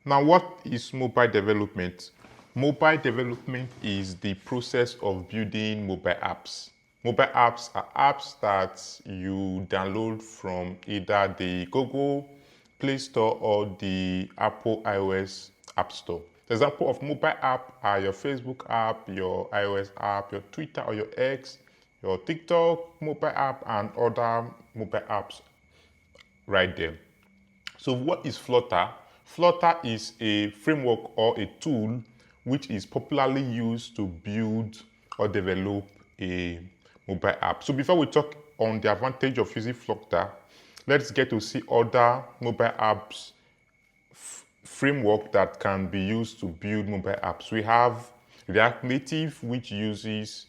Now, what is mobile development? Mobile development is the process of building mobile apps. Mobile apps are apps that you download from either the Google Play Store or the Apple iOS App Store. The example of mobile app are your Facebook app, your iOS app, your Twitter or your X, your TikTok mobile app, and other mobile apps right there. So what is Flutter? Flutter is a framework or a tool which is popularly used to build or develop a mobile app. So before we talk on the advantage of using Flutter, let's get to see other mobile apps framework that can be used to build mobile apps. We have React Native, which uses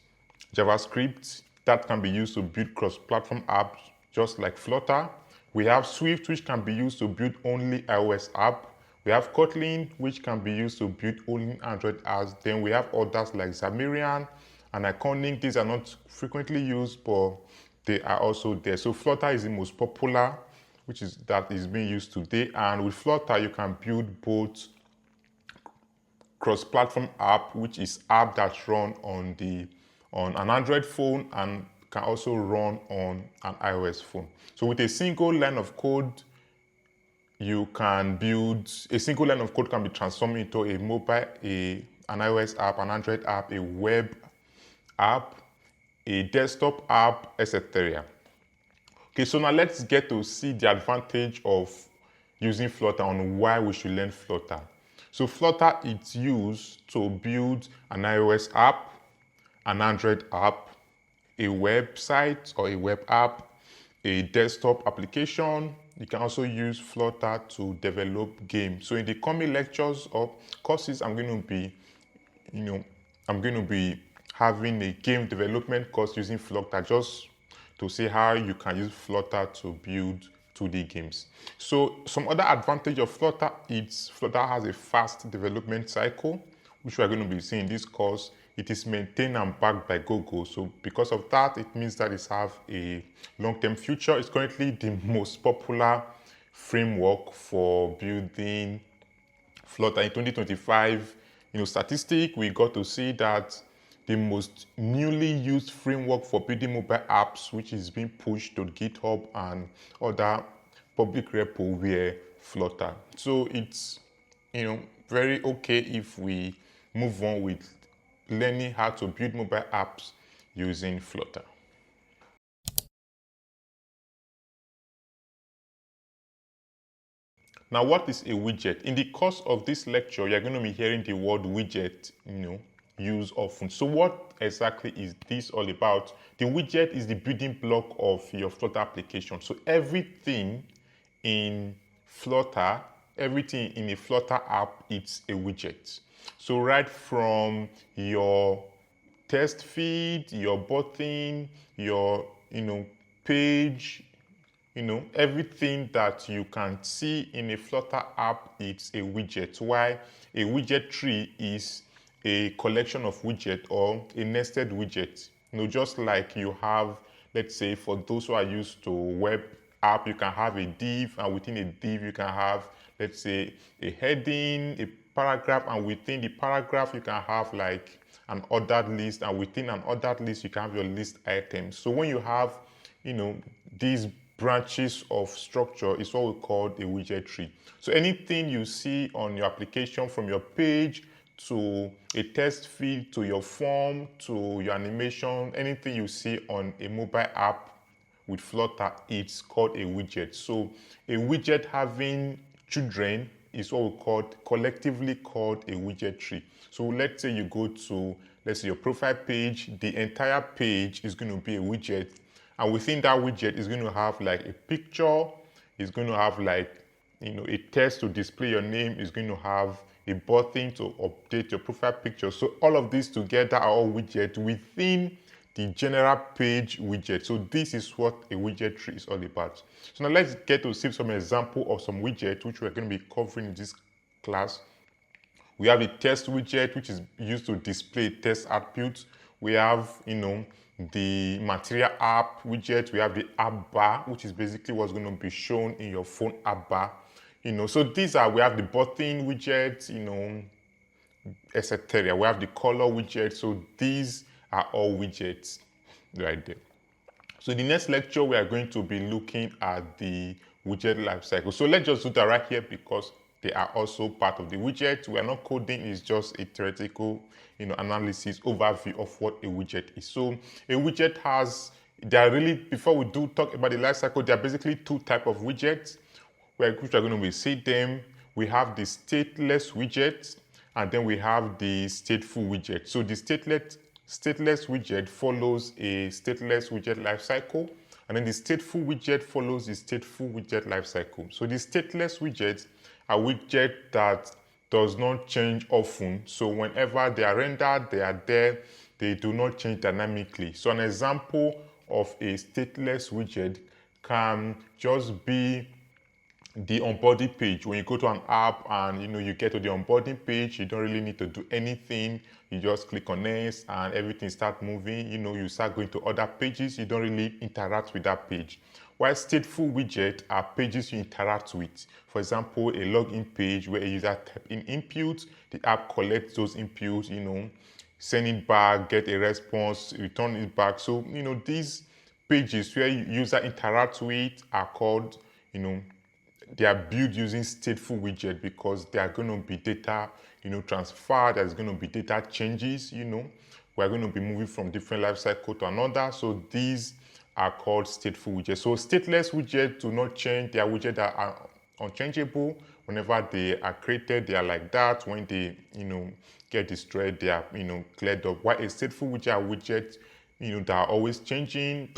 JavaScript that can be used to build cross-platform apps, just like Flutter. We have Swift, which can be used to build only iOS app. We have Kotlin, which can be used to build only Android apps. Then we have others like Xamarin and Iconic. These are not frequently used, but they are also there. So Flutter is the most popular, which is that is being used today. And with Flutter, you can build both cross-platform app, which is app that's run on an Android phone and can also run on an iOS phone. So with a single line of code, you can build a single line of code can be transformed into a mobile, an iOS app, an Android app, a web app, a desktop app, etc. Okay, so now let's get to see the advantage of using Flutter and why we should learn Flutter. So Flutter is used to build an iOS app, an Android app, a website or a web app, a desktop application. You can also use Flutter to develop games. So in the coming lectures or courses, I'm going to be having a game development course using Flutter just to see how you can use Flutter to build 2D games. So some other advantage of Flutter is Flutter has a fast development cycle, which we are going to be seeing in this course. It is maintained and backed by Google. So because of that, it means that it has a long-term future. It's currently the most popular framework for building Flutter. In 2025, statistic, we got to see that the most newly used framework for building mobile apps, which is being pushed to GitHub and other public repo, were Flutter. So it's very okay if we move on with learning how to build mobile apps using Flutter. Now, what is a widget? In the course of this lecture, you're going to be hearing the word widget, used often. So what exactly is this all about? The widget is the building block of your Flutter application. So everything in Flutter, everything in a Flutter app, it's a widget. So right from your test feed, your button, your page, everything that you can see in a Flutter app, it's a widget. While a widget tree is a collection of widgets or a nested widget. Just like you have, let's say, for those who are used to web app, you can have a div, and within a div, you can have, let's say, a heading, a paragraph, and within the paragraph, you can have like an ordered list, and within an ordered list, you can have your list items. So when you have, these branches of structure is what we call a widget tree. So anything you see on your application, from your page to a test feed to your form to your animation, anything you see on a mobile app with Flutter, it's called a widget. So a widget having children is what we collectively called a widget tree. So let's say you go to, let's say, your profile page, the entire page is going to be a widget. And within that widget is going to have like a picture, it's going to have like, a text to display your name, it's going to have a button to update your profile picture. So all of these together are all widgets within the general page widget. So this is what a widget tree is all about. So now let's get to see some example of some widgets which we're going to be covering in this class. We have a test widget, which is used to display test attributes. We have, the Material App Widget. We have the App Bar, which is basically what's going to be shown in your phone app bar. So these are, we have the button widget, etc. We have the color widget. So these are all widgets right there. So the next lecture, we are going to be looking at the widget lifecycle. So let's just do that right here because they are also part of the widget. We are not coding, it's just a theoretical analysis overview of what a widget is. So a widget has, there are really, before we do talk about the lifecycle, there are basically two types of widgets which are going to be see them. We have the stateless widget, and then we have the stateful widget. So the stateless widget follows a stateless widget lifecycle, and then the stateful widget follows the stateful widget lifecycle. So the stateless widgets are widgets that does not change often. So whenever they are rendered, they are there. They do not change dynamically. So an example of a stateless widget can just be the onboarding page. When you go to an app and you get to the onboarding page, you don't really need to do anything. You just click on next and everything starts moving. You start going to other pages. You don't really interact with that page. While stateful widgets are pages you interact with. For example, a login page where a user type in inputs, the app collects those inputs, send it back, get a response, return it back. So these pages where user interacts with are called they are built using stateful widget because there are going to be data, transfer. There's going to be data changes. We're going to be moving from different life cycle to another. So these are called stateful widgets. So stateless widgets do not change. They are widgets that are unchangeable. Whenever they are created, they are like that. When they, get destroyed, they are, cleared up. While a stateful widget are widgets, that are always changing.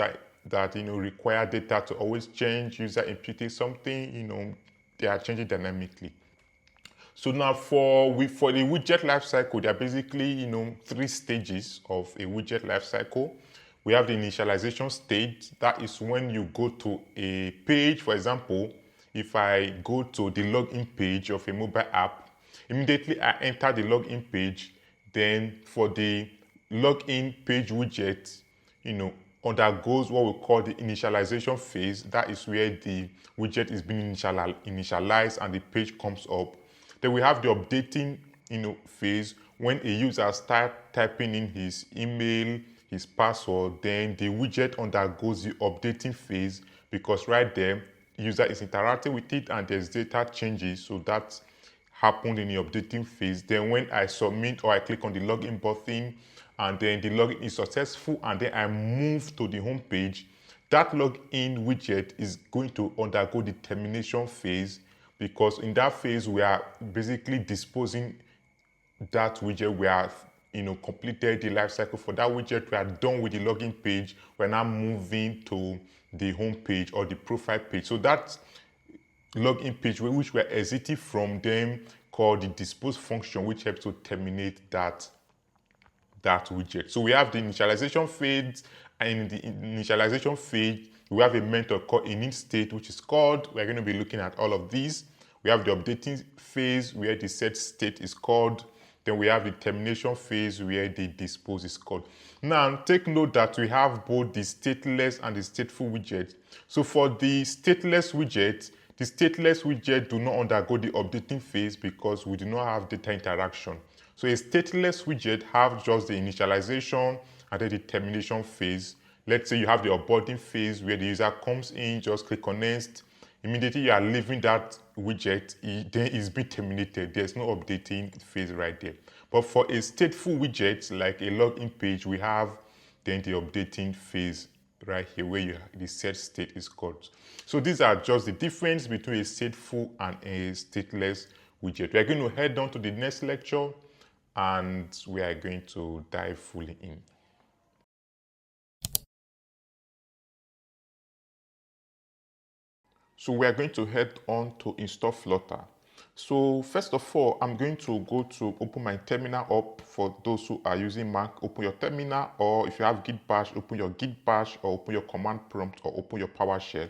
That require data to always change. User inputting something, they are changing dynamically. So now for the widget lifecycle, there are basically three stages of a widget lifecycle. We have the initialization stage. That is when you go to a page. For example, if I go to the login page of a mobile app, immediately I enter the login page. Then for the login page widget, undergoes what we call the initialization phase. That is where the widget is being initialized and the page comes up. Then we have the updating phase when a user starts typing in his email, his password, then the widget undergoes the updating phase because right there, user is interacting with it and there's data changes. So that happened in the updating phase. Then when I submit or I click on the login button and then the login is successful and then I move to the home page, that login widget is going to undergo the termination phase because in that phase we are basically disposing that widget. We are completed the life cycle for that widget. We are done with the login page. We're now moving to the home page or the profile page. So that login page which we're exiting from them called the dispose function, which helps to terminate that widget. So we have the initialization phase, and in the initialization phase we have a method called init state, which is called, we're going to be looking at all of these. We have the updating phase where the set state is called. Then we have the termination phase where the dispose is called. Now take note that we have both the stateless and the stateful widget. So for the stateless widget do not undergo the updating phase because we do not have data interaction. So a stateless widget have just the initialization and then the termination phase. Let's say you have the onboarding phase where the user comes in, just click on next. Immediately you are leaving that widget, then it's being terminated. There's no updating phase right there. But for a stateful widget, like a login page, we have then the updating phase right here where the set state is called. So these are just the difference between a stateful and a stateless widget. We are going to head on to the next lecture and we are going to dive fully in. So we are going to head on to install Flutter. So first of all, I'm going to go to open my terminal up. For those who are using Mac, open your terminal, or if you have Git bash, open your Git bash, or open your command prompt, or open your PowerShell.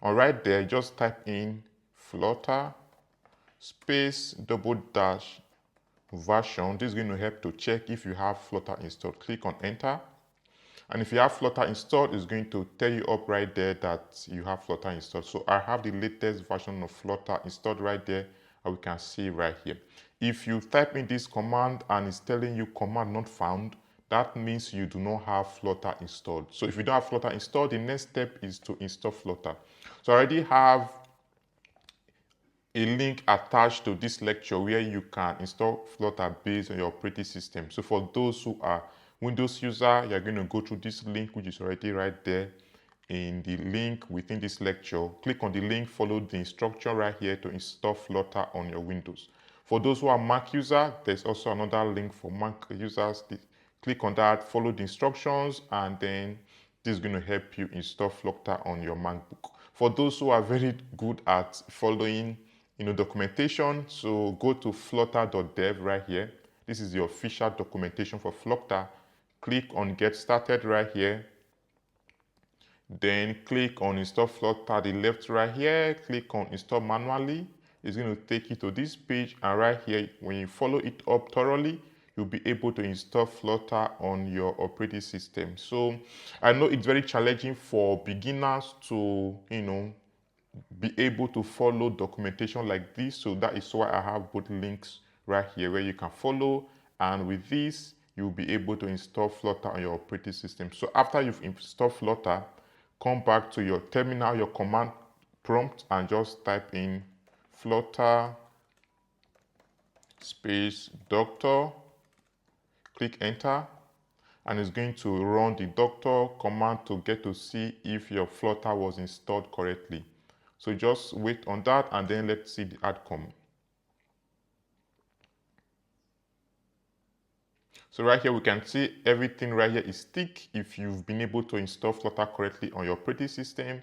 And right there, just type in Flutter space -- version. This is going to help to check if you have Flutter installed. Click on enter. And if you have Flutter installed, it's going to tell you up right there that you have Flutter installed. So I have the latest version of Flutter installed right there, and we can see right here. If you type in this command and it's telling you command not found, that means you do not have Flutter installed. So if you don't have Flutter installed, the next step is to install Flutter. So I already have a link attached to this lecture where you can install Flutter based on your operating system. So for those who are Windows user, you're going to go through this link, which is already right there in the link within this lecture. Click on the link, follow the instruction right here to install Flutter on your Windows. For those who are Mac user, there's also another link for Mac users. Click on that, follow the instructions, and then this is going to help you install Flutter on your MacBook. For those who are very good at following documentation, so go to flutter.dev right here. This is the official documentation for Flutter. Click on get started right here. Then click on install Flutter the left right here. Click on install manually. It's going to take you to this page, and right here, when you follow it up thoroughly, you'll be able to install Flutter on your operating system. So I know it's very challenging for beginners to be able to follow documentation like this. So that is why I have both links right here where you can follow, and with this you'll be able to install Flutter on your operating system. So after you've installed Flutter, come back to your terminal, your command prompt, and just type in Flutter space doctor, click enter, and it's going to run the doctor command to get to see if your Flutter was installed correctly. So just wait on that, and then let's see the outcome. So right here, we can see everything right here is tick. If you've been able to install Flutter correctly on your operating system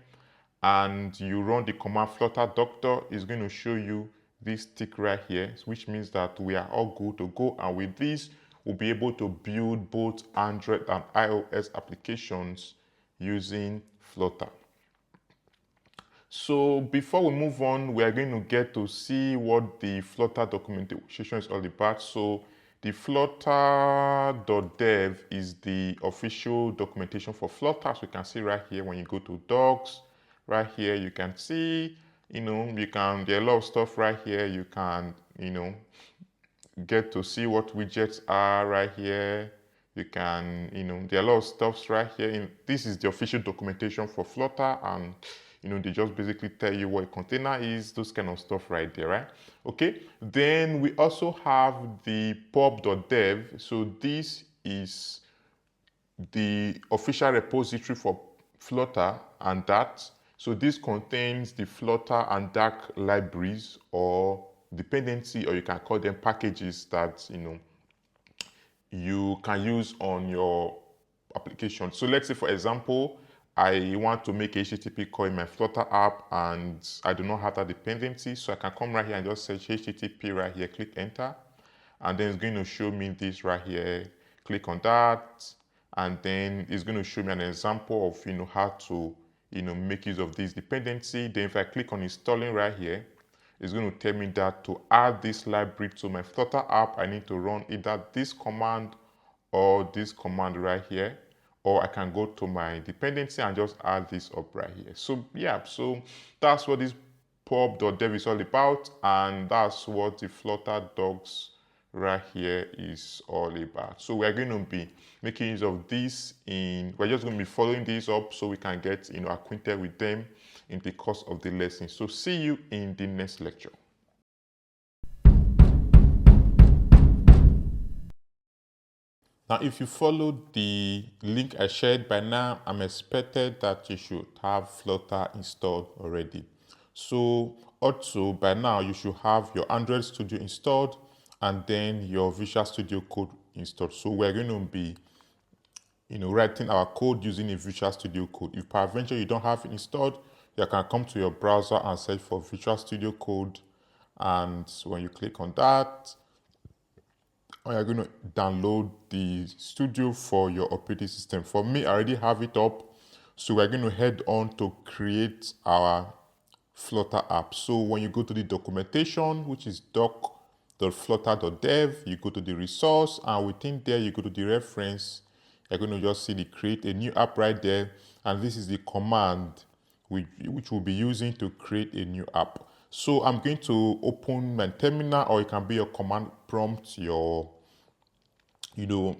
and you run the command Flutter doctor, it's going to show you this tick right here, which means that we are all good to go. And with this, we'll be able to build both Android and iOS applications using Flutter. So before we move on, we are going to get to see what the Flutter documentation is all about. So the flutter.dev is the official documentation for Flutter. So you can see right here when you go to docs, right here you can see, there are a lot of stuff right here. You can, get to see what widgets are right here. You can, there are a lot of stuff right here. This is the official documentation for Flutter, and they just basically tell you what a container is, those kind of stuff right there, right? Okay, then we also have the pub.dev. So this is the official repository for Flutter and Dart. So this contains the Flutter and Dart libraries or dependency, or you can call them packages that you can use on your application. So let's say, for example, I want to make a HTTP call in my Flutter app and I do not have that dependency. So I can come right here and just search HTTP right here, click enter. And then it's going to show me this right here. Click on that. And then it's going to show me an example of, how to, make use of this dependency. Then if I click on installing right here, it's going to tell me that to add this library to my Flutter app, I need to run either this command or this command right here, or I can go to my dependency and just add this up right here. So yeah, so that's what this pub.dev is all about, and that's what the Flutter docs right here is all about. So we're going to be making use of this we're just going to be following these up so we can get acquainted with them in the course of the lesson. So see you in the next lecture. Now, if you followed the link I shared by now, I'm expected that you should have Flutter installed already. So also by now, you should have your Android Studio installed and then your Visual Studio Code installed. So we're going to be writing our code using a Visual Studio Code. If peradventure you don't have it installed, you can come to your browser and search for Visual Studio Code. And when you click on that, you're going to download the studio for your operating system. For me, I already have it up. So we're going to head on to create our Flutter app. So when you go to the documentation, which is doc.flutter.dev, you go to the resource, and within there, you go to the reference, you're going to just see the create a new app right there. And this is the command which we'll be using to create a new app. So I'm going to open my terminal, or it can be your command prompt, your,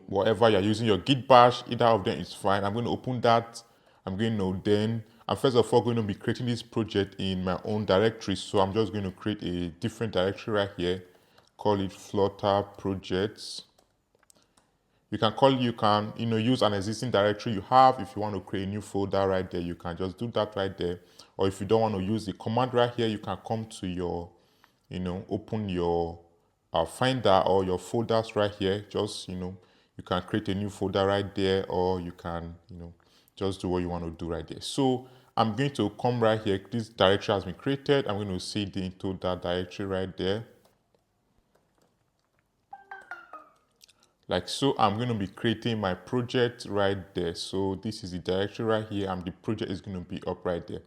whatever you're using, your git bash, either of them is fine. I'm going to open that. I'm first of all going to be creating this project in my own directory. So I'm just going to create a different directory right here, call it Flutter projects. You can use an existing directory you have. If you want to create a new folder right there, you can just do that right there. Or if you don't want to use the command right here, you can come to your, open your finder or your folders right here. Just, you can create a new folder right there, or you can, just do what you want to do right there. So I'm going to come right here. This directory has been created. I'm going to seed into that directory right there. Like so, I'm going to be creating my project right there. So this is the directory right here, and the project is going to be up right there.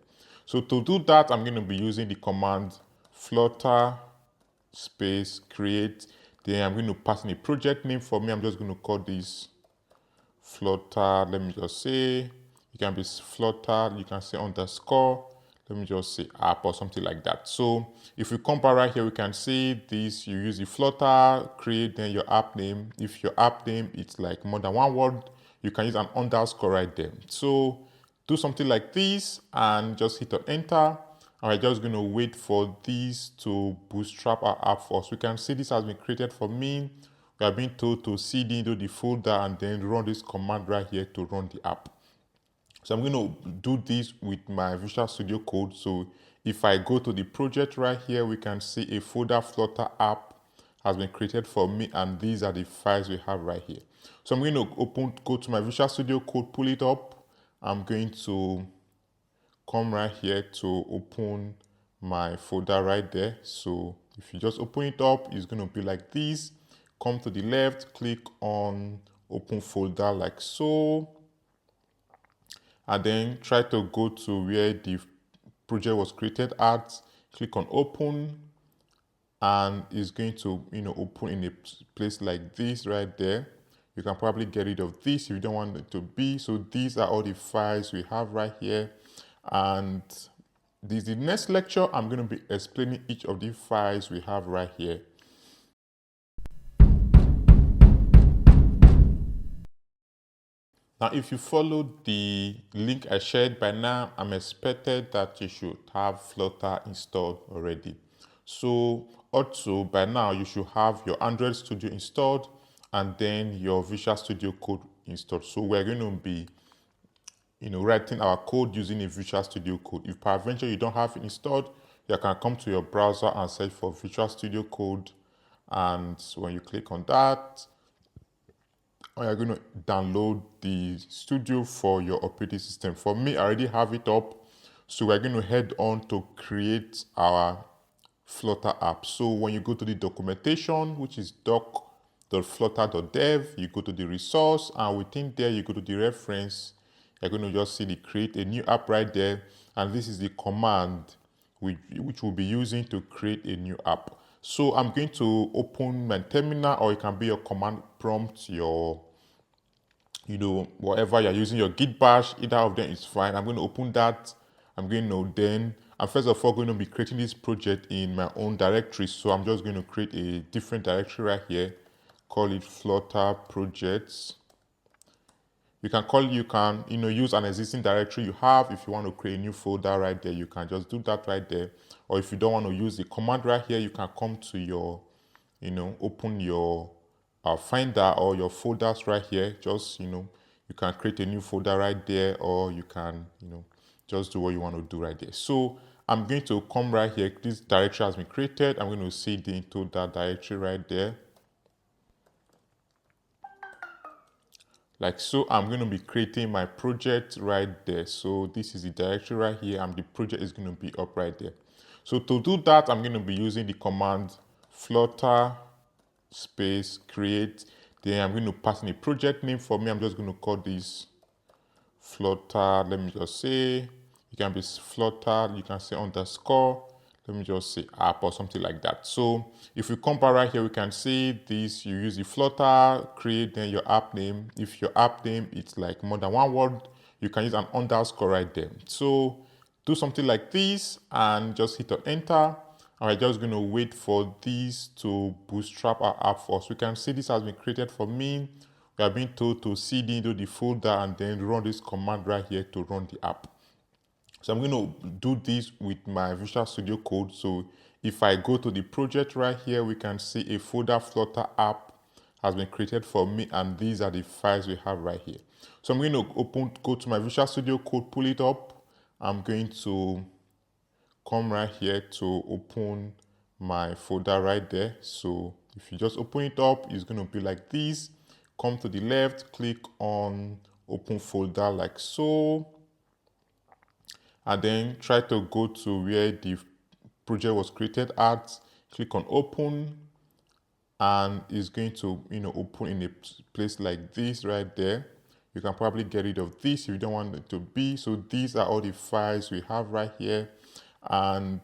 So to do that, I'm going to be using the command flutter space create. Then I'm going to pass in a project name. For me, I'm just going to call this Flutter. Let me just say, you can be Flutter, you can say underscore. Let me just say app or something like that. So if you come back right here, we can see this. You use the Flutter, create, then your app name. If your app name it's like more than one word, you can use an underscore right there. So do something like this and just hit on enter. And we're just going to wait for this to bootstrap our app for us. We can see this has been created for me. We are being told to cd into the folder and then run this command right here to run the app. So I'm going to do this with my Visual Studio Code. So if I go to the project right here, we can see a folder Flutter app has been created for me, and these are the files we have right here. So I'm going to go to my Visual Studio Code, pull it up. I'm going to come right here to open my folder right there. So if you just open it up, it's going to be like this. Come to the left, click on open folder like so. And then try to go to where the project was created at, click on open, and it's going to open in a place like this right there. You can probably get rid of this if you don't want it to be. So these are all the files we have right here, and this is the next lecture. I'm going to be explaining each of the files we have right here. Now, if you follow the link I shared by now, I'm expected that you should have Flutter installed already. So also by now, you should have your Android Studio installed and then your Visual Studio Code installed. So we're going to be writing our code using a Visual Studio Code. If peradventure you don't have it installed, you can come to your browser and search for Visual Studio Code. And when you click on that, you're going to download the studio for your operating system. For me, I already have it up. So we're going to head on to create our Flutter app. So when you go to the documentation, which is doc.flutter.dev, you go to the resource, and within there, you go to the reference. You're going to just see the create a new app right there. And this is the command which we'll be using to create a new app. So I'm going to open my terminal, or it can be your command prompt, your, whatever you're using, your git bash, either of them is fine. I'm going to open that. I'm first of all going to be creating this project in my own directory. So I'm just going to create a different directory right here, call it Flutter projects. You can use an existing directory you have. If you want to create a new folder right there, you can just do that right there. Or if you don't want to use the command right here, you can come to your, open your finder or your folders right here. Just, you can create a new folder right there, or you can, just do what you want to do right there. So I'm going to come right here. This directory has been created. I'm going to seed into that directory right there. Like so, I'm going to be creating my project right there. So this is the directory right here, and the project is going to be up right there. So to do that, I'm going to be using the command flutter space create. Then I'm going to pass in a project name. For me, I'm just going to call this Flutter. Let me just say, you can be Flutter, you can say underscore. let me just say app or something like that. So if we come back right here, we can see this. You use the Flutter, create then your app name. If your app name it's like more than one word, you can use an underscore right there. So do something like this and just hit on enter. And we're just going to wait for this to bootstrap our app for us. We can see this has been created for me. We are being told to cd into the folder and then run this command right here to run the app. So I'm going to do this with my Visual Studio Code. So if I go to the project right here, we can see a folder Flutter app has been created for me, and these are the files we have right here. So I'm going to go to my Visual Studio Code, pull it up. I'm going to come right here to open my folder right there. So if you just open it up, it's going to be like this. Come to the left, click on open folder like so, and then try to go to where the project was created at. Click on open, and it's going to open in a place like this right there. You can probably get rid of this if you don't want it to be. So these are all the files we have right here, and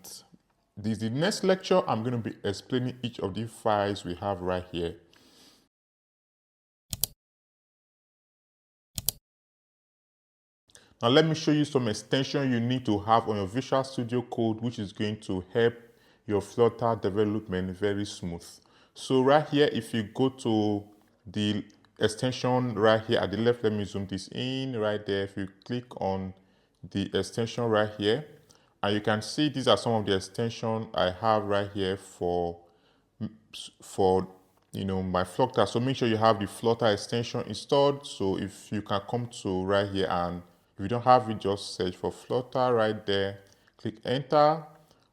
this is the next lecture. I'm going to be explaining each of the files we have right here. Now let me show you some extension you need to have on your Visual Studio Code, which is going to help your Flutter development very smooth. So right here, if you go to the extension right here at the left, let me zoom this in right there. If you click on the extension right here, and you can see these are some of the extensions I have right here for my Flutter. So make sure you have the Flutter extension installed. So if you can come to right here, and if you don't have it, just search for Flutter right there, click enter,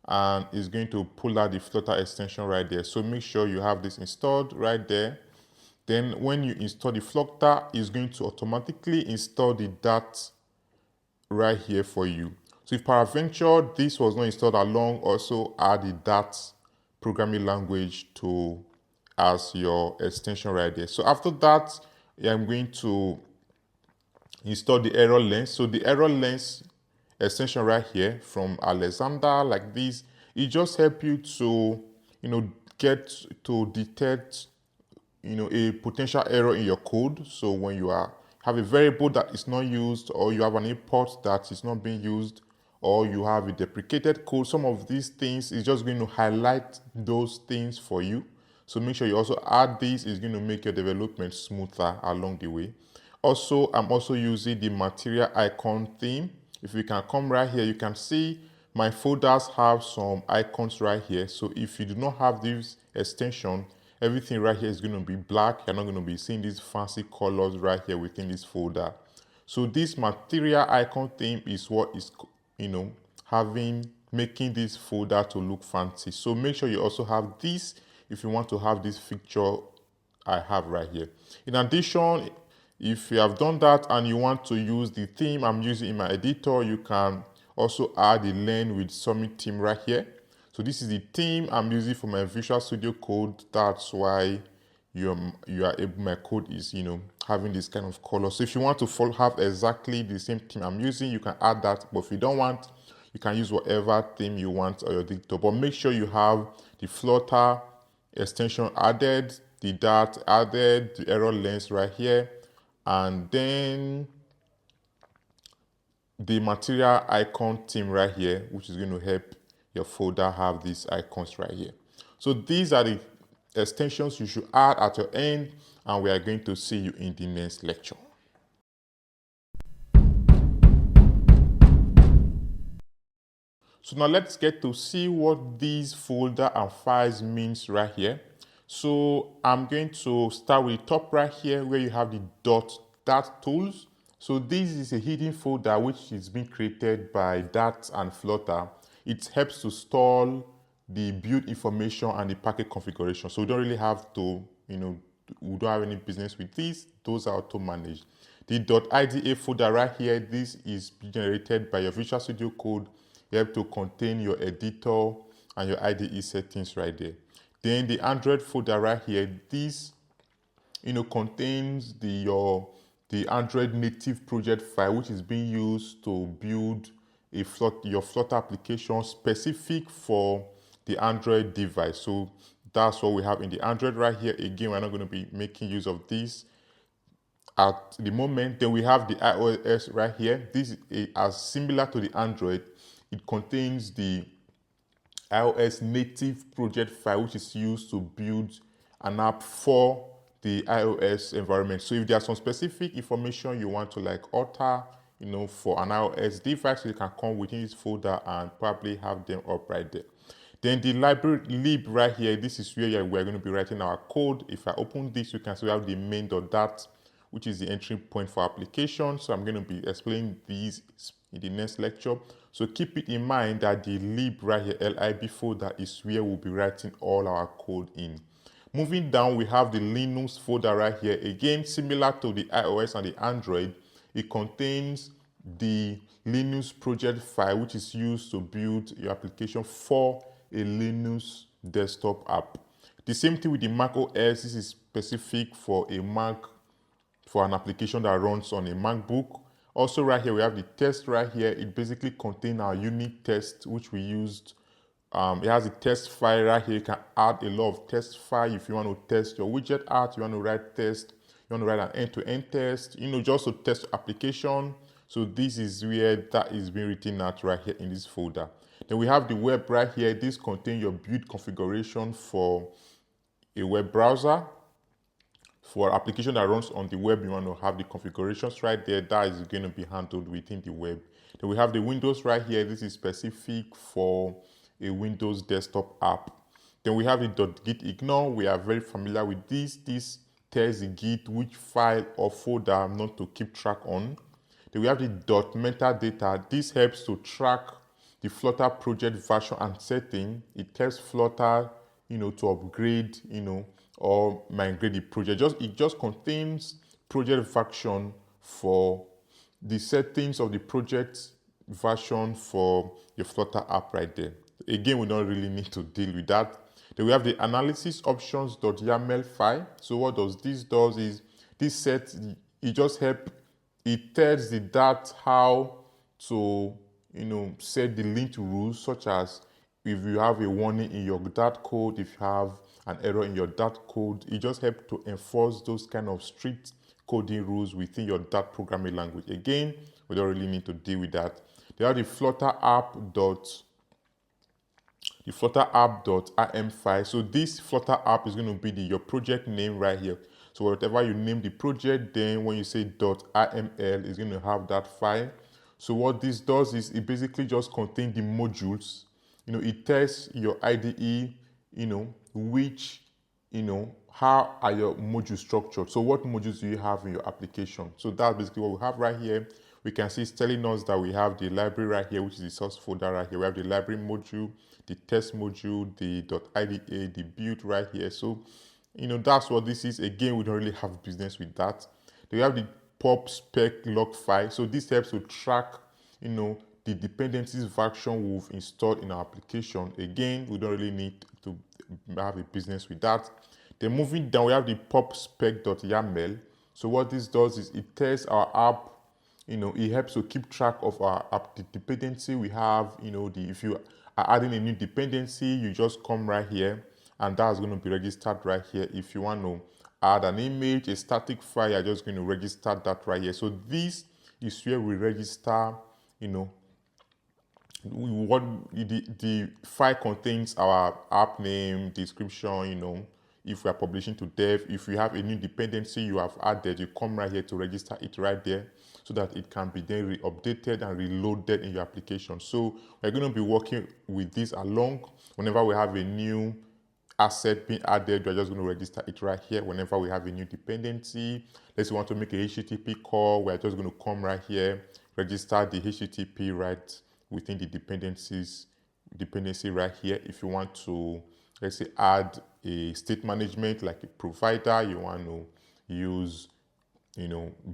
and it's going to pull out the Flutter extension right there. So make sure you have this installed right there. Then when you install the Flutter, it's going to automatically install the Dart right here for you. So if peradventure this was not installed along, also add the Dart programming language as your extension right there. So after that, I'm going to install the error lens. So the error lens extension right here from Alexander like this, it just helps you to get to detect a potential error in your code. So when you have a variable that is not used, or you have an import that is not being used, or you have a deprecated code, some of these things is just going to highlight those things for you. So make sure you also add this. It's going to make your development smoother along the way. Also, I'm also using the material icon theme. If you can come right here, you can see my folders have some icons right here. So if you do not have this extension, everything right here is going to be black. You're not going to be seeing these fancy colors right here within this folder. So this material icon theme is what is making this folder to look fancy. So make sure you also have this if you want to have this feature I have right here. In addition, if you have done that and you want to use the theme I'm using in my editor, you can also add the Learn with Summit theme right here. So this is the theme I'm using for my Visual Studio Code. That's why my code is having this kind of color. So if you want to have exactly the same theme I'm using, you can add that. But if you don't want, you can use whatever theme you want on your editor. But make sure you have the Flutter extension added, the Dart added, the error lens right here, and then the material icon theme right here, which is going to help your folder have these icons right here. So these are the extensions you should add at your end, and we are going to see you in the next lecture. So now let's get to see what these folder and files means right here. So I'm going to start with the top right here where you have the Dart tools. So this is a hidden folder which is being created by Dart and Flutter. It helps to store the build information and the package configuration. So we don't really have to, we don't have any business with this. Those are auto managed. The .ida folder right here, this is generated by your Visual Studio Code. You have to contain your editor and your IDE settings right there. Then the Android folder right here, this contains the Android native project file, which is being used to build your Flutter application specific for the Android device. So that's what we have in the Android right here. Again, we're not going to be making use of this at the moment. Then we have the iOS right here. This is as similar to the Android. It contains the iOS native project file, which is used to build an app for the iOS environment. So if there's some specific information you want to like alter, for an iOS device, you can come within this folder and probably have them up right there. Then the library lib right here, this is where we're going to be writing our code. If I open this, you can see we have the main.dat, which is the entry point for application. So I'm going to be explaining these in the next lecture. So keep it in mind that the lib right here, lib folder, is where we'll be writing all our code in. Moving down, we have the Linux folder right here. Again, similar to the iOS and the Android, it contains the Linux project file, which is used to build your application for a Linux desktop app. The same thing with the Mac OS. This is specific for a Mac, for an application that runs on a MacBook. Also right here, we have the test right here. It basically contains our unit test, which we used. It has a test file right here. You can add a lot of test file if you want to test your widget art, you want to write test, you want to write an end-to-end test, just to test application. So this is where that is being written at right here in this folder. Then we have the web right here. This contains your build configuration for a web browser. For application that runs on the web, you want to have the configurations right there. That is going to be handled within the web. Then we have the Windows right here. This is specific for a Windows desktop app. Then we have the .git ignore. We are very familiar with this. This tells the Git which file or folder not to keep track on. Then we have the .metadata. This helps to track the Flutter project version and setting. It tells Flutter, to upgrade, or migrate the project. It just contains project version for the settings of the project version for your Flutter app right there. Again, we don't really need to deal with that. Then we have the analysis options.yaml file. So what this does is this set, it tells the DAT how to, set the linked rules, such as if you have a warning in your DAT code, if you have an error in your DAT code, it just helps to enforce those kind of strict coding rules within your DAT programming language. Again, we don't really need to deal with that. They have the Flutter app.im file. So this Flutter app is going to be your project name right here. So whatever you name the project, then when you say .iml, it's going to have that file. So what this does is it basically just contains the modules. It tells your IDE, which, how are your modules structured? So what modules do you have in your application? So that's basically what we have right here. We can see it's telling us that we have the library right here, which is the source folder right here. We have the library module, the test module, the .ida, the build right here. So, that's what this is. Again, we don't really have business with that. Then we have the pop spec log file. So this helps to track, the dependencies version we've installed in our application. Again, we don't really need to have a business with that. Then moving down, we have the pop spec.yaml. So what this does is it tells our app, it helps to keep track of our app, the dependency we have. If you are adding a new dependency, you just come right here, and that's going to be registered right here. If you want to add an image, a static file, you're just going to register that right here. So this is where we register, what the file contains our app name, description, if we are publishing to dev. If you have a new dependency you have added, you come right here to register it right there, so that it can be then re-updated and reloaded in your application. So we're going to be working with this along. Whenever we have a new asset being added, we're just going to register it right here. Whenever we have a new dependency, let's say we want to make a HTTP call, we're just going to come right here, register the HTTP right within the dependency right here. If you want to, let's say, add a state management like a provider, you want to use,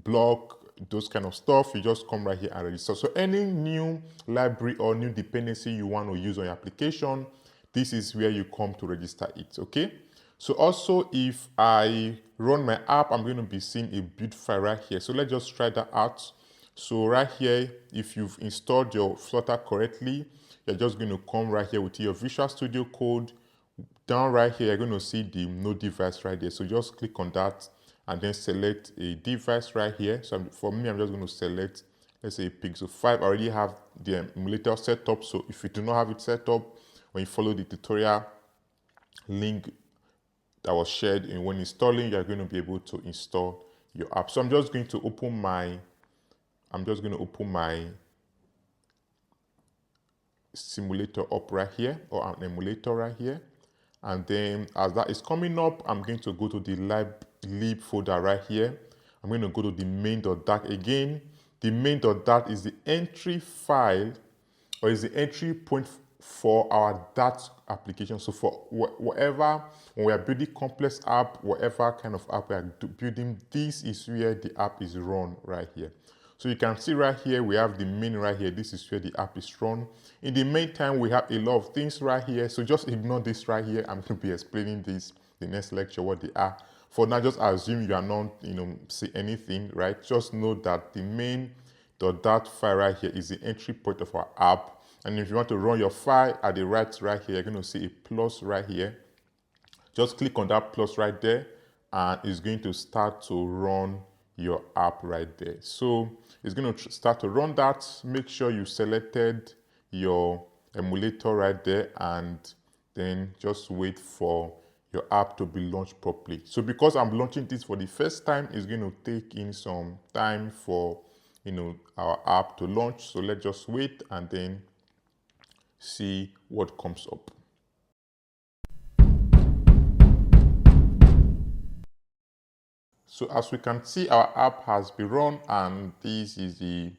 block, those kind of stuff, you just come right here and register. So any new library or new dependency you want to use on your application, this is where you come to register it, okay? So also, if I run my app, I'm going to be seeing a build file right here. So let's just try that out. So right here, if you've installed your Flutter correctly, you're just going to come right here with your Visual Studio Code. Down right here, you're going to see the no device right there. So just click on that and then select a device right here. So for me, I'm just going to select, let's say, Pixel 5. I already have the emulator set up. So if you do not have it set up, when you follow the tutorial link that was shared in when installing, you're going to be able to install your app. So I'm just going to open my simulator up right here, or an emulator right here. And then as that is coming up, I'm going to go to the lib folder right here. I'm going to go to the main.dat again. The main.dat is the entry file, or is the entry point for our dat application. So for whatever, when we are building complex app, whatever kind of app we are building, this is where the app is run right here. So you can see right here, we have the main right here. This is where the app is run. In the meantime, we have a lot of things right here. So just ignore this right here. I'm going to be explaining this the next lecture, what they are. For now, just assume you are not, see anything, right? Just know that the main.dat file right here is the entry point of our app. And if you want to run your file at the right here, you're going to see a plus right here. Just click on that plus right there, and it's going to start to run your app right there. So it's going to start to run that. Make sure you selected your emulator right there, and then just wait for your app to be launched properly. So because I'm launching this for the first time, it's going to take in some time for our app to launch. So let's just wait and then see what comes up. So as we can see, our app has been run, and this is the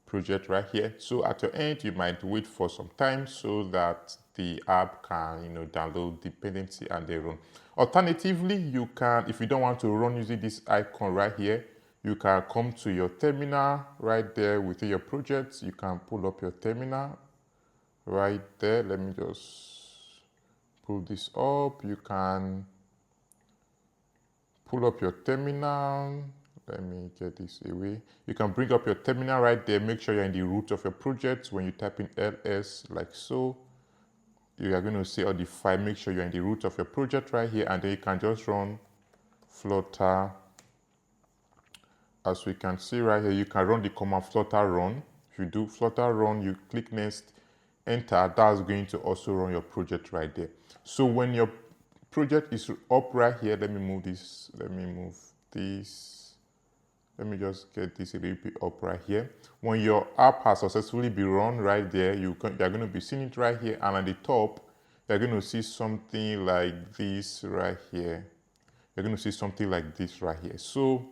project right here. So at your end, you might wait for some time so that the app can download dependency and then run. Alternatively, you can, if you don't want to run using this icon right here, you can come to your terminal right there within your project. You can pull up your terminal right there. Let me just pull this up. You can pull up your terminal. Let me get this away. You can bring up your terminal right there. Make sure you're in the root of your project. When you type in ls like so, you are going to see all the file. Make sure you're in the root of your project right here, and then you can just run Flutter. As we can see right here, you can run the command Flutter run. If you do Flutter run, you click next, enter. That's going to also run your project right there. So when your project is up right here, let me move this. Let me just get this a little bit up right here. When your app has successfully been run right there, you're going to be seeing it right here, and at the top, you're going to see something like this right here. You're going to see something like this right here. So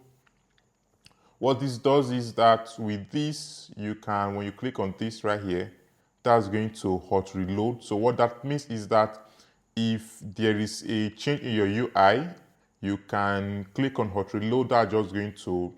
what this does is that with this, you can, when you click on this right here, that's going to hot reload. So what that means is that if there is a change in your UI, you can click on hot reload. That's just going to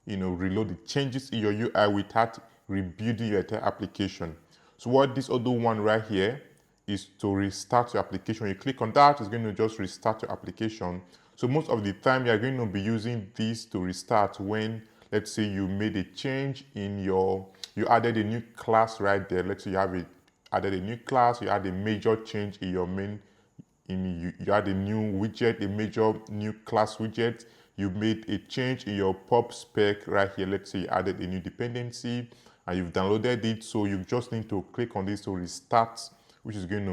reload the changes in your UI without rebuilding your entire application. So what this other one right here is to restart your application. You click on that, it's going to just restart your application. So most of the time, you're going to be using this to restart when, let's say, you made a change in you added a new class right there. Let's say you have added a new class, you had a major change in your main, you had a new widget, a major new class widget. You made a change in your pub spec right here. Let's say you added a new dependency and you've downloaded it. So you just need to click on this to restart, which is going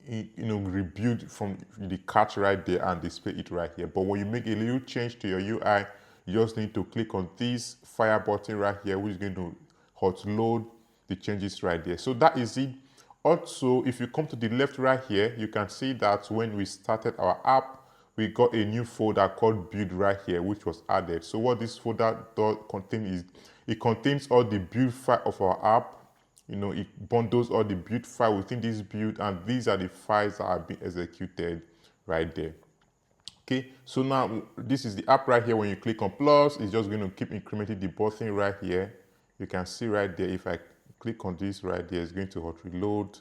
to rebuild from the cache right there and display it right here. But when you make a little change to your UI, you just need to click on this fire button right here, which is going to hot load the changes right there. So that is it. Also, if you come to the left right here, you can see that when we started our app, we got a new folder called build right here, which was added. So what this folder does contain is, it contains all the build file of our app. It bundles all the build file within this build, and these are the files that are being executed right there. Okay, so now this is the app right here. When you click on plus, it's just going to keep incrementing the button right here. You can see right there, if I click on this right there, it's going to hot reload,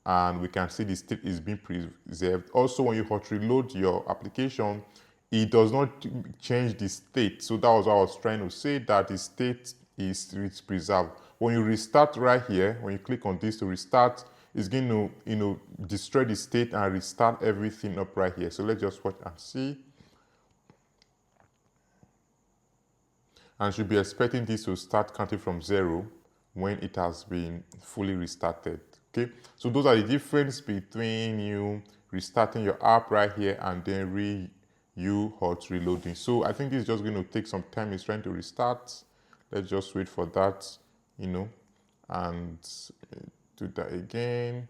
and we can see the state is being preserved. Also, when you hot reload your application, it does not change the state. So that was what I was trying to say, that the state it's preserved. When you restart right here, when you click on this to restart, it's going to destroy the state and restart everything up right here. So let's just watch and see. And should be expecting this to start counting from 0 when it has been fully restarted. Okay, so those are the difference between you restarting your app right here and then you hot reloading. So I think this is just going to take some time. It's trying to restart. Let's just wait for that, and do that again.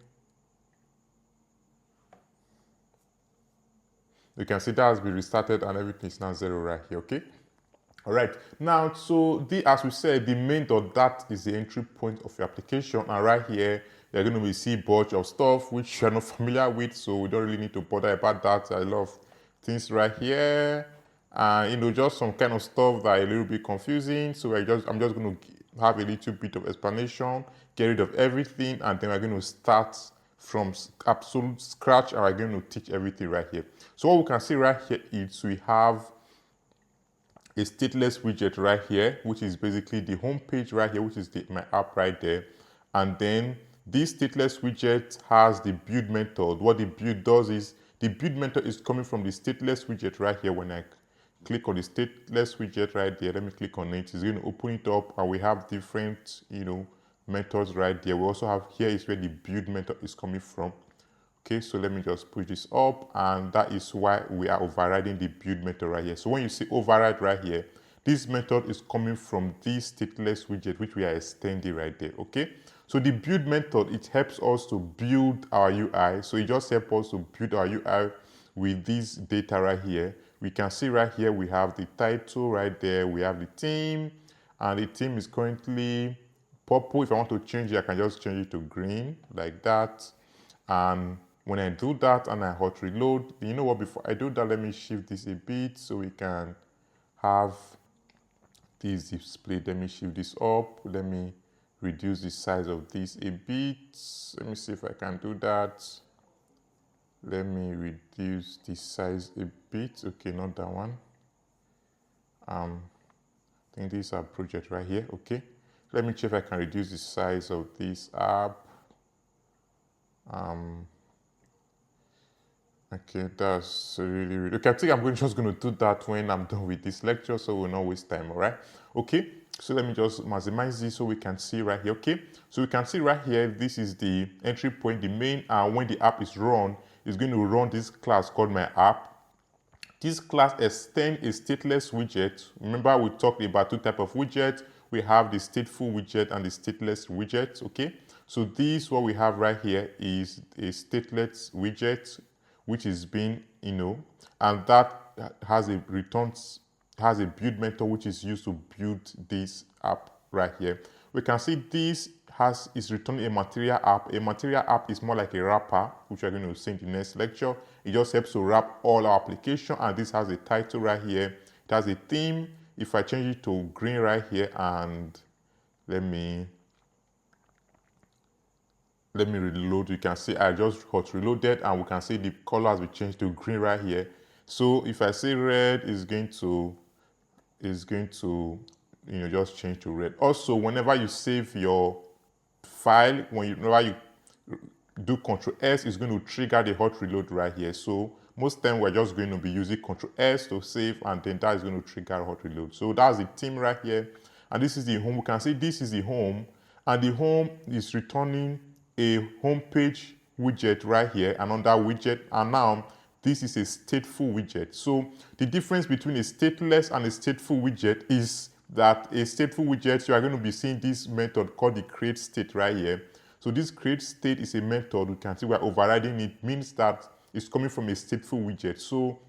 You can see that has been restarted and everything is now 0 right here. Okay. All right, now, so as we said, the main dot, that is the entry point of your application, and right here, you're going to see a bunch of stuff which you're not familiar with, so we don't really need to bother about that. I love things right here, and just some kind of stuff that are a little bit confusing, so I'm just going to have a little bit of explanation, get rid of everything, and then we're going to start from absolute scratch, and we're going to teach everything right here. So what we can see right here is we have a stateless widget right here, which is basically the home page right here, which is my app right there. And then this stateless widget has the build method. What the build does is, the build method is coming from the stateless widget right here. When I click on the stateless widget right there, let me click on it, it's going to open it up, and we have different, methods right there. We also have, here is where the build method is coming from. Okay, so let me just push this up, and that is why we are overriding the build method right here. So when you see override right here, this method is coming from this stateless widget, which we are extending right there. Okay, so the build method, it helps us to build our UI. So it just helps us to build our UI with this data right here. We can see right here, we have the title right there, we have the theme, and the theme is currently purple. If I want to change it, I can just change it to green like that. And when I do that and I hot reload, you know what, before I do that, let me shift this a bit so we can have this displayed. Let me shift this up. Let me reduce the size of this a bit. Let me see if I can do that. Let me reduce the size a bit. Okay, not that one. I think this is our project right here. Okay, let me check if I can reduce the size of this app. Okay, that's really okay. I think I'm just going to do that when I'm done with this lecture, so we'll not waste time. All right. Okay, so let me just maximize this so we can see right here. Okay, so we can see right here, this is the entry point, the main, and when the app is run, it's going to run this class called my app. This class extends a stateless widget. Remember, we talked about two types of widgets. We have the stateful widget and the stateless widget. Okay, so this, what we have right here, is a stateless widget, which is being, and that has a build method which is used to build this app right here. We can see this is returning a material app. A material app is more like a wrapper, which we're going to see in the next lecture. It just helps to wrap all our application, and this has a title right here. It has a theme. If I change it to green right here, and let me reload, you can see I just hot reloaded, and we can see the color has been changed to green right here. So if I say red, it's going to just change to red. Also, whenever you save your file, whenever you do Ctrl S, it's going to trigger the hot reload right here. So most time we're just going to be using Ctrl S to save, and then that is going to trigger hot reload. So that's the theme right here, and this is the home. We can see this is the home, and the home is returning a home page widget right here, and on that widget, and now this is a stateful widget. So the difference between a stateless and a stateful widget is that a stateful widget, you are going to be seeing this method called the create state right here. So this create state is a method. We can see we're overriding it, means that it's coming from a stateful widget. So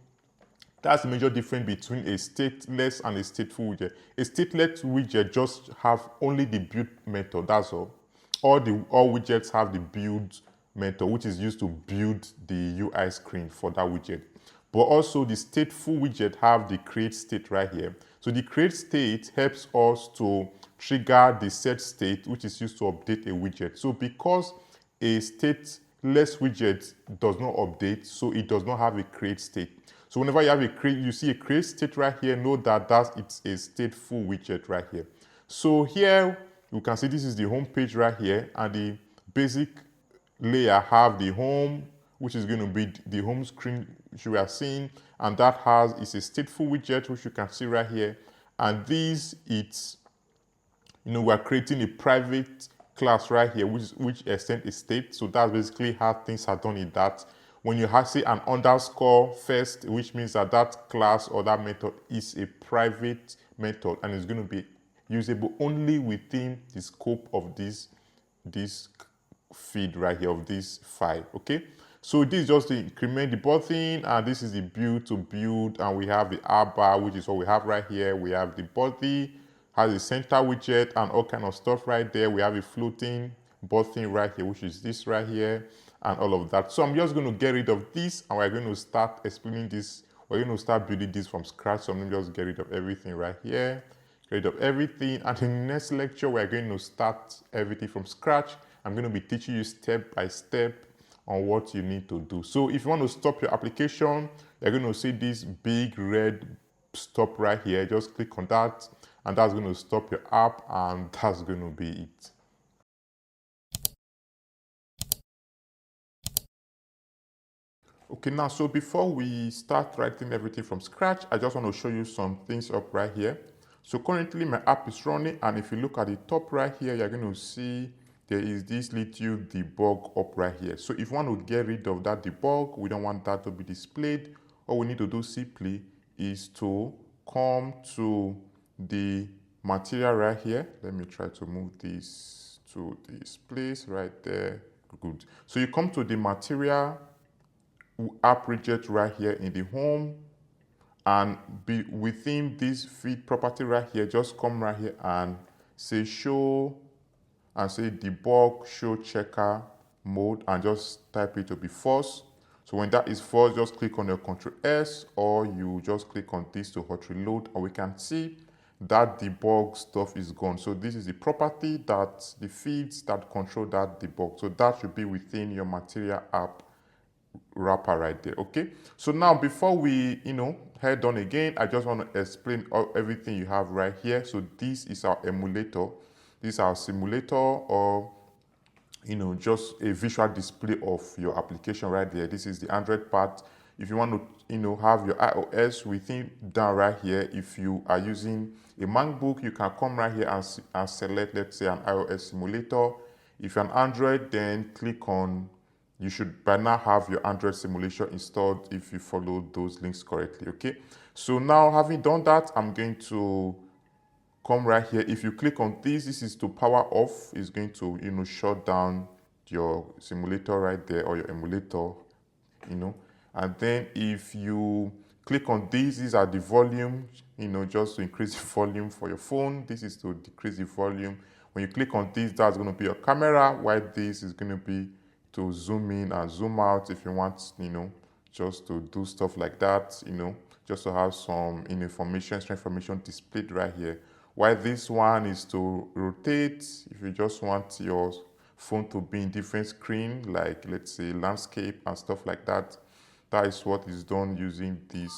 that's the major difference between a stateless and a stateful widget. A stateless widget just have only the build method, that's all. All widgets have the build method, which is used to build the UI screen for that widget. But also the stateful widget have the create state right here. So the create state helps us to trigger the set state, which is used to update a widget. So because a stateless widget does not update, so it does not have a create state. So whenever you see a create state right here, know that it's a stateful widget right here. So here you can see this is the home page right here, and the basic layer have the home, which is going to be the home screen which we are seeing, and that has is a stateful widget which you can see right here. And this it's we're creating a private class right here which extends a state. So that's basically how things are done in that. When you have say an underscore first, which means that that class or that method is a private method and is going to be usable only within the scope of this feed right here of this file. Okay, so this is just to increment the button, and this is the build to build, and we have the app bar, which is what we have right here. We have the body, has a center widget and all kind of stuff right there. We have a floating button right here, which is this right here, and all of that. So I'm just going to get rid of this, and we're going to start explaining this. We're going to start building this from scratch. So I'm going to just get rid of everything right here, get rid of everything, and in the next lecture we're going to start everything from scratch. I'm going to be teaching you step by step on what you need to do. So if you want to stop your application, you're going to see this big red stop right here. Just click on that, and that's going to stop your app, and that's going to be it. Okay, now, so before we start writing everything from scratch, I just want to show you some things up right here. So currently my app is running, and if you look at the top right here, you're going to see there is this little debug up right here. So if you want to get rid of that debug, we don't want that to be displayed. All we need to do simply is to come to the material right here. Let me try to move this to this place right there. Good. So you come to the material app widget right here in the home, and be within this feed property right here, just come right here and say show, and say debug show checker mode, and just type it to be false. So when that is false, just click on your Ctrl S, or you just click on this to hot reload, and we can see that debug stuff is gone. So this is the property that the feeds that control that debug. So that should be within your material app wrapper right there. Okay, so now before we head on again, I just want to explain everything you have right here. So this is our emulator, this is our simulator, or just a visual display of your application right there. This is the Android part. If you want to have your iOS within down right here, if you are using a MacBook, you can come right here and select, let's say, an iOS simulator. If you're an Android, then click on, you should by now have your Android simulation installed if you follow those links correctly. Okay, so now having done that, I'm going to come right here. If you click on this is to power off. It's going to shut down your simulator right there, or your emulator, and then if you click on these are the volume, just to increase the volume for your phone. This is to decrease the volume. When you click on this, that's going to be your camera, while this is going to be to zoom in and zoom out if you want, just to do stuff like that, just to have some extra information displayed right here. While this one is to rotate, if you just want your phone to be in different screen, like let's say landscape and stuff like that. That is what is done using this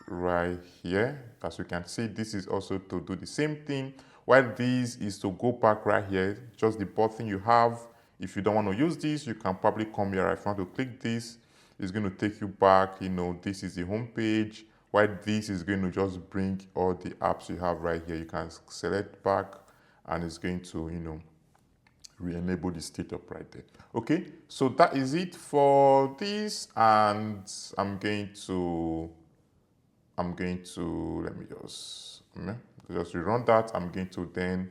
right here. As you can see, this is also to do the same thing. While this is to go back right here, just the button you have. If you don't want to use this, you can probably come here. If you want to click this, it's going to take you back. This is the home page. While this is going to just bring all the apps you have right here. You can select back, and it's going to, re-enable the state up right there. Okay, so that is it for this, and I'm going to let me just rerun that. I'm going to then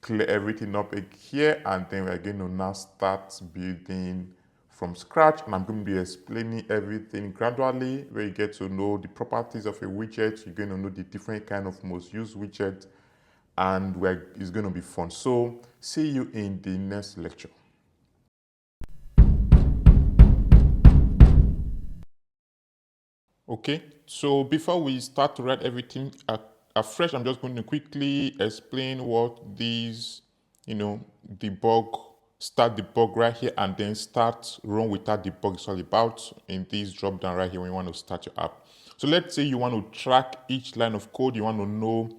clear everything up here, and then we're going to now start building from scratch, and I'm going to be explaining everything gradually, where you get to know the properties of a widget. You're going to know the different kind of most used widget, and it's going to be fun. So see you in the next lecture. Okay, so before we start to write everything afresh, I'm just going to quickly explain what these, start debug right here, and then start run without debug is all about in this drop down right here when you want to start your app. So let's say you want to track each line of code. You want to know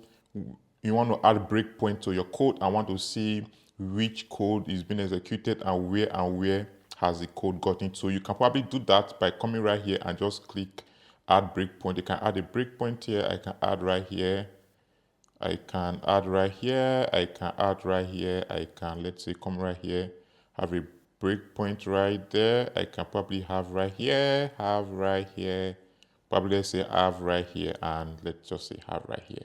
you want to add breakpoint to your code and want to see which code is being executed and where has the code gotten. So you can probably do that by coming right here and just click add breakpoint. You can add a breakpoint here. I can add right here. I can add right here. I can add right here. I can, let's say, come right here, have a breakpoint right there. I can probably have right here, probably let's say have right here, and let's just say have right here.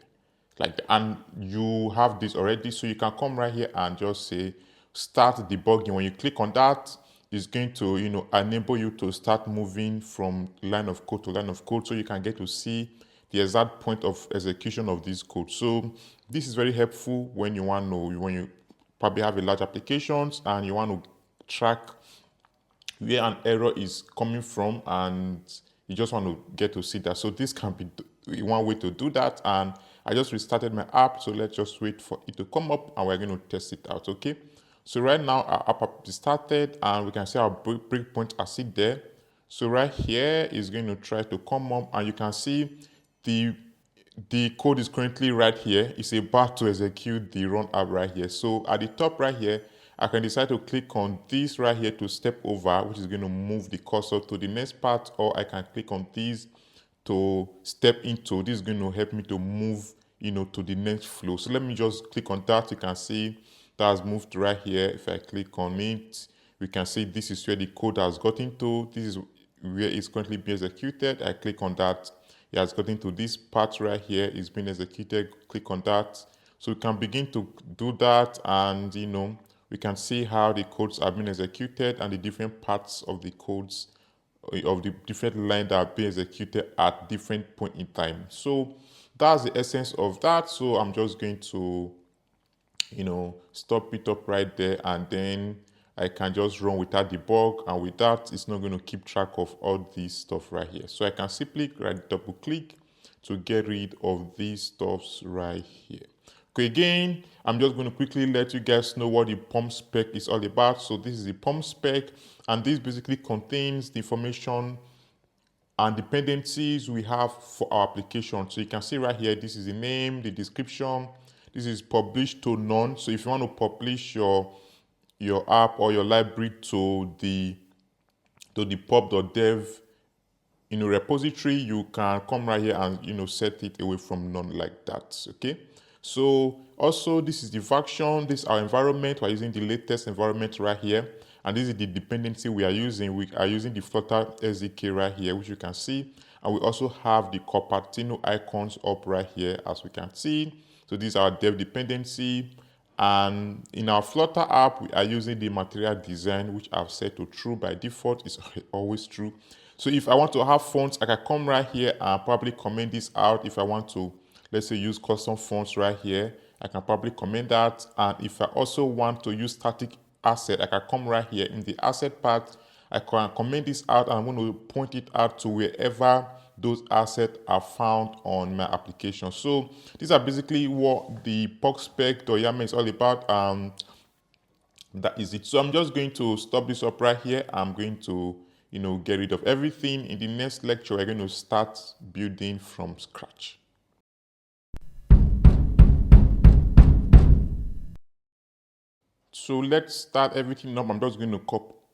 Like that. And you have this already, so you can come right here and just say start debugging. When you click on that, it's going to enable you to start moving from line of code to line of code, so you can get to see the exact point of execution of this code. So this is very helpful when you want to when you probably have a large applications and you want to track where an error is coming from, and you just want to get to see that. So this can be one way to do that. And I just restarted my app, so let's just wait for it to come up and we're going to test it out. Okay, so right now our app is started and we can see our breakpoint are still there. So right here is going to try to come up and you can see the code is currently right here. It's about to execute the run app right here. So at the top right here, I can decide to click on this right here to step over, which is going to move the cursor to the next part, or I can click on this to step into. This is going to help me to move, to the next flow. So let me just click on that. You can see that has moved right here. If I click on it, we can see this is where the code has gotten to. This is where it's currently being executed. I click on that. It has gotten to this part right here. It's been executed. Click on that. So we can begin to do that, and we can see how the codes are being executed and the different parts of the codes of the different lines that are being executed at different point in time. So that's the essence of that. So I'm just going to stop it up right there, and then I can just run without debug, and with that it's not going to keep track of all this stuff right here. So I can simply double click to get rid of these stuffs right here. Okay, again, I'm just going to quickly let you guys know what the pump spec is all about. So this is the pump spec, and this basically contains the information and dependencies we have for our application. So you can see right here, this is the name, the description. This is published to none. So if you want to publish your app or your library to the pub.dev repository, you can come right here and set it away from none like that. Okay, so also this is the version, this is our environment. We're using the latest environment right here, and this is the dependency we are using. We are using the Flutter SDK right here, which you can see, and we also have the Cupertino icons up right here, as we can see. So these are dev dependency, and in our Flutter app we are using the material design, which I've set to true by default. It's always true. So if I want to have fonts, I can come right here and probably comment this out. If I want to, let's say, use custom fonts right here, I can probably comment that. And if I also want to use static asset, I can come right here in the asset part. I can comment this out, and I'm going to point it out to wherever those assets are found on my application. So these are basically what the pub spec.yaml is all about. That is it. So I'm just going to stop this up right here. I'm going to get rid of everything. In the next lecture, we're going to start building from scratch. So let's start everything up. I'm just going to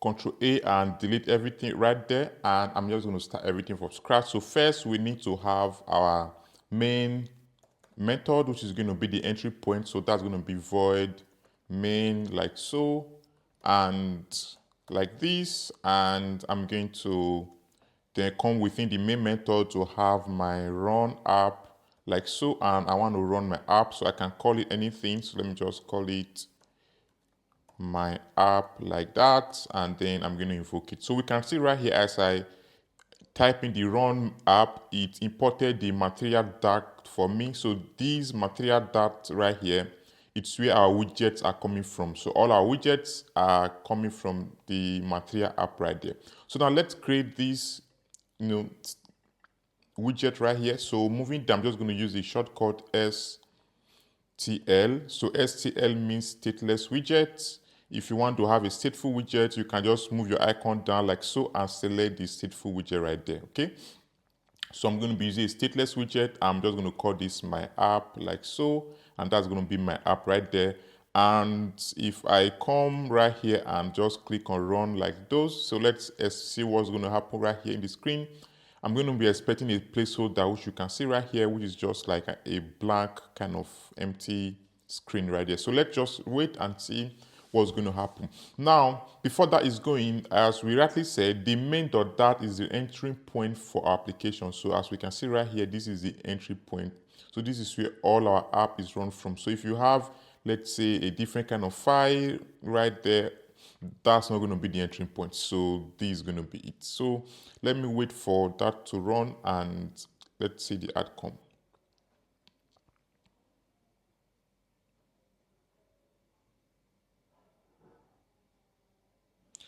Control A and delete everything right there, and I'm just going to start everything from scratch. So first we need to have our main method, which is going to be the entry point. So that's going to be void main, like so, and like this. And I'm going to then come within the main method to have my run app, like so, and I want to run my app, so I can call it anything. So let me just call it my app like that, and then I'm going to invoke it. So we can see right here, as I type in the run app, it imported the material dart for me. So these material dart right here, it's where our widgets are coming from. So all our widgets are coming from the material app right there. So now let's create this widget right here. So moving down, I'm just going to use the shortcut STL. So STL means stateless widget. If you want to have a stateful widget, you can just move your icon down like so and select the stateful widget right there. Okay, so I'm going to be using a stateless widget. I'm just going to call this my app like so, and that's going to be my app right there. And if I come right here and just click on run like those, so let's see what's going to happen right here in the screen. I'm going to be expecting a placeholder, which you can see right here, which is just like a blank kind of empty screen right there. So let's just wait and see what's going to happen. Now, before that is going, as we rightly said, the main dot is the entry point for our application. So as we can see right here, this is the entry point. So this is where all our app is run from. So if you have, let's say, a different kind of file right there, that's not going to be the entry point. So this is going to be it. So let me wait for that to run and let's see the outcome.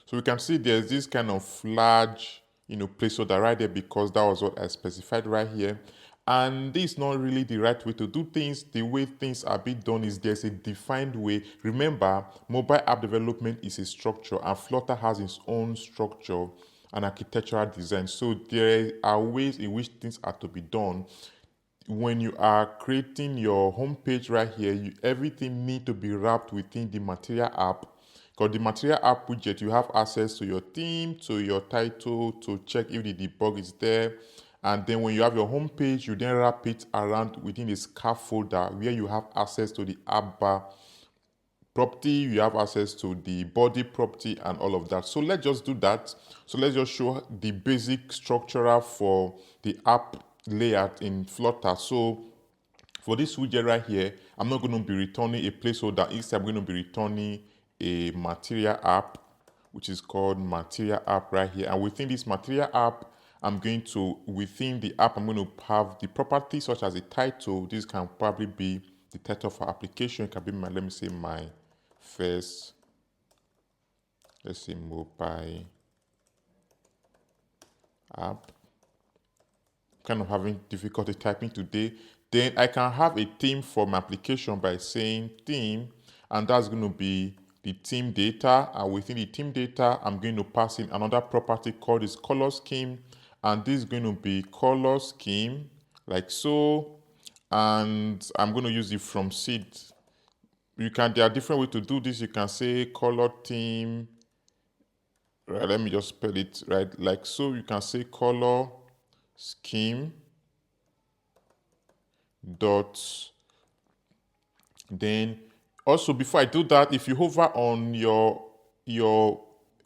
So we can see there's this kind of large, placeholder right there because that was what I specified right here. And this is not really the right way to do things. The way things are being done is there's a defined way. Remember, mobile app development is a structure and Flutter has its own structure and architectural design. So there are ways in which things are to be done. When you are creating your home page right here, everything needs to be wrapped within the Material App. Because the Material App widget, you have access to your theme, to your title, to check if the debug is there. And then when you have your home page, you then wrap it around within a scaffolder where you have access to the app bar property, you have access to the body property and all of that. So let's just do that. So let's just show the basic structure for the app layout in Flutter. So for this widget right here, I'm not going to be returning a placeholder. Instead, I'm going to be returning a Material App, which is called Material App right here. And within this Material App, within the app, I'm going to have the properties such as a title. This can probably be the title for application. It can be let me say my first, let's say mobile app. Kind of having difficulty typing today. Then I can have a theme for my application by saying theme, and that's going to be the theme data. And within the theme data, I'm going to pass in another property called this color scheme, and this is going to be color scheme like so. And I'm going to use it from seed. There are different ways to do this. You can say color theme. Right, let me just spell it right like so. You can say color scheme dot. Then also before I do that, if you hover on your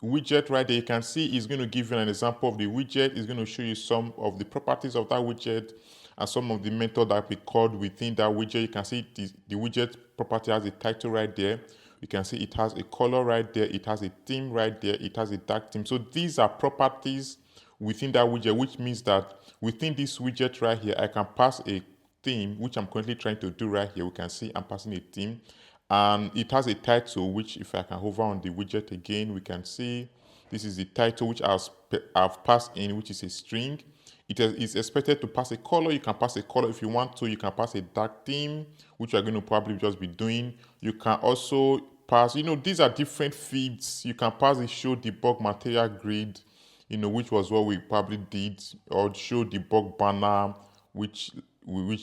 widget right there, you can see it's going to give you an example of the widget. It's going to show you some of the properties of that widget and some of the method that we called within that widget. You can see the widget property has a title right there. You can see it has a color right there. It has a theme right there. It has a dark theme. So these are properties within that widget, which means that within this widget right here, I can pass a theme, which I'm currently trying to do right here. We can see I'm passing a theme. And it has a title, which if I can hover on the widget again, we can see this is the title which I've passed in, which is a string. It is expected to pass a color. You can pass a color if you want to. You can pass a dark theme, which you're going to probably just be doing. You can also pass, these are different feeds. You can pass the show debug material grid, which was what we probably did, or show debug banner, which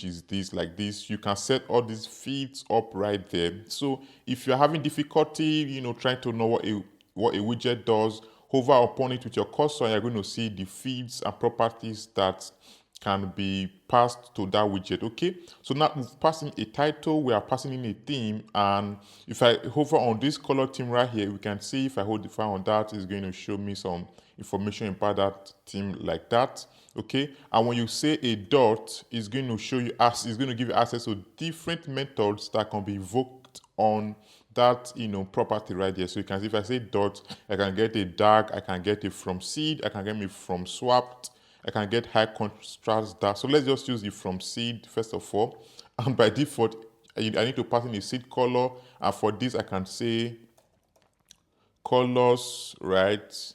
is this like this. You can set all these feeds up right there. So if you're having difficulty, trying to know what a widget does, hover upon it with your cursor, and you're going to see the feeds and properties that can be passed to that widget. Okay, so now we're passing a title, we are passing in a theme, and if I hover on this color theme right here, we can see if I hold the file on that, it's going to show me some information about that theme like that. Okay, and when you say a dot, it's going to show you it's going to give you access to different methods that can be invoked on that property right there. So you can see if I say dot, I can get a dark, I can get a from seed, I can get me from swapped, I can get high contrast dark. So let's just use the from seed first of all. And by default, I need to pass in a seed color, and for this I can say colors right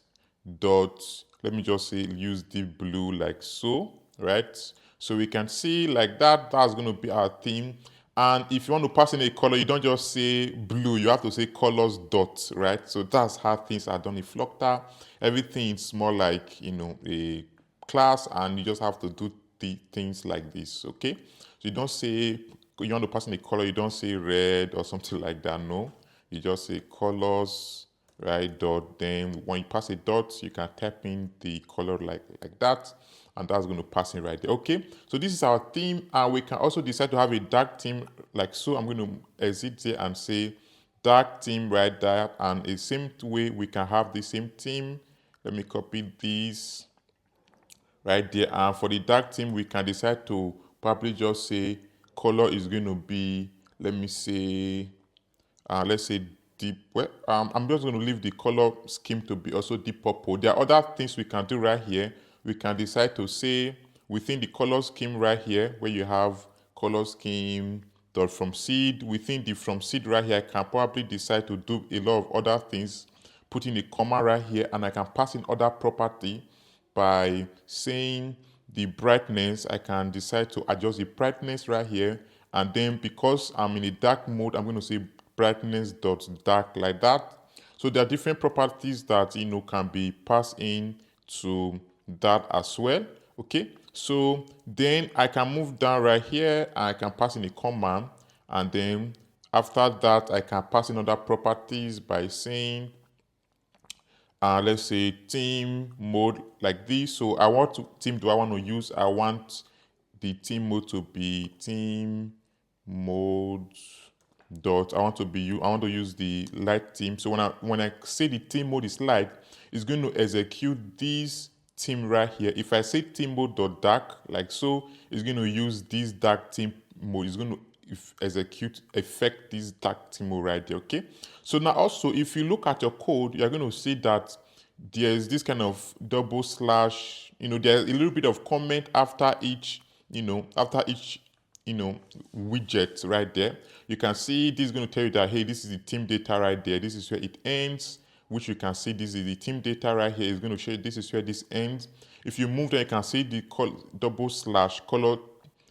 dot, let me just say use deep blue like so, right? So we can see like that, that's going to be our theme. And if you want to pass in a color, you don't just say blue, you have to say colors dot, right? So that's how things are done in Flutter. Everything is more like, a class, and you just have to do the things like this, okay? So you don't say you want to pass in a color, you don't say red or something like that. No, you just say colors, right? Dot. Then when you pass a dot, you can type in the color like that, and that's going to pass in right there. Okay, so this is our theme, and we can also decide to have a dark theme like so. I'm going to exit here and say dark theme right there, and the same way we can have the same theme. Let me copy this right there, and for the dark theme we can decide to probably just say color is going to be, let me say, let's say deep. Well, I'm just going to leave the color scheme to be also deep purple. There are other things we can do right here. We can decide to say within the color scheme right here, where you have color scheme dot from seed, within the from seed right here, I can probably decide to do a lot of other things, putting a comma right here, and I can pass in other property by saying the brightness. I can decide to adjust the brightness right here, and then because I'm in a dark mode, I'm going to say brightness dot dark like that. So there are different properties that can be passed in to that as well. Okay, so then I can move down right here and I can pass in a comma, and then after that I can pass in other properties by saying let's say theme mode like this. So I want to theme do I want to use? I want the theme mode to be theme mode dot. I want to use the light theme. So when I say the theme mode is light, it's going to execute this theme right here. If I say theme mode dot dark like so, it's going to use this dark theme mode. It's going to affect this dark theme mode right there. Okay, so now also if you look at your code, you're going to see that there's this kind of double slash, there's a little bit of comment after each widget right there. You can see this is going to tell you that, hey, this is the theme data right there, this is where it ends, which you can see this is the theme data right here. It's going to show you this is where this ends. If you move there, you can see the double slash color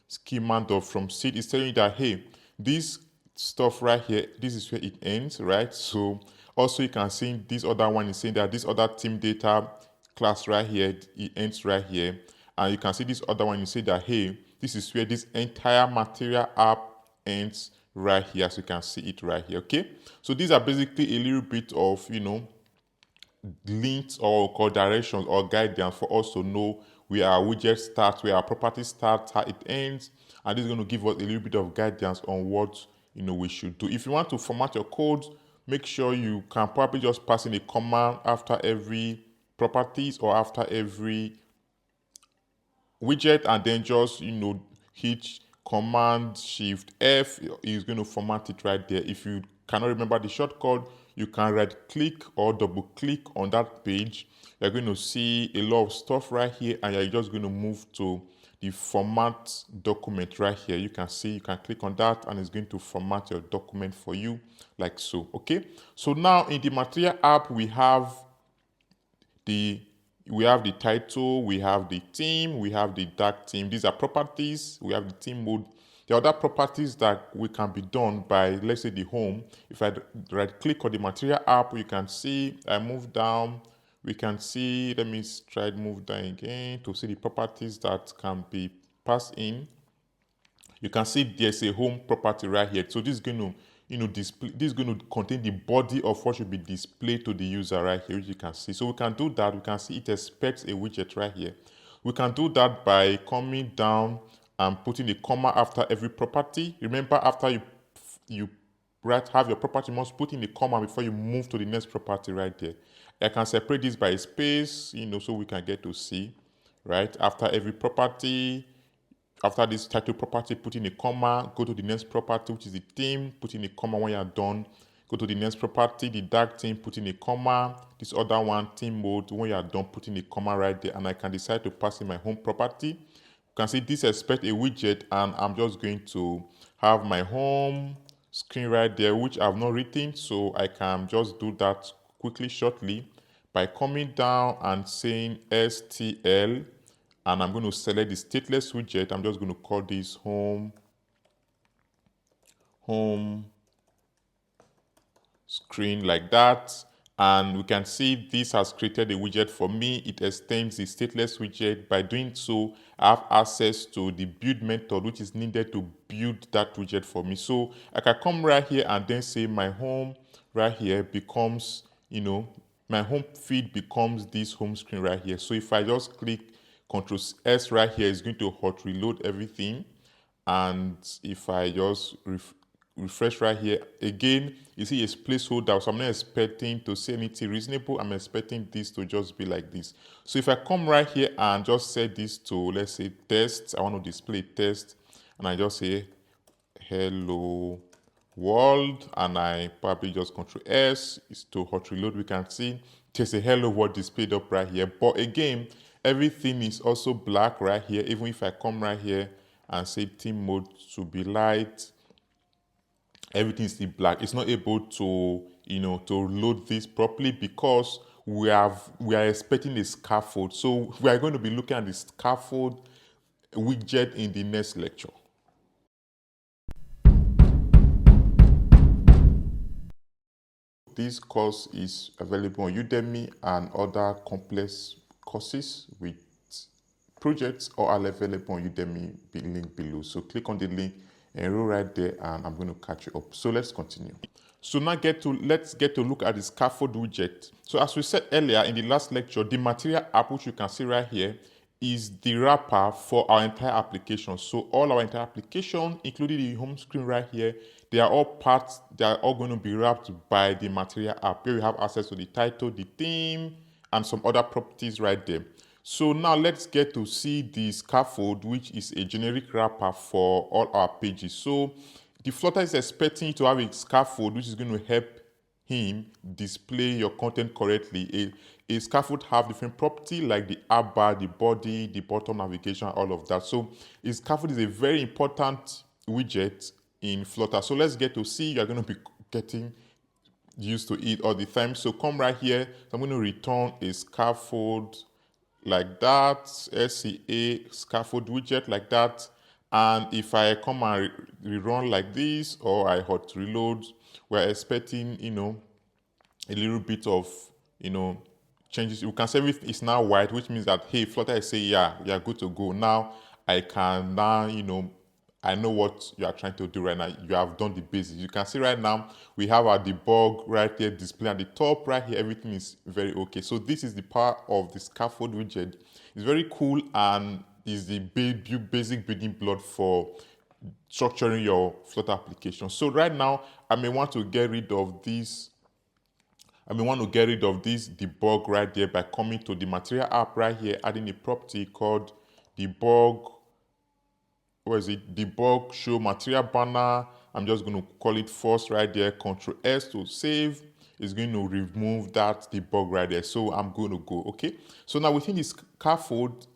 schema dot from seed is telling you that, hey, this stuff right here, this is where it ends, right? So also you can see this other one is saying that this other theme data class right here, it ends right here. And you can see this other one, you say that, hey, this is where this entire material app ends right here. So you can see it right here. Okay, so these are basically a little bit of links or directions or guidance for us to know where our widget starts, where our property starts, how it ends, and this is going to give us a little bit of guidance on what we should do. If you want to format your code, make sure you can probably just pass in a command after every properties or after every widget, and then just hit Command Shift F is going to format it right there. If you cannot remember the shortcut, you can right click or double click on that page. You're going to see a lot of stuff right here, and you're just going to move to the format document right here. You can see, you can click on that and it's going to format your document for you like so. Okay, so now in the Material app we have the title, we have the theme, we have the dark theme. These are properties. We have the theme mode. The other properties that we can be done by, let's say, the home. If I right click on the Material app, you can see I move down. We can see, let me try to move down again to see the properties that can be passed in. You can see there's a home property right here. So this is going to display, this is going to contain the body of what should be displayed to the user right here, which you can see. So we can do that. We can see it expects a widget right here. We can do that by coming down and putting a comma after every property. Remember, after you have your property, you must put in a comma before you move to the next property right there. I can separate this by a space, so we can get to see, right? After every property, after this title property, put in a comma, go to the next property, which is the theme, put in a comma when you are done. Go to the next property, the dark theme, put in a comma. This other one, theme mode, when you are done, put in a comma right there, and I can decide to pass in my home property. You can see this expect a widget, and I'm just going to have my home screen right there, which I've not written, so I can just do that quickly, shortly, by coming down and saying STL, and I'm going to select the stateless widget. I'm just going to call this home screen like that. And we can see this has created a widget for me. It extends the stateless widget. By doing so, I have access to the build method, which is needed to build that widget for me. So I can come right here and then say my home right here becomes, my home feed becomes this home screen right here. So if I just click Ctrl S right here, it's going to hot reload everything. And if I just refresh right here again, you see it's placeholder, so I'm not expecting to see anything reasonable. I'm expecting this to just be like this. So if I come right here and just set this to, let's say, test, I want to display test, and I just say hello world, and I probably just Ctrl S is to hot reload. We can see there's a hello world displayed up right here, but again, everything is also black right here. Even if I come right here and say theme mode to be light, everything is still black. It's not able to, to load this properly because we are expecting a scaffold. So we are going to be looking at the scaffold widget in the next lecture. This course is available on Udemy and other complex courses with projects all are available on Udemy, link below. So click on the link, enroll right there, and I'm going to catch you up. So let's continue. So now let's get to look at the scaffold widget. So as we said earlier in the last lecture, the Material App, which you can see right here, is the wrapper for our entire application. So all our entire application, including the home screen right here, they are all going to be wrapped by the Material App. Here we have access to the title, the theme, and some other properties right there. So now let's get to see the scaffold, which is a generic wrapper for all our pages. So the Flutter is expecting you to have a scaffold which is going to help him display your content correctly. A scaffold have different property like the app bar, the body, the bottom navigation, all of that. So a scaffold is a very important widget in Flutter. So let's get to see. You're going to be getting used to it all the time. So come right here. So I'm going to return a scaffold like that, SCA scaffold widget like that. And if I come and rerun like this, or I hot reload, we're expecting, a little bit of, changes. You can say everything is now white, which means that, hey, Flutter is saying, yeah, we are good to go. Now I can I know what you are trying to do right now. You have done the basics. You can see right now, we have our debug right there, display at the top right here. Everything is very okay. So this is the power of the scaffold widget. It's very cool and is the basic building block for structuring your Flutter application. So right now, I may want to get rid of this. Debug right there by coming to the Material App right here, adding a property called debug. Debug show material banner. I'm just going to call it first right there. Ctrl S to save. It's going to remove that debug right there. So I'm going to go. Okay. So now within this scaffold,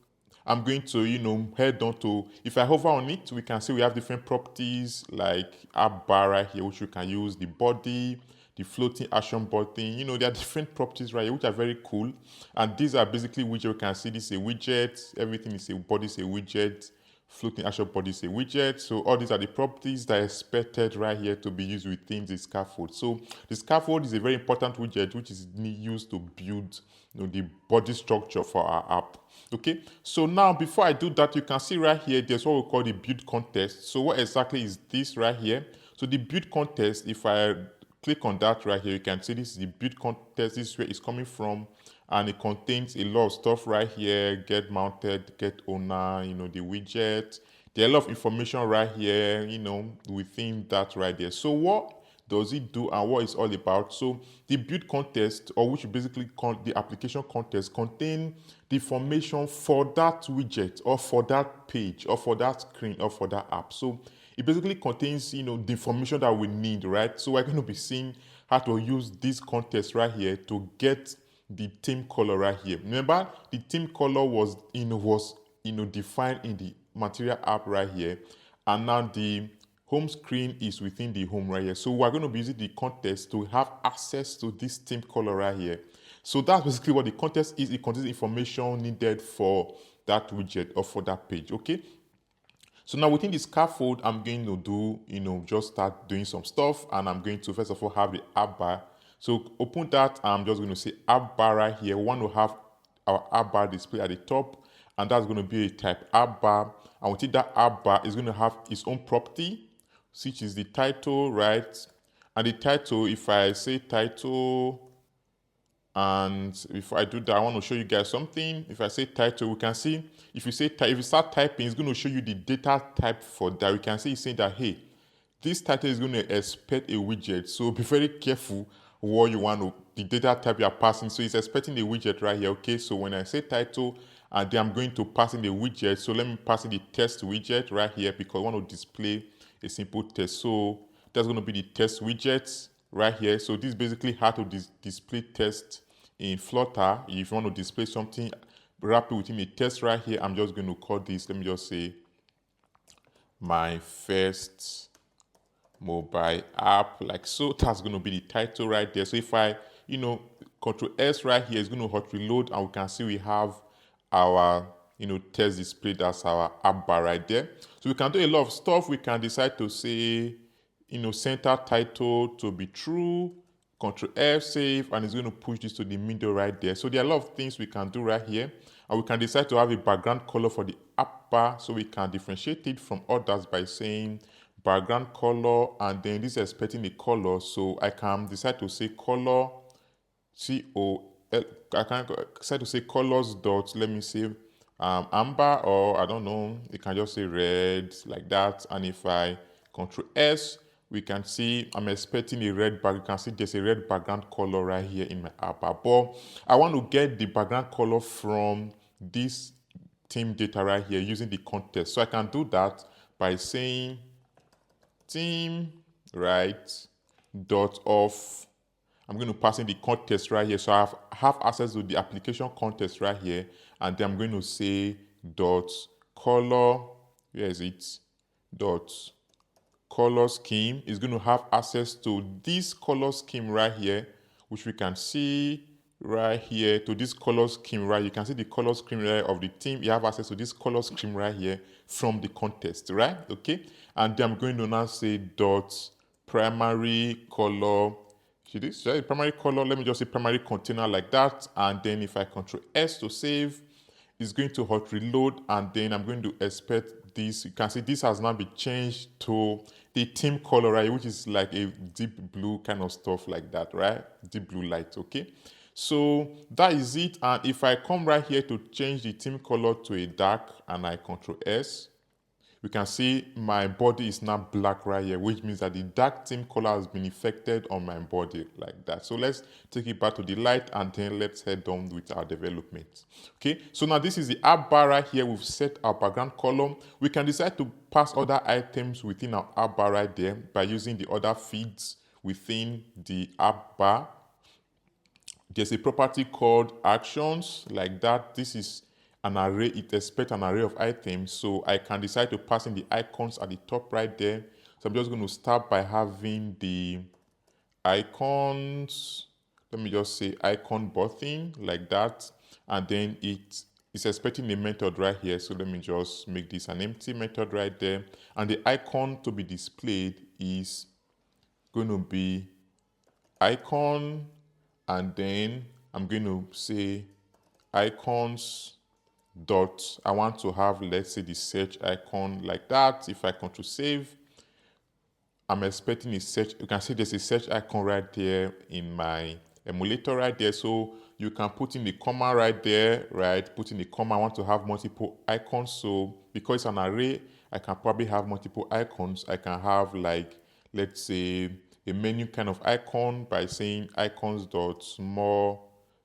I'm going to, head on to, if I hover on it, we can see we have different properties like app bar right here, which we can use, the body, the floating action button. There are different properties right here, which are very cool. And these are basically widget. You can see this is a widget. Everything is a body, is a widget. Floating action body is a widget. So all these are the properties that are expected right here to be used within the scaffold. So the scaffold is a very important widget which is used to build the body structure for our app. Okay, so now before I do that, you can see right here there's what we call the build context. So what exactly is this right here? So the build context, if I click on that right here, you can see this is the build context. This is where it's coming from. And it contains a lot of stuff right here, get mounted, get owner, the widget. There are a lot of information right here, within that right there. So what does it do and what it's all about? So the build context, or which basically the application context, contain the information for that widget or for that page or for that screen or for that app. So it basically contains, the information that we need, right? So we're going to be seeing how to use this context right here to get the theme color right here. Remember, the theme color was defined in the Material App right here, and now the home screen is within the home right here. So we're going to be using the context to have access to this theme color right here. So that's basically what the context is. It contains information needed for that widget or for that page. Okay. So now within the scaffold, I'm going to do, just start doing some stuff, and I'm going to first of all have the app bar. So open that. I'm just going to say app bar right here. We want to have our app bar display at the top, and that's going to be a type app bar. And within that app bar is going to have its own property, which is the title, right? And the title, if I say title, and if I do that, I want to show you guys something. If I say title, we can see if you say if you start typing, it's going to show you the data type for that. We can see it's saying that, hey, this title is going to expect a widget. So be very careful what you want to, the data type you are passing. So it's expecting a widget right here. Okay, so when I say title, and then I'm going to pass in the widget. So let me pass in the test widget right here because I want to display a simple test. So that's going to be the test widget right here. So this is basically how to display test in Flutter. If you want to display something rapid within a test right here, I'm just going to call this, let me just say, my first mobile app, like so. That's going to be the title right there. So if I, Control S right here is going to hot reload, and we can see we have our, test display. That's our app bar right there. So we can do a lot of stuff. We can decide to say, center title to be true. Control F save, and it's going to push this to the middle right there. So there are a lot of things we can do right here, and we can decide to have a background color for the app bar, so we can differentiate it from others by saying background color, and then this is expecting a color, so I can decide to say color I can decide to say colors dot, let me say amber, or I don't know, you can just say red like that. And if I Control S, we can see I'm expecting a red back. You can see there's a red background color right here in my app bar. But I want to get the background color from this theme data right here using the context. So I can do that by saying theme right dot of, I'm going to pass in the context right here. So I have access to the application context right here, and then I'm going to say dot color, where is it, dot color scheme is going to have access to this color scheme right here, which we can see right here, to this color scheme right. You can see the color scheme right of the theme. You have access to this color scheme right here from the context, right? Okay, and then I'm going to now say dot primary color. Should this say primary color? Let me just say primary container like that. And then if I Control S to save, it's going to hot reload, and then I'm going to expect this. You can see this has now been changed to the theme color, right, which is like a deep blue kind of stuff like that, right? Deep blue light, okay? So that is it. And if I come right here to change the theme color to a dark, and I Control S, we can see my body is now black right here, which means that the dark theme color has been affected on my body like that. So let's take it back to the light, and then let's head on with our development. Okay, so now this is the app bar right here. We've set our background column. We can decide to pass other items within our app bar right there by using the other feeds within the app bar. There's a property called actions like that. This is an array. It expects an array of items, so I can decide to pass in the icons at the top right there. So I'm just going to start by having the icons. Let me just say icon button like that, and then it is expecting a method right here. So let me just make this an empty method right there, and the icon to be displayed is going to be icon, and then I'm going to say icons dot, I want to have, let's say, the search icon like that. If I Control save, I'm expecting a search. You can see there's a search icon right there in my emulator right there. So you can put in the comma right there, right? Put in the comma. I want to have multiple icons. So because it's an array, I can probably have multiple icons. I can have, like, let's say, a menu kind of icon by saying icons dot more.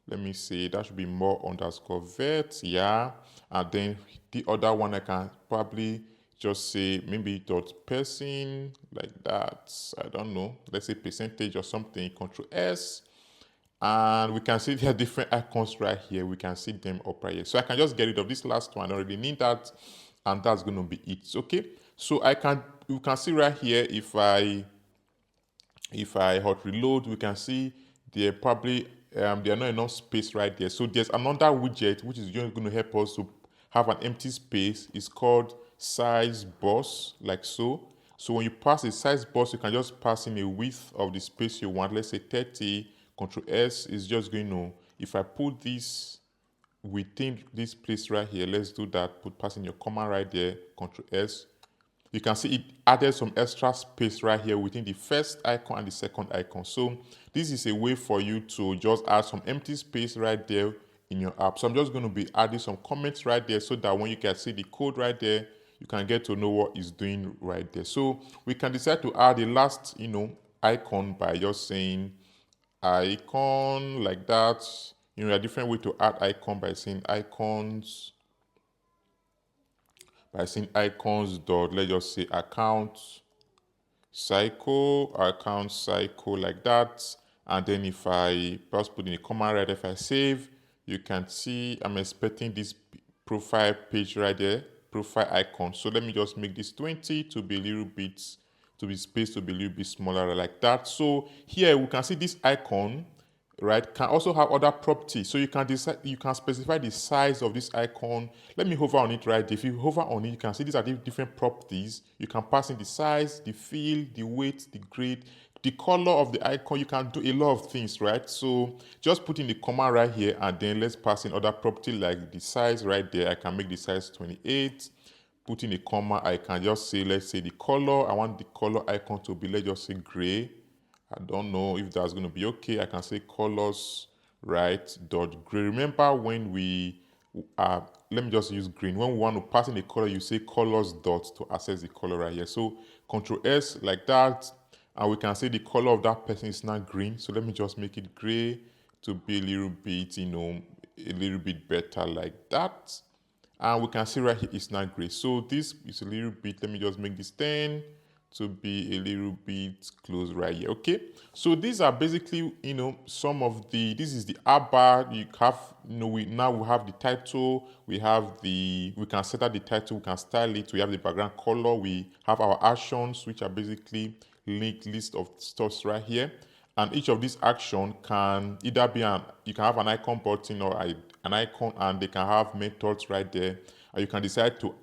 Let me say that should be more underscore vet, yeah. And then the other one I can probably just say maybe dot person like that. I don't know. Let's say percentage or something. Control S. And we can see there are different icons right here. We can see them up right here. So I can just get rid of this last one. I don't really need that. And that's going to be it. Okay. So you can see right here, if I hot reload, we can see there probably there are not enough space right there. So there's another widget which is just going to help us to have an empty space. It's called size bus, like so. So when you pass a size bus, you can just pass in a width of the space you want. Let's say 30. Control S is just going to, if I put this within this place right here, let's do that, passing your comma right there, Control S. You can see it added some extra space right here within the first icon and the second icon. So this is a way for you to just add some empty space right there in your app. So I'm just going to be adding some comments right there so that when you can see the code right there, you can get to know what it's doing right there. So we can decide to add a last, icon by just saying icon like that. A different way to add icon by saying icons. By saying icons dot, let's just say account cycle like that. And then if I just put in a comma right, if I save, you can see I'm expecting this profile page right there, profile icon. So let me just make this 20 to be a little bit, to be spaced to be a little bit smaller like that. So here we can see this icon, right, can also have other properties. So you can decide, you can specify the size of this icon. Let me hover on it right there. If you hover on it, you can see these are the different properties. You can pass in the size, the fill, the weight, the grade, the color of the icon. You can do a lot of things, right? So just put in the comma right here, and then let's pass in other property like the size right there. I can make the size 28. Put in a comma, I can just say, let's say the color. I want the color icon to be, let's just say gray. I don't know if that's going to be okay. I can say colors, right, dot gray. Remember when we let me just use green. When we want to pass in a color, you say colors dot to access the color right here. So Control S like that, and we can say the color of that person is not green. So let me just make it gray to be a little bit, a little bit better like that. And we can see right here it's not gray. So this is a little bit, let me just make this 10 to be a little bit close right here. Okay, so these are basically some of the, this is the app bar. You have, we have the title, we can set up the title, we can style it, we have the background color, we have our actions, which are basically linked list of stuff right here. And each of these actions can either be you can have an icon button or an icon, and they can have methods right there. And you can decide to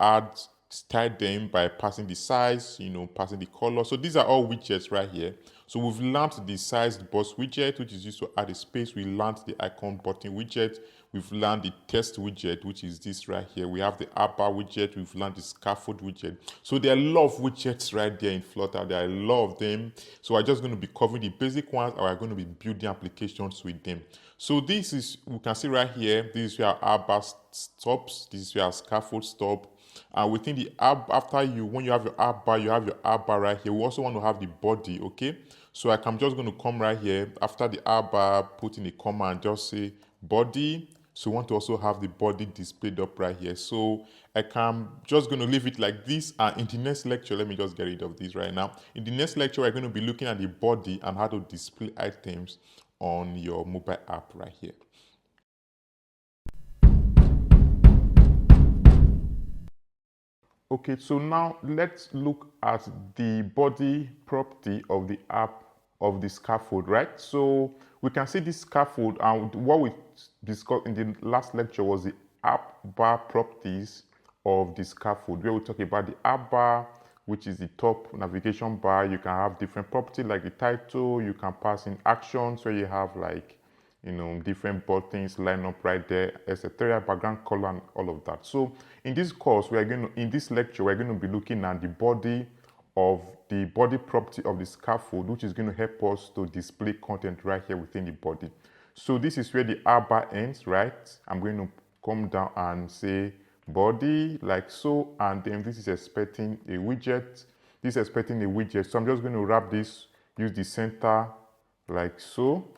style them by passing the size, passing the color. So these are all widgets right here. So we've learned the size box widget, which is used to add a space. We learned the icon button widget. We've learned the text widget, which is this right here. We have the app bar widget. We've learned the scaffold widget. So there are a lot of widgets right there in Flutter. There are a lot of them. So I'm just going to be covering the basic ones, or I'm going to be building applications with them. So this is, we can see right here, this is where our app bar stops. This is where our scaffold stops. And within the app, when you have your app bar, you have your app bar right here. We also want to have the body, okay? So I'm just going to come right here after the app bar, put in a comma and just say body. So we want to also have the body displayed up right here. So I'm just going to leave it like this. And in the next lecture, let me just get rid of this right now. In the next lecture, we're going to be looking at the body and how to display items on your mobile app right here. Okay, so now let's look at the body property of the app, of the scaffold, right? So we can see this scaffold, and what we discussed in the last lecture was the app bar properties of the scaffold, where we talk about the app bar, which is the top navigation bar. You can have different properties like the title. You can pass in actions where you have like, different buttons line up right there, etc., background color and all of that. So in this course, in this lecture, we're going to be looking at the body property of the scaffold, which is going to help us to display content right here within the body. So this is where the app bar ends, right? I'm going to come down and say body like so, and then this is expecting a widget. This is expecting a widget. So I'm just going to wrap this, use the center like so.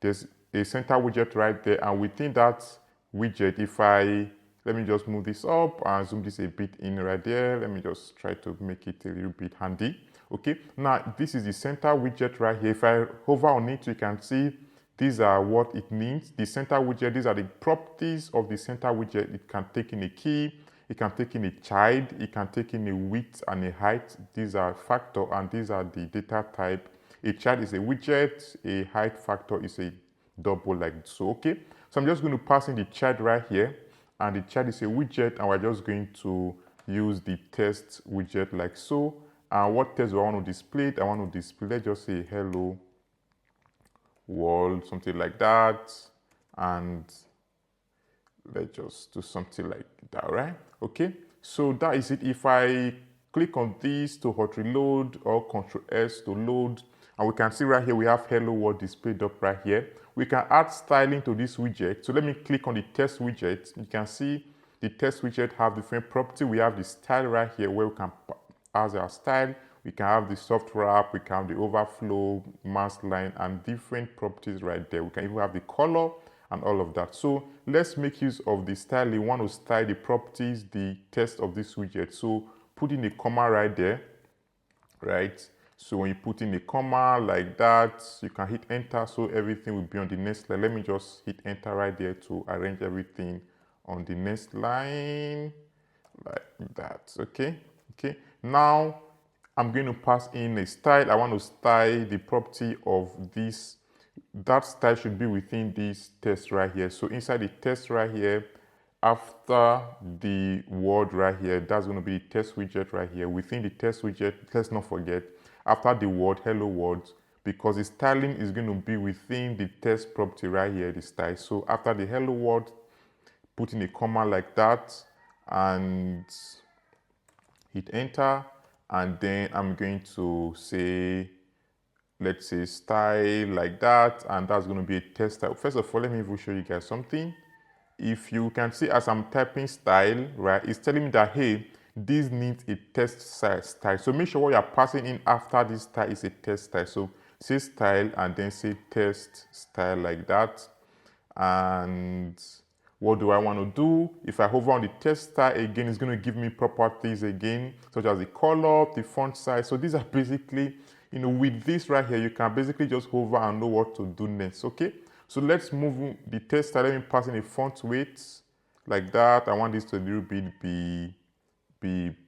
There's a center widget right there, and within that widget, let me just move this up and zoom this a bit in right there. Let me just try to make it a little bit handy. Okay, now this is the center widget right here. If I hover on it, you can see these are what it means. The center widget, these are the properties of the center widget. It can take in a key, it can take in a child, it can take in a width and a height. These are factor, and these are the data type. A child is a widget, a height factor is a double like so. Okay, so I'm just going to pass in the child right here, and the child is a widget, and we're just going to use the text widget like so. And what text do I want to display? I want to display, let's just say hello world, something like that, and let's just do something like that, right? Okay, so that is it. If I click on this to hot reload or Ctrl S to load, and we can see right here we have hello world displayed up right here. We can add styling to this widget. So let me click on the test widget. You can see the test widget have different property. We have the style right here where we can add our style. We can have the software app, we can have the overflow, mask line, and different properties right there. We can even have the color and all of that. So let's make use of the style. We want to style the properties, the test of this widget. So put in a comma right there, right? So when you put in a comma like that, you can hit enter, so everything will be on the next line. Let me just hit enter right there to arrange everything on the next line like that. Okay, okay. Now I'm going to pass in a style. I want to style the property of this. That style should be within this test right here. So inside the test right here, after the word right here, that's going to be the test widget right here. Within the test widget, let's not forget, after the word, hello world, because the styling is going to be within the test property right here, the style. So after the hello world, put in a comma like that and hit enter. And then I'm going to say, let's say style like that, and that's going to be a test style. First of all, let me even show you guys something. If you can see as I'm typing style, right, it's telling me that, hey, this needs a test style. So make sure what you're passing in after this style is a test style. So say style and then say test style like that. And what do I want to do? If I hover on the test style again, it's going to give me properties again, such as the color, the font size. So these are basically, you know, with this right here, you can basically just hover and know what to do next, okay? So let's move the test style. Let me pass in a font weight like that. I want this to a little bit be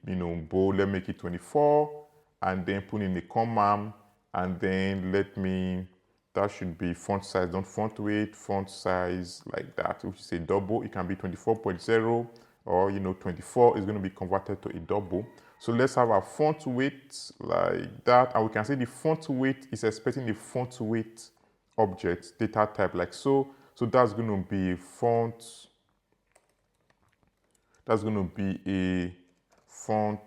you know, bold. Let me make it 24 and then put in a comma, and then let me, that should be font size, not font weight, font size like that, which is a double. It can be 24.0 or, you know, 24 is going to be converted to a double. So let's have our font weight like that, and we can see the font weight is expecting the font weight object data type like so. So that's going to be a font, that's going to be a font,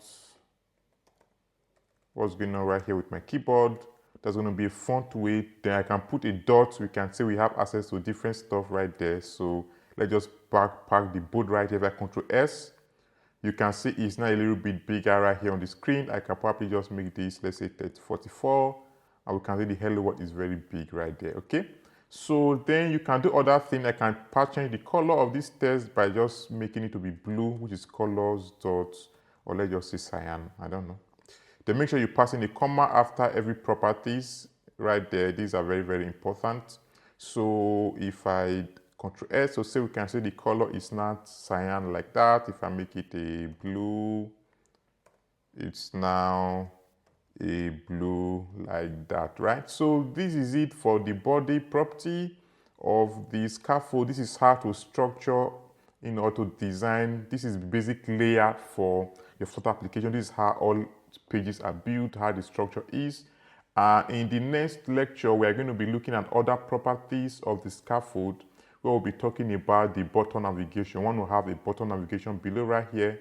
what's going on right here with my keyboard, that's going to be a font weight. Then I can put a dot. We can say we have access to different stuff right there. So let's just park the bold right here. If I Control S, you can see it's now a little bit bigger right here on the screen. I can probably just make this, let's say 44, and we can see the hello world is very big right there, okay? So then you can do other things. I can change the color of this text by just making it to be blue, which is colors dot, or let's just say cyan, I don't know. Then make sure you pass in a comma after every properties right there. These are very, very important. So if I Control S, so say we can say the color is not cyan like that. If I make it a blue, it's now a blue like that, right? So this is it for the body property of the scaffold. This is how to structure in order to design. This is the basic layer for your Flutter application. This is how all pages are built, how the structure is. In the next lecture, we are going to be looking at other properties of the scaffold, where we'll be talking about the button navigation. One will have a button navigation below right here.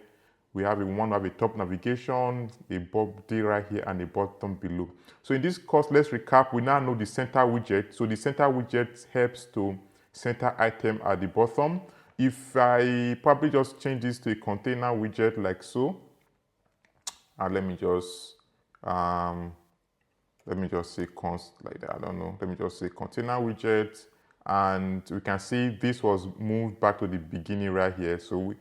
We have one have a top navigation, a body right here, and a bottom below. So in this course, let's recap. We now know the center widget. So the center widget helps to center item at the bottom. If I probably just change this to a container widget like so, and let me just say const like that. I don't know. Let me just say container widget. And we can see this was moved back to the beginning right here. So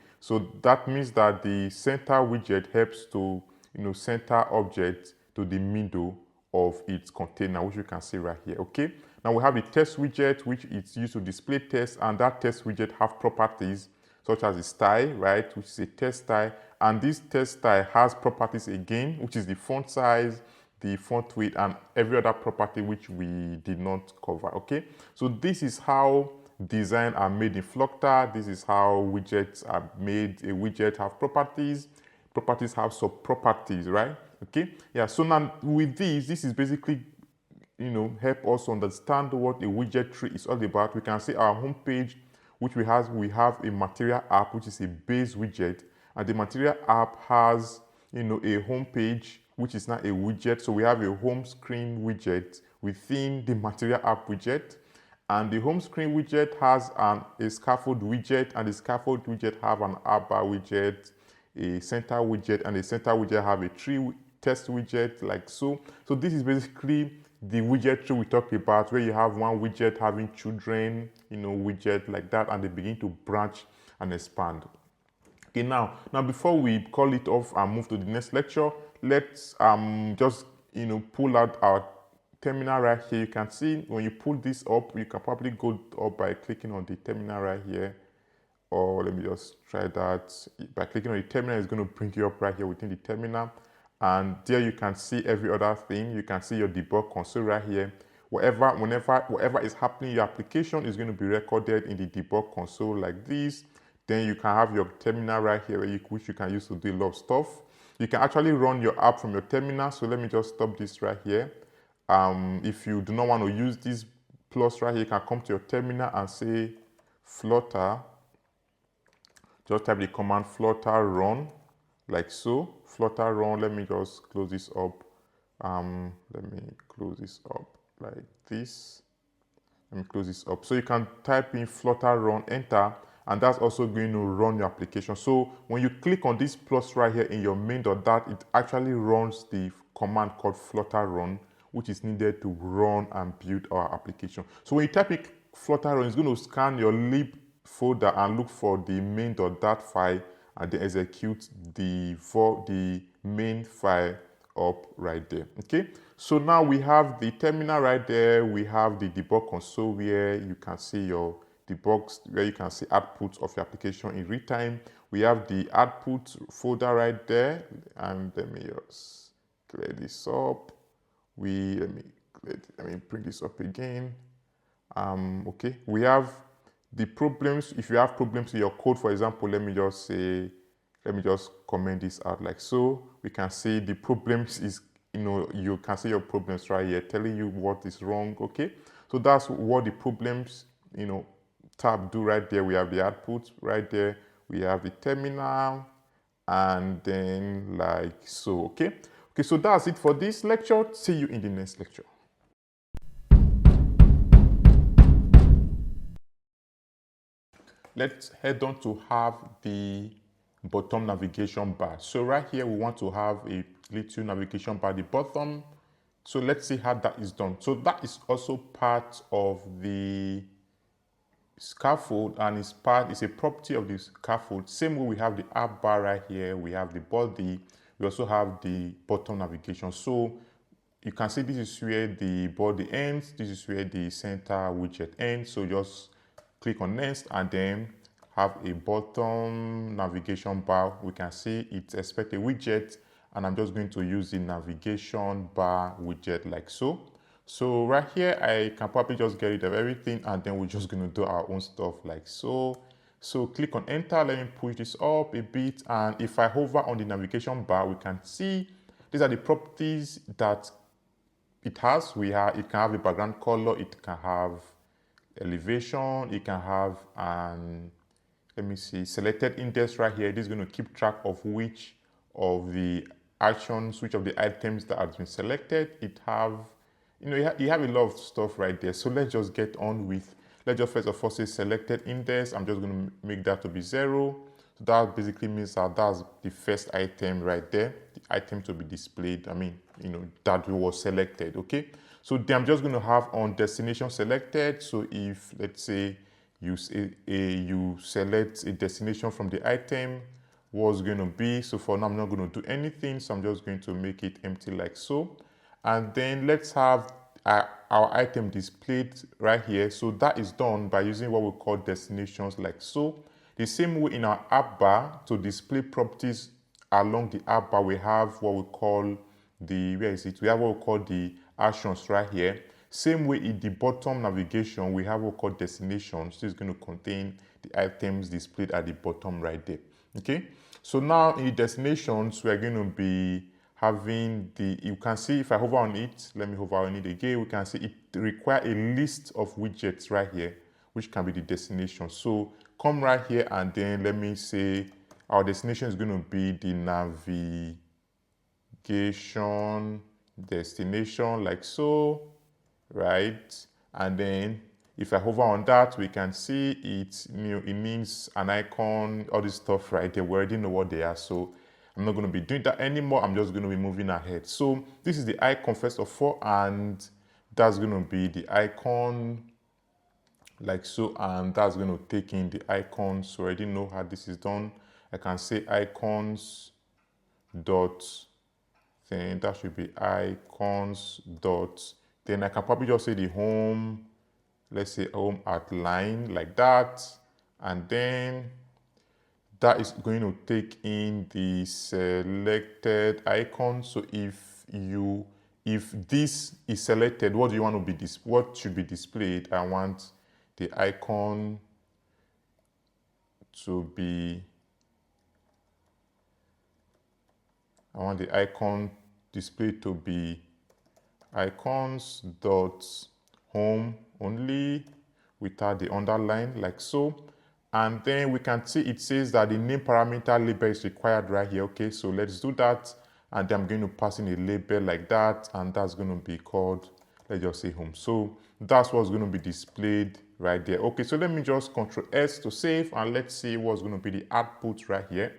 that means that the center widget helps to, you know, center object to the middle of its container, which you can see right here. Okay. Now we have the test widget, which is used to display tests, and that test widget have properties such as the style, right, which is a test style, and this test style has properties again, which is the font size, the font weight, and every other property which we did not cover, okay? So this is how design are made in Flutter. This is how widgets are made. A widget have properties. Properties have sub-properties, right? Okay? Yeah, so now with this is basically help us understand what a widget tree is all about, we can see our home page, which we have a Material App, which is a base widget, and the Material App has a home page, which is now a widget. So we have a home screen widget within the Material App widget, and the home screen widget has a scaffold widget, and the scaffold widget have an app bar widget, a center widget, and the center widget have a tree test widget, like so. So this is basically the widget tree we talked about, where you have one widget having children, widget like that, and they begin to branch and expand. Okay, now before we call it off and move to the next lecture, let's just pull out our terminal right here. You can see when you pull this up, you can probably go up by clicking on the terminal right here, or let me just try that. By clicking on the terminal, it's going to bring you up right here within the terminal, and there you can see every other thing. You can see your debug console right here. Whatever is happening in your application is going to be recorded in the debug console like this. Then you can have your terminal right here, which you can use to do a lot of stuff. You can actually run your app from your terminal. So let me just stop this right here. If you do not want to use this plus right here, you can come to your terminal and say Flutter. Just type the command Flutter run, like so. Flutter run. Let me just close this up. Let me close this up like this. Let me close this up. So you can type in Flutter run, enter, and that's also going to run your application. So when you click on this plus right here in your main.dat, it actually runs the command called Flutter run, which is needed to run and build our application. So when you type in Flutter run, it's going to scan your lib folder and look for the main.dat file, and then execute the main file up right there. Okay, so now we have the terminal right there. We have the debug console where you can see your debugs, where you can see outputs of your application in real time. We have the output folder right there, and let me just clear this up. Let me bring this up again. Okay, we have the problems. If you have problems in your code, for example, let me just comment this out like so. We can see the problems is, you can see your problems right here, telling you what is wrong. Okay, so that's what the problems, tab do right there. We have the output right there. We have the terminal, and then like so. Okay, so that's it for this lecture. See you in the next lecture. Let's head on to have the bottom navigation bar. So right here, we want to have a little navigation bar at the bottom. So let's see how that is done. So that is also part of the scaffold, and it's a property of the scaffold. Same way we have the app bar right here, we have the body, we also have the bottom navigation. So you can see this is where the body ends, this is where the center widget ends. So just click on next and then have a bottom navigation bar. We can see it's expect a widget, and I'm just going to use the navigation bar widget like so. So right here, I can probably just get rid of everything, and then we're just going to do our own stuff like so. So click on enter, let me push this up a bit, and if I hover on the navigation bar, we can see these are the properties that it has. It can have a background color, it can have elevation, it can have an, let me see, selected index right here. This is going to keep track of which of the actions, which of the items that have been selected. It have, you have a lot of stuff right there. So let's just get on with, let's just first of all say selected index. I'm just going to make that to be 0. So that basically means that that's the first item right there, the item to be displayed. That was selected. Okay, so then I'm just going to have on destination selected. So if let's say you select a destination from the item, what's going to be, so for now I'm not going to do anything, so I'm just going to make it empty like so. And then let's have our item displayed right here. So that is done by using what we call destinations like so. The same way in our app bar, to display properties along the app bar, we have what we call the, we have what we call the actions right here. Same way in the bottom navigation, we have what we call destinations. This is going to contain the items displayed at the bottom right there. Okay, so now in the destinations, we are going to be having you can see if I hover on it, let me hover on it again, we can see it requires a list of widgets right here, which can be the destination. So come right here and then let me say our destination is going to be the navigation destination, like so, right? And then if I hover on that, we can see it, it means an icon, all this stuff right there. We already know what they are, so I'm not going to be doing that anymore. I'm just going to be moving ahead. So this is the icon first of all, and that's going to be the icon like so, and that's going to take in the icons. So I already know how this is done. I can say icons dot, then that should be icons dot, then I can probably just say the home, let's say home outline like that, and then that is going to take in the selected icon. So if this is selected, what do you want to be what should be displayed? I want the icon to be, I want the icon display to be icons dot home only without the underline, like so. And then we can see it says that the name parameter label is required right here. Okay, so let's do that. And then I'm going to pass in a label like that, and that's going to be called, let's just say home. So that's what's going to be displayed right there. Okay, so let me just Ctrl S to save, and let's see what's going to be the output right here.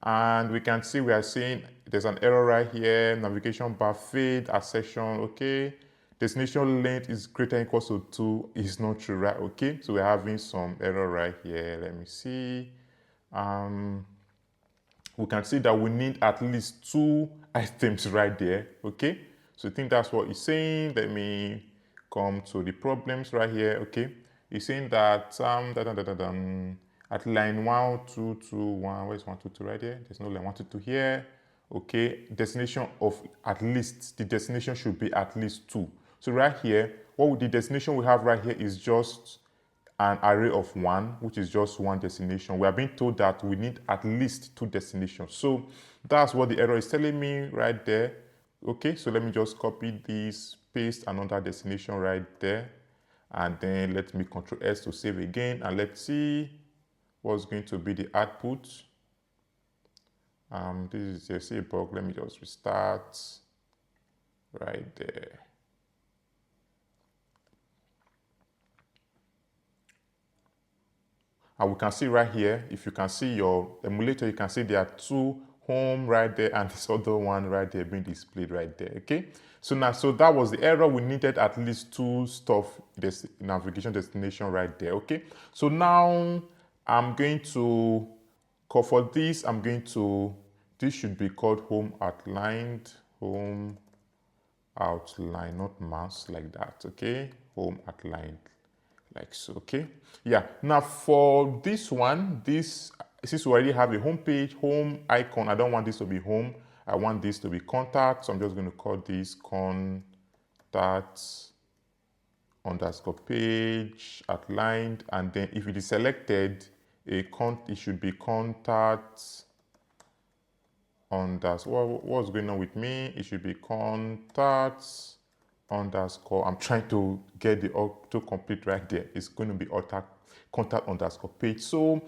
And we can see we are saying there's an error right here, navigation bar fade assertion, okay. Destination length is greater than equals to 2 is not true, right? Okay, so we're having some error right here. Let me see. We can see that we need at least 2 items right there, okay. So I think that's what it's saying. Let me come to the problems right here, okay. It's saying that at line 1, 2, 2, 1, where's 1, 2, 2 right here? There's no line 1, 2, 2 here. Okay, destination of at least, the destination should be at least 2. So right here, the destination we have right here is just an array of 1, which is just one destination. We are being told that we need at least 2 destinations. So that's what the error is telling me right there. Okay, so let me just copy this, paste another destination right there. And then let me Ctrl S to save again. And let's see what's going to be the output. This is just a bug. Let me just restart right there. And we can see right here, if you can see your emulator, you can see there are 2 home right there and this other one right there being displayed right there, okay? So now, so that was the error. We needed at least 2 stuff, this navigation destination right there, okay? So now I'm going to call for this. This should be called home outlined, home outline, not mask like that, okay? Home outlined, like so, okay? Yeah, now for this one, since we already have a home page, home icon, I don't want this to be home. I want this to be contact. So I'm just going to call this contact underscore page outlined. And then if it is selected, it should be contact underscore, what's going on with me? It should be contacts underscore, I'm trying to get the autocomplete right there. It's going to be contact underscore page. So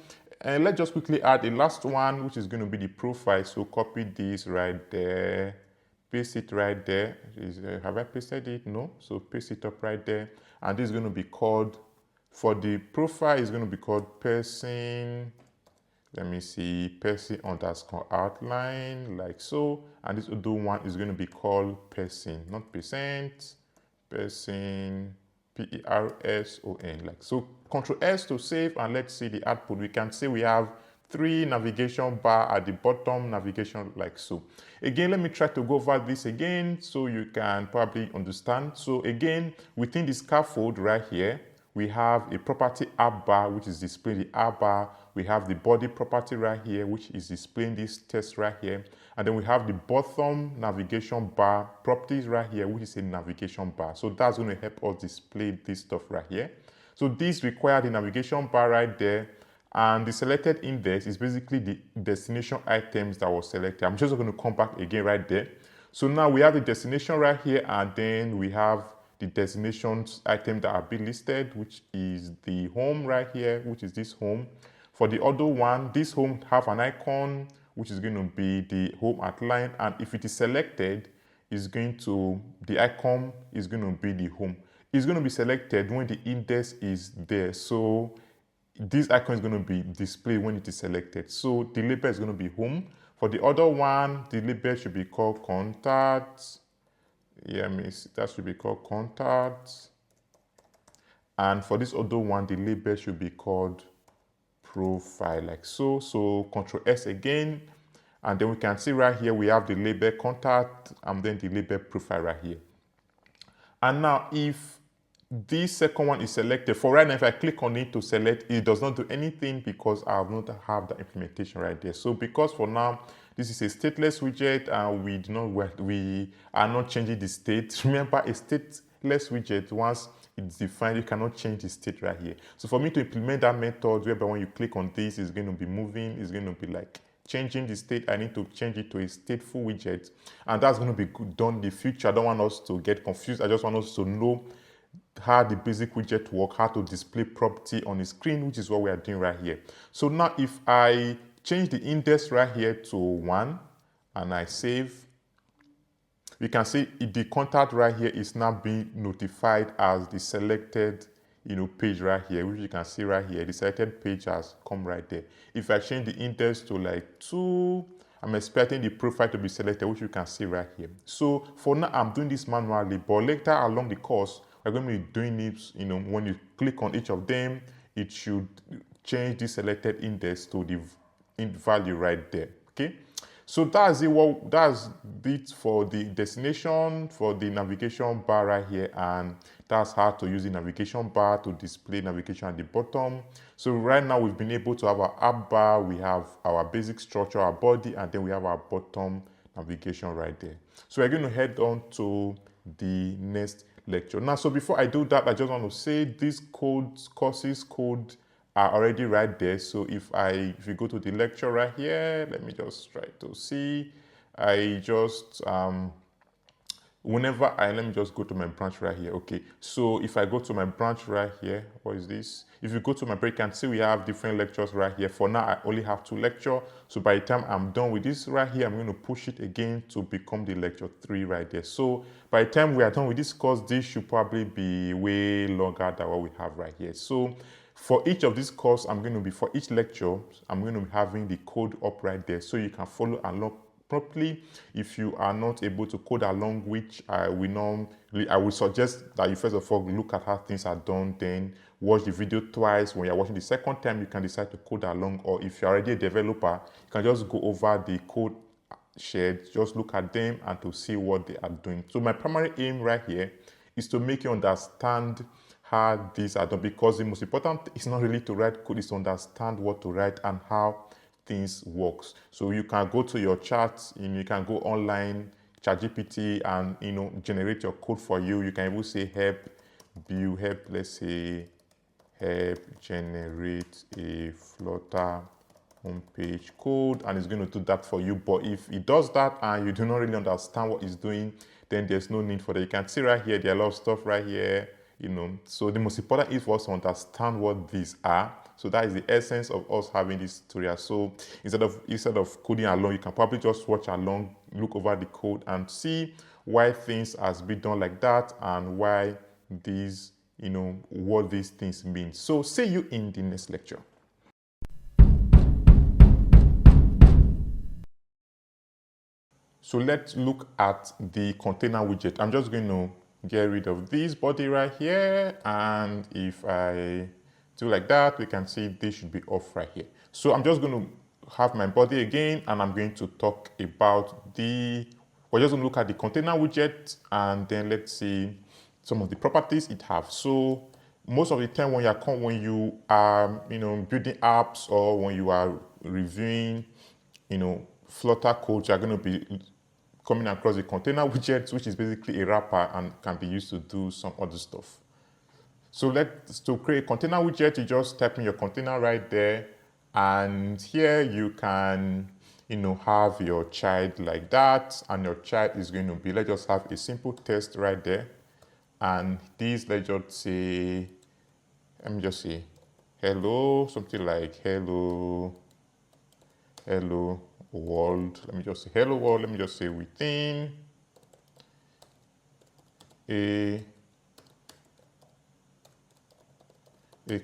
let's just quickly add the last one, which is going to be the profile. So copy this right there, paste it right there. Have I pasted it? No. So paste it up right there. And this is going to be called, for the profile, is going to be called person. Let me see, person underscore outline, like so. And this other one is going to be called person, not percent, person, P-E-R-S-O-N, like so. Ctrl S to save, and let's see the output. We can see we have 3 navigation bar at the bottom, navigation like so. Again, let me try to go over this again so you can probably understand. So again, within the scaffold right here, we have a property app bar, which is displaying the app bar. We have the body property right here, which is displaying this text right here. And then we have the bottom navigation bar properties right here, which is a navigation bar. So that's going to help us display this stuff right here. So this requires the navigation bar right there. And the selected index is basically the destination items that was selected. I'm just going to come back again right there. So now we have the destination right here, and then we have the destinations item that are being listed, which is the home right here, which is this home. For the other one, this home have an icon, which is going to be the home outline, and if it is selected, the icon is going to be the home. It's going to be selected when the index is there. So this icon is going to be displayed when it is selected. So the label is going to be home. For the other one, the label should be called contact. Yeah, that should be called contact. And for this other one, the label should be called profile, like so. So Control S again, and then we can see right here we have the label contact and then the label profile right here. And now if this second one is selected, for right now if I click on it to select, it does not do anything because I have not have the implementation right there. So because for now this is a stateless widget and we are not changing the state. Remember, a stateless widget, once it's defined, you cannot change the state right here. So for me to implement that method whereby when you click on this, it's going to be moving, it's going to be like changing the state, I need to change it to a stateful widget, and that's going to be done in the future. I don't want us to get confused. I just want us to know how the basic widget work, how to display property on the screen, which is what we are doing right here. So now if I change the index right here to 1 and I save, you can see the contact right here is now being notified as the selected page right here, which you can see right here. The selected page has come right there. If I change the index to like 2, I'm expecting the profile to be selected, which you can see right here. So for now, I'm doing this manually, but later along the course, we're going to be doing it, when you click on each of them, it should change the selected index to the value right there, okay? So that's it. That's it for the destination, for the navigation bar right here, and that's how to use the navigation bar to display navigation at the bottom. So right now we've been able to have our app bar, we have our basic structure, our body, and then we have our bottom navigation right there. So we're going to head on to the next lecture. Now, so before I do that, I just want to say these courses code are already right there. So if you go to the lecture right here, let me just try to see. I just let me just go to my branch right here. Okay, so if I go to my branch right here, what is this? If you go to my break, you can see we have different lectures right here. For now, I only have 2 lectures. So by the time I'm done with this right here, I'm going to push it again to become the lecture 3 right there. So by the time we are done with this course, this should probably be way longer than what we have right here. So for each of these courses, for each lecture, I'm going to be having the code up right there so you can follow along properly. If you are not able to code along, which I would suggest that you first of all look at how things are done, then watch the video twice. When you're watching the second time, you can decide to code along, or if you're already a developer, you can just go over the code shared, just look at them and to see what they are doing. So my primary aim right here is to make you understand how these are done, because the most important is not really to write code, is to understand what to write and how things works. So you can go to your charts, you can go online, ChatGPT, and generate your code for you. You can even say let's say help generate a Flutter homepage code, and it's going to do that for you. But if it does that and you do not really understand what it's doing, then there's no need for that. You can see right here, there are a lot of stuff right here, So the most important is for us to understand what these are. So that is the essence of us having this tutorial. So instead of coding along, you can probably just watch along, look over the code and see why things has been done like that and why these, what these things mean. So see you in the next lecture. So let's look at the container widget. I'm just going to get rid of this body right here, and if I do like that, we can see this should be off right here. So I'm just going to have my body again, and I'm going to talk about we're just going to look at the container widget, and then let's see some of the properties it has. So most of the time when you are building apps, or when you are reviewing Flutter code, you're going to be coming across a container widget, which is basically a wrapper and can be used to do some other stuff. So to create a container widget, you just type in your container right there, And here you can, have your child like that, and your child is going to be, let's just have a simple test right there. And this, let's just say, let me just say, hello, something like hello world. Let me just say hello world. Let me just say within a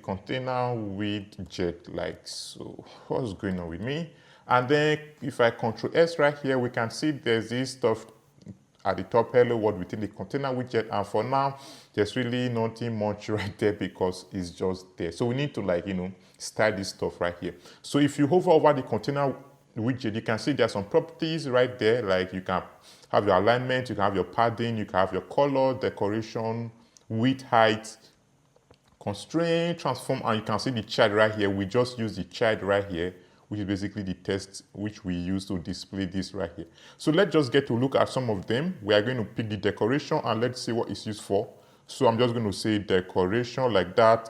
container widget, like so. What's going on with me? And then if I Control S right here, we can see there's this stuff at the top, hello world within the container widget. And for now, there's really nothing much right there because it's just there. So we need to style this stuff right here. So if you hover over the container widget, you can see there's some properties right there. Like you can have your alignment, you can have your padding, you can have your color, decoration, width, height, constraint, transform, and you can see the child right here. We just use the child right here, which is basically the text which we use to display this right here. So let's just get to look at some of them. We are going to pick the decoration and let's see what it's used for. So I'm just going to say decoration like that.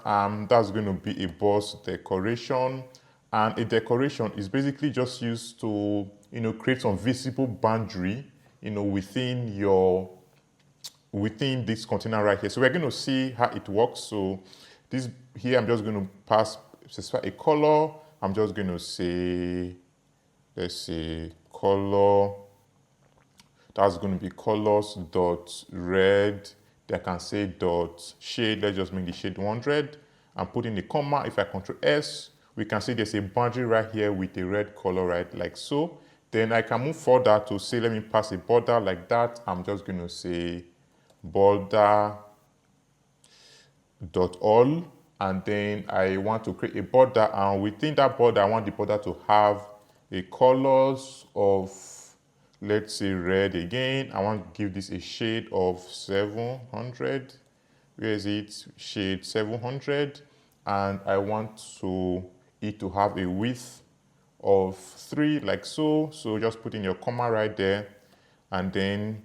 That's going to be a boss decoration. And a decoration is basically just used to, create some visible boundary, within this container right here. So we're going to see how it works. So this here, I'm just going to specify a color. I'm just going to say, let's say color. That's going to be colors dot red. I can say dot shade. Let's just make the shade 100 and put in the comma. If I Control S, we can see there's a boundary right here with a red color, right, like so. Then I can move further to say, let me pass a border like that. I'm just going to say border dot all, and then I want to create a border, and within that border I want the border to have a colors of, let's say, red again. I want to give this a shade of 700. Where is it? Shade 700. And I want it to have a width of 3, like so. So just put in your comma right there, and then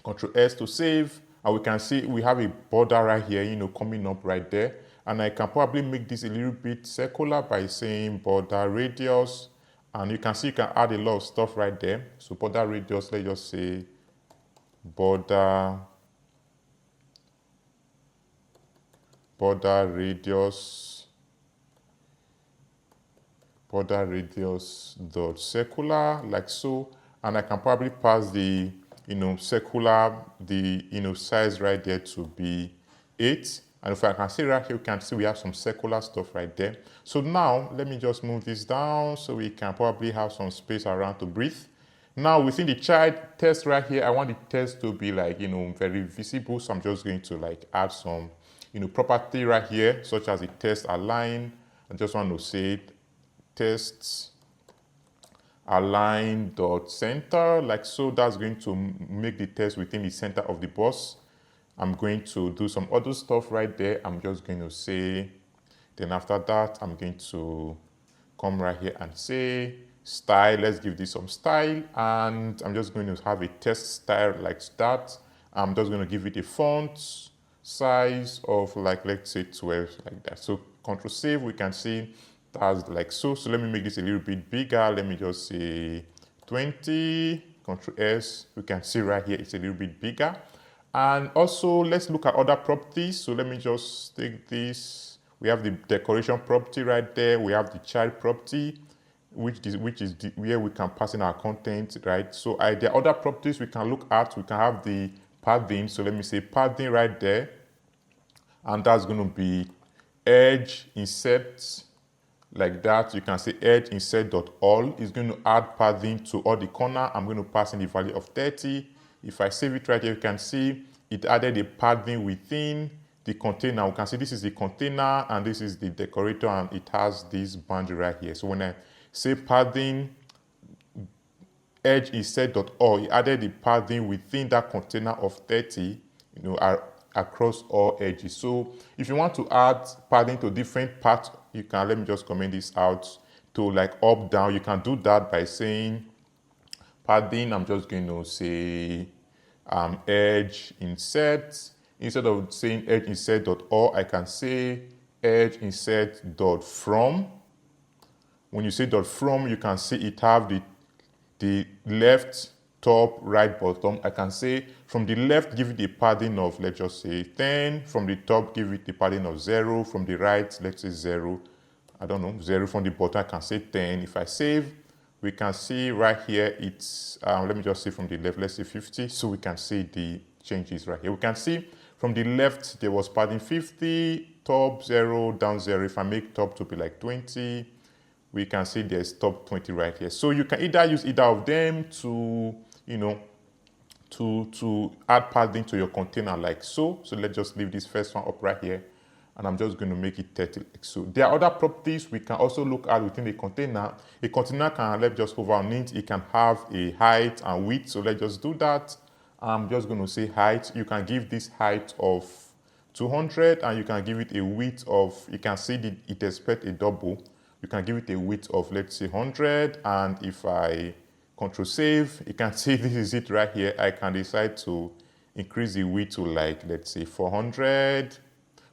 Control S to save. And we can see we have a border right here, coming up right there. And I can probably make this a little bit circular by saying border radius. And you can see you can add a lot of stuff right there. So border radius, let's just say border radius dot circular, like so. And I can probably pass the circular, the size right there to be 8. And if I can see right here, you can see we have some circular stuff right there. So now let me just move this down so we can probably have some space around to breathe. Now within the child text right here, I want the text to be like, very visible. So I'm just going to add some, property right here, such as the text align. I just want to say text align dot center, like so. That's going to make the text within the center of the box. I'm going to do some other stuff right there. I'm just going to say, then after that, I'm going to come right here and say style. Let's give this some style. And I'm just going to have a text style like that. I'm just going to give it a font size of let's say 12, like that. So Control save, we can see that's like so. So let me make this a little bit bigger. Let me just say 20, Control S. We can see right here it's a little bit bigger. And also let's look at other properties. So let me just take this. We have the decoration property right there. We have the child property, which is where we can pass in our content, right? So there are other properties we can look at. We can have the padding. So let me say padding right there. And that's going to be edge insert, like that. You can say edge insert dot all is going to add padding to all the corner. I'm going to pass in the value of 30. If I save it right here, you can see it added a padding within the container. We can see this is the container and this is the decorator, and it has this boundary right here. So when I say padding edge insert dot all, it added the padding within that container of 30, across all edges. So if you want to add padding to different parts, you can, let me just comment this out, to up, down. You can do that by saying padding. I'm just going to say edge insert. Instead of saying edge insert dot all, I can say edge insert dot from. when you say dot from, you can see it have the left, top, right, bottom. I can say from the left, give it a padding of, let's just say 10. From the top, give it a padding of 0. From the right, let's say 0. I don't know, 0. From the bottom, I can say 10. If I save, we can see right here, it's, let me just say from the left, let's say 50. So we can see the changes right here. We can see from the left, there was padding 50, top 0, down 0. If I make top to be like 20, we can see there's top 20 right here. So you can either use either of them to, to add padding to your container like so. So let's just leave this first one up right here. And I'm just going to make it 30 like so. There are other properties we can also look at within a container. A container can, let's just hover on it. It can have a height and width. So let's just do that. I'm just going to say height. You can give this height of 200 and you can give it a width of, you can see that it expects a double. You can give it a width of, let's say 100. And if I Control save, you can see this is it right here. I can decide to increase the width to like, let's say 400.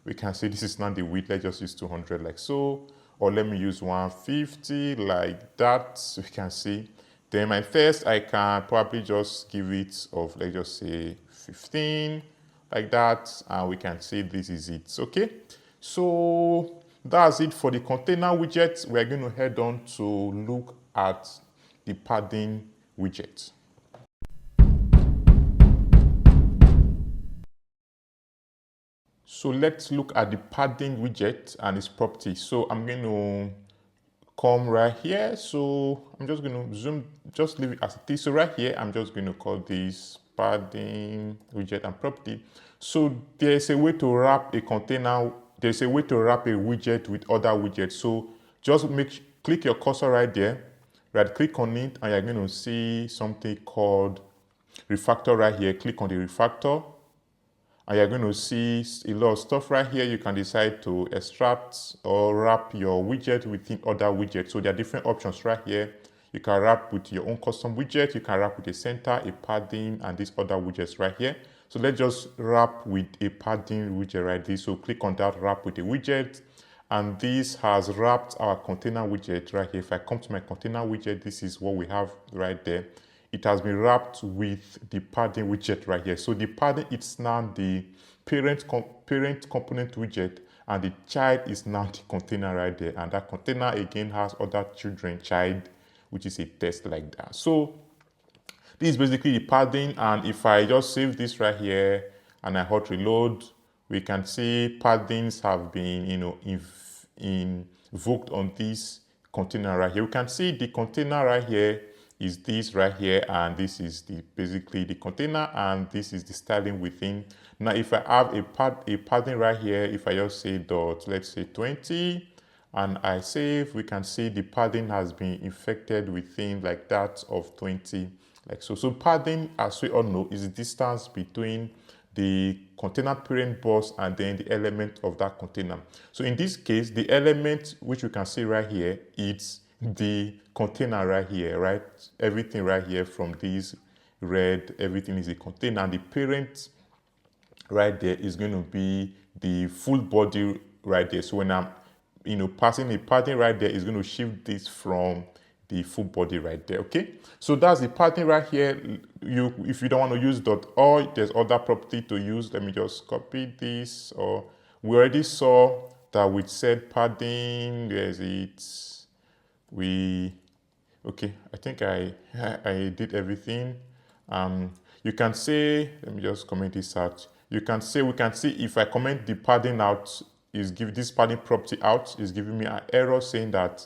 We can see this is not the width. Let's just use 200 like so. Or let me use 150 like that. So we can see. Then my first, I can probably just give it of, let's just say 15 like that. And we can see this is it. Okay. So that's it for the container widget. We're going to head on to look at the padding widget. So let's look at the padding widget and its properties. So I'm going to come right here. So I'm just going to zoom, just leave it as it is. So right here, I'm just going to call this padding widget and property. So there's a way to wrap a container. There's a way to wrap a widget with other widgets. So just click your cursor right there, right click on it, and you're going to see something called refactor right here. Click on the refactor. And you're going to see a lot of stuff right here. You can decide to extract or wrap your widget within other widgets. So there are different options right here. You can wrap with your own custom widget. You can wrap with a center, a padding, and these other widgets right here. So let's just wrap with a padding widget right there. So click on that, wrap with a widget. And this has wrapped our container widget right here. If I come to my container widget, this is what we have right there. It has been wrapped with the padding widget right here. So the padding, it's now the parent component widget, and the child is now the container right there. And that container again has other children child, which is a text like that. So this is basically the padding. And if I just save this right here and I hot reload, we can see paddings have been, invoked on this container right here. We can see the container right here is this right here, and this is basically the container, and this is the styling within. Now if I have a padding right here, if I just say dot, let's say 20, and I save, we can see the padding has been infected within like that of 20 like so. So padding, as we all know, is the distance between the container parent bus and then the element of that container. So in this case, the element which you can see right here, it's the container right here, right? Everything right here from this red, everything is a container. And the parent right there is going to be the full body right there. So when I'm, passing a padding right there, is going to shift this from the full body right there. Okay, so that's the padding right here. If you don't want to use .or, there's other property to use. Let me just copy this. Or we already saw that with said padding, there's it. Okay, I think I did everything. You can say, let me just comment this out. We can see if I comment the padding out, this padding property out, is giving me an error saying that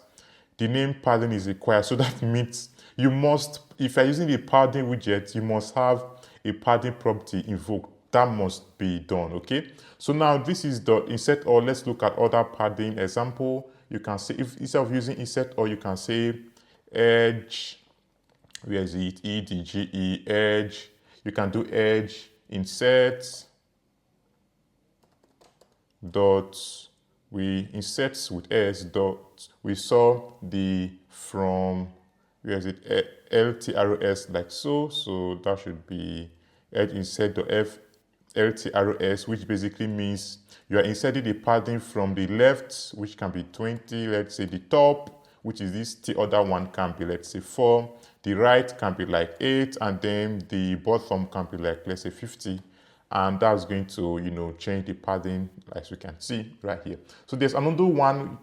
the name padding is required. So that means you must, if you're using the padding widget, you must have a padding property invoked. That must be done, okay? So now this is the insert, or let's look at other padding example. You can say, if instead of using insert, or you can say edge, where is it? EDGE, edge. You can do edge, insert, dot, we insert with s dot, we saw the from, where is it? LTROS like so. So that should be edge insert dot f LTROS, which basically means you are inserting the padding from the left, which can be 20, let's say the top, which is this, the other one can be, let's say 4, the right can be like 8, and then the bottom can be like, let's say 50. And that's going to, change the padding, as we can see right here. So there's another one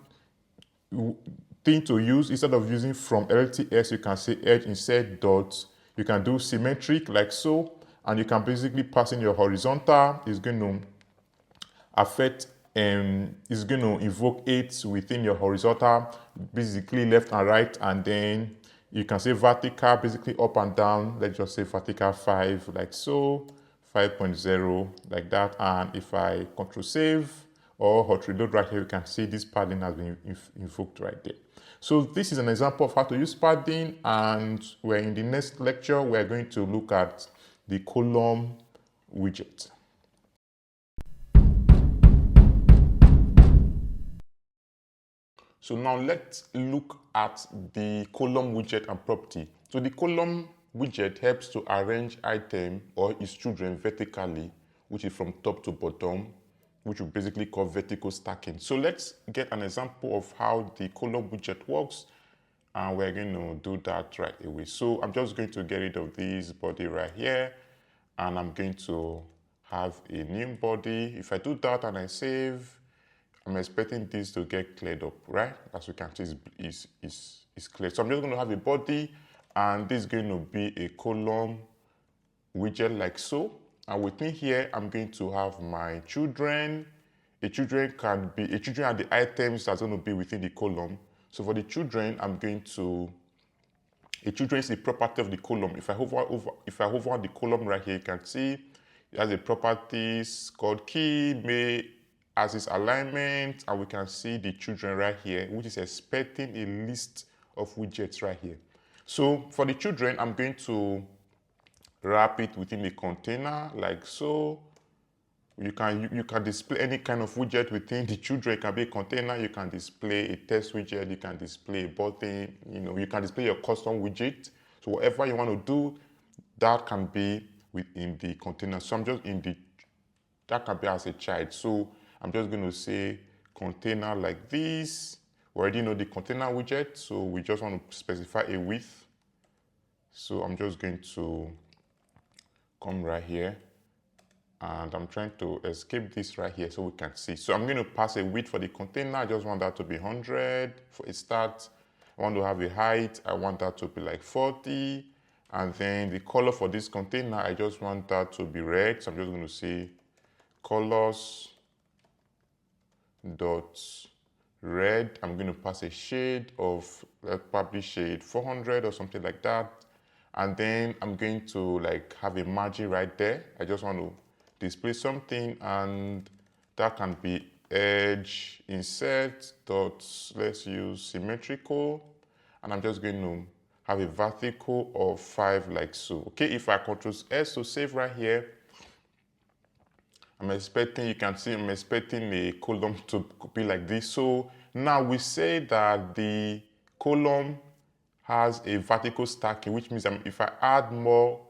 thing to use. Instead of using from LTS, you can say edge insert dots. You can do symmetric like so, and you can basically pass in your horizontal. It's going to affect is going to invoke 8 within your horizontal, basically left and right, and then you can say vertical, basically up and down. Let's just say vertical 5 like so, 5.0 like that. And if I control save or hot reload right here, you can see this padding has been invoked right there. So this is an example of how to use padding, and we're in the next lecture, we're going to look at the column widget. So now let's look at the column widget and property. So the column widget helps to arrange item or its children vertically, which is from top to bottom, which we basically call vertical stacking. So let's get an example of how the column widget works, and we're going to do that right away. So I'm just going to get rid of this body right here, and I'm going to have a new body. If I do that and I save, I'm expecting this to get cleared up, right? As you can see, is clear. So I'm just going to have a body, and this is going to be a column widget like so. And within here, I'm going to have my children. A children are the items that's going to be within the column. So for the children, a children is a property of the column. If I hover on the column right here, you can see it has a properties called key, may, as its alignment, and we can see the children right here, which is expecting a list of widgets right here. So for the children, I'm going to wrap it within the container like so. You can display any kind of widget within the children. It can be a container. You can display a text widget. You can display a button. You can display your custom widget. So whatever you want to do, that can be within the container. So I'm just that can be as a child. So I'm just going to say container like this. We already know the container widget, so we just want to specify a width. So I'm just going to come right here, and I'm trying to escape this right here so we can see. So I'm going to pass a width for the container. I just want that to be 100 for a start. I want to have a height. I want that to be like 40. And then the color for this container, I just want that to be red. So I'm just going to say colors dot red. I'm going to pass a shade of probably shade 400 or something like that. And then I'm going to have a margin right there. I just want to display something, and that can be edge insert dot, let's use symmetrical, and I'm just going to have a vertical of 5 like so. Okay, if I control S to save right here, I'm expecting a column to be like this. So now we say that the column has a vertical stacking, which means if I add more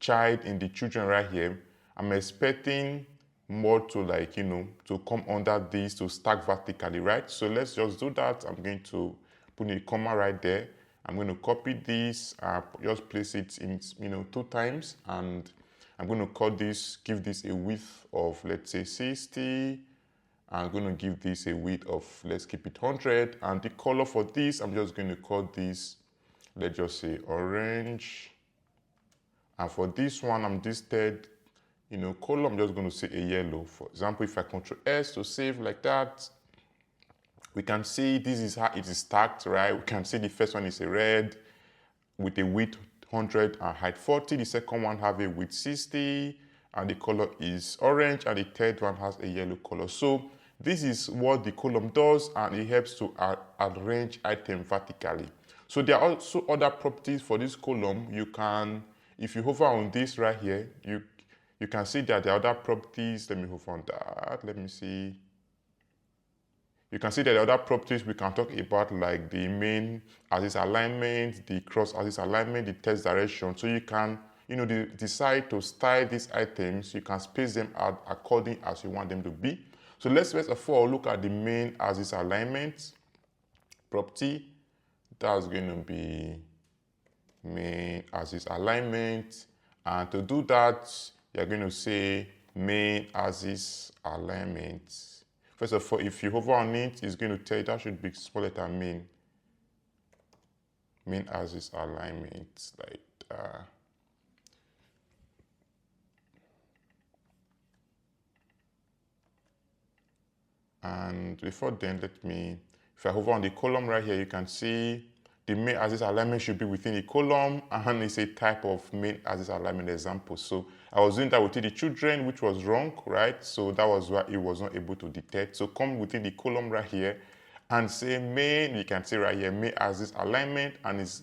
child in the children right here, I'm expecting more to to come under this to stack vertically, right? So let's just do that. I'm going to put a comma right there. I'm going to copy this, just place it in 2 times, and I'm going to give this a width of, let's say 60. I'm going to give this a width of, let's keep it 100. And the color for this, I'm just going to call this, let's just say orange. And for this one, I'm this third, color, I'm just going to say a yellow. For example, if I control S to save like that, we can see this is how it is stacked, right? We can see the first one is a red with a width 100 and height 40. The second one have a width 60, and the color is orange, and the third one has a yellow color. So this is what the column does, and it helps to arrange items vertically. So there are also other properties for this column. You can, if you hover on this right here, you can see that there are other properties. Let me hover on that. Let me see. You can see that the other properties we can talk about, like the main axis alignment, the cross axis alignment, the text direction. So you can, decide to style these items. You can space them out according as you want them to be. So let's first of all look at the main axis alignment property. that's going to be main as is alignment. And to do that, you're going to say main as is alignment. First of all, if you hover on it, it's going to tell you that should be small letter main as is alignment, like that. And before then, if I hover on the column right here, you can see the main as is alignment should be within a column, and it's a type of main as is alignment example. So I was doing that within the children, which was wrong, right? So that was why it was not able to detect. So come within the column right here and say main, you can say right here, main as is alignment, and it's,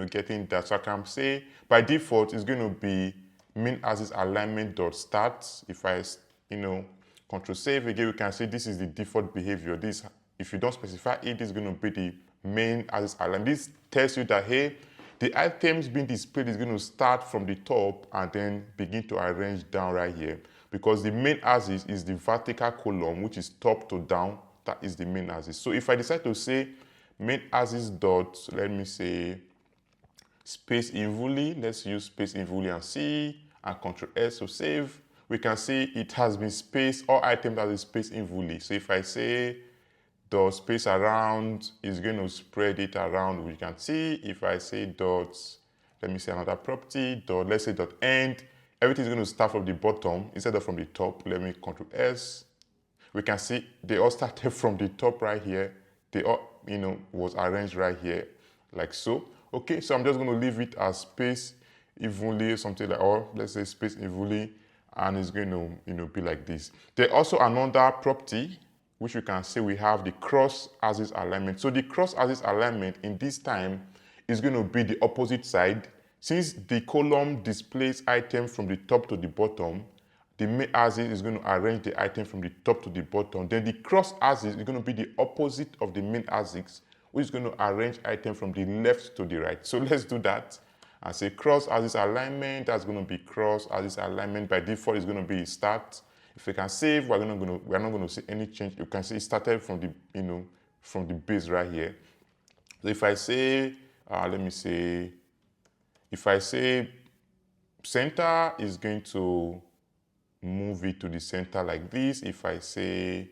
getting that. So I can say by default, it's going to be main as is alignment dot start. If I, Control save again, we can see this is the default behavior. This, if you don't specify it, is going to be the main as is alignment. This tells you that, hey, the items being displayed is going to start from the top and then begin to arrange down right here, because the main as is the vertical column, which is top to down. That is the main as is. So if I decide to say main as is dot, let me say space invuli, let's use space invuli and C, and Control S to save, we can see it has been spaced, all items have been spaced invuli. So if I say dot space around, is going to spread it around. We can see if I say dot, let me say another property, dot, let's say dot end, everything is going to start from the bottom instead of from the top. Let me Control S. We can see they all started from the top right here. They all, was arranged right here, like so. Okay, so I'm just going to leave it as space invuli, something like, or let's say space invuli, and it's going to, be like this. There's also another property which we can say we have the cross as is alignment. So the cross as is alignment in this time is going to be the opposite side. Since the column displays item from the top to the bottom, the main as is going to arrange the item from the top to the bottom. Then the cross as is going to be the opposite of the main as is, which is going to arrange item from the left to the right. So let's do that and say cross as is alignment. That's going to be cross as is alignment. By default, it's going to be start. If we can save, we're not going to see any change. You can see it started from the from the base right here. So if I say, let me say, if I say center is going to move it to the center like this. If I say,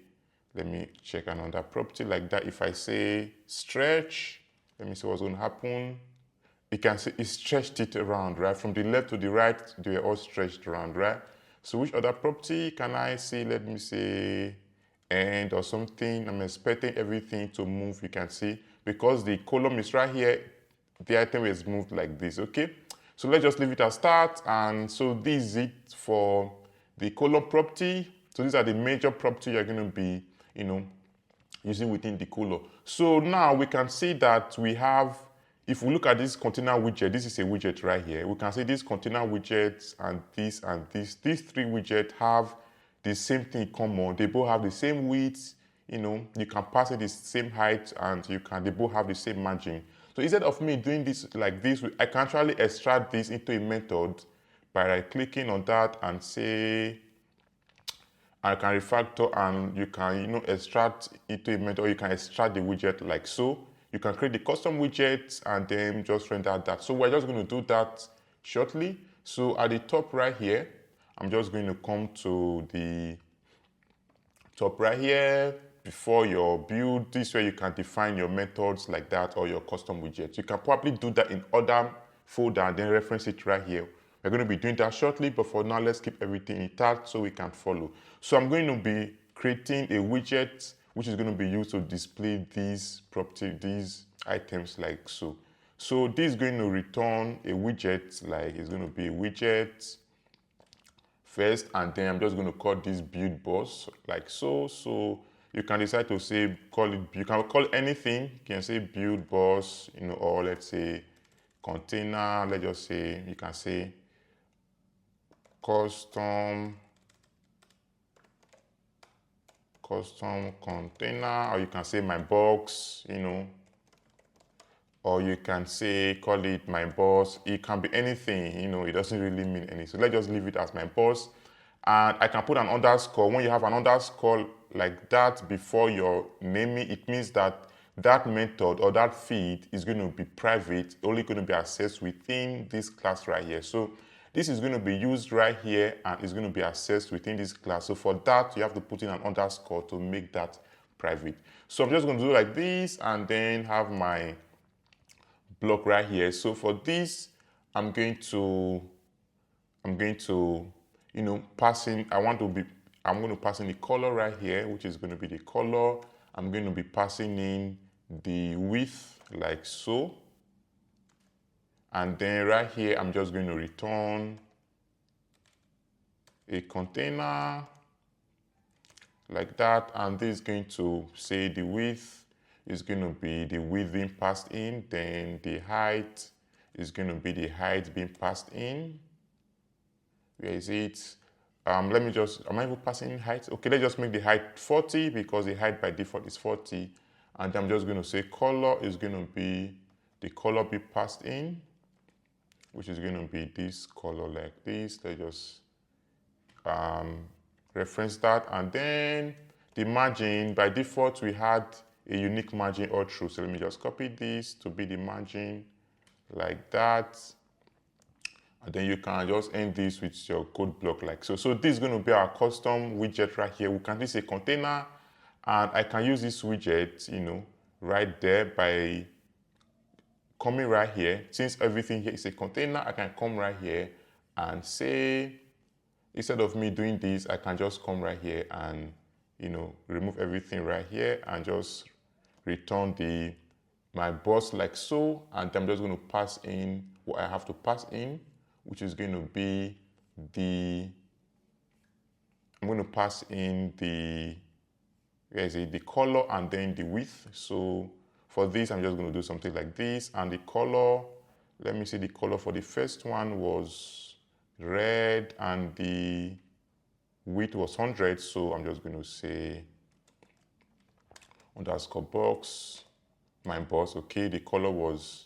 let me check another property like that. If I say stretch, let me see what's going to happen. You can see it stretched it around, right? From the left to the right, they are all stretched around, right? So which other property can I see? Let me say end or something. I'm expecting everything to move, you can see. Because the column is right here, the item is moved like this, okay? So let's just leave it as start. And so this is it for the column property. So these are the major properties you're going to be, using within the column. So now we can see that we have, if we look at this container widget, this is a widget right here. We can see this container widget and this. These three widgets have the same thing in common. They both have the same width. You can pass it the same height, and they both have the same margin. So instead of me doing this like this, I can actually extract this into a method by right-clicking on that and say, I can refactor, and you can extract into a method, or you can extract the widget like so. You can create the custom widgets and then just render that. So we're just going to do that shortly. So at the top right here, I'm just going to come to the top right here before your build. This way you can define your methods like that, or your custom widgets. You can probably do that in other folder and then reference it right here. We're going to be doing that shortly, but for now, let's keep everything intact so we can follow. So I'm going to be creating a widget which is going to be used to display these items like so. So this is going to return a widget, like it's going to be a widget first, and then I'm just going to call this build boss like so. So you can decide to say, you can call anything. You can say build boss, or let's say container. Let's just say, you can say custom container, or you can say my box, or you can say, call it my boss. It can be anything, it doesn't really mean anything. So let's just leave it as my boss. And I can put an underscore. When you have an underscore like that before your naming, it means that that method or that feed is going to be private, only going to be accessed within this class right here. So this is going to be used right here and is going to be accessed within this class. So for that, you have to put in an underscore to make that private. So I'm just going to do like this and then have my block right here. So for this, I'm going to pass in, I'm going to pass in the color right here, which is going to be the color. I'm going to be passing in the width like so. And then right here, I'm just going to return a container like that. And this is going to say the width is going to be the width being passed in. Then the height is going to be the height being passed in. Where is it? Let me just, am I even passing in height? Okay, let's just make the height 40 because the height by default is 40. And I'm just going to say color is going to be the color be passed in, which is going to be this color like this. Let's just reference that. And then the margin, by default, we had a unique margin all through. So let me just copy this to be the margin like that. And then you can just end this with your code block like so. So this is going to be our custom widget right here. We can use a container, and I can use this widget, right there by coming right here. Since everything here is a container, I can come right here and say, instead of me doing this, I can just come right here and, remove everything right here and just return my boss like so. And I'm just going to pass in what I have to pass in, which is going to be I'm going to pass in the color and then the width. So for this, I'm just going to do something like this. And the color, let me see, the color for the first one was red and the width was 100. So I'm just going to say underscore box, my boss. Okay, the color was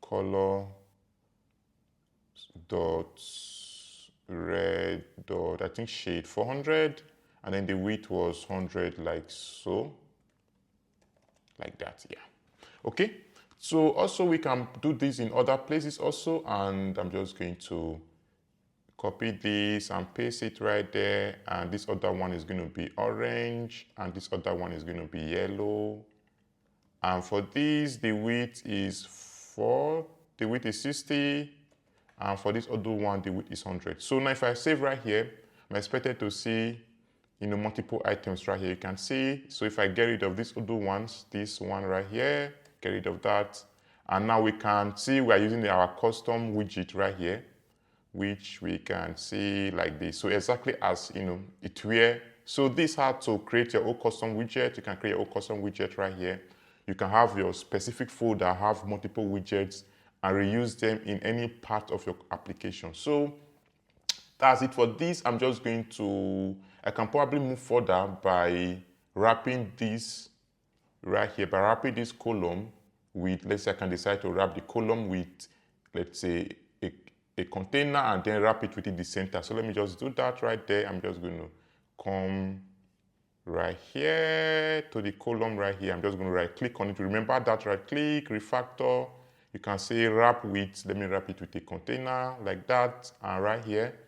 color dot red dot, I think shade 400, and then the width was 100 like so, like that. Yeah, okay. So also we can do this in other places also, and I'm just going to copy this and paste it right there, and this other one is going to be orange and this other one is going to be yellow. And for this, the width is 60. And for this other one, the width is 100. So now if I save right here, I'm expected to see, multiple items right here. You can see, so if I get rid of these other ones, this one right here, get rid of that. And now we can see we are using our custom widget right here, which we can see like this. So exactly as, it were. So this how to create your own custom widget. You can create your own custom widget right here. You can have your specific folder, have multiple widgets, and reuse them in any part of your application. So that's it for this. I'm just going to, I can probably move further by wrapping this right here, by wrapping this column with, let's say I can decide to wrap the column with, let's say, a container and then wrap it within the center. So let me just do that right there. I'm just going to come right here to the column right here. I'm just going to right click on it. Remember that right click, refactor. You can say wrap with, let me wrap it with a container like that. And right here,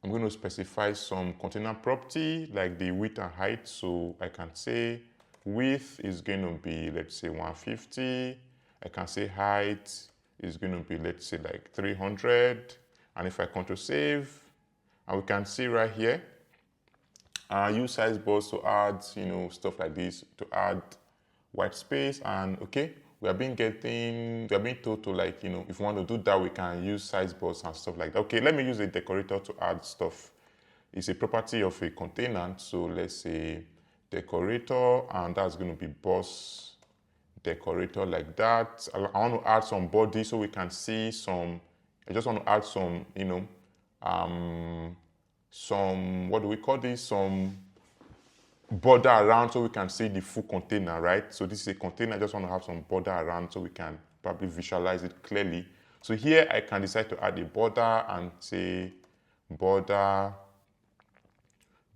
I'm going to specify some container property like the width and height. So I can say width is going to be, let's say 150. I can say height is going to be, let's say like 300. And if I control save, and we can see right here, use size bars to add, stuff like this, to add white space. And okay, we are being told to, like, if we want to do that, we can use size bars and stuff like that. Okay, let me use a decorator to add stuff. It's a property of a container. So let's say decorator, and that's going to be boss decorator like that. I want to add some body so we can see some, I just want to add some, some, what do we call this? Some border around so we can see the full container, right? So this is a container. I just want to have some border around so we can probably visualize it clearly. So here I can decide to add a border and say border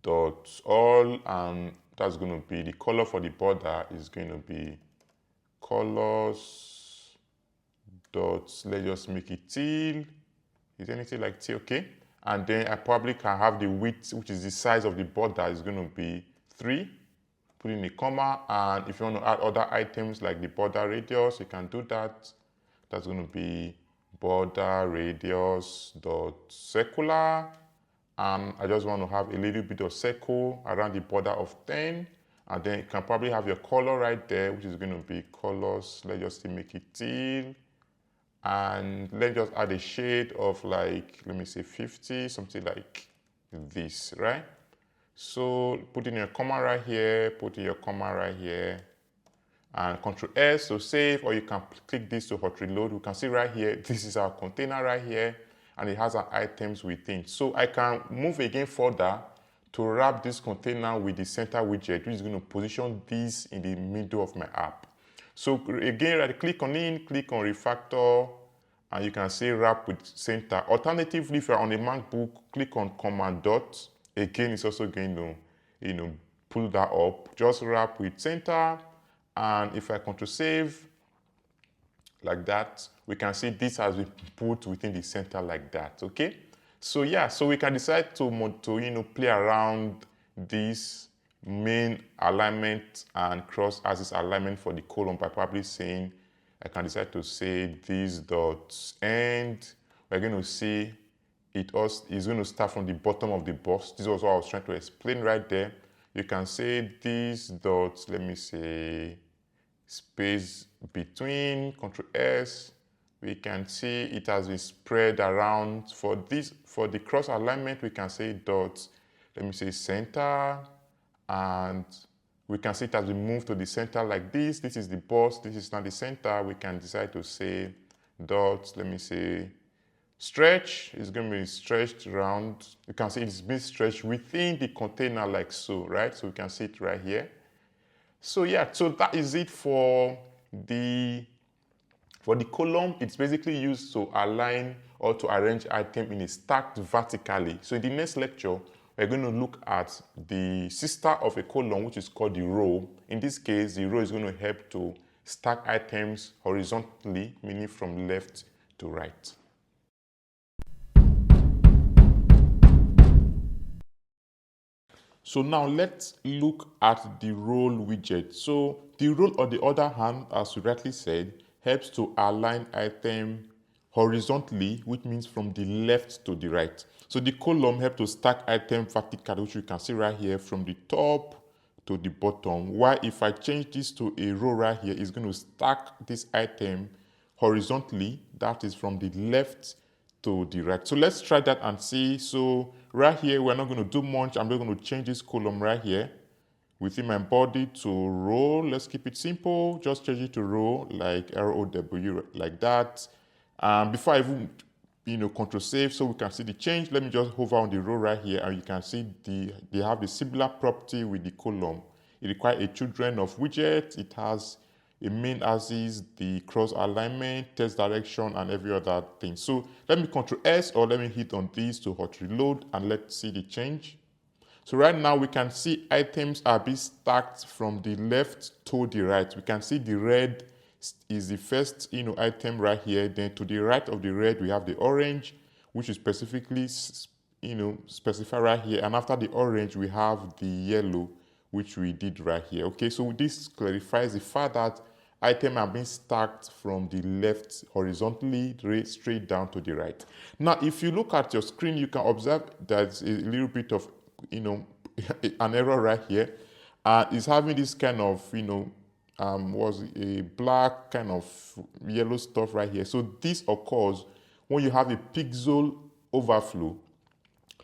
dot all, and that's going to be the color for the border is going to be colors dot, let's just make it teal. Is anything like teal? Okay. And then I probably can have the width, which is the size of the border, is going to be 3. Put in a comma, and if you want to add other items like the border radius, you can do that. That's going to be border radius dot circular, and I just want to have a little bit of circle around the border of 10, and then you can probably have your color right there, which is going to be colors. Let's just make it teal, and let's just add a shade of, like, let me say 50, something like this, right? So put in your comma right here, put in your comma right here, and Control S to save, or you can click this to hot reload. We can see right here, this is our container right here, and it has our items within. So I can move again further to wrap this container with the center widget, which is going to position this in the middle of my app. So again, right click on in, click on refactor, and you can say wrap with center. Alternatively, if you're on a MacBook, click on command dot. Again, it's also going to, pull that up. Just wrap with center, and if I Control save, like that, we can see this has been put within the center like that. Okay. So yeah, so we can decide to play around this main alignment and cross-axis alignment for the column by probably saying, I can decide to say this dot end. We're going to see it is going to start from the bottom of the box. This was what I was trying to explain right there. You can say this dot, let me say, space between, Control S. We can see it has been spread around. For the cross alignment, we can say dot, let me say center, and we can see it has been moved to the center like this. This is the boss, this is not the center. We can decide to say dot, let me say stretch. Is going to be stretched around. You can see it's been stretched within the container like so, right? So we can see it right here. So yeah, so that is it for the column. It's basically used to align or to arrange items in a stack vertically. So in the next lecture, we're going to look at the sister of a column, which is called the row. In this case, the row is going to help to stack items horizontally, meaning from left to right. So now let's look at the role widget. So the role, on the other hand, as we rightly said, helps to align item horizontally, which means from the left to the right. So the column helps to stack item vertically, which you can see right here from the top to the bottom. While if I change this to a row right here, it's going to stack this item horizontally, that is from the left to the right. So let's try that and see. So right here, we're not going to do much. I'm just going to change this column right here within my body to row. Let's keep it simple. Just change it to row, like ROW, like that. Before I even, Control save, so we can see the change. Let me just hover on the row right here, and you can see they have a similar property with the column. It requires a children of widget. It has a main axis, the cross alignment, text direction, and every other thing. So let me Control S, or let me hit on this to hot reload, and let's see the change. So right now we can see items are being stacked from the left to the right. We can see the red is the first item right here. Then to the right of the red we have the orange, which is specifically specified right here. And after the orange we have the yellow, which we did right here. Okay, so this clarifies the fact that items are being stacked from the left horizontally straight down to the right. Now, if you look at your screen, you can observe there's a little bit of an error right here. It's having this kind of was a black kind of yellow stuff right here. So this occurs when you have a pixel overflow.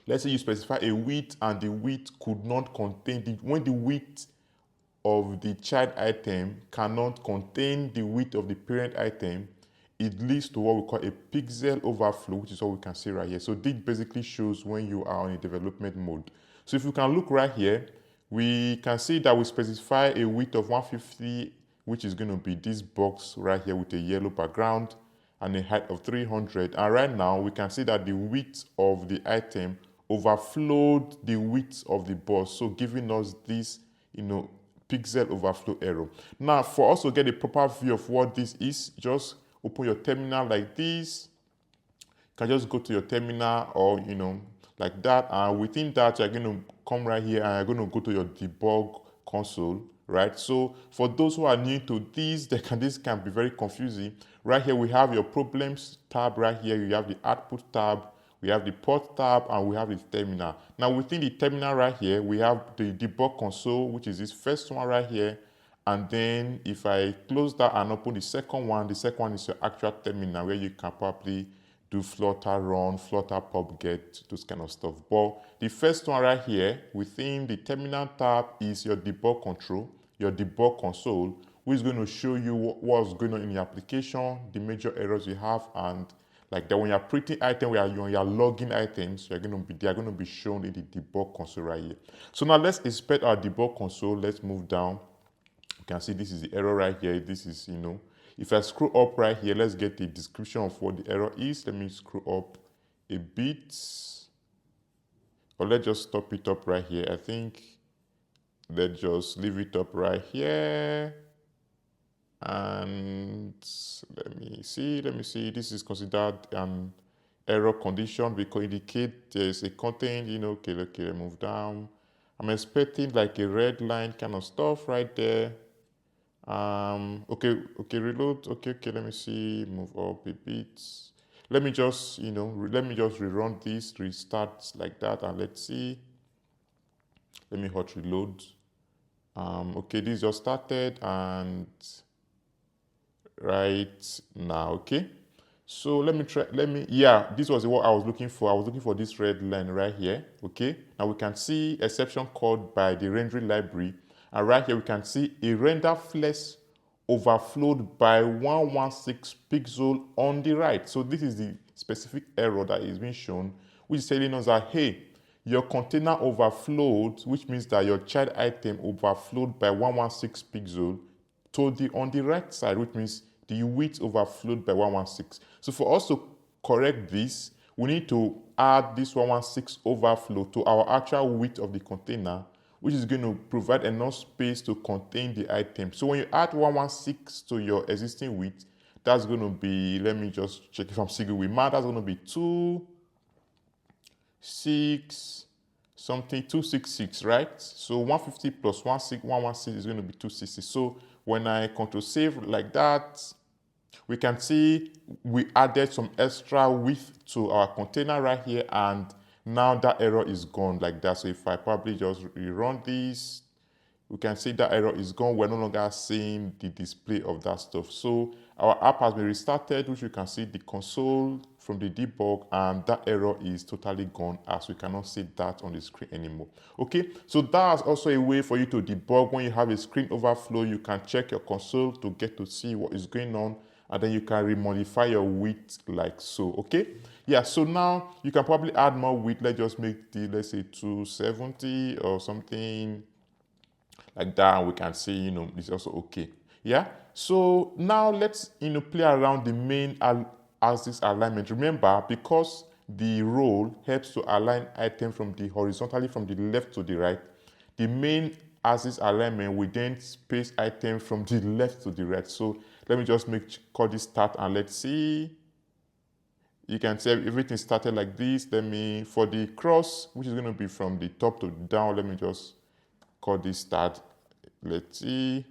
Let's say you specify a width and the width could not contain when the width of the child item cannot contain the width of the parent item, it leads to what we call a pixel overflow, which is what we can see right here. So this basically shows when you are on a development mode. So if you can look right here, we can see that we specify a width of 150, which is going to be this box right here with a yellow background, and a height of 300. And right now we can see that the width of the item overflowed the width of the box, so giving us this pixel overflow error. Now, for us to get a proper view of what this is, just open your terminal like this. You can just go to your terminal or, like that. And within that, you're going to come right here and you're going to go to your debug console, right? So for those who are new to this, this can be very confusing. Right here, we have your problems tab right here. You have the output tab, we have the port tab, and we have the terminal. Now within the terminal right here, we have the debug console, which is this first one right here. And then if I close that and open the second one is your actual terminal where you can probably do Flutter run, Flutter pub get, those kind of stuff. But the first one right here within the terminal tab is your debug control, your debug console, which is going to show you what's going on in your application, the major errors you have, and like that when you're printing items, when you're logging items, they are going to be shown in the debug console right here. So now let's inspect our debug console. Let's move down. You can see this is the error right here. This is, if I scroll up right here, let's get the description of what the error is. Let me scroll up a bit. Or let's just stop it up right here. I think let's just leave it up right here. And let me see. This is considered an error condition because indicate there's a content, okay, let me move down. I'm expecting like a red line kind of stuff right there. Okay, reload. Okay, let me see, move up a bit. Let me just, rerun this, restart like that, and let's see. Let me hot reload. Okay, this just started, and right now, okay. So this was what I was looking for. I was looking for this red line right here, okay. Now we can see exception called by the rendering library. And right here, we can see a render flex overflowed by 116 pixel on the right. So this is the specific error that is being shown, which is telling us that, hey, your container overflowed, which means that your child item overflowed by 116 pixel on the right side, which means the width overflowed by 116. So for us to correct this, we need to add this 116 overflow to our actual width of the container, which is going to provide enough space to contain the item. So when you add 116 to your existing width, that's going to be, let me just check if I'm single with math, that's going to be 266, right? So 150 plus 116 is going to be 260. So when I control save like that, we can see we added some extra width to our container right here, and now that error is gone like that. So if I probably just rerun this, we can see that error is gone. We're no longer seeing the display of that stuff. So our app has been restarted, which you can see the console from the debug, and that error is totally gone as we cannot see that on the screen anymore. Okay, so that's also a way for you to debug when you have a screen overflow. You can check your console to get to see what is going on, and then you can remodify your width like so. Okay, yeah, so now you can probably add more width. Let's just make let's say 270 or something like that, and we can see, it's also okay. Yeah, so now let's, play around the main axis alignment. Remember, because the role helps to align items from the horizontally from the left to the right, the main axis alignment will then space item from the left to the right. So let me just call this start, and let's see. You can see everything started like this. For the cross, which is going to be from the top to down, let me just call this start. Let's see.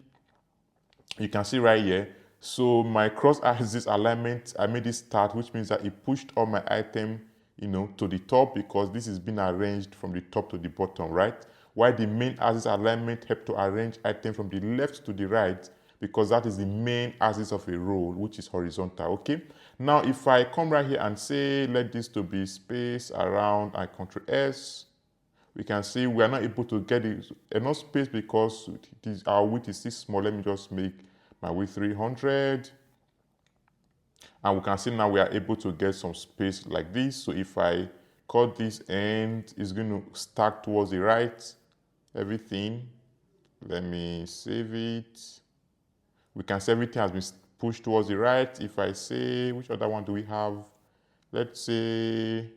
You can see right here. So my cross axis alignment, I made it start, which means that it pushed all my item, to the top, because this is being arranged from the top to the bottom, right? While the main axis alignment helped to arrange item from the left to the right, because that is the main axis of a row, which is horizontal. Okay. Now, if I come right here and say, let this to be space around, I Ctrl S, we can see we are not able to get enough space because our width is too small. Let me just make my width 300. And we can see now we are able to get some space like this. So if I cut this end, it's going to stack towards the right, everything. Let me save it. We can see everything has been pushed towards the right. If I say, which other one do we have? Let's say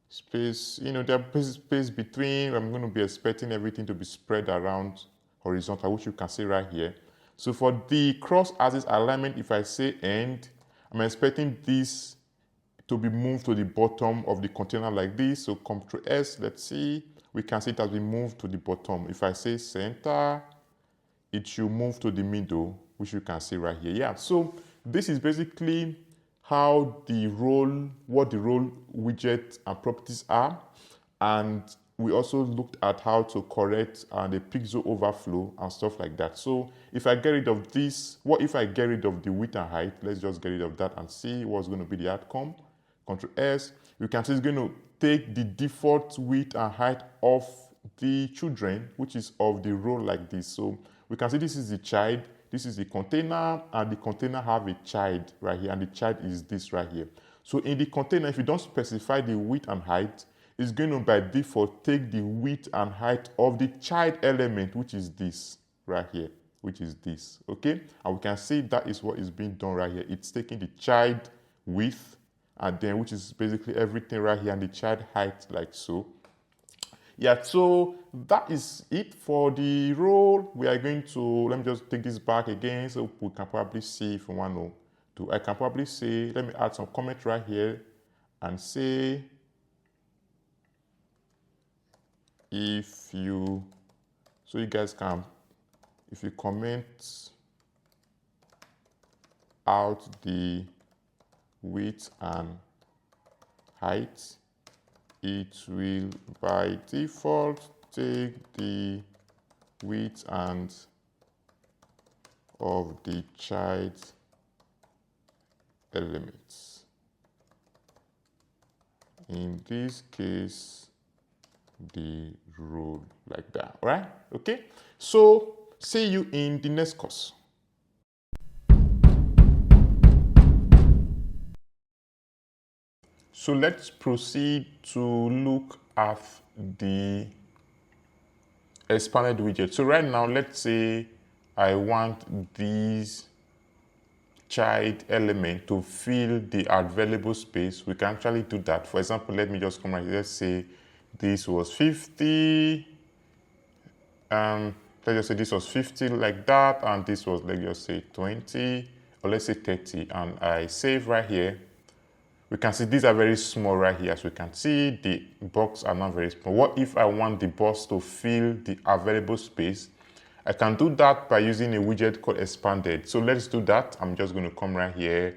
space, there is space between. I'm going to be expecting everything to be spread around horizontal, which you can see right here. So for the cross-axis alignment, if I say end, I'm expecting this to be moved to the bottom of the container like this. So Ctrl S, let's see, we can see it has been moved to the bottom. If I say center, it should move to the middle, which you can see right here. Yeah, so this is basically how the role, what the role widget and properties are. And we also looked at how to correct the pixel overflow and stuff like that. So if I get rid of this, what if I get rid of the width and height? Let's just get rid of that and see what's going to be the outcome. Ctrl S, you can see it's going to take the default width and height of the children, which is of the role like this. So we can see this is the child, this is the container, and the container have a child right here, and the child is this right here. So in the container, if you don't specify the width and height, it's going to by default take the width and height of the child element, which is this right here, which is this, okay? And we can see that is what is being done right here. It's taking the child width, and then which is basically everything right here, and the child height like so. Yeah, so that is it for the role. We are going to, let me just take this back again so we can probably see if we want to do. I can probably say, let me add some comment right here and say, if you, so you guys can, if you comment out the width and height, it will by default take the width and of the child elements. In this case, the role like that, right? Okay, so see you in the next course. So let's proceed to look at the expanded widget. So right now, let's say I want these child element to fill the available space. We can actually do that. For example, let me just come right here. Let's say this was 50. Let's just say this was 50 like that, and this was, let's just say 20, or let's say 30, and I save right here. We can see these are very small right here. As we can see, the box are not very small. What if I want the box to fill the available space? I can do that by using a widget called expanded. So let's do that. I'm just going to come right here,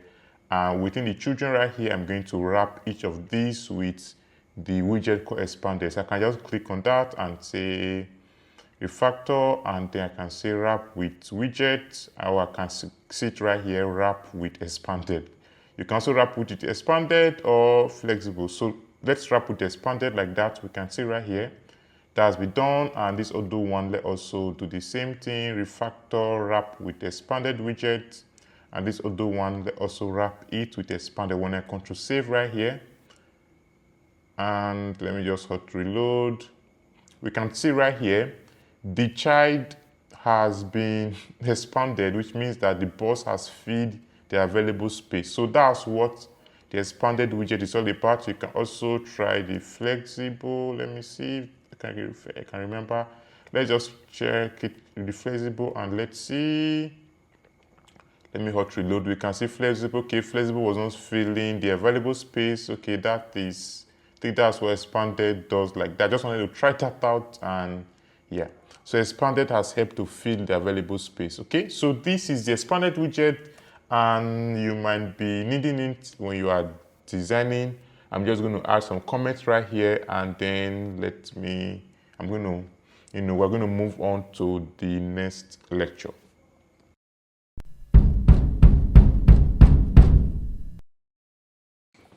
and within the children right here, I'm going to wrap each of these with the widget called expanded. So I can just click on that and say refactor, and then I can say wrap with widget, or I can sit right here, wrap with expanded. You can also wrap with it expanded or flexible. So let's wrap with expanded like that. We can see right here that has been done, and this other one, let also do the same thing, refactor, wrap with expanded widget, and this other one, let also wrap it with expanded. When I control save right here, and let me just hot reload, we can see right here the child has been expanded, which means that the boss has filled the available space. So that's what the expanded widget is all about. You can also try the flexible. Let me see if I can remember. Let's just check it, the flexible, and let's see. Let me hot reload. We can see flexible. Okay, flexible was not filling the available space. Okay, that is, I think that's what expanded does like that. I just wanted to try that out, and yeah. So expanded has helped to fill the available space. Okay, so this is the expanded widget, and you might be needing it when you are designing. I'm just going to add some comments right here, and then I'm going to, we're going to move on to the next lecture.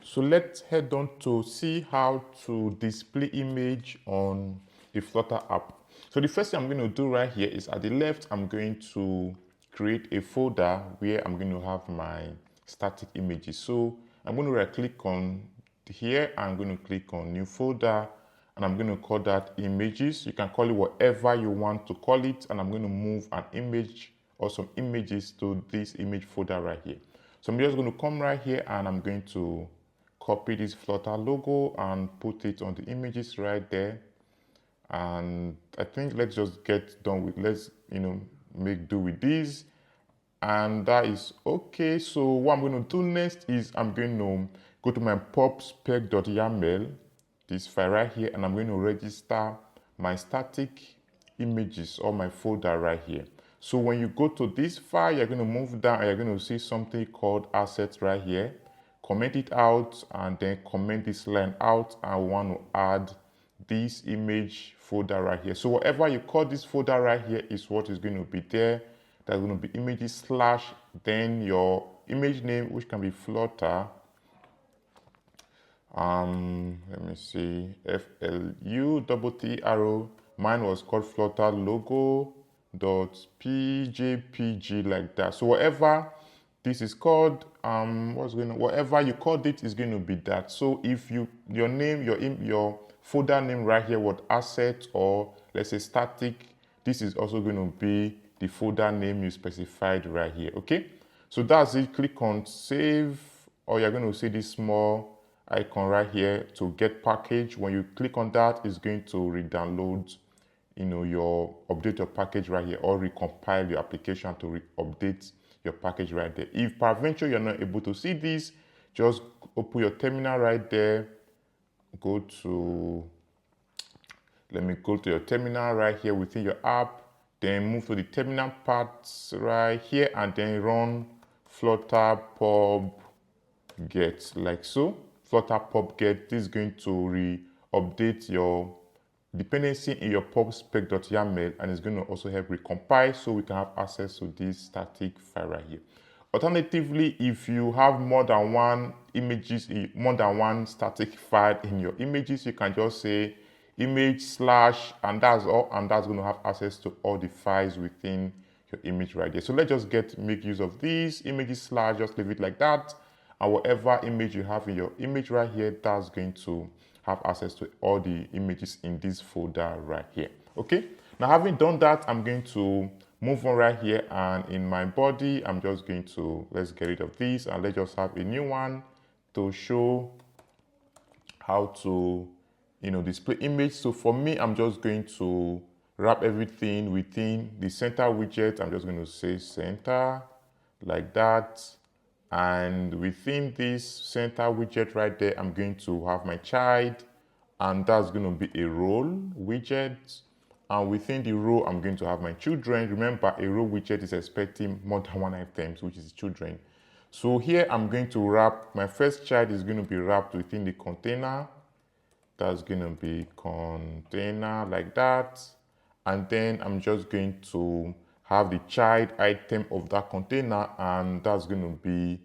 So let's head on to see how to display image on the Flutter app. So the first thing I'm going to do right here is at the left, I'm going to create a folder where I'm going to have my static images. So I'm going to right click on here, I'm going to click on new folder, and I'm going to call that images. You can call it whatever you want to call it, and I'm going to move an image or some images to this image folder right here. So I'm just going to come right here, and I'm going to copy this Flutter logo and put it on the images right there. And I think let's just get done with, let's, make do with this. And that is okay. So what I'm going to do next is I'm going to go to my pub/spec.yaml, this file right here, and I'm going to register my static images or my folder right here. So when you go to this file, you're going to move down and you're going to see something called assets right here. Comment it out and then comment this line out, and we want to add this image folder right here. So whatever you call this folder right here is what is going to be there. That's going to be images / then your image name, which can be Flutter. Let me see, FLU Mine was called Flutter logo .pjpg, like that. So whatever this is called, whatever you called it is going to be that. So if your name, your folder name right here, what asset or let's say static, this is also going to be the folder name you specified right here. Okay, so that's it. Click on save, or you're going to see this small icon right here to get package. When you click on that, it's going to re-download your update your package right here, or recompile your application to update your package right there. If peradventure you're not able to see this, just open your terminal right there. Let me go to your terminal right here within your app, then move to the terminal parts right here, and then run flutter pub get, like so. Flutter pub get, this is going to re-update your dependency in your pub/spec.yaml, and it's going to also help recompile so we can have access to this static file right here. Alternatively, if you have more than one static file in your images, you can just say image / and that's all, and that's going to have access to all the files within your image right there. So let's just make use of these images / just leave it like that, and whatever image you have in your image right here, that's going to have access to all the images in this folder right here. Okay, now having done that, I'm going to move on right here, and in my body, I'm just going to, let's get rid of this and let's just have a new one to show how to display image. So for me, I'm just going to wrap everything within the center widget. I'm just going to say center, like that. And within this center widget right there, I'm going to have my child, and that's going to be a role widget. And within the row, I'm going to have my children. Remember, a row widget is expecting more than one items, which is children. So here I'm going to wrap, my first child is going to be wrapped within the container. That's going to be container, like that. And then I'm just going to have the child item of that container, and that's going to be,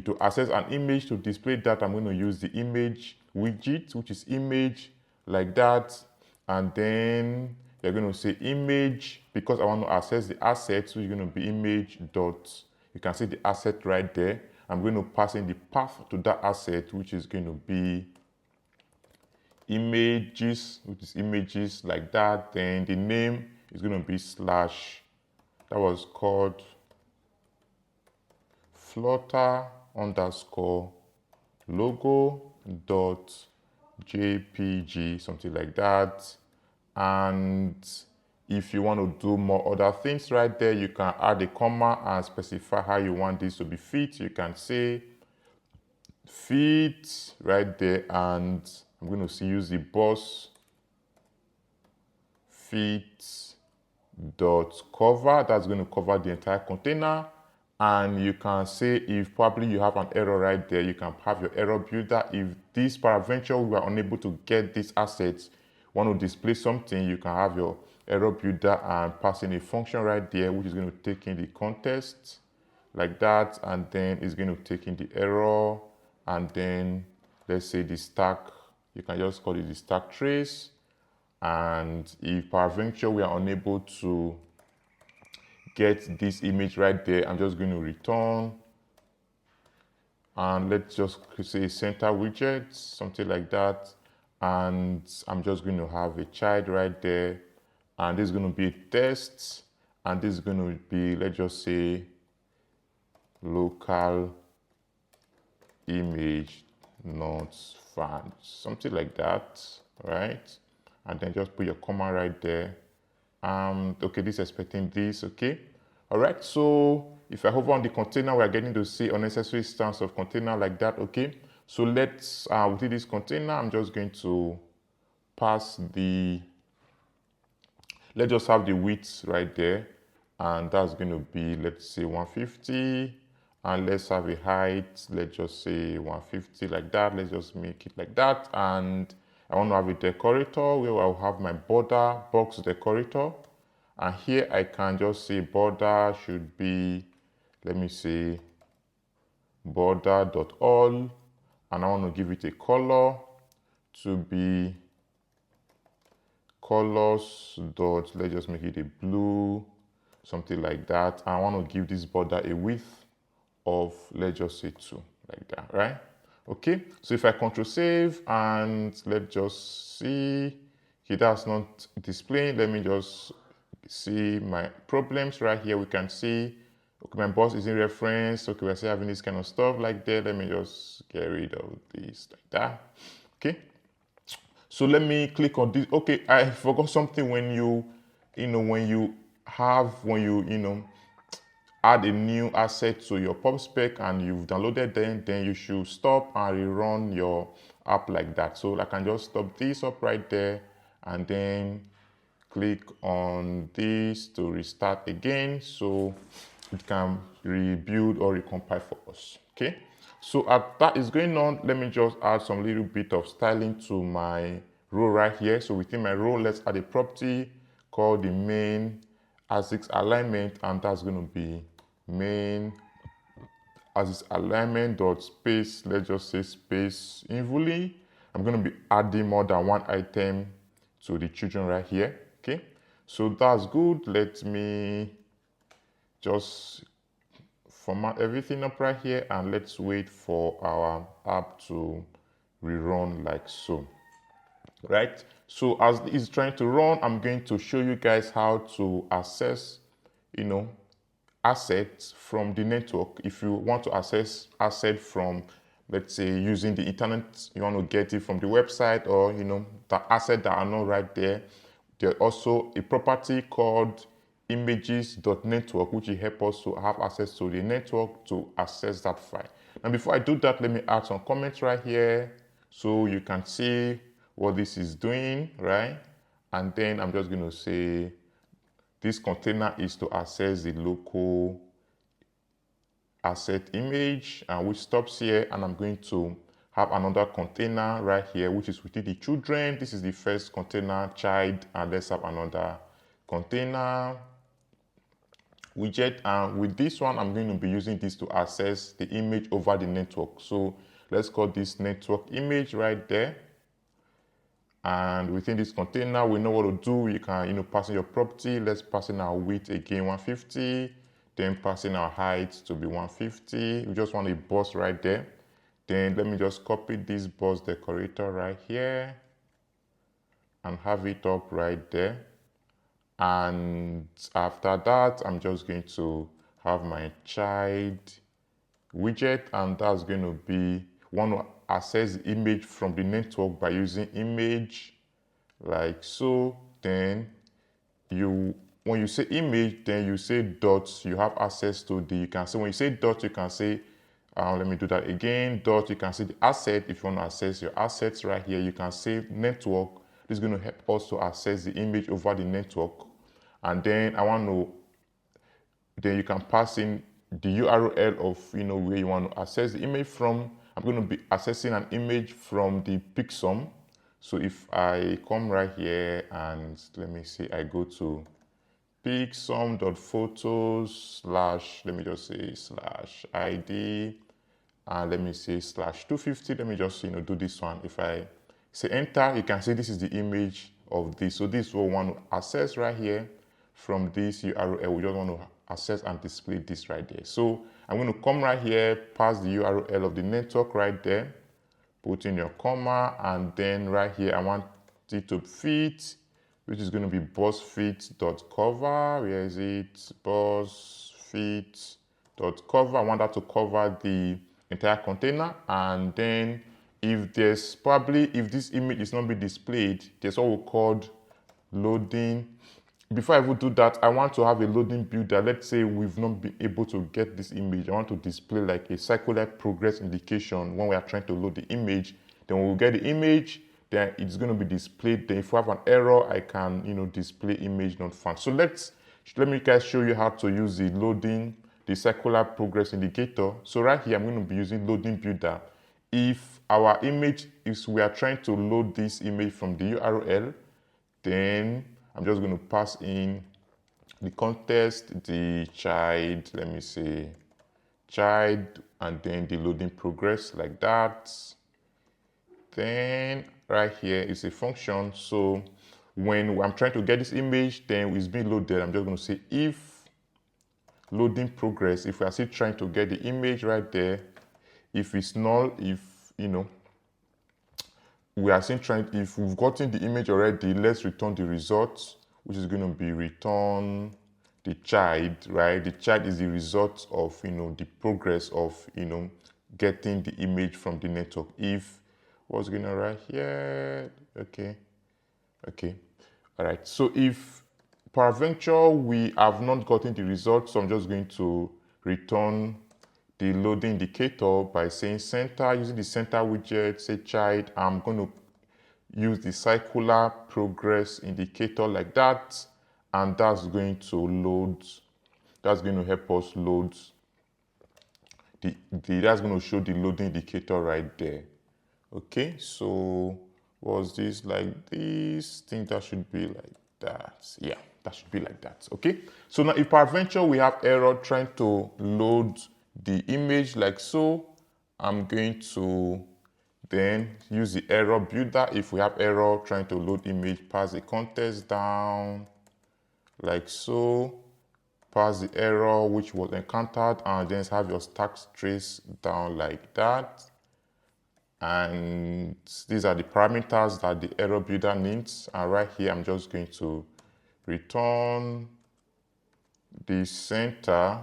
to access an image. To display that, I'm going to use the image widget, which is image, like that. And then you're going to say image, because I want to access the asset, so you're going to be image dot, you can see the asset right there. I'm going to pass in the path to that asset, which is going to be images, which is images, like that. Then the name is going to be / that was called Flutter _ logo .jpg, something like that. And if you want to do more other things right there, you can add a comma and specify how you want this to be fit. You can say fit right there, and I'm going to use the boss fit dot cover. That's going to cover the entire container. And you can say, if probably you have an error right there, you can have your error builder. If this peradventure we are unable to get these assets, want to display something, you can have your error builder and pass in a function right there, which is going to take in the context, like that. And then it's going to take in the error, and then let's say the stack, you can just call it the stack trace. And if peradventure we are unable to get this image right there, I'm just going to return, and let's just say center widget, something like that. And I'm just going to have a child right there, and this is going to be a test, and this is going to be, let's just say, local image not found, something like that, right? and then just put your comma right there. Okay, this is expecting this, okay. All right, so if I hover on the container, we're getting to see unnecessary stance of container like that, okay. So let's, within this container, I'm just going to pass the, let's just have the width right there, and that's going to be, let's say 150, and let's have a height, let's just say 150 like that. Let's just make it like that, and I want to have a decorator where I'll have my border box decorator, and here I can just say border should be, let me say border.all, and I want to give it a color to be colors dot, let's just make it a blue, something like that. I want to give this border a width of, let's just say 2, like that, right? Okay, so if I control save and let's just see, okay, that's not displaying. Let me just see my problems right here. We can see, okay, my boss is in reference. Okay, we're still having this kind of stuff like that. Let me just get rid of this like that. Okay, so let me click on this. Okay, I forgot something. When you add a new asset to your pub spec and you've downloaded them, then you should stop and rerun your app like that. So I can just stop this up right there and then click on this to restart again, so it can rebuild or recompile for us. Okay, so as that is going on, let me just add some little bit of styling to my row right here. So within my row, let's add a property called the main axis alignment, and that's going to be main axis alignment dot space, let's just say space invuli. I'm going to be adding more than one item to the children right here. Okay, so that's good. Let me just format everything up right here, and let's wait for our app to rerun like so. Right, so as it's trying to run, I'm going to show you guys how to access assets from the network. If you want to access asset from, let's say, using the internet, you want to get it from the website, or the asset that are not right there, there's also a property called images.network, which will help us to have access to the network to access that file. And before I do that, let me add some comments right here so you can see what this is doing, right? And then I'm just going to say this container is to access the local asset image, and which stops here, and I'm going to have another container right here which is within the children. This is the first container, child, and let's have another container widget, and with this one I'm going to be using this to access the image over the network. So let's call this network image right there, and within this container we know what to do. You can pass in your property. Let's pass in our width again 150, then pass in our height to be 150. We just want a box right there. Then let me just copy this box decorator right here and have it up right there. And after that, I'm just going to have my child widget, and that's going to be, want to access the image from the network by using image like so. Then when you say image, then you say dots, you have access to the, you can say, when you say dot, you can say, let me do that again, dot, you can see the asset. If you want to access your assets right here, you can say network. This is going to help us to access the image over the network. And then then you can pass in the URL of where you want to access the image from. I'm going to be accessing an image from the Pixum. So if I come right here and let me see, I go to pixum.photos / let me just say /id, and let me say /250. Let me just do this one. If I say enter, you can see this is the image of this. So this is what we want to access right here from this URL. We just want to access and display this right there. So I'm going to come right here, pass the URL of the network right there, put in your comma, and then right here I want it to fit, which is going to be bossfit.cover. Where is it? Bossfit.cover. I want that to cover the entire container, and then if this image is not being displayed, there's what we called loading. Before I even do that, I want to have a loading builder. Let's say we've not been able to get this image. I want to display like a circular progress indication when we are trying to load the image. Then when we get the image, then it's going to be displayed. Then if we have an error, I can, display image not found. So let me guys show you how to use the circular progress indicator. So right here, I'm going to be using loading builder. If our image is, we are trying to load this image from the URL, then I'm just going to pass in the context, the child, let me say child, and then the loading progress like that. Then right here is a function. So when I'm trying to get this image, then it's being loaded. I'm just going to say if loading progress, if we are still trying to get the image right there, if it's null, if we are still trying, if we've gotten the image already, let's return the results, which is going to be return the child, right? The child is the result of the progress of getting the image from the network. If what's going on right here, okay, all right. So if peradventure we have not gotten the result, so I'm just going to return the loading indicator by saying center, using the center widget, say child. I'm going to use the circular progress indicator like that, and that's going to load, that's going to help us load that's going to show the loading indicator right there. Okay, so was this like this? I think that should be like that. Yeah, that should be like that. Okay, so now if peradventure we have error trying to load the image like so, I'm going to then use the error builder. If we have error trying to load image, pass the context down like so, pass the error which was encountered, and then have your stack trace down like that. And these are the parameters that the error builder needs. And right here, I'm just going to return the center,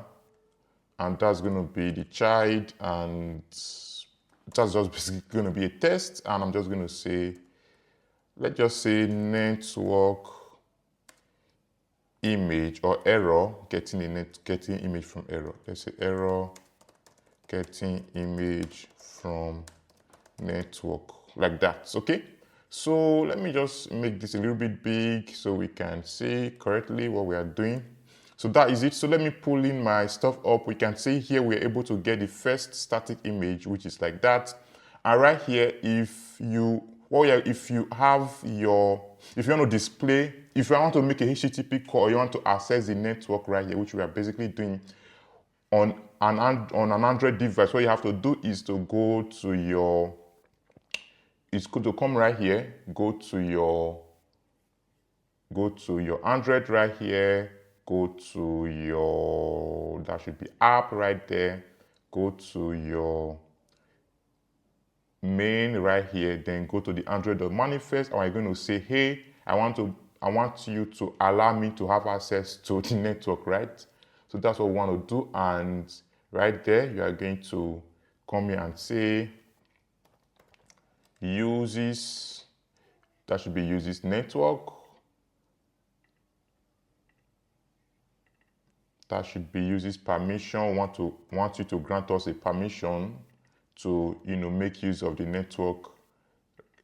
and that's going to be the child, and that's just basically going to be a test. And I'm just going to say, let's just say network image or error getting image from error. Let's say error getting image from network like that. Okay, so let me just make this a little bit big so we can see correctly what we are doing. So that is it. So let me pull in my stuff up. We can see here we're able to get the first static image, which is like that. And right here, if you want to display, if you want to make a HTTP call, or you want to access the network right here, which we are basically doing on an Android device, what you have to do is to go to your, it's good to come right here, go to your Android right here, go to your, that should be app right there, go to your main right here, then go to the Android.manifest, and we're going to say, hey, I want you to allow me to have access to the network, right? So that's what we want to do. And right there, you are going to come here and say uses, that should be uses network. That should be uses permission. Want you to grant us a permission to make use of the network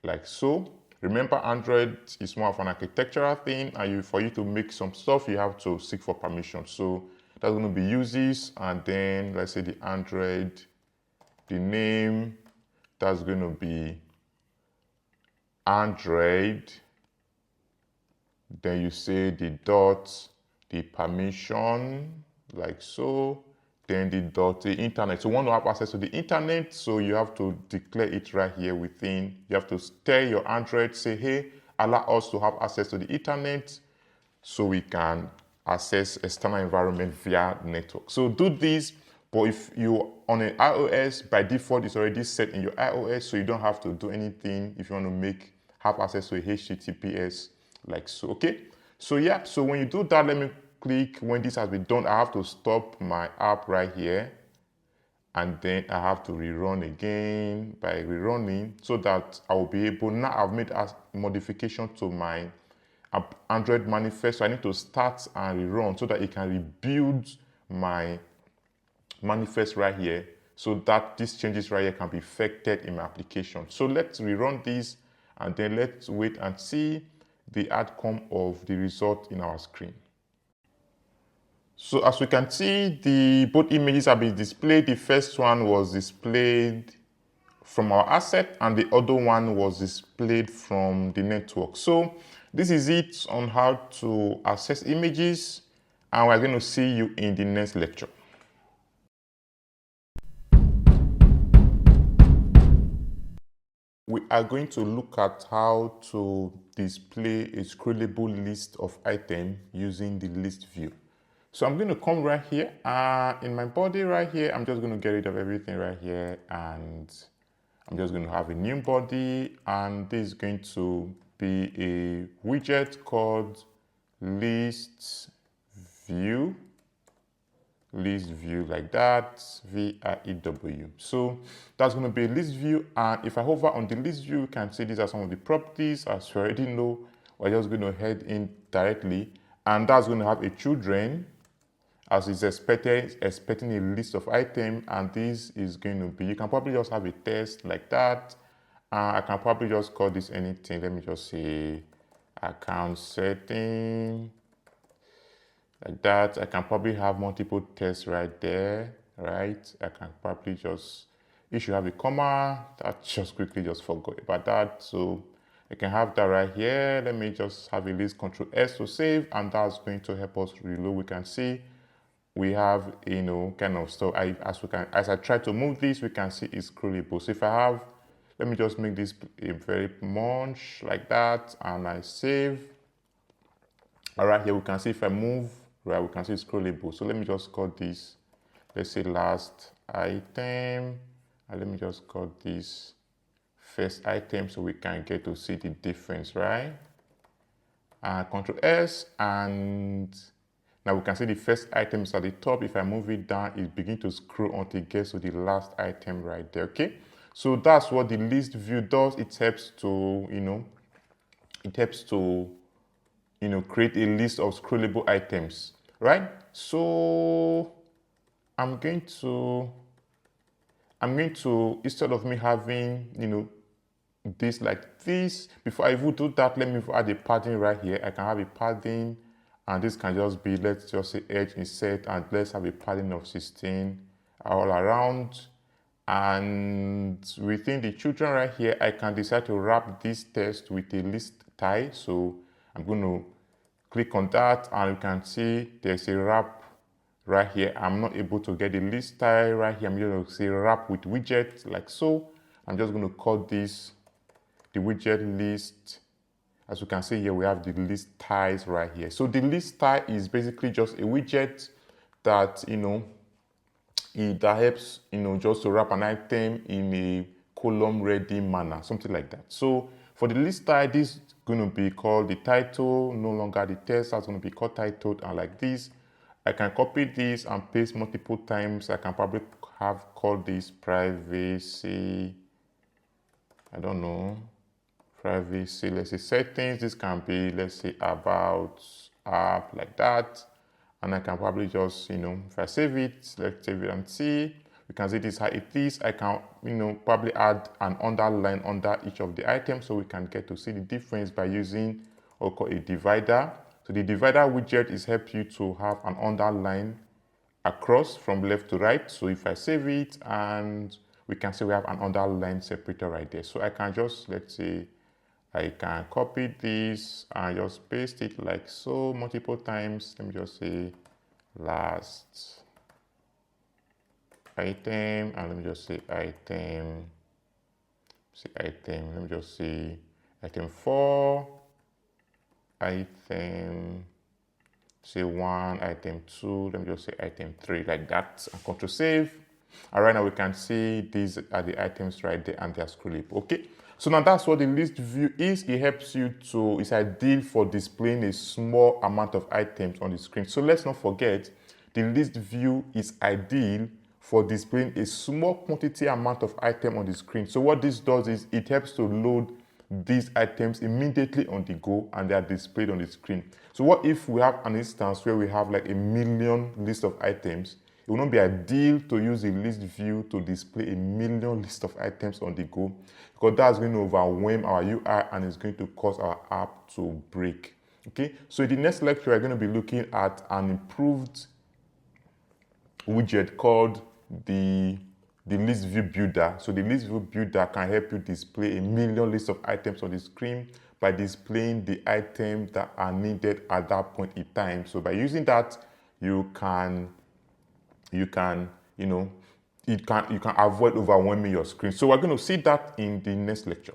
like so. Remember, Android is more of an architectural thing, and for you to make some stuff, you have to seek for permission. So that's going to be uses, and then let's say the Android, the name, that's going to be Android. Then you say the dot, the permission, like so. Then the dot, the internet. So you want to have access to the internet, so you have to declare it right here within. You have to tell your Android, say, hey, allow us to have access to the internet so we can access external environment via network. So do this, but if you on an iOS, by default, it's already set in your iOS, so you don't have to do anything if you want to have access to a HTTPS like so, okay? So yeah, so when you do that, let me click, when this has been done, I have to stop my app right here, and then I have to rerun again by rerunning so that I will be able, now I've made a modification to my Android manifest, so I need to start and rerun so that it can rebuild my manifest right here so that these changes right here can be effected in my application. So let's rerun this and then let's wait and see the outcome of the result in our screen. So as we can see, both images have been displayed. The first one was displayed from our asset and the other one was displayed from the network. So this is it on how to access images, and we're going to see you in the next lecture. We are going to look at how to display a scrollable list of items using the list view. So I'm going to come right here in my body right here. I'm just going to get rid of everything right here, and I'm just going to have a new body, and this is going to be a widget called Listview like that, VIEW. So that's going to be a list view, and if I hover on the list view, you can see these are some of the properties. As you already know, we're just going to head in directly, and that's going to have a children as is expecting a list of items, and this is going to be, you can probably just have a test like that. I can probably just call this anything. Let me just say account setting like that. I can probably have multiple tests right there, right? I can probably just, you should have a comma. That just quickly just forgot about that. So I can have that right here. Let me just have a list, Control S to save, and that's going to help us reload. We can see we have, you know, kind of stuff. As I try to move this, we can see it's scrollable. So if I have, let me just make this a very munch like that, and I save. All right, here we can see if I move, right, we can see it's scrollable. So let me just call this, let's say last item, and let me just call this first item so we can get to see the difference, right? Control S, and now we can see the first item is at the top. If I move it down, it begins to scroll until it gets to the last item right there, okay? So that's what the list view does. It helps to, create a list of scrollable items, right? So I'm going to, instead of me having, this like this, before I even do that, let me add a padding right here. I can have a padding, and this can just be, let's just say edge insert, and let's have a padding of 16 all around. And within the children right here, I can decide to wrap this text with a list tie. So I'm going to click on that, and you can see there's a wrap right here. I'm not able to get the list tie right here. I'm going to say wrap with widget like so. I'm just going to call this the widget list. As you can see here, we have the list ties right here. So the list tie is basically just a widget that, that helps, just to wrap an item in a column ready manner, something like that. So for the list tie, this is going to be called the title, no longer the text. That's going to be called titled, and like this. I can copy this and paste multiple times. I can probably have called this privacy, I don't know, privacy, let's say settings. This can be, let's say, about app like that. And I can probably just, if I save it, let's save it and see, we can see this how it is. I can, probably add an underline under each of the items so we can get to see the difference by using what we call a divider. So the divider widget is help you to have an underline across from left to right. So if I save it, and we can see we have an underline separator right there. So I can just, let's say, I can copy this and just paste it like so multiple times. Let me just say last item, and let me just say item, let me just say item 4, item, say 1, item 2, let me just say item 3 like that, and Control save. And right now we can see these are the items right there, and they're scrollable. Okay, so now that's what the list view is. It helps you to, it's ideal for displaying a small amount of items on the screen. So let's not forget, the list view is ideal for displaying a small quantity amount of item on the screen. So what this does is it helps to load these items immediately on the go and they are displayed on the screen. So what if we have an instance where we have like a million list of items? It will not be ideal to use a list view to display a million list of items on the go, because that's going to overwhelm our UI and it's going to cause our app to break. Okay, so in the next lecture, we're going to be looking at an improved widget called the Listview Builder. So the Listview Builder can help you display a million list of items on the screen by displaying the items that are needed at that point in time. So by using that, you can avoid overwhelming your screen. So we're going to see that in the next lecture.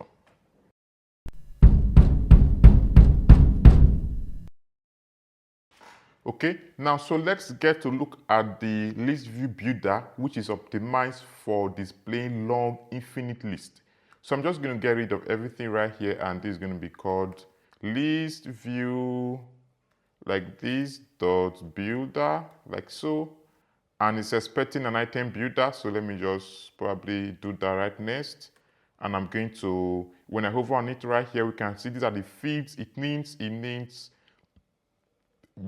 Okay, now so let's get to look at the Listview Builder, which is optimized for displaying long infinite lists. So I'm just going to get rid of everything right here, and this is going to be called Listview like this dot builder, like so, and it's expecting an item builder. So let me just probably do that right next, and I'm going to, when I hover on it right here, we can see these are the fields it needs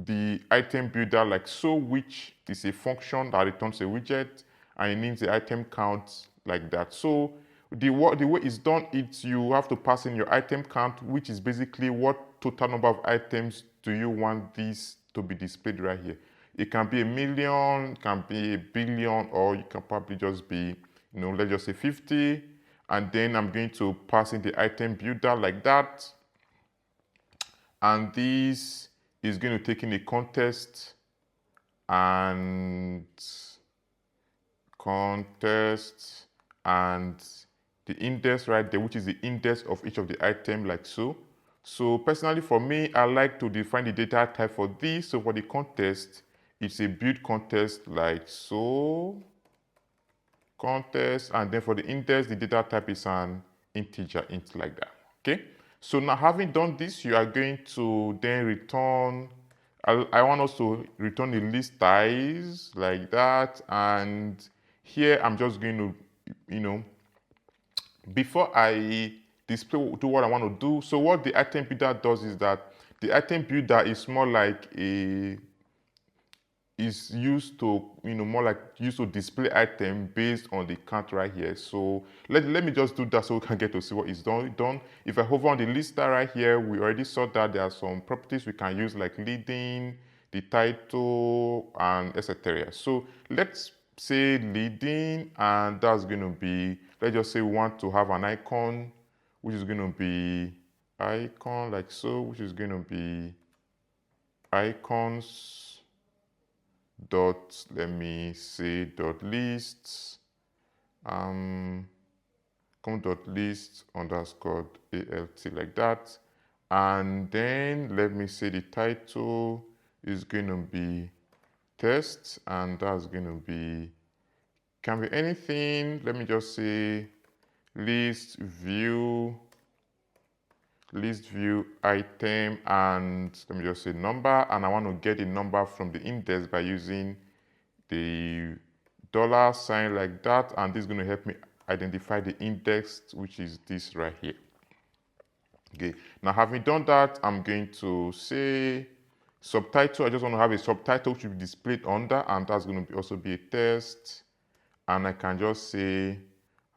the item builder like so, which is a function that returns a widget, and it needs the item count like that. So the way it's done, you have to pass in your item count, which is basically what total number of items do you want this to be displayed right here. It can be a million, it can be a billion, or it can probably just be, let's just say 50. And then I'm going to pass in the item builder like that. And this is going to take in a context and the index right there, which is the index of each of the item like so. So personally for me, I like to define the data type for this. So for the context, it's a build context like so, context, and then for the index, the data type is an integer int like that. Okay. So now having done this, you are going to then return, I want us to return the list size like that. And here I'm just going to, before I do what I want to do. So what the item builder does is that the item builder is more like is used to, used to display item based on the count right here. So let me just do that so we can get to see what is done. If I hover on the lister right here, we already saw that there are some properties we can use like leading, the title, and etc. So let's say leading, and that's going to be, let's just say we want to have an icon, which is going to be icon like so, which is going to be icons dot, let me say dot lists, dot list underscore alt like that. And then let me say the title is going to be test, and that's going to be, can be anything. Let me just say list view item, and let me just say number, and I want to get the number from the index by using the $sign like that, and this is going to help me identify the index, which is this right here. Okay, now having done that, I'm going to say subtitle. I just want to have a subtitle which will be displayed under, and that's going to also be a test. And I can just say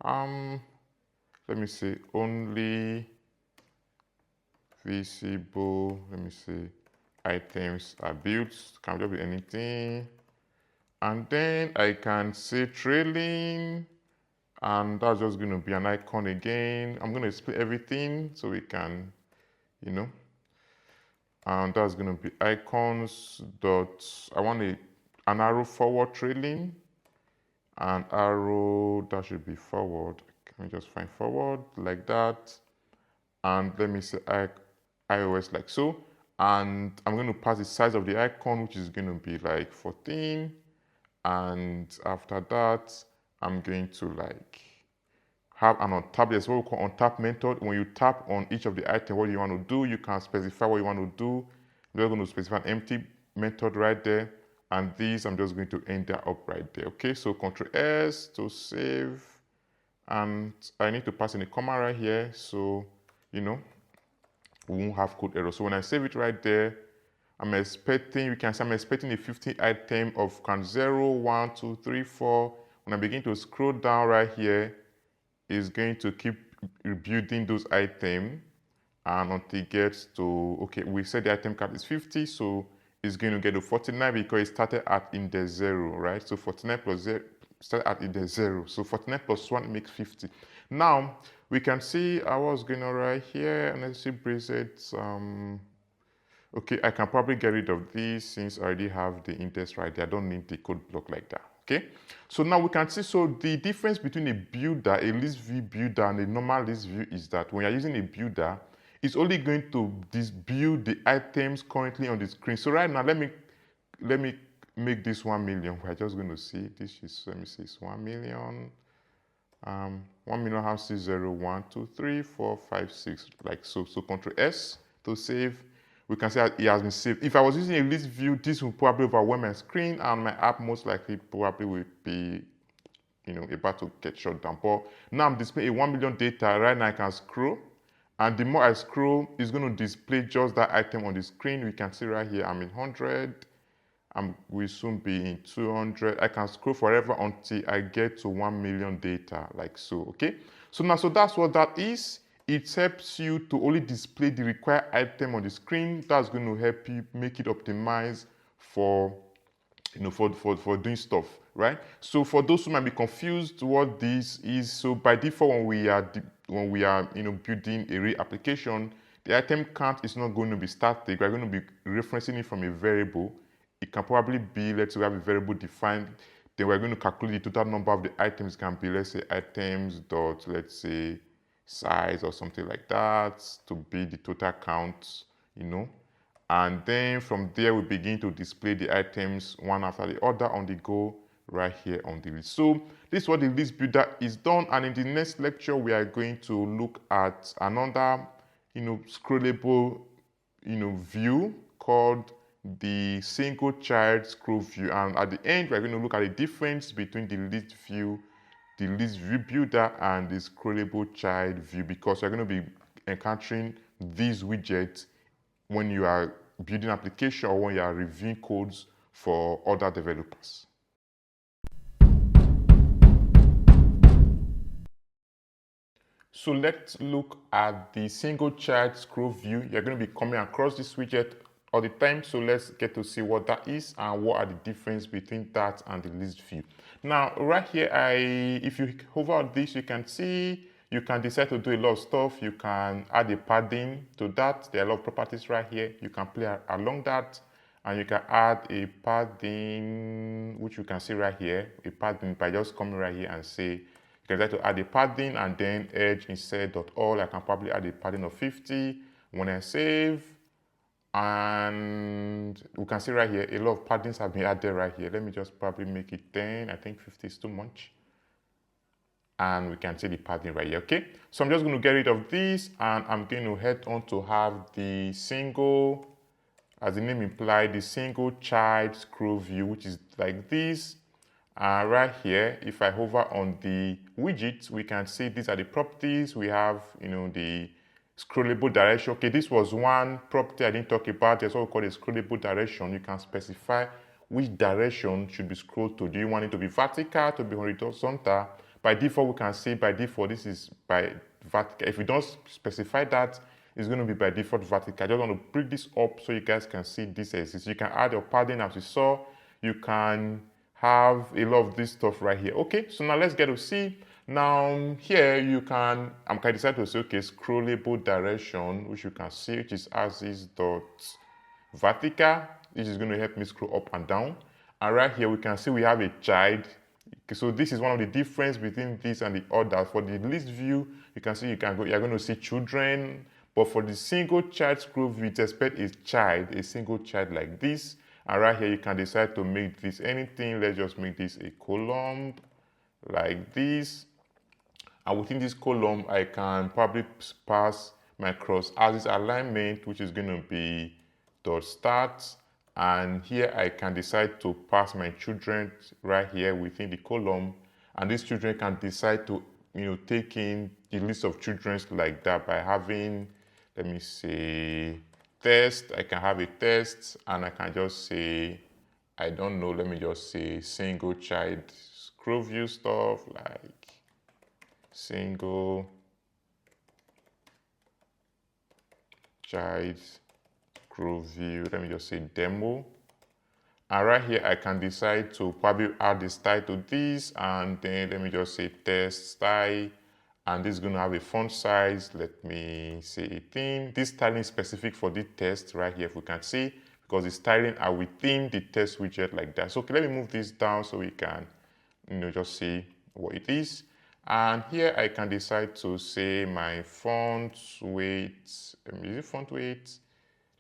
let me say only visible, let me say items are built, can just be anything. And then I can say trailing, and that's just going to be an icon again. I'm going to display everything so we can, and that's going to be icons dot, I want an arrow forward trailing, and arrow that should be forward. Can we just find forward like that? And let me say iOS like so, and I'm going to pass the size of the icon, which is going to be like 14, and after that I'm going to like have an untap. There's what we call untap method. When you tap on each of the items, what you want to do, you can specify what you want to do. We're going to specify an empty method right there, And this, I'm just going to enter up right there. Okay, so Control S to save. And I need to pass in a comma right here. So, we won't have code error. So when I save it right there, I'm expecting, you can see I'm expecting a 15 item of count 0, 1, 2, 3, 4. When I begin to scroll down right here, it's going to keep rebuilding those items and until it gets to, okay, we said the item count is 50, so it's going to get to 49 because it started at index 0, right? So 49 plus 0 started at index 0. So 49 plus 1 makes 50. Now, we can see I was going on right here, and let's see brackets. Okay, I can probably get rid of this since I already have the index right there. I don't need the code block like that. Okay, so now we can see, so the difference between a builder, a list view builder, and a normal list view is that when you're using a builder, it's only going to build the items currently on the screen. So right now, let me make this 1 million. We're just going to see this is, let me see, it's 1 million. 1 million has 6, 0, 1, 2, 3, 4, 5, 6, like so. So Control S to save. We can see that it has been saved. If I was using a list view, this will probably overwhelm my screen, and my app most likely probably will be, about to get shut down. But now I'm displaying a 1 million data. Right now I can scroll, and the more I scroll, it's going to display just that item on the screen. We can see right here I'm in 100. Will soon be in 200. I can scroll forever until I get to 1 million data, like so. Okay. So now, so that's what that is. It helps you to only display the required item on the screen. That's going to help you make it optimized for, for doing stuff, right? So for those who might be confused what this is, so by default when we are building a real application, the item count is not going to be static. We're going to be referencing it from a variable. It can probably be, let's say we have a variable defined, then we're going to calculate the total number of the items. Can be, let's say, items dot, let's say, size or something like that to be the total count, and then from there we begin to display the items one after the other on the go right here on the list. So this is what the list builder is done, and in the next lecture we are going to look at another scrollable view called the single child scroll view, and at the end we're going to look at the difference between the list view builder and the scrollable child view, because you're going to be encountering these widgets when you are building application or when you are reviewing codes for other developers. So let's look at the single child scroll view. You're going to be coming across this widget all the time, so let's get to see what that is and what are the difference between that and the list view. Now right here, if you hover on this, you can see you can decide to do a lot of stuff. You can add a padding to that. There are a lot of properties right here. You can play along that, and you can add a padding, which you can see right here, a padding by just coming right here and say, you can decide to add a padding and then edge insert.all. I can probably add a padding of 50. When I save, and we can see right here, a lot of paddings have been added right here. Let me just probably make it 10. I think 50 is too much. And we can see the padding right here, okay? So I'm just going to get rid of this, and I'm going to head on to have the single, as the name implies, the single child scroll view, which is like this. Right here, if I hover on the widget, we can see these are the properties. We have, the scrollable direction. Okay, this was one property I didn't talk about. There's what we call a scrollable direction. You can specify which direction should be scrolled to. Do you want it to be vertical, to be horizontal? By default, we can say by default this is by vertical. If we don't specify that, it's going to be by default vertical. I just want to bring this up so you guys can see this exists. You can add your padding as you saw. You can have a lot of this stuff right here. Okay, so now let's get to see. Now here you can, I can decide to say, okay, scrollable direction, which you can see, which is axis dot vertical. This is going to help me scroll up and down. And right here we can see we have a child. Okay, so this is one of the difference between this and the other. For the list view, you can see you're going to see children, but for the single child scroll view, you expect a single child like this. And right here you can decide to make this anything. Let's just make this a column like this. And within this column, I can probably pass my cross-axis alignment, which is going to be dot start. and here I can decide to pass my children right here within the column, and these children can decide to take in the list of children like that by having, let me say, test. I can have a test, and I can just say, I don't know, let me just say single child scroll view stuff, like single child scroll view, let me just say demo. And right here I can decide to probably add the style to this, and then let me just say test style, and this is going to have a font size, let me say 18. This styling is specific for the test right here, if we can see, because the styling are within the test widget like that. So okay, let me move this down so we can just see what it is. And here I can decide to say my font weight. Is it font weight?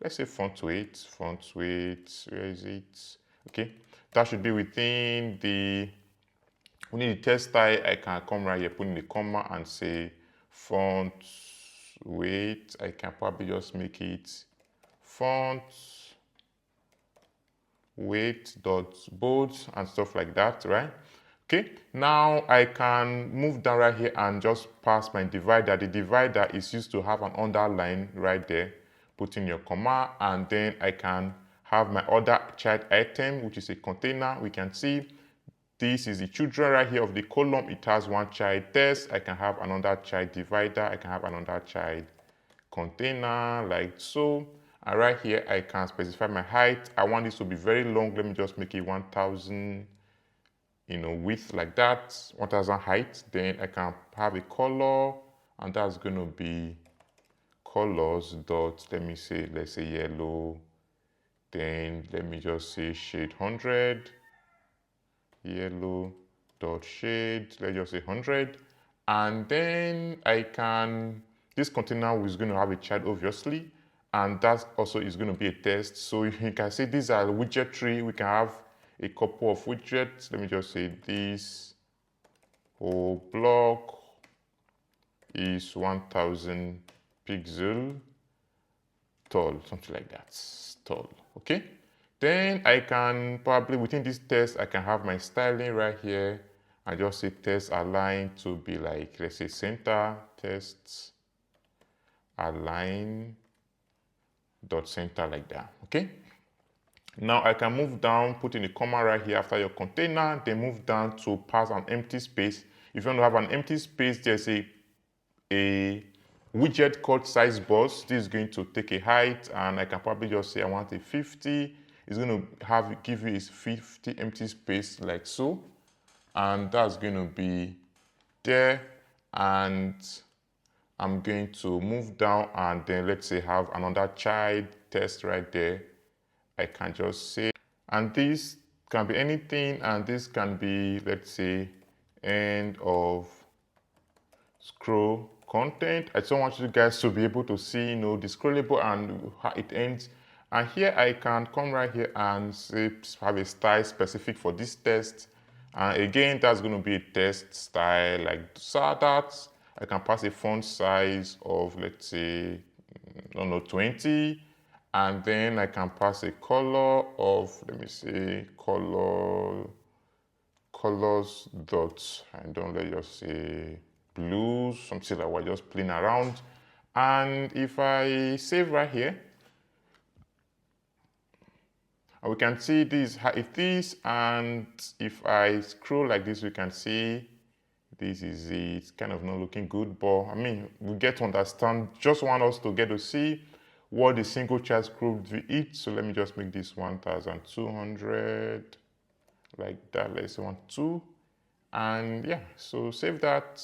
Let's say font weight. Font weight, where is it? Okay, that should be within the text style. I can come right here, put in the comma and say font weight. I can probably just make it font weight dot bold and stuff like that, right? Okay, now I can move down right here and just pass my divider. The divider is used to have an underline right there. Put in your comma, and then I can have my other child item, which is a container. We can see this is the children right here of the column. It has one child test. I can have another child divider. I can have another child container like so. And right here I can specify my height. I want this to be very long. Let me just make it 1000 width like that, 1000 height. Then I can have a color, and that's going to be colors dot, let's say yellow. Then let me just say shade 100, yellow dot shade, let's just say 100. And then I can, this container is going to have a child obviously, and that also is going to be a test. So you can see these are widget tree. We can have a couple of widgets. Let me just say this whole block is 1000 pixel tall, something like that, tall. Okay, then I can probably within this test I can have my styling right here. I just say test align to be like, let's say center, test align dot center like that. Okay, now I can move down, put in a comma right here after your container, then move down to pass an empty space. If you want to have an empty space, there's a widget called size bus. This is going to take a height, and I can probably just say I want a 50. It's going to give you a 50 empty space like so, and that's going to be there. And I'm going to move down, and then let's say have another child test right there. I can just say, and this can be anything, and this can be, let's say, end of scroll content. I just want you guys to be able to see, the scrollable and how it ends. And here I can come right here and say have a style specific for this test. And again, that's going to be a test style like so that I can pass a font size of, let's say, 20. And then I can pass a color of, let me say, colors dot, and don't let just say blue, something like we're just playing around. And if I save right here, we can see this how it is. And if I scroll like this, we can see this is it. It's kind of not looking good, but I mean, we get to understand. Just want us to get to see what the single child scroll view is. So let me just make this 1200 like that. Let's say 12, and yeah, so save that.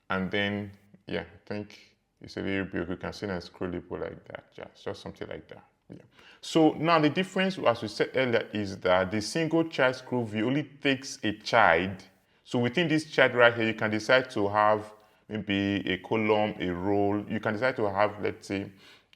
And then yeah, I think it's a little bit, you can see and scrollable like that. Just something like that. Yeah. So now the difference, as we said earlier, is that the single child scroll view only takes a child. So within this child right here, you can decide to have maybe a column, a row. You can decide to have, let's say,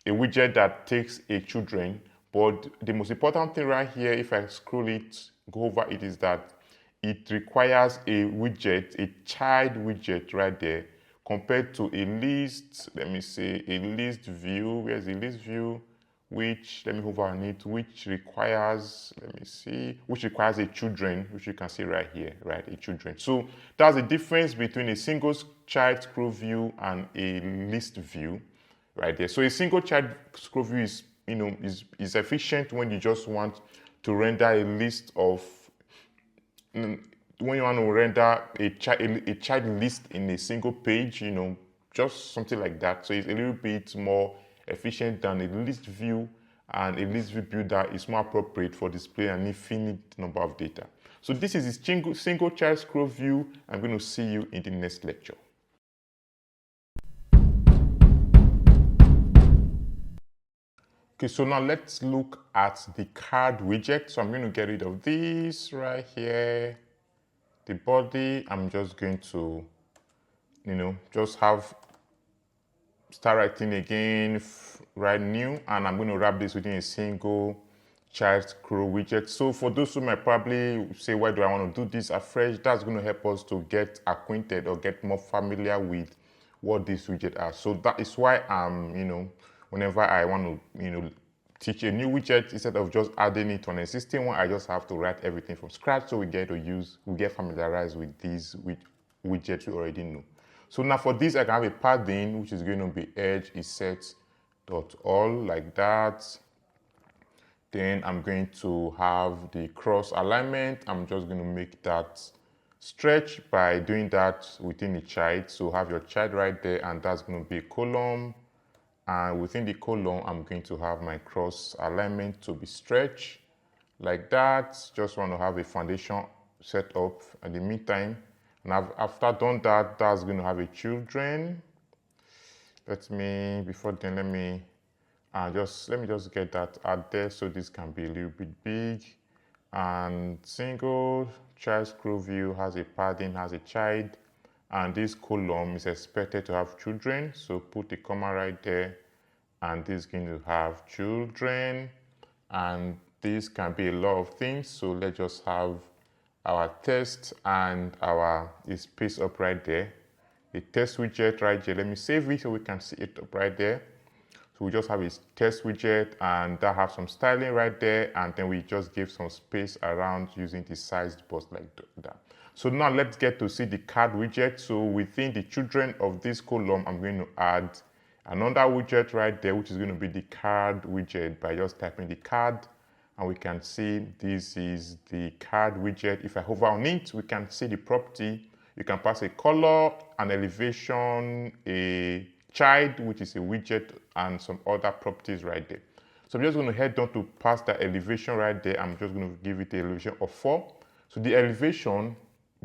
a widget that takes a children. But the most important thing right here, if I scroll it, go over it, is that it requires a widget, a child widget right there, compared to a list. Let me say a list view. Where's the list view? which, let me hover on it, which requires, let me see, which requires a children, which you can see right here, right, a children. So that's the difference between a single child scroll view and a list view right there. So a single child scroll view is, is efficient when you just want to render a list of, when you want to render a child list in a single page, just something like that. So it's a little bit more efficient than a list view, and a list view builder is more appropriate for displaying an infinite number of data. So this is a single child scroll view. I'm going to see you in the next lecture. Okay, so now let's look at the card widget. So I'm going to get rid of this right here. The body, I'm just going to, just start writing again, write new, and I'm going to wrap this within a single child scroll widget. So for those who might probably say, why do I want to do this afresh? That's going to help us to get acquainted or get more familiar with what this widget are. So that is why I'm, whenever I want to, teach a new widget, instead of just adding it to an existing one, I just have to write everything from scratch. So we get familiarized with these widgets we already know. So now for this, I can have a padding, which is going to be edge is set.all, like that. Then I'm going to have the cross alignment. I'm just going to make that stretch by doing that within the child. So have your child right there, and that's going to be a column. And within the column, I'm going to have my cross alignment to be stretched like that. Just want to have a foundation set up in the meantime. And after done that, that's going to have a children. Let me just get that out there so this can be a little bit big. And single child scroll view has a padding, has a child, and this column is expected to have children. So put the comma right there, and this is going to have children, and this can be a lot of things. So let's just have our test and our space up right there. The test widget right here. Let me save it so we can see it up right there. So we just have a test widget, and that has some styling right there, and then we just give some space around using the sized box like that. So now let's get to see the card widget. So within the children of this column, I'm going to add another widget right there, which is going to be the card widget by just typing the card, and we can see this is the card widget. If I hover on it, we can see the property. You can pass a color, an elevation, a child, which is a widget, and some other properties right there. So I'm just going to head down to pass that elevation right there. I'm just going to give it an elevation of 4. So the elevation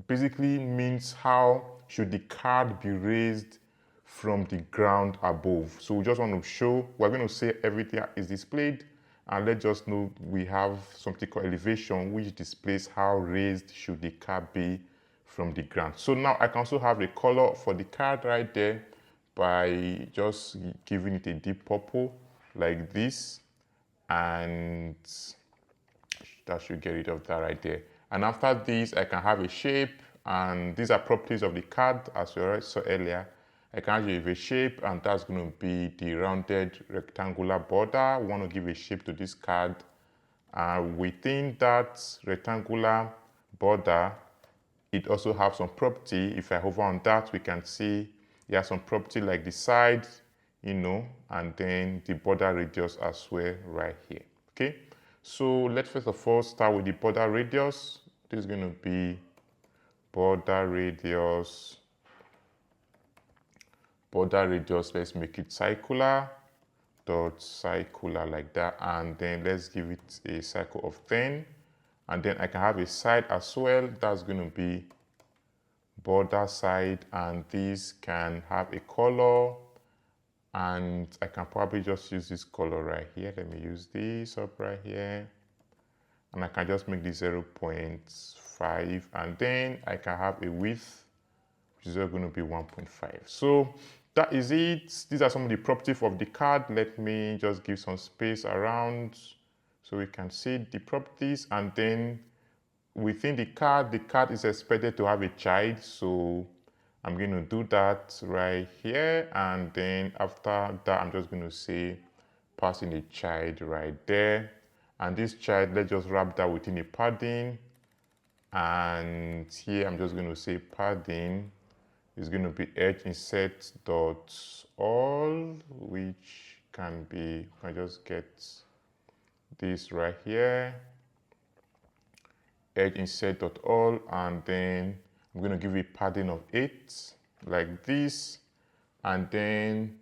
basically means how should the card be raised from the ground above. So we just want to show, we're going to say everything is displayed, and let's just know we have something called elevation, which displays how raised should the card be from the ground. So now I can also have a color for the card right there by just giving it a deep purple like this, and that should get rid of that right there. And after this, I can have a shape, and these are properties of the card as we already saw earlier. I can give a shape, and that's going to be the rounded rectangular border. I want to give a shape to this card. Within that rectangular border, it also has some property. If I hover on that, we can see it has some property like the side, and then the border radius as well right here. Okay, so let's first of all start with the border radius. This is going to be border radius. Let's make it circular, dot circular like that, and then let's give it a circle of 10. And then I can have a side as well. That's going to be border side, and this can have a color, and I can probably just use this color right here. Let me use this up right here, and I can just make this 0.5, and then I can have a width which is going to be 1.5. So that is it. These are some of the properties of the card. Let me just give some space around so we can see the properties. And then within the card is expected to have a child. So I'm going to do that right here. And then after that, I'm just going to say pass in a child right there. And this child, let's just wrap that within a padding. And here I'm just going to say padding is going to be edge insert dot all, which can be, I just get this right here, edge insert dot all, and then I'm going to give it padding of 8 like this. And then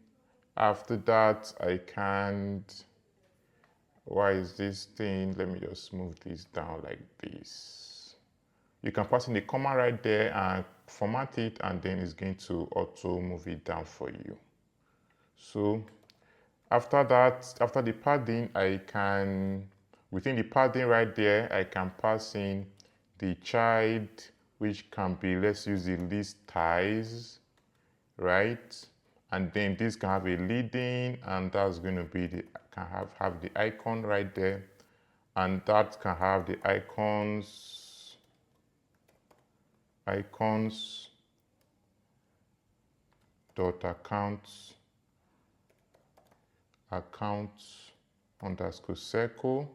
after that I can't, why is this thing, let me just move this down like this. You can pass in a comma right there and format it, and then it's going to auto move it down for you. So after that, after the padding, I can, within the padding right there, I can pass in the child, which can be, let's use the list ties, right? And then this can have a leading, and that's going to be the, can have the icon right there, and that can have the icons dot accounts underscore circle,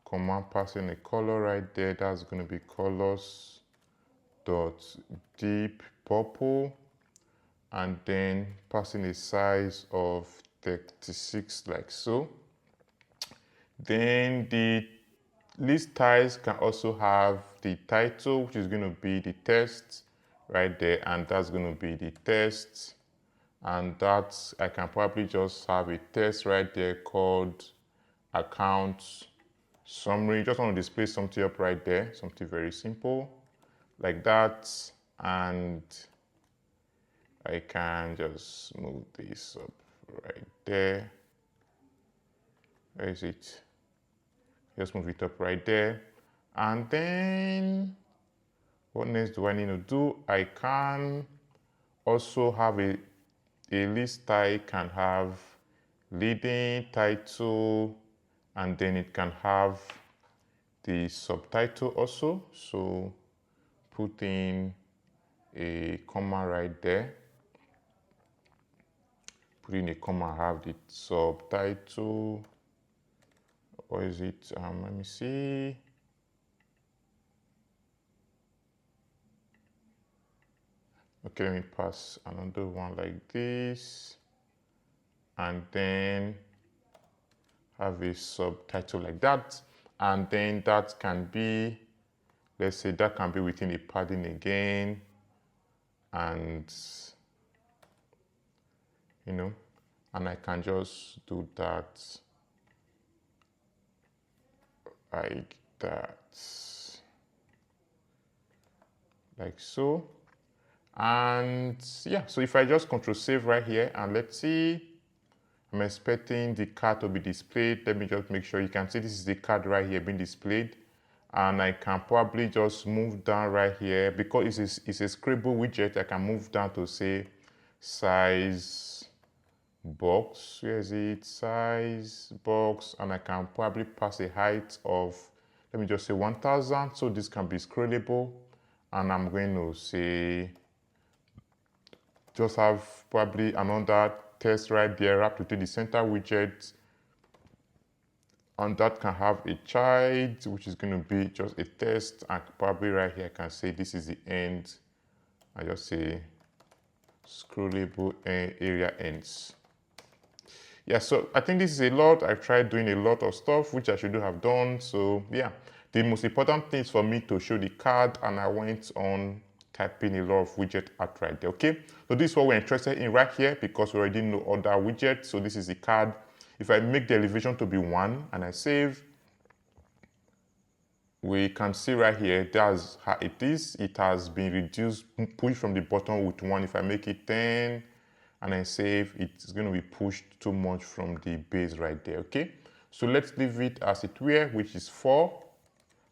command passing a color right there, that's going to be colors dot deep purple, and then passing a size of 36 like so. Then the list ties can also have the title, which is going to be the text right there, and that's going to be the text. And that's, I can probably just have a text right there called account summary. Just want to display something up right there, something very simple like that. And I can just move this up right there. Where is it? Just move it up right there. And then what next do I need to do? I can also have a list type, can have leading, title, and then it can have the subtitle also. So put in a comma right there. Put in a comma, have the subtitle. Or is it, let me see. Okay, let me pass another one like this. And then have a subtitle like that. And then that can be, let's say that can be within a padding again. And, you know, and I can just do that like that, like so. And yeah, so if I just control save right here, and let's see, I'm expecting the card to be displayed. Let me just make sure you can see this is the card right here being displayed. And I can probably just move down right here because it's a scribble widget. I can move down to say size box. Where is it? Size box. And I can probably pass a height of, let me just say 1000. So this can be scrollable. And I'm going to say, just have probably another text right there wrapped within the center widget. And that can have a child, which is going to be just a text. And probably right here, I can say this is the end. I just say scrollable area ends. Yeah, so I think this is a lot. I've tried doing a lot of stuff, which I should have done. So yeah, the most important thing is for me to show the card, and I went on typing a lot of widget art right there, okay? So this is what we're interested in right here because we already know other widgets. So this is the card. If I make the elevation to be 1 and I save, we can see right here, that's how it is. It has been reduced, pushed from the bottom with 1. If I make it 10 and I save, it's going to be pushed too much from the base right there, okay? So let's leave it as it were, which is 4,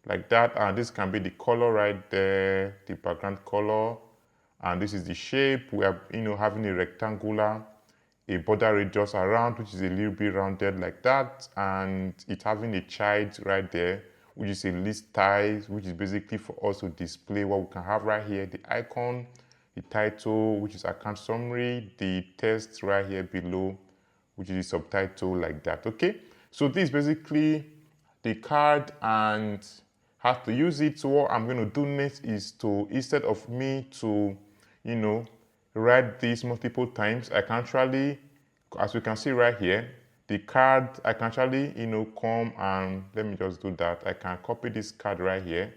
like that. And this can be the color right there, the background color. And this is the shape. We are, having a rectangular, a border radius around, which is a little bit rounded like that. And it's having a child right there, which is a list type, which is basically for us to display what we can have right here, the icon, the title, which is account summary, the text right here below, which is the subtitle like that. Okay, so this is basically the card and how to use it. So what I'm going to do next is to, instead of me to, write this multiple times, I can actually, as you can see right here, the card, I can actually, come and let me just do that. I can copy this card right here.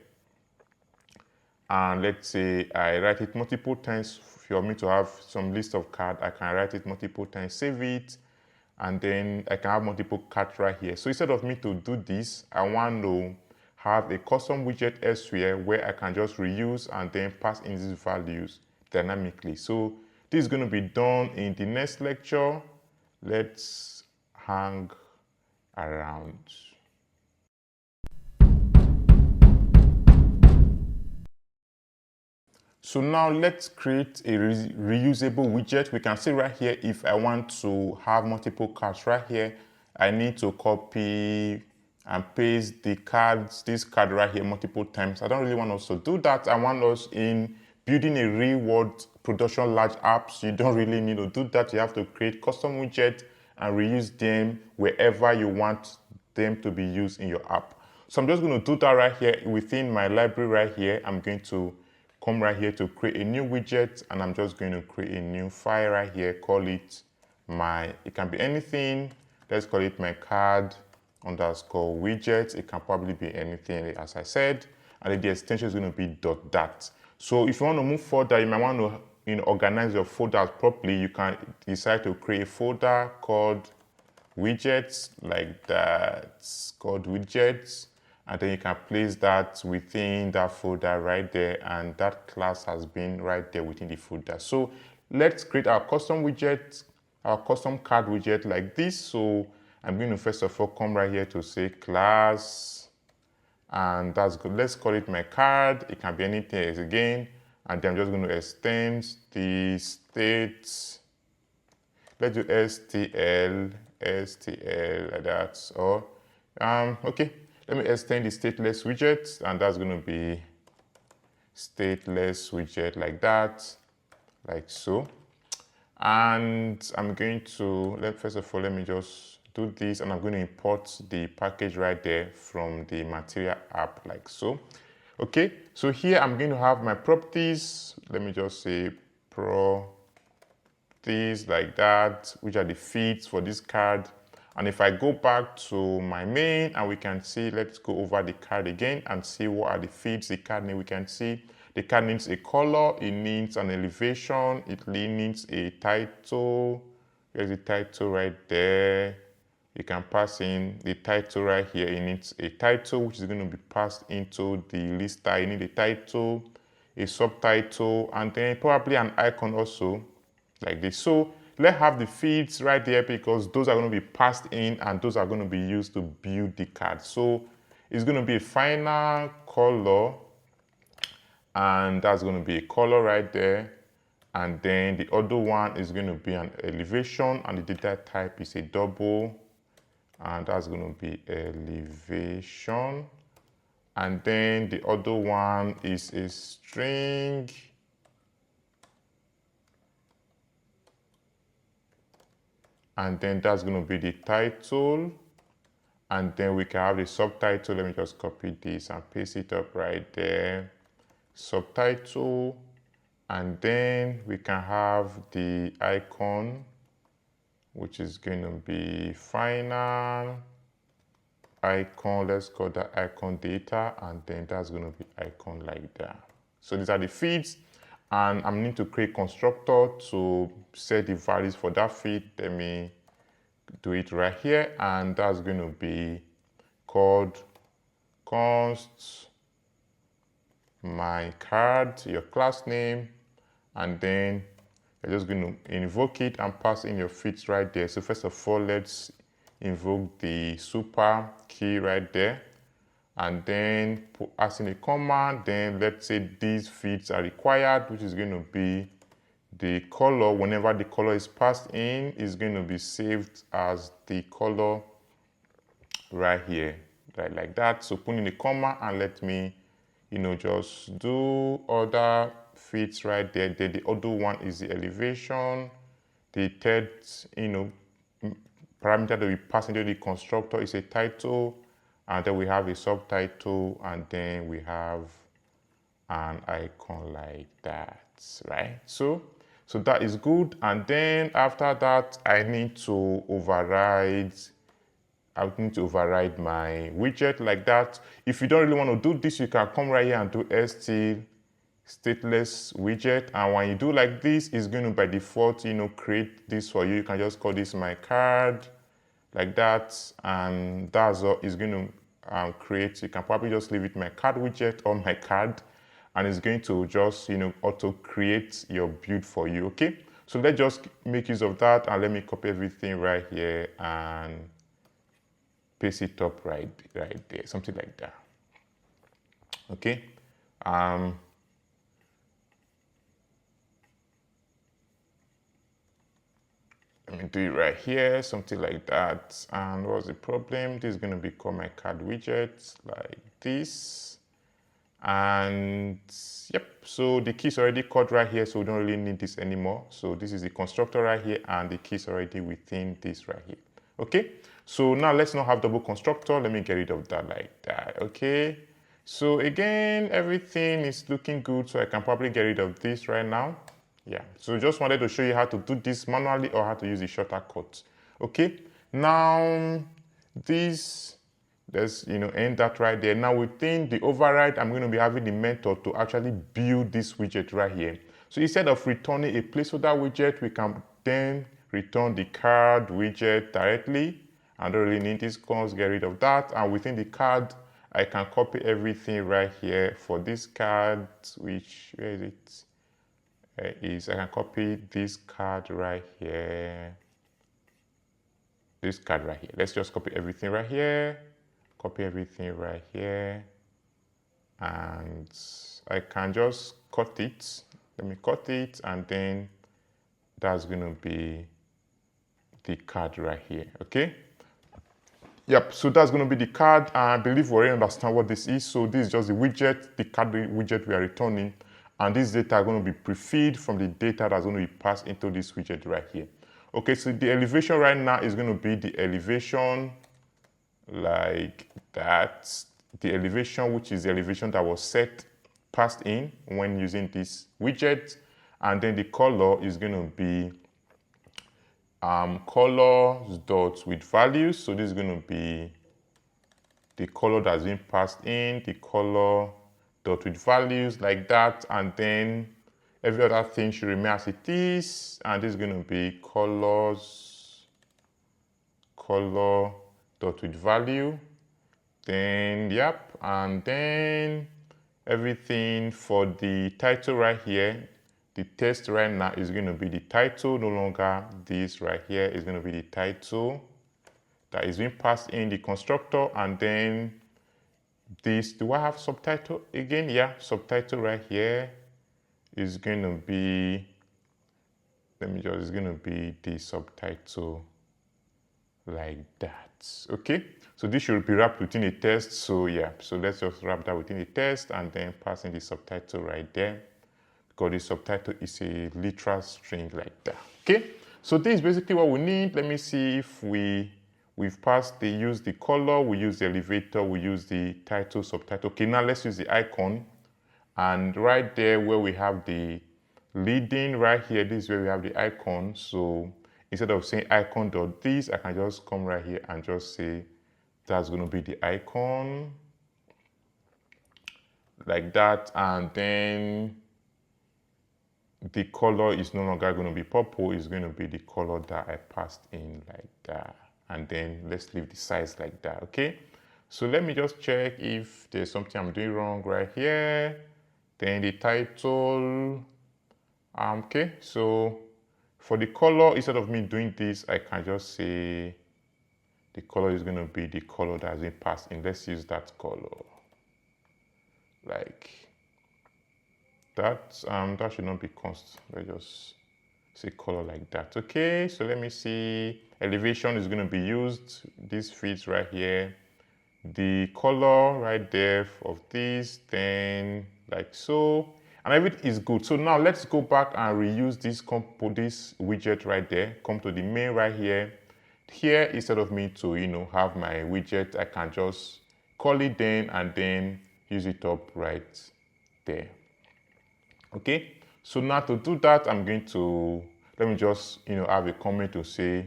And let's say I write it multiple times. For me to have some list of cards, I can write it multiple times, save it, and then I can have multiple cards right here. So instead of me to do this, I want to have a custom widget elsewhere where I can just reuse and then pass in these values dynamically. So this is going to be done in the next lecture. Let's hang around. So now let's create a reusable widget. We can see right here, if I want to have multiple cards right here, I need to copy and paste the cards, this card right here multiple times. I don't really want us to do that. I want us in building a real world production large apps. You don't really need to do that. You have to create custom widgets and reuse them wherever you want them to be used in your app. So I'm just going to do that right here within my library right here. I'm going to come right here to create a new widget, and I'm just going to create a new file right here, call it it can be anything. Let's call it my card underscore widget. It can probably be anything, as I said, and then the extension is going to be .dat. So if you want to move further, you might want to organize your folders properly. You can decide to create a folder called widgets like that, called widgets, and then you can place that within that folder right there, and that class has been right there within the folder. So let's create our custom widget, our custom card widget like this. So I'm going to first of all come right here to say class, and that's good. Let's call it my card. It can be anything else again, and then I'm just going to extend the state. Let's do STL like that. Or okay, let me extend the stateless widget, and that's going to be stateless widget like that, like so. And I'm going to first of all, let me just do this, and I'm going to import the package right there from the Material App like so. Okay, so here I'm going to have my properties. Let me just say properties like that, which are the feeds for this card. And if I go back to my main, and we can see, let's go over the card again and see what are the feeds the card needs. We can see the card needs a color, it needs an elevation, it needs a title. There's a title right there. You can pass in the title right here. It needs a title, which is going to be passed into the list. You need a title, a subtitle, and then probably an icon also, like this. So let's have the feeds right there, because those are going to be passed in and those are going to be used to build the card. So it's going to be a final color, and that's going to be a color right there. And then the other one is going to be an elevation, and the data type is a double, and that's going to be elevation. And then the other one is a string, and then that's going to be the title, and then we can have the subtitle. Let me just copy this and paste it up right there, subtitle, and then we can have the icon, which is going to be final icon. Let's call that icon data, and then that's going to be icon like that. So these are the feeds, and I'm need to create constructor to set the values for that feed. Let me do it right here, and that's going to be called const my card, your class name, and then you're just going to invoke it and pass in your feeds right there. So first of all, let's invoke the super key right there, and then pass in a command. Then let's say these feeds are required, which is going to be the color. Whenever the color is passed in, is going to be saved as the color right here, right like that. So put in a comma and let me, just do other feeds right there. Then the other one is the elevation. The third, parameter that we pass into the constructor is a title, and then we have a subtitle, and then we have an icon like that, right? So that is good. And then after that, I need to override my widget like that. If you don't really want to do this, you can come right here and do stateless widget, and when you do like this, it's going to by default, create this for you. You can just call this my card like that, and that's all it's going to create. You can probably just leave it my card widget or my card, and it's going to just auto create your build for you. Okay, so let's just make use of that, and let me copy everything right here and paste it up right there, something like that. Okay, let me do it right here, something like that. And what's the problem? This is going to become my card widget like this. And yep, so the key is already caught right here, so we don't really need this anymore. So this is the constructor right here, and the key is already within this right here. Okay, so now let's not have double constructor. Let me get rid of that like that. Okay, so again, everything is looking good, so I can probably get rid of this right now. Yeah, so just wanted to show you how to do this manually or how to use the shortcut. Okay, now this, let's end that right there. Now within the override, I'm going to be having the method to actually build this widget right here. So instead of returning a placeholder widget, we can then return the card widget directly. I don't really need this cons, get rid of that. And within the card, I can copy everything right here for this card, which, where is it? I can copy this card right here. This card right here. Let's just copy everything right here. Copy everything right here. And I can just cut it. Let me cut it, and then that's going to be the card right here. Okay. Yep, so that's going to be the card. I believe we already understand what this is. So this is just the widget, the card widget we are returning. And this data are going to be pre-feed from the data that's going to be passed into this widget right here. Okay, so the elevation right now is going to be the elevation like that. The elevation, which is the elevation that was passed in when using this widget. And then the color is going to be colors dot with values. So this is going to be the color that's been passed in, the color dot with values like that, and then every other thing should remain as it is, and this is going to be color dot with value. Then yep, and then everything for the title right here, the text right now is going to be the title, no longer this right here is going to be the title that is being passed in the constructor. And then this, do I have subtitle again? Yeah, subtitle right here is going to be, it's going to be the subtitle like that. Okay, so this should be wrapped within a text. So yeah, so let's just wrap that within a text and then pass in the subtitle right there, because the subtitle is a literal string like that. Okay, so this is basically what we need. Let me see if we've passed the use the color, we use the elevator, we use the title, subtitle. Okay, now let's use the icon. And right there where we have the leading right here, this is where we have the icon. So instead of saying icon dot this, I can just come right here and just say that's going to be the icon like that. And then the color is no longer going to be purple, it's going to be the color that I passed in like that. And then let's leave the size like that. Okay, so let me just check if there's something I'm doing wrong right here. Then the title, okay, so for the color, instead of me doing this, I can just say the color is going to be the color that has been passed in. Let's use that color like that. That should not be constant. Let's just say color like that. Okay, so let me see. Elevation is going to be used. This fits right here. The color right there of this, then like so, and everything is good. So now let's go back and reuse this widget right there. Come to the main right here, here, instead of me to, have my widget, I can just call it then and then use it up right there. Okay, so now to do that, I'm going to, let me just, have a comment to say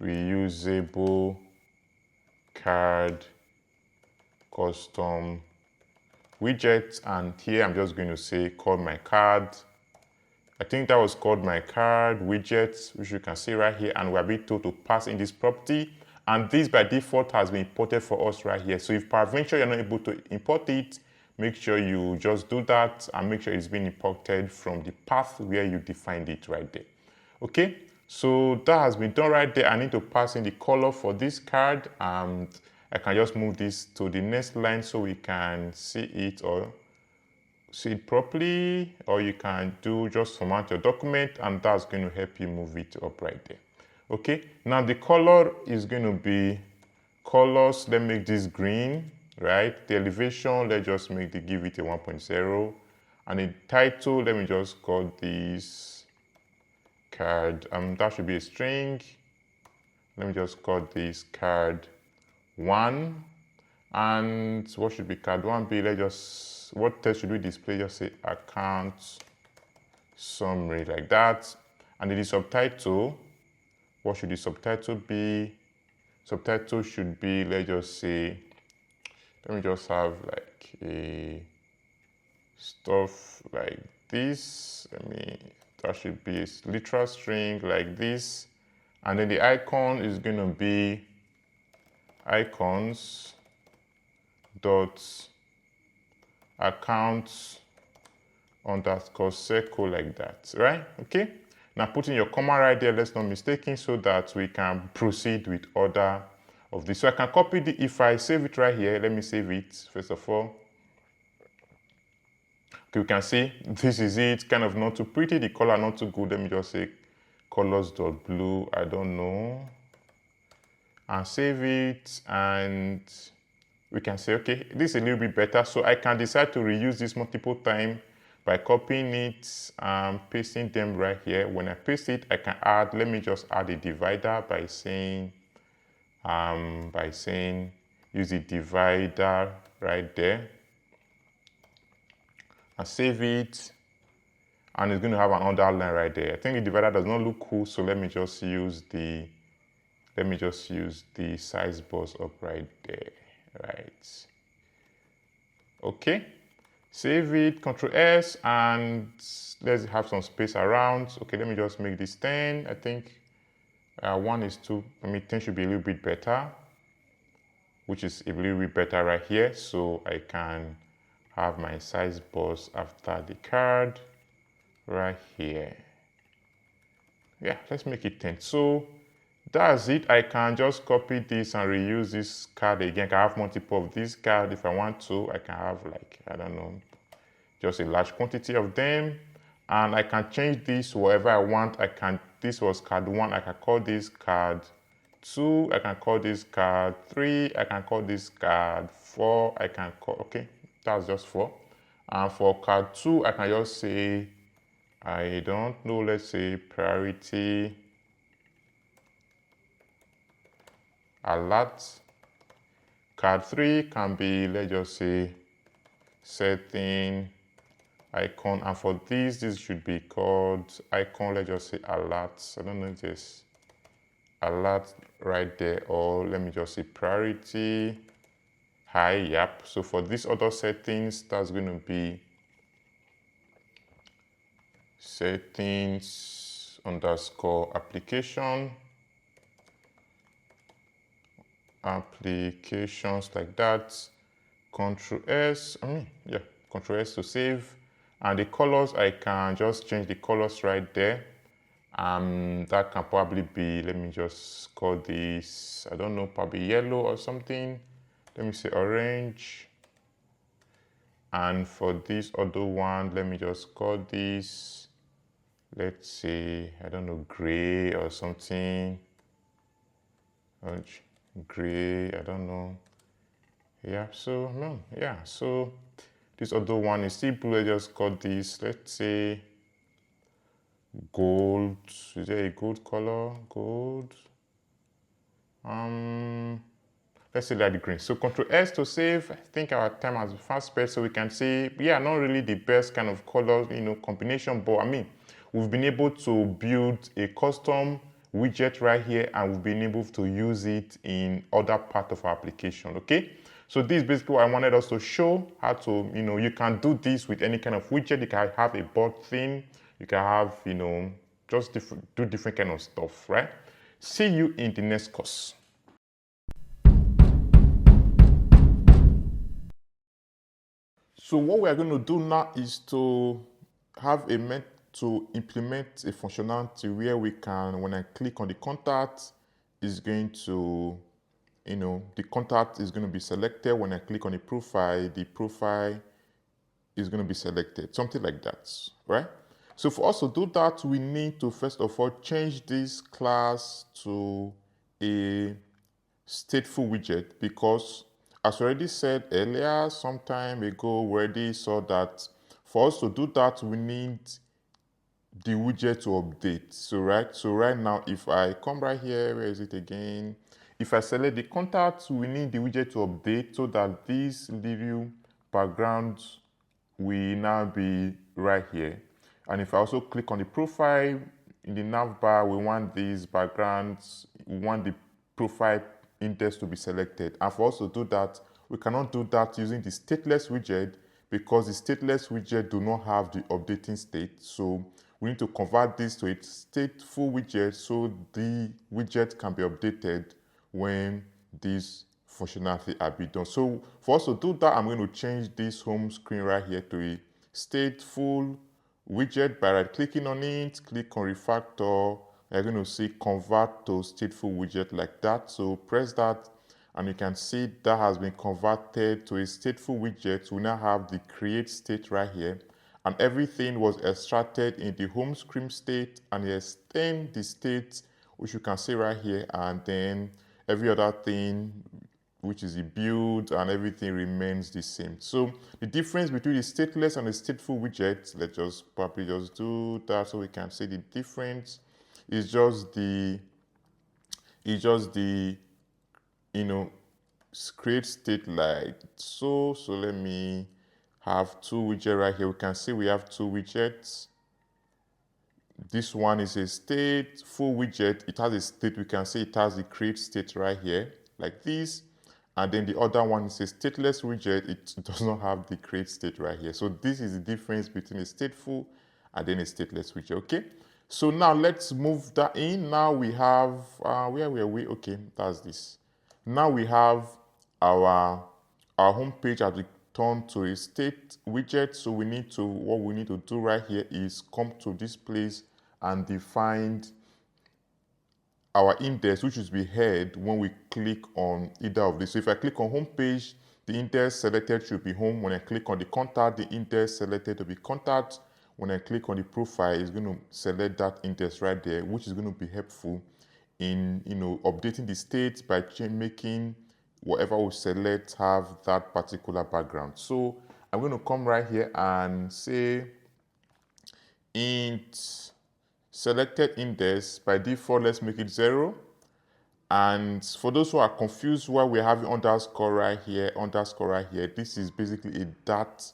reusable card custom widget, and here I'm just going to say call my card. I think that was called my card widget, which you can see right here, and we're being told to pass in this property, and this by default has been imported for us right here. So if peradventure you're not able to import it, make sure you just do that and make sure it's been imported from the path where you defined it right there. Okay, so that has been done right there. I need to pass in the color for this card, and I can just move this to the next line so we can see it or see it properly, or you can do just format your document, and that's going to help you move it up right there. Okay, now the color is going to be colors. Let's make this green, right? The elevation, let's just give it a 1.0, and the title, let me just call this card, that should be a string. Let me just call this card 1, and what should be card 1 be? Let's just, what text should we display? Just say account summary, like that. And in the subtitle, what should the subtitle be? Subtitle should be, let's just say, let me just have like a stuff like this. That should be a literal string like this. And then the icon is going to be icons dot accounts underscore circle, like that, right? Okay, now put in your comma right there, let's not mistaken, so that we can proceed with order of this. So I can copy the, if I save it right here, let me save it first of all. Okay, we can see this is it, kind of not too pretty, the color not too good. Let me just say colors.blue, I don't know, and save it, and we can say, okay, this is a little bit better. So I can decide to reuse this multiple times by copying it and pasting them right here. When I paste it, I can add, let me just add a divider by saying use the divider right there, and save it, and it's going to have an underline right there. I think the divider does not look cool, so let me just use the size bars up right there, right? Okay, save it, Control S, and let's have some space around. Okay, let me just make this 10. I think 1 is 2. 10 should be a little bit better, which is a little bit better right here. So I can have my size bars after the card right here. Yeah, let's make it 10. So that's it. I can just copy this and reuse this card again. I can have multiple of this card if I want to. I can have, like, I don't know, just a large quantity of them, and I can change this wherever I want. This was card 1, I can call this card 2, I can call this card 3, I can call this card 4, I can call, okay, that's just 4. And for card 2, I can just say, I don't know, let's say priority alert. Card 3 can be, let's just say, setting icon, and for this should be called icon, let's just say alert. I don't know if there's alert right there, or let me just say priority high. Yep. So for these other settings, that's going to be settings underscore applications, like that. Control S, Control S to save. And the colors, I can just change the colors right there. That can probably be, let me just call this, I don't know, probably yellow or something. Let me say orange. And for this other one, let me just call this, let's say, I don't know, gray or something. Gray, I don't know. Yeah, so no, yeah, so this other one is still blue. I just got this, let's say gold. Is there a gold color? Gold. Let's say light green. So Control S to save. I think our time has fast sped, so we can say, yeah, not really the best kind of color, combination, but I mean, we've been able to build a custom widget right here, and we've been able to use it in other part of our application. Okay. So this is basically what I wanted us to show, how to, you can do this with any kind of widget. You can have a board theme. You can have, just do different kind of stuff, right? See you in the next course. So what we are going to do now is to implement a functionality where we can, when I click on the contact, is going to, the contact is going to be selected. When I click on the profile is going to be selected, something like that, right? So for us to do that, we need to first of all change this class to a stateful widget, because as I already said earlier, some time ago, we already saw that for us to do that, we need the widget to update. So right now, if I come right here, where is it again? If I select the contact, we need the widget to update so that this little background will now be right here. And if I also click on the profile in the navbar, we want these backgrounds, we want the profile index to be selected. And for us to do that, we cannot do that using the stateless widget, because the stateless widget do not have the updating state. So we need to convert this to a stateful widget so the widget can be updated when this functionality are be done. So for us to do that, I'm going to change this home screen right here to a stateful widget by right clicking on it, click on refactor. You're going to see convert to stateful widget like that. So press that, and you can see that has been converted to a stateful widget. We now have the create state right here, and everything was extracted in the home screen state, and you extend the state, which you can see right here, and then every other thing, which is the build, and everything remains the same. So the difference between the stateless and the stateful widget, let's just probably just do that so we can see the difference. It's just the create state like so. So let me have two widgets right here. We can see we have two widgets. This one is a stateful widget. It has a state. We can see it has the create state right here like this. And then the other one is a stateless widget. It does not have the create state right here. So this is the difference between a stateful and then a stateless widget, okay? So now let's move that in. Now we have, where were we? Okay, that's this. Now we have our home page has returned to a state widget. So what we need to do right here is come to this place and define our index, which is be head when we click on either of these. So if I click on home page, the index selected should be home. When I click on the contact, the index selected to be contact. When I click on the profile, it's going to select that index right there, which is going to be helpful in updating the state by making whatever we select have that particular background. So I'm going to come right here and say int selected index. By default, let's make it 0. And for those who are confused why we're having underscore right here, this is basically a Dart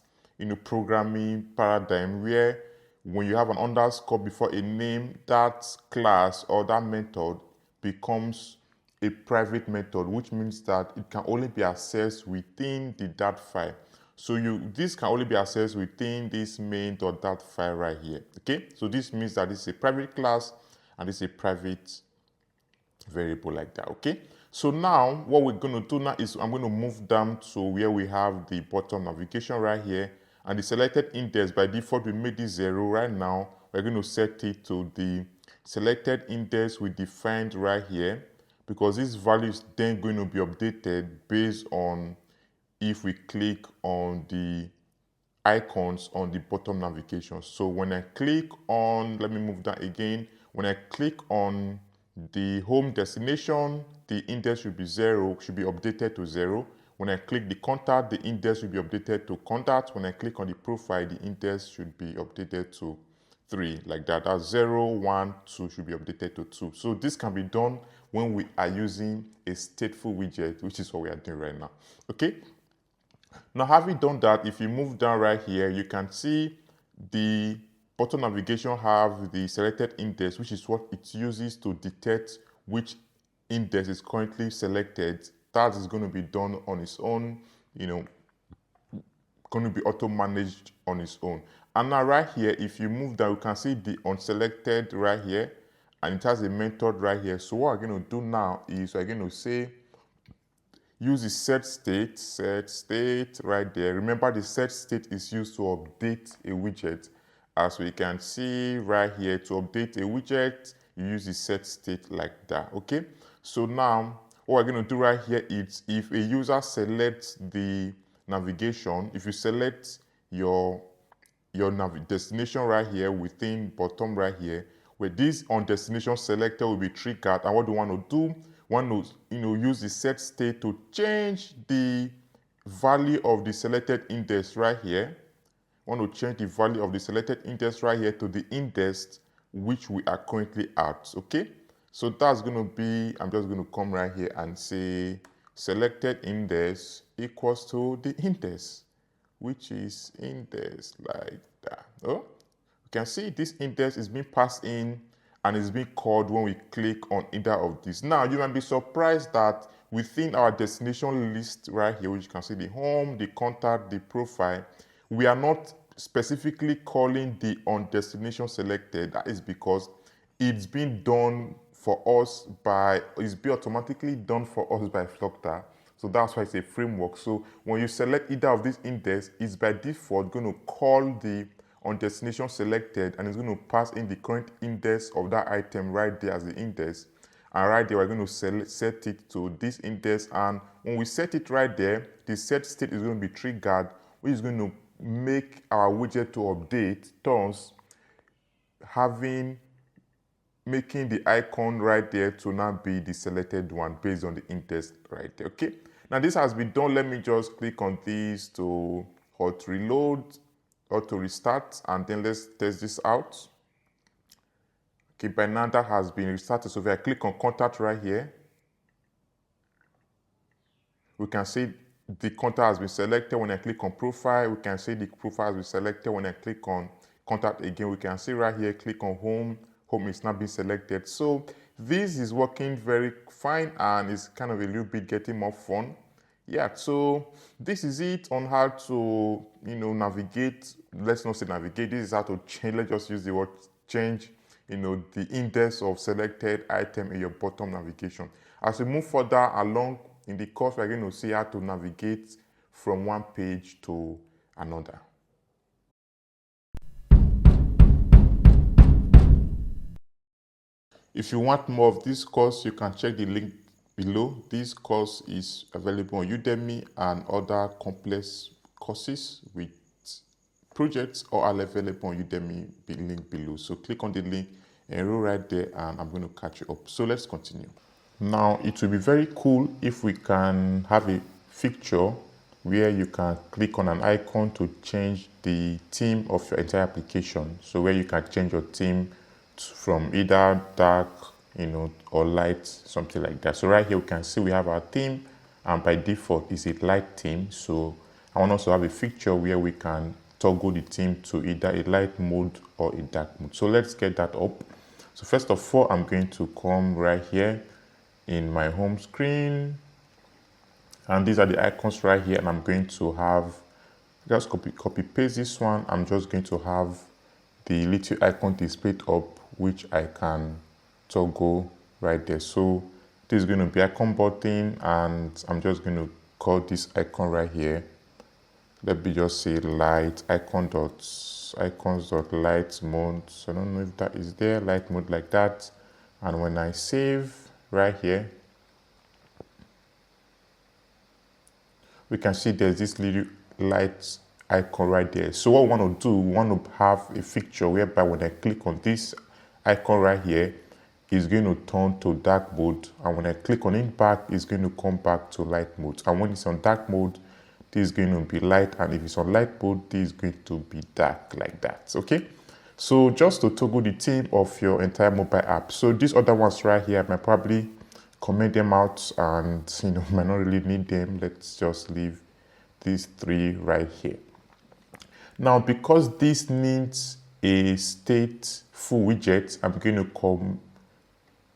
programming paradigm where when you have an underscore before a name, that class or that method becomes a private method, which means that it can only be accessed within the Dart file. So this can only be accessed within this main.dat file right here. Okay, so this means that this is a private class and this is a private variable like that. Okay, so now what we're going to do now is I'm going to move down to where we have the bottom navigation right here, and the selected index by default we made this 0. Right now we're going to set it to the selected index we defined right here, because this value is then going to be updated based on if we click on the icons on the bottom navigation. So when I click on, let me move that again. When I click on the home destination, the index should be 0, should be updated to 0. When I click the contact, the index should be updated to contact. When I click on the profile, the index should be updated to 3, like that. That's 0, 1, 2 should be updated to 2. So this can be done when we are using a stateful widget, which is what we are doing right now. Okay. Now, having done that, if you move down right here, you can see the button navigation have the selected index, which is what it uses to detect which index is currently selected. That is going to be done on its own, going to be auto-managed on its own. And now right here, if you move down, you can see the unselected right here, and it has a method right here. So what we're going to do now is we're going to say, use the set state right there. Remember, the set state is used to update a widget. As we can see right here, to update a widget, you use the set state like that, okay? So now, what we're going to do right here is, if a user selects the navigation, if you select your destination right here within bottom right here, where this on destination selector will be triggered, and what do you want to do? Want to use the set state to change the value of the selected index right here. Want to change the value of the selected index right here to the index which we are currently at. Okay, so that's going to be, I'm just going to come right here and say selected index equals to the index, which is index like that. Oh, you can see this index is being passed in and is being called when we click on either of these. Now, you might be surprised that within our destination list right here, which you can see the home, the contact, the profile, we are not specifically calling the on destination selected. That is because it's been done for us by, it's been automatically done for us by Flutter. So that's why it's a framework. So when you select either of these index, it's by default going to call the on destination selected, and it's going to pass in the current index of that item right there as the index. And right there, we're going to set it to this index. And when we set it right there, the set state is going to be triggered, which is going to make our widget to update, thus making the icon right there to now be the selected one based on the index right there. Okay. Now this has been done. Let me just click on this to hot reload, auto restart, and then let's test this out. Okay, by now that has been restarted. So if I click on contact right here, we can see the contact has been selected. When I click on profile, we can see the profile has been selected. When I click on contact again, we can see right here, click on home, home is not being selected. So this is working very fine, and it's kind of a little bit getting more fun. Yeah, so this is it on how to, navigate. Let's not say navigate. This is how to change. Let's just use the word change, the index of selected item in your bottom navigation. As we move further along in the course, we're going to see how to navigate from one page to another. If you want more of this course, you can check the link below. This course is available on Udemy and other complex courses with projects all are available on Udemy, link below. So click on the link, enroll right there, and I'm going to catch you up. So let's continue. Now, it will be very cool if we can have a feature where you can click on an icon to change the theme of your entire application. So where you can change your theme from either dark, or light, something like that. So right here, we can see we have our theme, and by default, it's a light theme. So I want us to have a feature where we can toggle the theme to either a light mode or a dark mode. So let's get that up. So first of all, I'm going to come right here in my home screen, and these are the icons right here, and I'm going to have, just copy paste this one. I'm just going to have the little icon displayed up, which I can toggle right there. So this is going to be icon button, and I'm just going to call this icon right here, let me just say light icons dot light mode. So I don't know if that is there, light mode like that. And when I save right here, we can see there's this little light icon right there. So what we want to do, we want to have a feature whereby when I click on this icon right here, it's going to turn to dark mode, and when I click on it back, it's going to come back to light mode. And when it's on dark mode, this is going to be light, and if it's on light mode, this is going to be dark like that. Okay, so just to toggle the theme of your entire mobile app. So these other ones right here might probably comment them out, and might not really need them. Let's just leave these three right here. Now, because this needs a stateful widget, I'm going to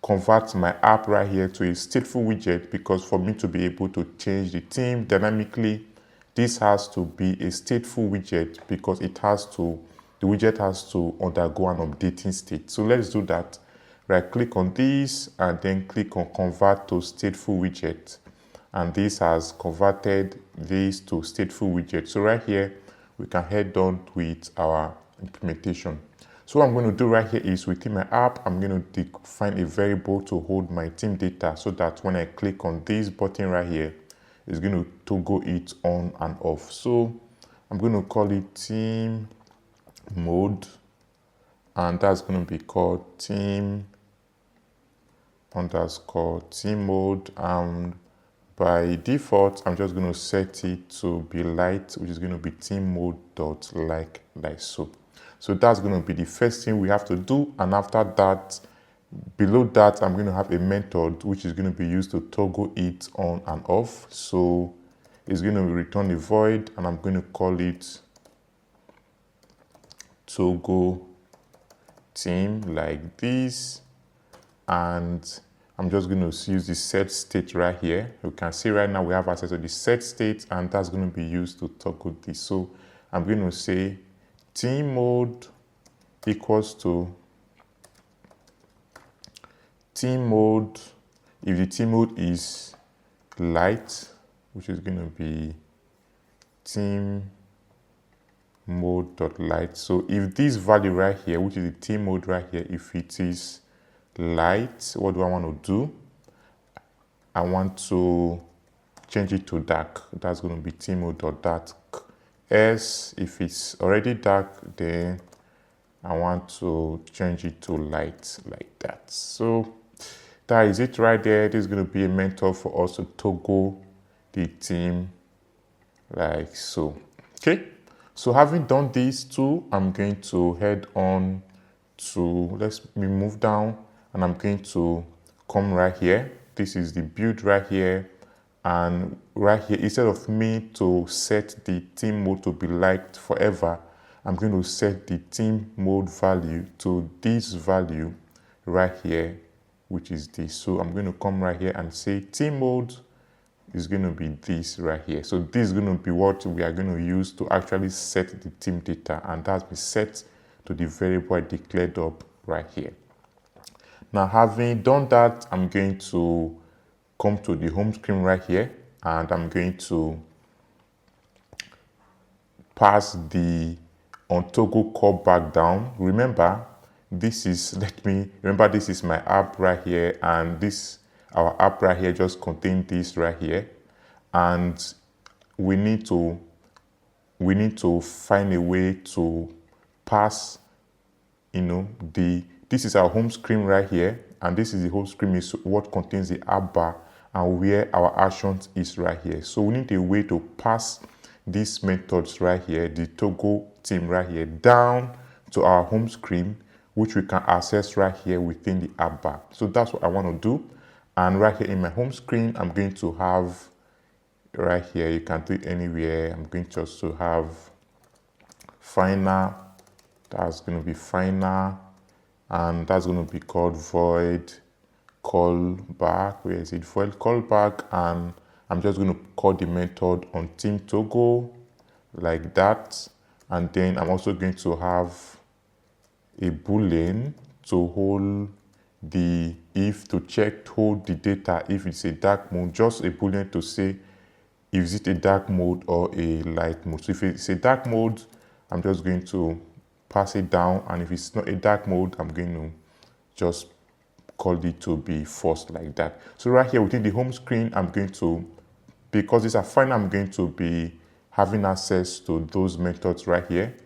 convert my app right here to a stateful widget, because for me to be able to change the theme dynamically, this has to be a stateful widget, because the widget has to undergo an updating state. So let's do that. Right click on this and then click on convert to stateful widget. And this has converted this to stateful widget. So right here, we can head on with our implementation. So what I'm going to do right here is, within my app, I'm going to define a variable to hold my theme data, so that when I click on this button right here, it's going to toggle it on and off. So I'm going to call it theme mode, and that's going to be called theme underscore theme mode. And by default, I'm just going to set it to be light, which is going to be theme mode dot like so. So that's going to be the first thing we have to do. And after that, below that, I'm going to have a method which is going to be used to toggle it on and off. So it's going to return a void, and I'm going to call it toggle theme like this. And I'm just going to use the set state right here. You can see right now we have access to the set state, and that's going to be used to toggle this. So I'm going to say theme mode equals to theme mode. If the theme mode is light, which is going to be theme mode dot light. So if this value right here, which is the theme mode right here, if it is light, what do I want to do? I want to change it to dark. That's going to be theme mode dot dark. Else, if it's already dark, then I want to change it to light like that. So that is it right there. This is going to be a method for us to toggle the theme like so. Okay, so having done these two, I'm going to head on to, let's move down, and I'm going to come right here. This is the build right here. And right here, instead of me to set the theme mode to be light forever, I'm going to set the theme mode value to this value right here, which is this. So I'm going to come right here and say theme mode is going to be this right here. So this is going to be what we are going to use to actually set the theme data, and that's been set to the variable I declared up right here. Now, having done that, I'm going to come to the home screen right here, and I'm going to pass the untoggle callback down. Remember, this is my app right here, and our app right here just contains this right here, and we need to find a way to pass, this is our home screen right here, and this is the home screen is what contains the app bar, and where our actions is right here. So we need a way to pass these methods right here, the toggle theme right here, down to our home screen, which we can access right here within the app bar. So that's what I want to do. And right here in my home screen, I'm going to have right here, you can do it anywhere. I'm going just to have final. That's going to be final, and that's going to be called void callback. Where is it? Void callback, and I'm just going to call the method on theme toggle like that. And then I'm also going to have a boolean to hold the hold the data if it's a dark mode, just a boolean to say if it's a dark mode or a light mode. So if it's a dark mode, I'm just going to pass it down, and if it's not a dark mode, I'm going to just call it to be false like that. So right here within the home screen, I'm going to, because these are final, I'm going to be having access to those methods right here,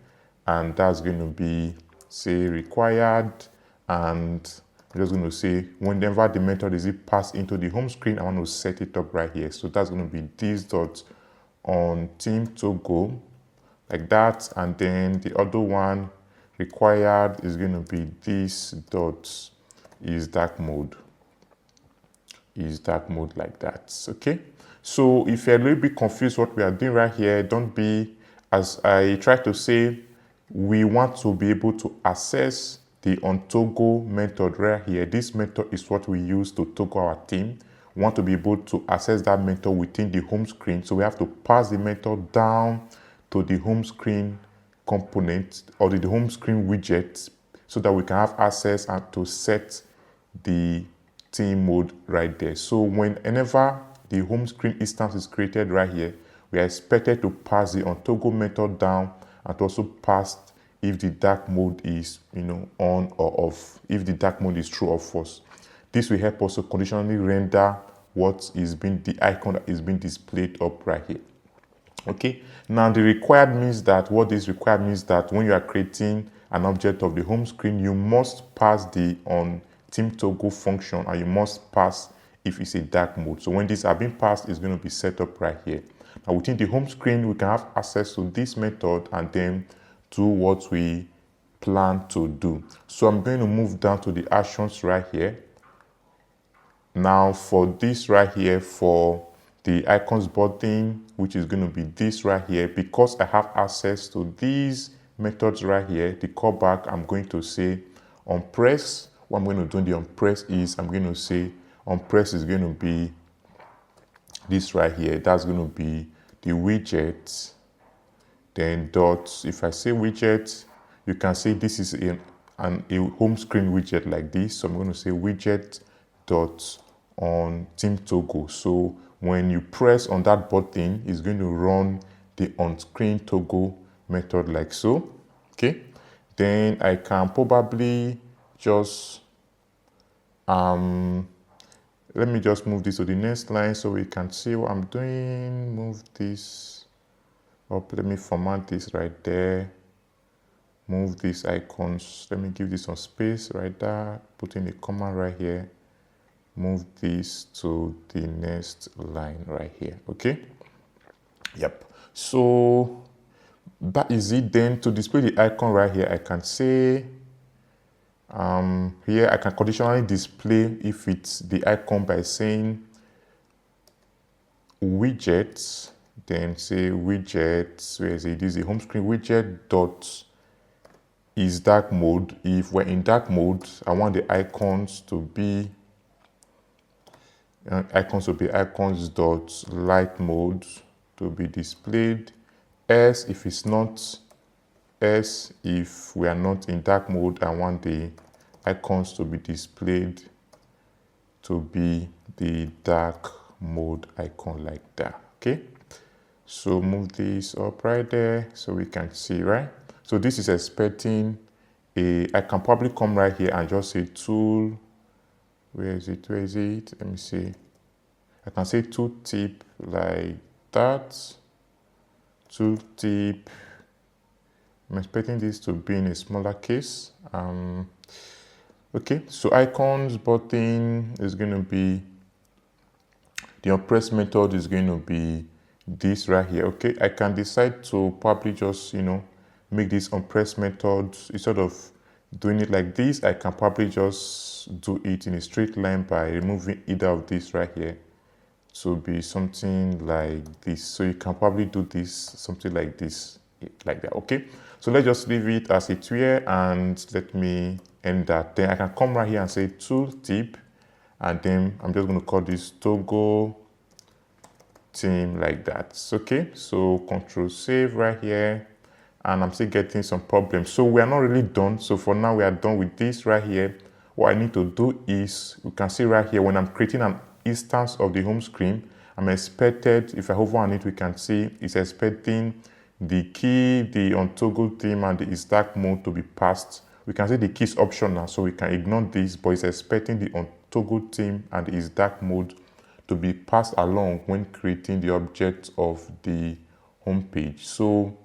and that's going to be say required, and I'm just going to say whenever the method is passed into the home screen, I want to set it up right here. So that's going to be this dot on theme toggle like that, and then the other one required is going to be this dot is dark mode is dark mode like that. Okay, so if you're a little bit confused what we are doing right here, don't be. As I try to say, we want to be able to access the onToggle method right here. This method is what we use to toggle our theme. We want to be able to access that method within the home screen, so we have to pass the method down to the home screen component or the home screen widget, so that we can have access and to set the theme mode right there. So whenever the home screen instance is created right here, we are expected to pass the onToggle method down and also pass if the dark mode is on or off, if the dark mode is true or false. This will help also conditionally render what is being the icon that is being displayed up right here. Okay, now the required means that what is required means that when you are creating an object of the home screen, you must pass the onThemeToggle function, and you must pass if it's a dark mode. So when these are being passed, it's going to be set up right here. Now within the home screen, we can have access to this method and then do what we plan to do. So I'm going to move down to the actions right here. Now for this right here, for the icons button, which is going to be this right here, because I have access to these methods right here, the callback, I'm going to say onPress. What I'm going to do in the onPress is I'm going to say onPress is going to be this right here. That's going to be the widget. Then dot, if I say widget, you can see this is a home screen widget like this. So I'm going to say widget dot onThemeToggle. So when you press on that button, it's going to run the on-screen toggle method like so. Okay, then I can probably just let me just move this to the next line so we can see what I'm doing. Move this up. Let me format this right there. Move these icons. Let me give this some space right there. Put in a comma right here. Move this to the next line right here. Okay. Yep. So that is it. Then to display the icon right here, I can say here I can conditionally display if it's the icon by saying widgets, then say widgets, where is it? This is the home screen widget dot is dark mode. If we're in dark mode, I want the icons to be icons dot light mode to be displayed. S if it's not, S if we are not in dark mode, I want the icons to be displayed to be the dark mode icon like that. Okay, so move this up right there so we can see, right? So this is expecting I can probably come right here and just say tool, where is it, let me see. I can say tooltip like that, tooltip. I'm expecting this to be in a smaller case. Okay, so icons button is going to be, the onPress method is going to be this right here. Okay, I can decide to probably just, make this onPress method, instead of doing it like this, I can probably just do it in a straight line by removing either of these right here to be something like this. So you can probably do this, something like this, like that. Okay, so let's just leave it as it were and let me end that. Then I can come right here and say tooltip, and then I'm just going to call this toggle theme like that. Okay, so control save right here, and I'm still getting some problems. So we are not really done. So for now we are done with this right here. What I need to do is, you can see right here, when I'm creating an instance of the home screen, I'm expected, if I hover on it, we can see it's expecting the key, the onToggle theme, and the is dark mode to be passed. We can say the key is optional, so we can ignore this, but it's expecting the onToggle theme and the is dark mode to be passed along when creating the object of the home page. So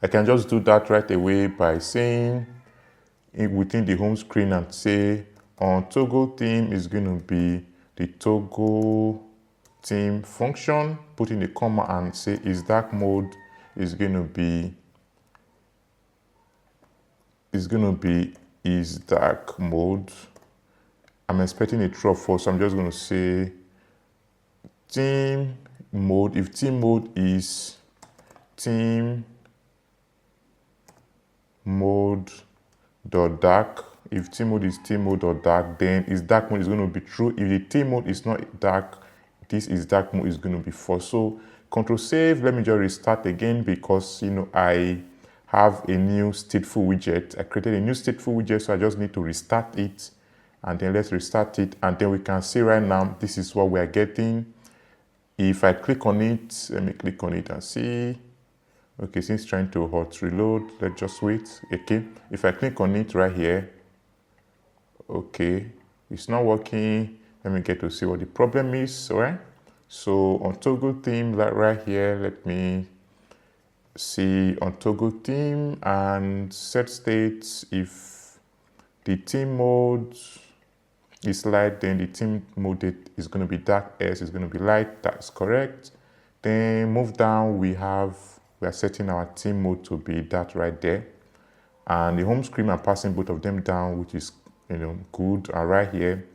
I can just do that right away by saying within the home screen and say onToggle theme is going to be the toggle theme function, put in a comma and say is dark mode is going to be is dark mode, I'm expecting a true or false, so I'm just going to say theme mode. If theme mode is theme mode dot dark, if theme mode is theme mode dot dark, then is dark mode is going to be true. If the theme mode is not dark, this is dark mode is going to be false. So Control save. Let me just restart again because I have a new stateful widget. I created a new stateful widget, so I just need to restart it, and then let's restart it, and then we can see right now this is what we are getting. If I click on it, let me click on it and see. Okay, since it's trying to hot reload, let's just wait. Okay, if I click on it right here, okay, it's not working. Let me get to see what the problem is. All right, so on toggle theme, like right here, let me see on toggle theme and set states. If the theme mode is light, then the theme mode is going to be dark S, is going to be light. That's correct. Then move down, we are setting our theme mode to be that right there, and the home screen, I'm passing both of them down, which is good. And right here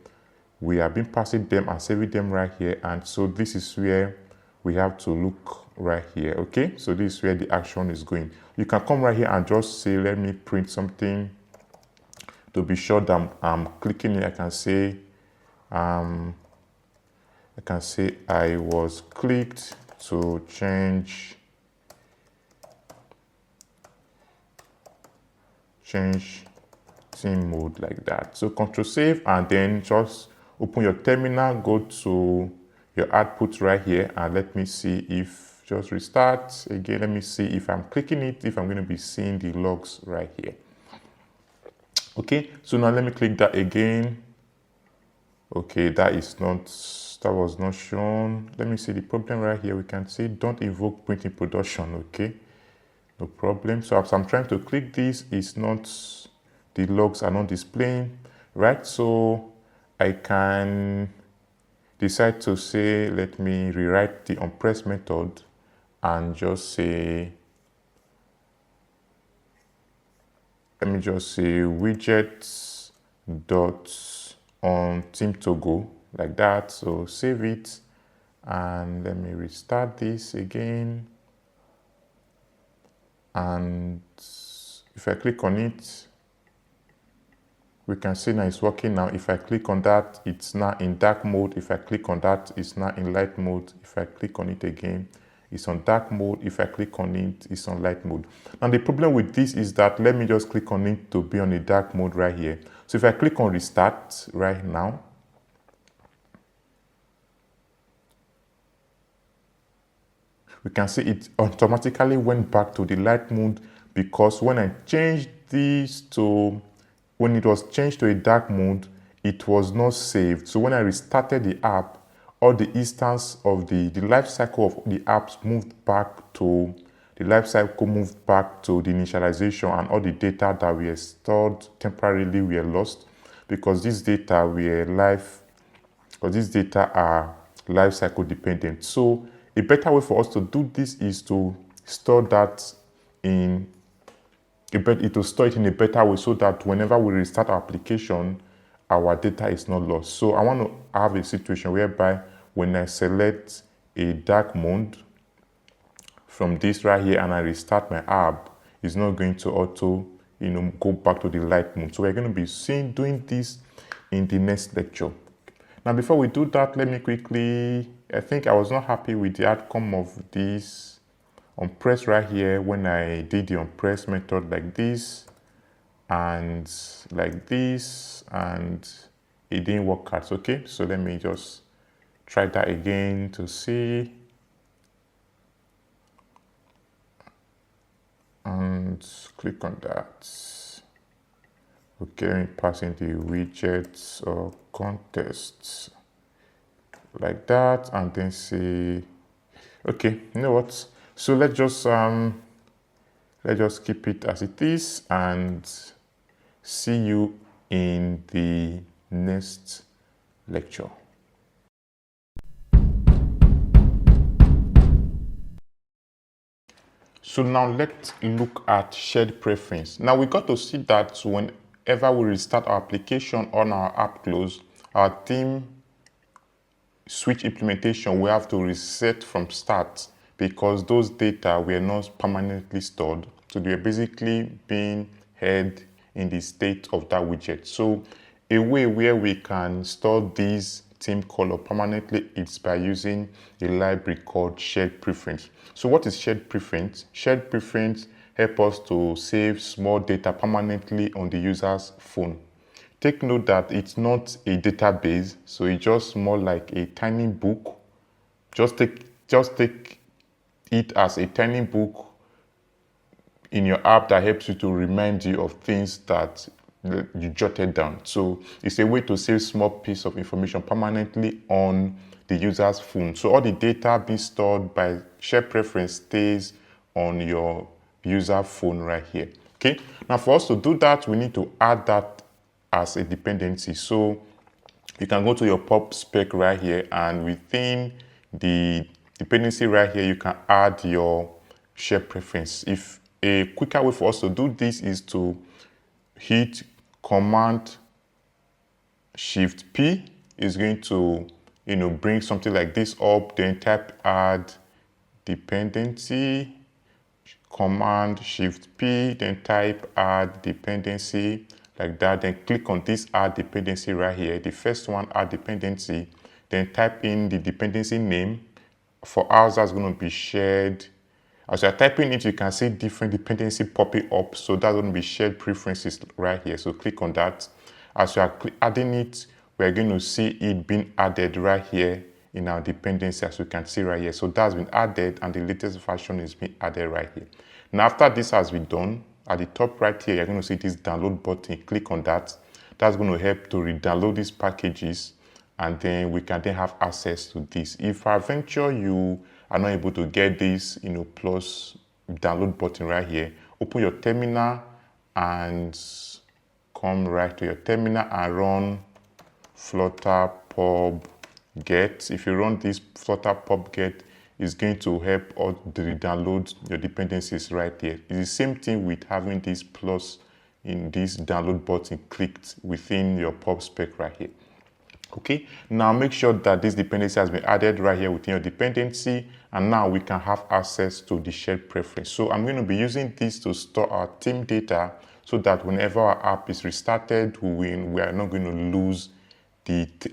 we have been passing them and saving them right here, and so this is where we have to look right here. Okay, so this is where the action is going. You can come right here and just say, let me print something to be sure that I'm clicking it. I can say I was clicked to change theme mode, like that. So Control save, and then just open your terminal, go to your output right here, and let me see if, just restart again, let me see if I'm clicking it, if I'm going to be seeing the logs right here. Okay, so now let me click that again. Okay, that was not shown. Let me see the problem right here. We can see don't invoke print in production. Okay, no problem. So as I'm trying to click this, the logs are not displaying, right? So I can decide to say, let me rewrite the onPress method and just say, let me just say widgets dot on theme toggle, like that. So save it, and let me restart this again. And if I click on it, we can see now it's working now. If I click on that, it's now in dark mode. If I click on that, it's now in light mode. If I click on it again, it's on dark mode. If I click on it, it's on light mode. Now the problem with this is that, let me just click on it to be on the dark mode right here. So if I click on restart right now, we can see it automatically went back to the light mode, because when I changed this to, when it was changed to a dark mode, it was not saved. So when I restarted the app, all the instance of the life cycle of the apps moved back to the initialization, and all the data that were stored temporarily were lost, because these data are life cycle dependent. So a better way for us to do this is to store that in store it in a better way, so that whenever we restart our application, our data is not lost. So I want to have a situation whereby when I select a dark mode from this right here and I restart my app, it's not going to auto go back to the light mode. So we're going to be doing this in the next lecture. Now before we do that, let me quickly, I think I was not happy with the outcome of this onPress right here when I did the onPress method like this and like this, and it didn't work out. Okay, so let me just try that again to see, and click on that. Okay, let me pass in the widgets or context like that, and then say, okay, you know what? So let's just keep it as it is, and see you in the next lecture. So now let's look at shared preference. Now we got to see that whenever we restart our application on our app close, our theme switch implementation, we have to reset from start because those data were not permanently stored. So they're basically being held in the state of that widget. So a way where we can store these theme color permanently is by using a library called shared preference. So what is shared preference? Shared preference helps us to save small data permanently on the user's phone. Take note that it's not a database, so it's just more like a tiny book. Just take it as a tiny book in your app that helps you to remind you of things that you jotted down. So it's a way to save small piece of information permanently on the user's phone. So all the data being stored by shared preference stays on your user phone right here. Okay. Now for us to do that, we need to add that as a dependency. So you can go to your pub spec right here, and within the dependency right here, you can add your shared preference. If a quicker way for us to do this is to hit Command Shift P, is going to bring something like this up, then type add dependency, Command Shift P, then type add dependency like that, then click on this add dependency right here, the first one, add dependency, then type in the dependency name. For ours, that's going to be shared. As you're typing it, you can see different dependency popping up, so that's going to be shared preferences right here. So click on that. As you are adding it, we're going to see it being added right here in our dependency, as you can see right here. So that's been added, and the latest version is being added right here. Now after this has been done, at the top right here, you're going to see this download button. Click on that. That's going to help to re-download these packages, and then we can then have access to this. If peradventure you are not able to get this, plus download button right here, open your terminal and come right to your terminal and run Flutter pub get. If you run this Flutter pub get, it's going to help us download your dependencies right here. It's the same thing with having this plus in this download button clicked within your pub spec right here. Okay, now make sure that this dependency has been added right here within your dependency, and now we can have access to the shared preference. So I'm going to be using this to store our theme data so that whenever our app is restarted, we are not going to lose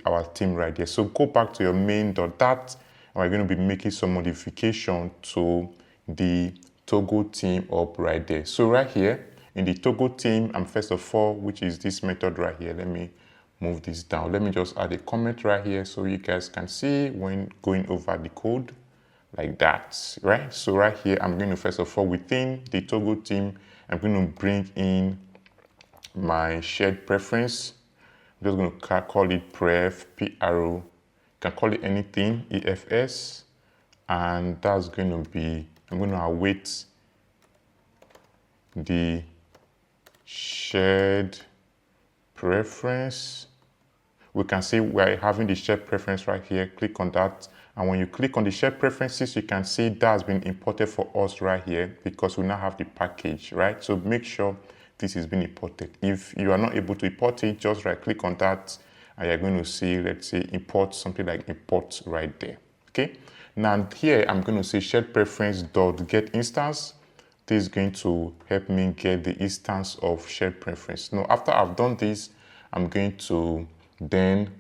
our theme right here. So go back to your main.dat, and we're going to be making some modification to the toggle theme up right there. So right here in the toggle theme, first of all, which is this method right here, let me move this down. Let me just add a comment right here so you guys can see when going over the code like that, right? So right here, I'm going to first of all, within the toggle theme, I'm going to bring in my shared preference. I'm just going to call it pref, P-R-O. You can call it anything, EFS. And that's going to be, I'm going to await the shared preference. We can see we're having the shared preference right here. Click on that, and when you click on the shared preferences, you can see that has been imported for us right here because we now have the package, right? So make sure this is being imported. If you are not able to import it, just right click on that, and you're going to see, let's say, import, something like import right there. Okay, now here I'm going to say shared preference dot get instance. This is going to help me get the instance of shared preference. Now after I've done this, I'm going to then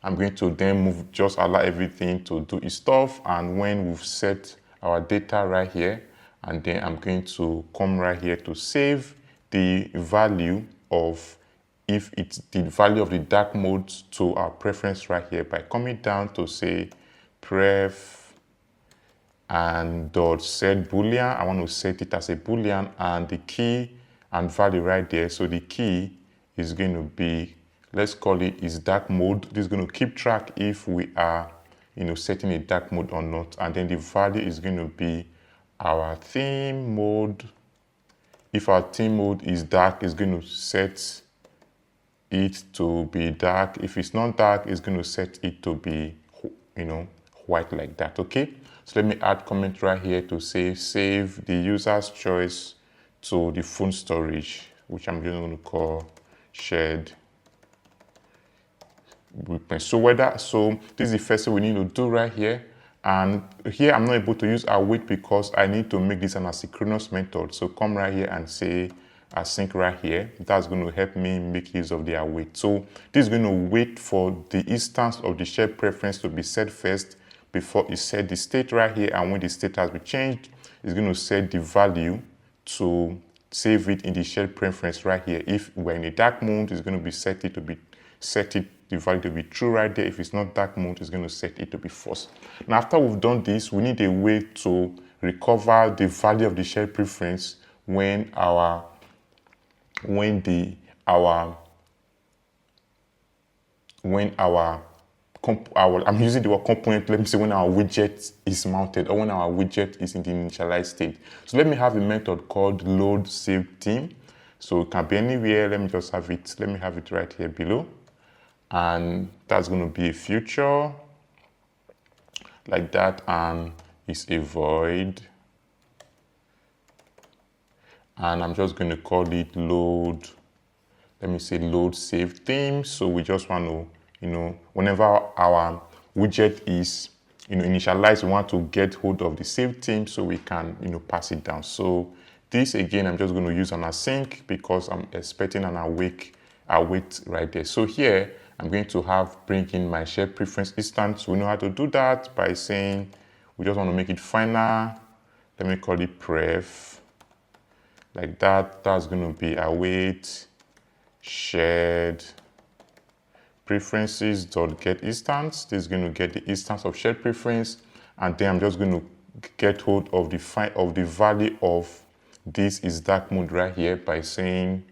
move, just allow everything to do its stuff. And when we've set our data right here, and then I'm going to come right here to save the value of, if it's the value of the dark mode, to our preference right here by coming down to say pref and dot set boolean. I want to set it as a boolean, and the key and value right there. So the key is going to be, let's call it is dark mode. This is going to keep track if we are, setting a dark mode or not. And then the value is going to be our theme mode. If our theme mode is dark, it's going to set it to be dark. If it's not dark, it's going to set it to be, white like that. Okay. So let me add comment right here to say save the user's choice to the phone storage, which I'm just going to call shared reprint. So this is the first thing we need to do right here. And here I'm not able to use await because I need to make this an asynchronous method. So come right here and say async right here. That's going to help me make use of the await. So this is going to wait for the instance of the shared preference to be set first before it set the state right here. And when the state has been changed, it's going to set the value to save it in the shared preference right here. If we're in a dark mode, it's going to be set it the value to be true right there. If it's not dark mode, it's going to set it to be false. Now, after we've done this, we need a way to recover the value of the shared preference when I'm using the word component, let me say when our widget is mounted or when our widget is in the initialized state. So let me have a method called load save theme. So it can be anywhere. Let me have it right here below. And that's going to be a future like that, and it's a void. And I'm just going to call it load. Let me say load save theme. So we just want to, whenever our widget is, initialized, we want to get hold of the save theme so we can, pass it down. So this again, I'm just going to use an async because I'm expecting an await right there. So here, I'm going to bring in my shared preference instance. We know how to do that by saying we just want to make it final. Let me call it pref. Like that. That's going to be await shared preferences.get instance. This is going to get the instance of shared preference, and then I'm just going to get hold of the value of this is dark mode right here by saying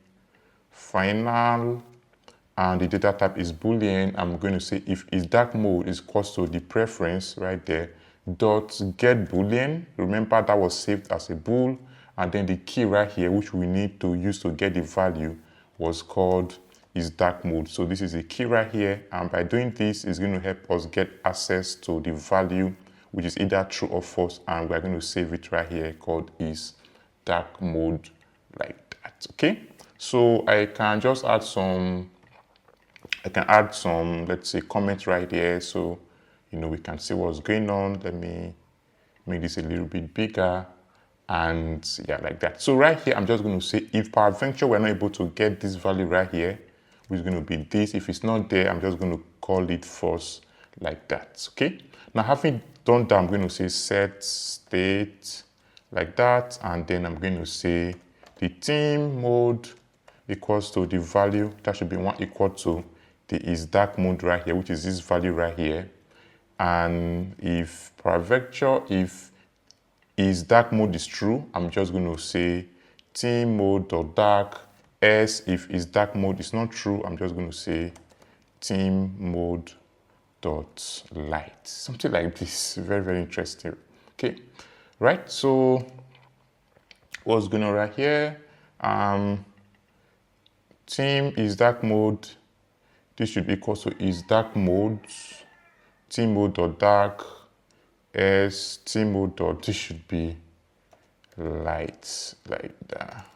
final. And the data type is Boolean. I'm going to say if is dark mode is equals to the preference right there dot get Boolean. Remember that was saved as a bool, and then the key right here, which we need to use to get the value, was called is dark mode. So this is a key right here, and by doing this, it's going to help us get access to the value, which is either true or false, and we're going to save it right here called is dark mode like that. Okay, so I can just add some. Let's say, comments right here, so we can see what's going on. Let me make this a little bit bigger, and yeah, like that. So right here, I'm just going to say if peradventure we're not able to get this value right here, which is going to be this. If it's not there, I'm just going to call it false like that. Okay. Now, having done that, I'm going to say set state like that, and then I'm going to say the theme mode equals to the value that should be 1 equal to the is dark mode right here, which is this value right here. And if peradventure, if is dark mode is true, I'm just going to say theme mode dot dark. Else, if is dark mode is not true, I'm just going to say theme mode dot light. Something like this. Very, very interesting. Okay, right. So what's going on right here? Theme is dark mode. This should be equal to is dark mode, theme mode dot dark, s theme mode dot, this should be light like that.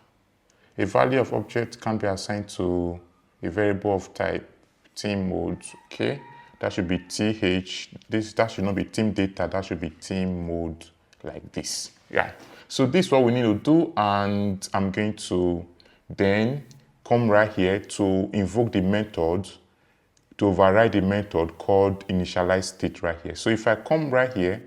A value of object can be assigned to a variable of type theme mode. Okay, that should be th. That should not be theme data. That should be theme mode like this. Yeah. So this is what we need to do, and I'm going to then come right here to invoke the method to override the method called initialize state right here. So if I come right here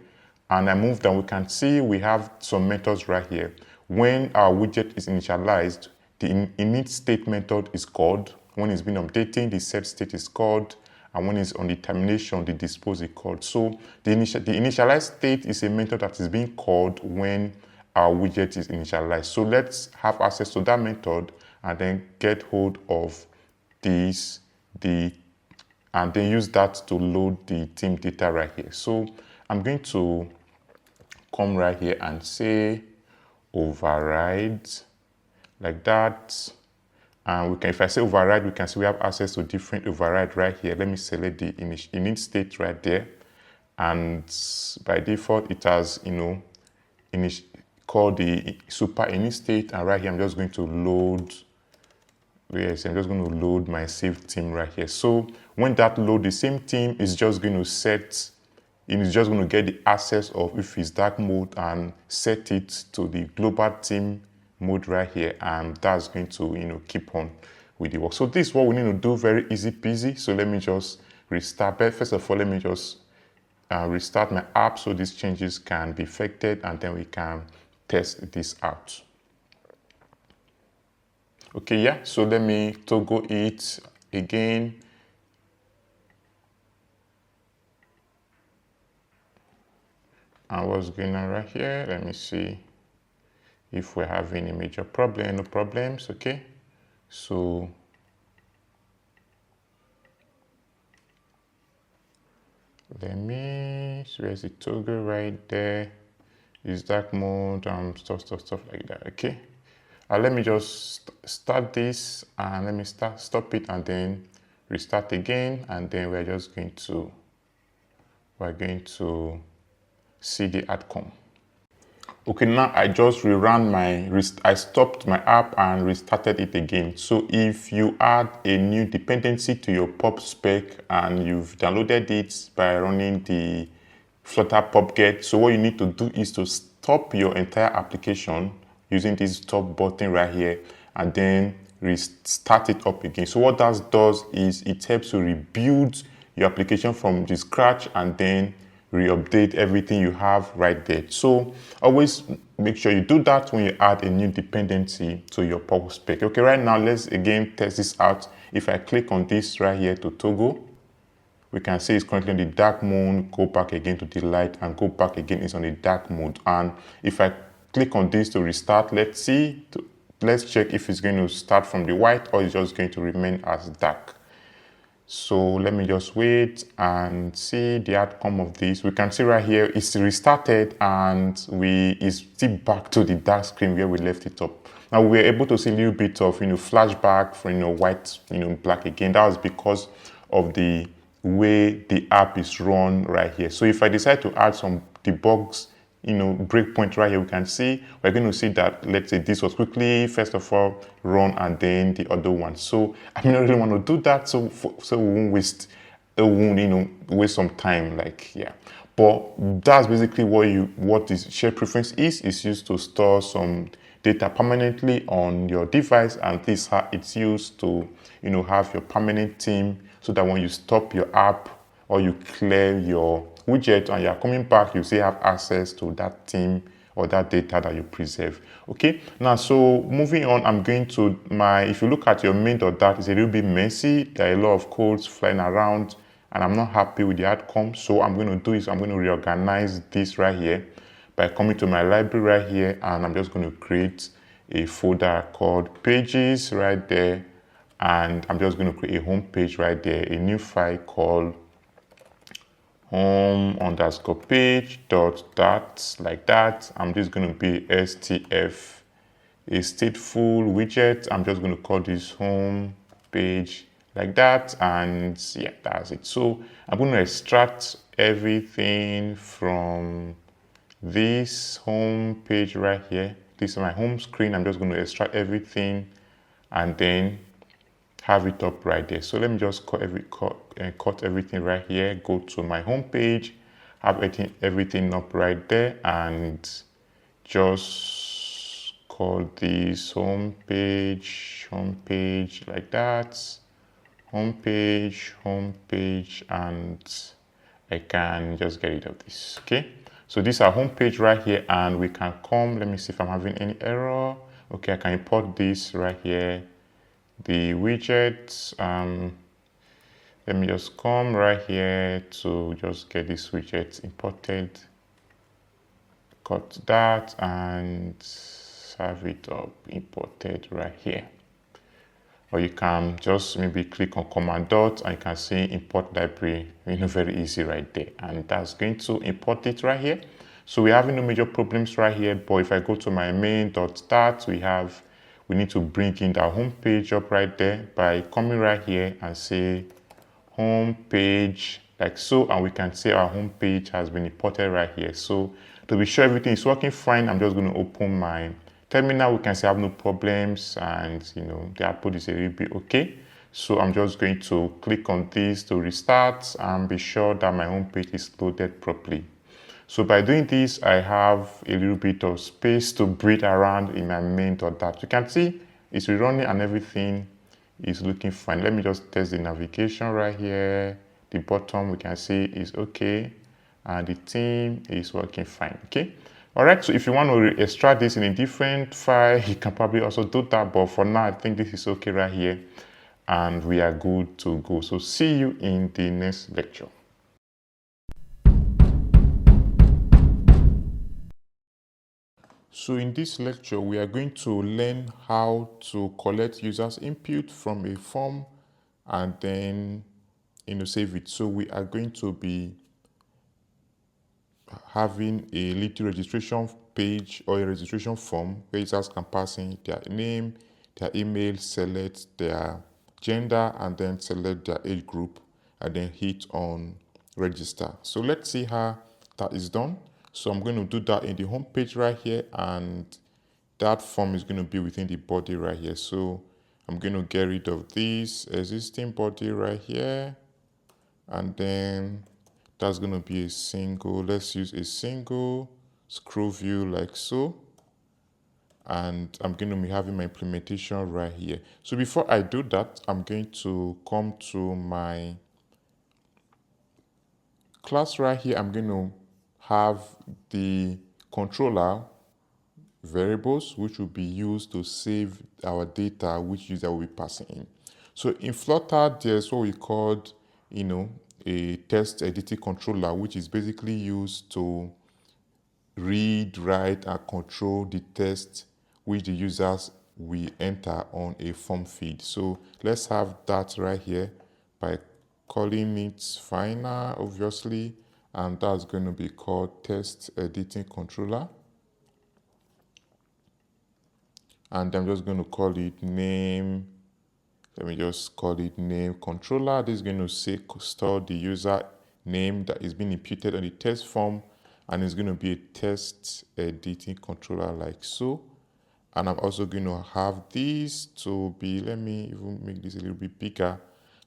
and I move down, we can see we have some methods right here. When our widget is initialized, the init state method is called. When it's been updating, the set state is called. And when it's on the termination, the dispose is called. So the initialize state is a method that is being called when our widget is initialized. So let's have access to that method and then get hold of this, and then use that to load the theme data right here. So I'm going to come right here and say override like that. And if I say override, we can see we have access to different override right here. Let me select the init state right there. And by default, it has, called the super init state. And right here, I'm just going to load Yes, I'm just going to load my saved theme right here. So when that load, the same theme is just going to set, it's just going to get the access of if it's dark mode and set it to the global theme mode right here, and that's going to keep on with the work. So this is what we need to do, very easy peasy. So let me just restart. But first of all, let me just restart my app so these changes can be effected, and then we can test this out. Okay, yeah, so let me toggle it again. And what's going on right here? Let me see if we're having a major problem. No problems, okay? So let me, so where's the toggle right there? Is dark mode, stuff like that, okay? Let me just start this, and let me stop it, and then restart again, and then we're going to see the outcome. Okay, now I just I stopped my app and restarted it again. So if you add a new dependency to your pub spec and you've downloaded it by running the Flutter pub-get, so what you need to do is to stop your entire application using this stop button right here, and then restart it up again. So what that does is it helps to rebuild your application from the scratch and then re-update everything you have right there. So always make sure you do that when you add a new dependency to your pub spec. Okay, right now let's again test this out. If I click on this right here to toggle, we can see it's currently in the dark mode, go back again to the light, and go back again, it's on the dark mode. And if I click on this to restart, let's check if it's going to start from the white or it's just going to remain as dark. So let me just wait and see the outcome of this. We can see right here it's restarted, and it's still back to the dark screen where we left it up. Now we're able to see a little bit of flashback from white, black again. That was because of the way the app is run right here. So if I decide to add some debugs, breakpoint right here, we can see we're going to see that, let's say this was quickly first of all run and then the other one. So I don't really want to do that, so we won't waste some time, but that's basically what this shared preference is used to store some data permanently on your device, and this how it's used to have your permanent theme, so that when you stop your app or you clear your widget and you're coming back, you still have access to that theme or that data that you preserve. Okay, now so moving on, I'm going to if you look at your main.dat, it's a little bit messy. There are a lot of codes flying around and I'm not happy with the outcome. So I'm going to do is I'm going to reorganize this right here by coming to my library right here, and I'm just going to create a folder called pages right there, and I'm just going to create a home page right there, a new file called home_page.dat, like that. I'm just going to be stf, a stateful widget. I'm just going to call this home page like that, and yeah, that's it. So I'm going to extract everything from this home page right here. This is my home screen. I'm just going to extract everything and then have it up right there. So let me just cut everything right here, go to my home page, have everything up right there, and just call this home page like that, home page, and I can just get rid of this. Okay, so this is our home page right here, and we can come, let me see if I'm having any error. Okay, I can import this right here, the widget. Let me just come right here to just get this widget imported, cut that and have it up imported right here. Or you can just maybe click on command dot and you can see import library, very easy right there, and that's going to import it right here. So we're having no major problems right here, but if I go to my main.start, we need to bring in the home page up right there by coming right here and say home page like so, and we can see our home page has been imported right here. So to be sure everything is working fine, I'm just going to open my Terminal, we can say I have no problems, and you know, the output is a little bit okay. So I'm just going to click on this to restart and be sure that my home page is loaded properly. So by doing this, I have a little bit of space to breathe around in my main.dat. You can see it's running and everything is looking fine. Let me just test the navigation right here. The bottom we can see is okay, and the theme is working fine. Okay. All right. So if you want to extract this in a different file, you can probably also do that. But for now, I think this is okay right here, and we are good to go. So see you in the next lecture. So in this lecture, we are going to learn how to collect users' input from a form and then save it. So we are going to be having a little registration page or a registration form where users can pass in their name, their email, select their gender, and then select their age group, and then hit on register. So let's see how that is done. So I'm going to do that in the home page right here, and that form is going to be within the body right here. So I'm going to get rid of this existing body right here, and then that's going to be a single. Let's use a single scroll view like so. And I'm going to be having my implementation right here. So before I do that, I'm going to come to my class right here. I'm going to have the controller variables, which will be used to save our data, which user will be passing in. So in Flutter, there's what we called, a text editing controller, which is basically used to read, write, and control the text which the users will enter on a form feed. So let's have that right here by calling it final, obviously, and that's going to be called text editing controller. And I'm just going to call it name. Let me just call it name controller. This is going to say store the user name that is being imputed on the test form, and it's going to be a text editing controller like so. And I'm also going to have this to be, let me even make this a little bit bigger.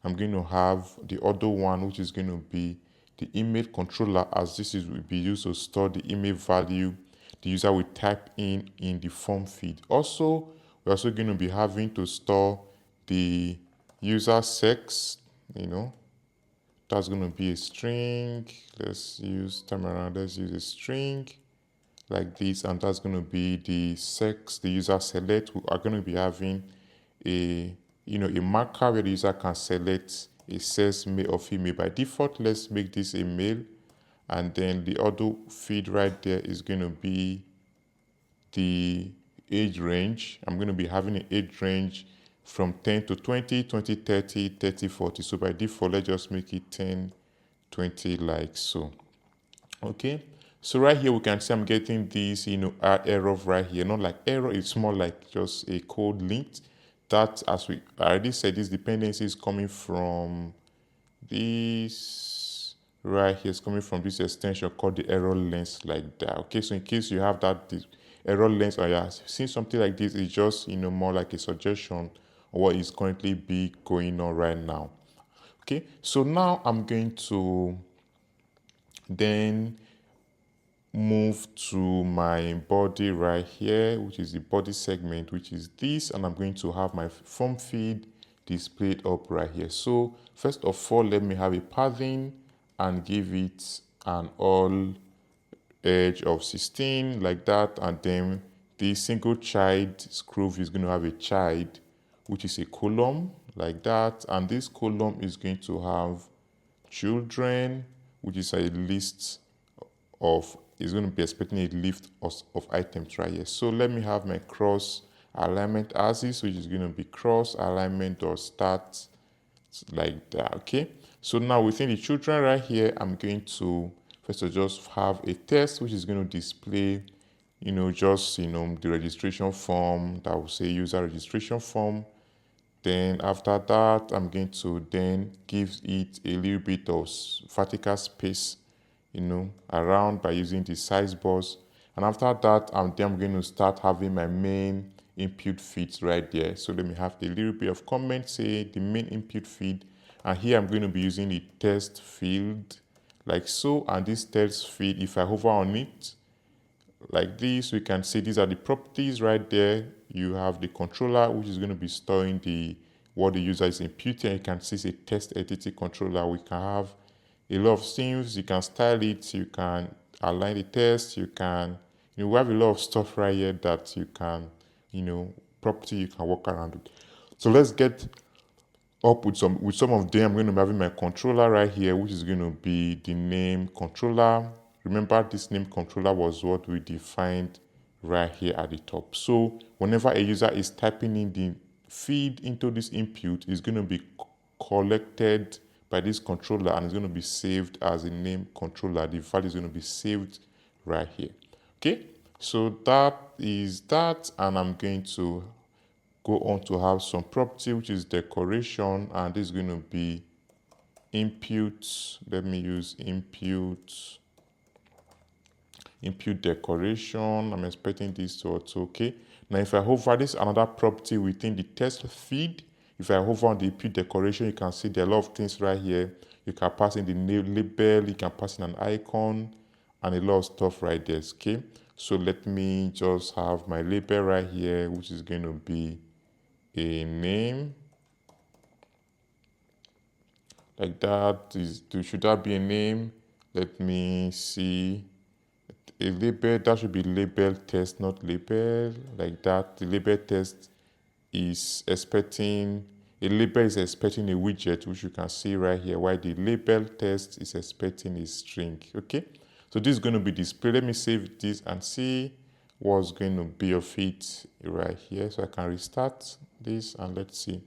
I'm going to have the other one, which is going to be the email controller, as this will be used to store the email value the user will type in the form feed. Also, we're also going to be having to store the user sex, that's going to be a string. Let's use a string like this, and that's going to be the sex, the user select. We are going to be having a marker where the user can select a sex, male or female. By default, let's make this a male, and then the other feed right there is going to be the age range. I'm going to be having an age range from 10 to 20, 20, 30, 30, 40. So by default, let's just make it 10, 20 like so. Okay. So right here, we can see I'm getting this, error right here. Not like error, it's more like just a code linked. That, as we already said, this dependency is coming from this right here. It's coming from this extension called the error lens like that. Okay, so in case you have that error lens or you're seeing something like this, it's just, more like a suggestion of what is currently be going on right now. Okay, so now I'm going to then move to my body right here, which is the body segment, which is this, and I'm going to have my form feed displayed up right here. So first of all, let me have a padding and give it an all edge of 16 like that, and then the single child scroll view is going to have a child, which is a column like that, and this column is going to have children, which is a list of, is going to be expecting a list of items right here. So let me have my cross alignment as is, which is going to be cross alignment or start like that. Okay, so now within the children right here, I'm going to first of just have a test which is going to display just the registration form that will say user registration form. Then after that, I'm going to then give it a little bit of vertical space around by using the size bars. And after that, I'm going to start having my main input feeds right there. So let me have a little bit of comment, say the main input feed. And here I'm going to be using the test field like so. And this test field, if I hover on it like this, we can see these are the properties right there. You have the controller, which is going to be storing what the user is inputting. You can see it's a test entity controller. We can have a lot of things. You can style it. You can align the test. You can, we have a lot of stuff right here that you can, property you can work around with. So let's get up with some of them. I'm going to be having my controller right here, which is going to be the name controller. Remember, this name controller was what we defined right here at the top. So whenever a user is typing in the feed into this input, it's going to be collected by this controller and it's going to be saved as a name controller. The file is going to be saved right here. Okay, so that is that, and I'm going to go on to have some property, which is decoration, and this is going to be input. Let me use input decoration. I'm expecting this to auto. Okay, now if I hover, this another property within the test feed. If I hover on the input decoration, you can see there are a lot of things right here. You can pass in the label, you can pass in an icon, and a lot of stuff right there. Okay, so let me just have my label right here, which is going to be a name like that. Should that be a name? Let me see. A label, that should be label test, not label like that. The label test is expecting a label is expecting a widget, which you can see right here, while the label test is expecting a string. Okay, so this is going to be displayed. Let me save this and see what's going to be of it right here. So I can restart this and let's see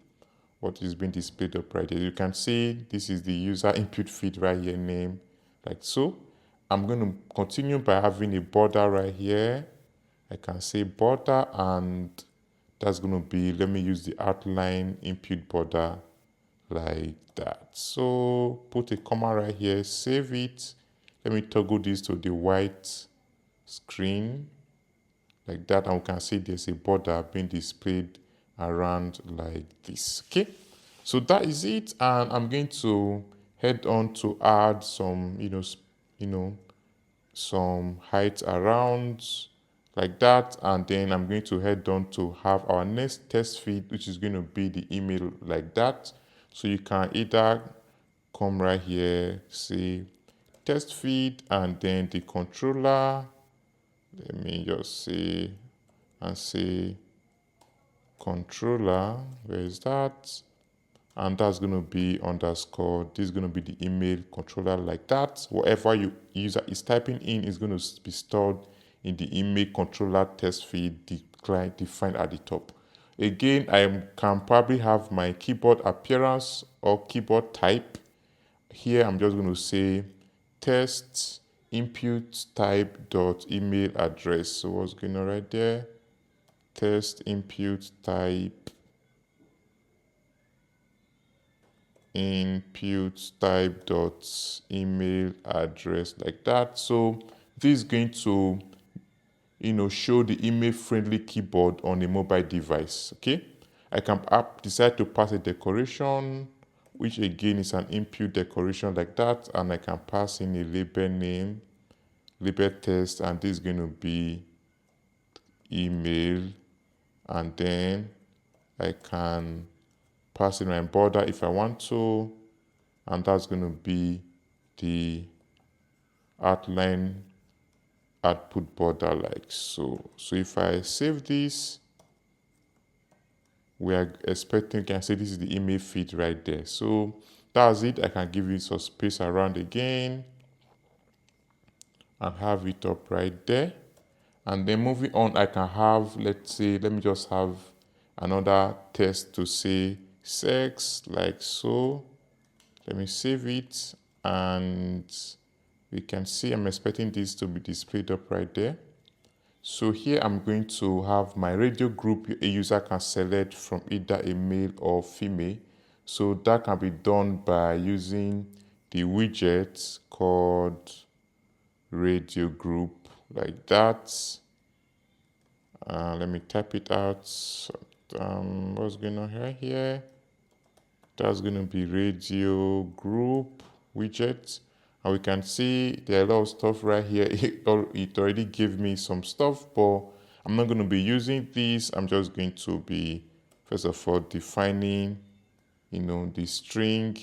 what is being displayed up right here. You can see this is the user input feed right here, name like so. I'm going to continue by having a border right here. I can say border, and that's going to be, let me use the outline input border like that. So put a comma right here, save it. Let me toggle this to the white screen like that, and we can see there's a border being displayed around like this. Okay, so that is it, and I'm going to head on to add some some height around like that, and then I'm going to head on to have our next test feed, which is going to be the email like that. So you can either come right here, say test feed, and then the controller. Let me just say and say controller. Where is that? And that's going to be underscore. This is going to be the email controller like that. Whatever your user is typing in is going to be stored in the email controller test feed, the client defined at the top. Again, I can probably have my keyboard appearance or keyboard type. Here I'm just going to say test input type dot email address. So what's going on right there? Test input type dot email address like that. So this is going to show the email friendly keyboard on a mobile device. Okay, I can decide to pass a decoration, which again is an input decoration like that, and I can pass in a label name, label test, and this is going to be email, and then I can pass in my border if I want to, and that's going to be the outline output border like so. So if I save this, we are expecting, you can see this is the email feed right there. So that's it. I can give it some space around again and have it up right there. And then moving on, I can have, let's say, let me just have another test to say sex like so. Let me save it, and we can see I'm expecting this to be displayed up right there. So here I'm going to have my radio group a user can select from either a male or female. So that can be done by using the widget called radio group like that. Let me type it out. What's going on right here? That's going to be radio group widget. And we can see there are a lot of stuff right here. It already gave me some stuff, but I'm not going to be using this. I'm just going to be, first of all, defining, the string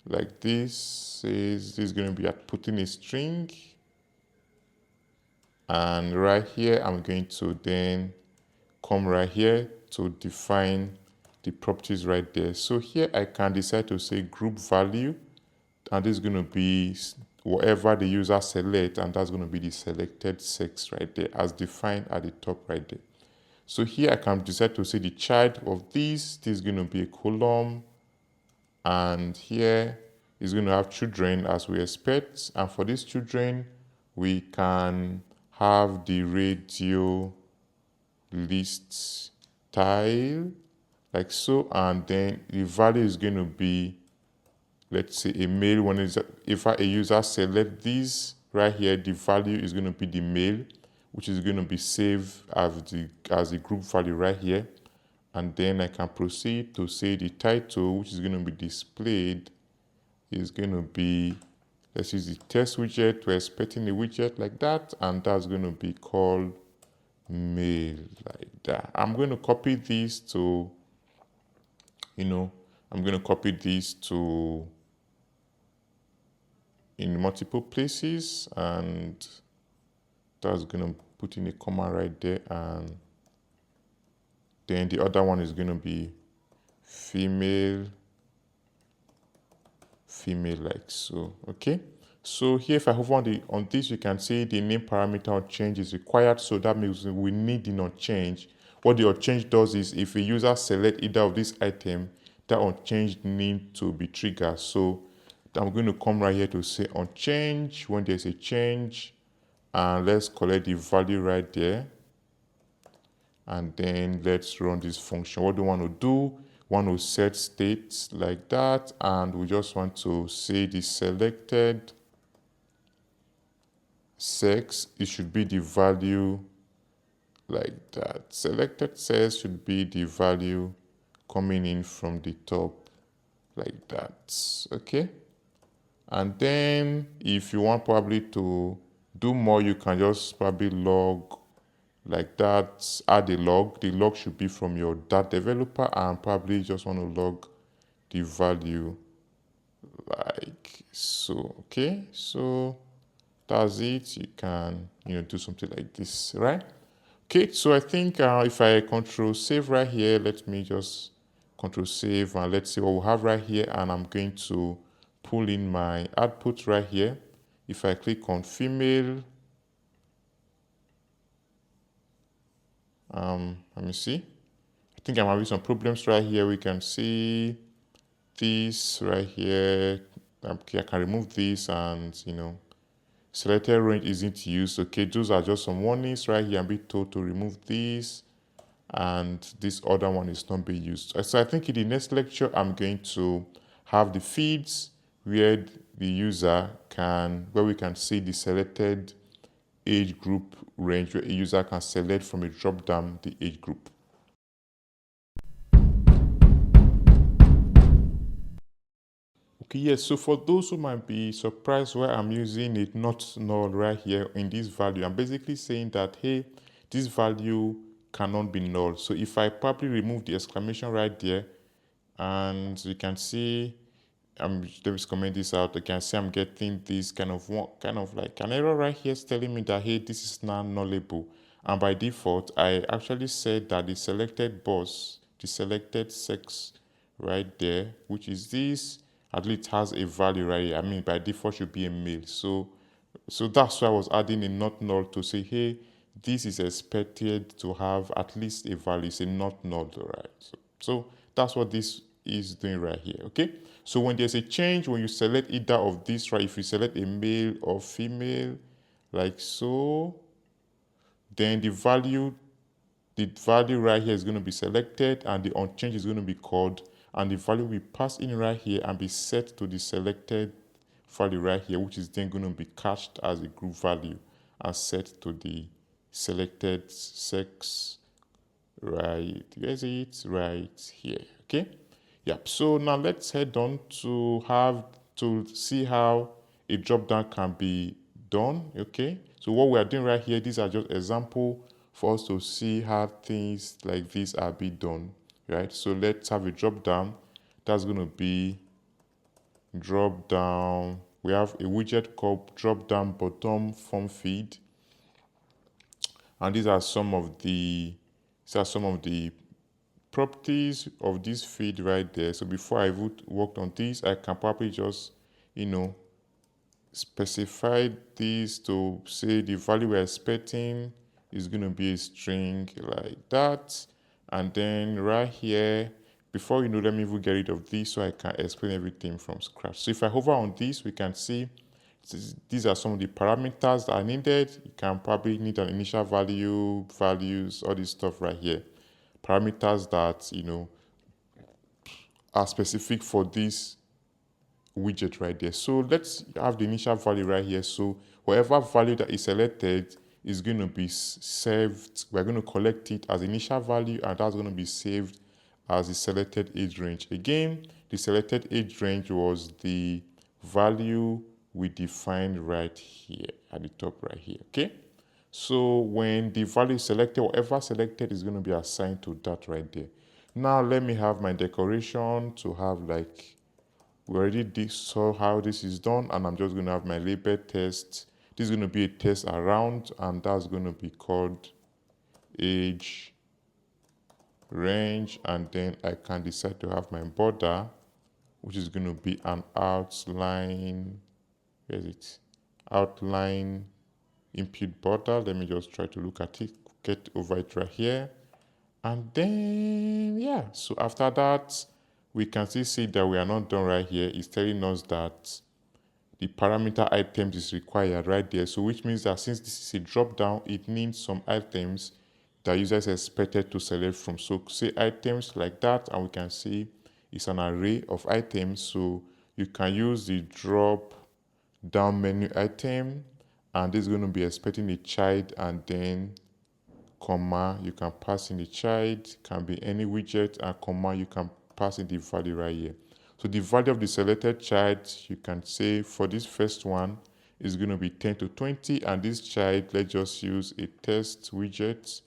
like this. This is going to be putting a string. And right here, I'm going to then come right here to define the properties right there. So here I can decide to say group value, and this is going to be whatever the user select, and that's going to be the selected sex right there as defined at the top right there. So here I can decide to say the child of this is going to be a column, and here is going to have children as we expect. And for these children, we can have the radio list style like so, and then the value is going to be, let's say, a male. When if a user select this right here, the value is going to be the male, which is going to be saved as the group value right here. And then I can proceed to say the title, which is going to be displayed, is going to be, let's use the test widget. We're expecting a widget like that, and that's going to be called male like that. I'm going to copy this to, I'm going to copy this to in multiple places, and that's going to put in a comma right there, and then the other one is going to be female like so. Okay, so here if I hover on this, you can see the name parameter on change is required, so that means we need the onChange. What the onChange does is if a user select either of this item, that onChange need to be triggered. So I'm going to come right here to say onChange when there's a change, and let's collect the value right there, and then let's run this function. What do we want to do? Want to set states like that, and we just want to say the selected sex, it should be the value like that. Selected sex should be the value coming in from the top like that. Okay, and then if you want probably to do more, you can just probably log like that, add a log. The log should be from your Dart developer, and probably just want to log the value like so. Okay, so that's it. You can do something like this, right? Okay, so I think if I control save right here, let me just control save, and let's see what we have right here, and I'm going to pull in my output right here. If I click on female, let me see. I think I'm having some problems right here. We can see this right here. Okay, I can remove this, and selected range isn't used. Okay, those are just some warnings right here. I'm being told to remove this, and this other one is not being used. So I think in the next lecture, I'm going to have the feeds where the user where we can see the selected age group range, where a user can select from a drop down the age group. Okay, yes, so for those who might be surprised why I'm using it not null right here in this value, I'm basically saying that, hey, this value cannot be null. So if I probably remove the exclamation right there, and you can see, let me just comment this out. You can see I'm getting this kind of like an error right here telling me that, hey, this is now nullable. And by default, I actually said that the selected boss, the selected sex right there, which is this, at least has a value right here. I mean, by default should be a male. So that's why I was adding a not null to say, hey, this is expected to have at least a value. It's a not null, right? So that's what this is doing right here. Okay. So when there's a change, when you select either of these, right? If you select a male or female, like so, then the value right here is going to be selected, and the onChange is going to be called, and the value we pass in right here and be set to the selected value right here, which is then going to be cached as a group value. and set to the selected sex right, where's it? Right here, okay? Yep, so now let's head on to see how a drop down can be done, okay? So what we are doing right here, these are just example for us to see how things like this are being done, right? So let's have a drop down. That's going to be drop down. We have a widget called drop down bottom form feed, and these are some of the properties of this feed right there. So before I would work on this, I can probably just, specify this to say the value we're expecting is going to be a string like that. And then right here, before let me even get rid of this so I can explain everything from scratch. So if I hover on this, we can see these are some of the parameters that are needed. You can probably need an initial value, values, all this stuff right here. Parameters that, are specific for this widget right there. So let's have the initial value right here. So whatever value that is selected is going to be saved. We're going to collect it as initial value, and that's going to be saved as the selected age range. Again, the selected age range was the value we defined right here at the top right here, okay? So when the value is selected, whatever selected is going to be assigned to that right there. Now let me have my decoration to have like, we already saw how this is done, and I'm just going to have my label test. This is going to be a test around, and that's going to be called age range, and then I can decide to have my border, which is going to be an outline, where is it? Outline input border. Let me just try to look at it, get over it right here. And then, yeah, so after that, we can still see that we are not done right here. It's telling us that the parameter items is required right there. So which means that since this is a drop down, it needs some items that users expected to select from. So say items like that, and we can see it's an array of items. So you can use the drop down menu item, and this is going to be expecting a child, and then comma, you can pass in the child, can be any widget, and comma, you can pass in the value right here. So the value of the selected child, you can say for this first one is going to be 10 to 20, and this child, let's just use a test widget,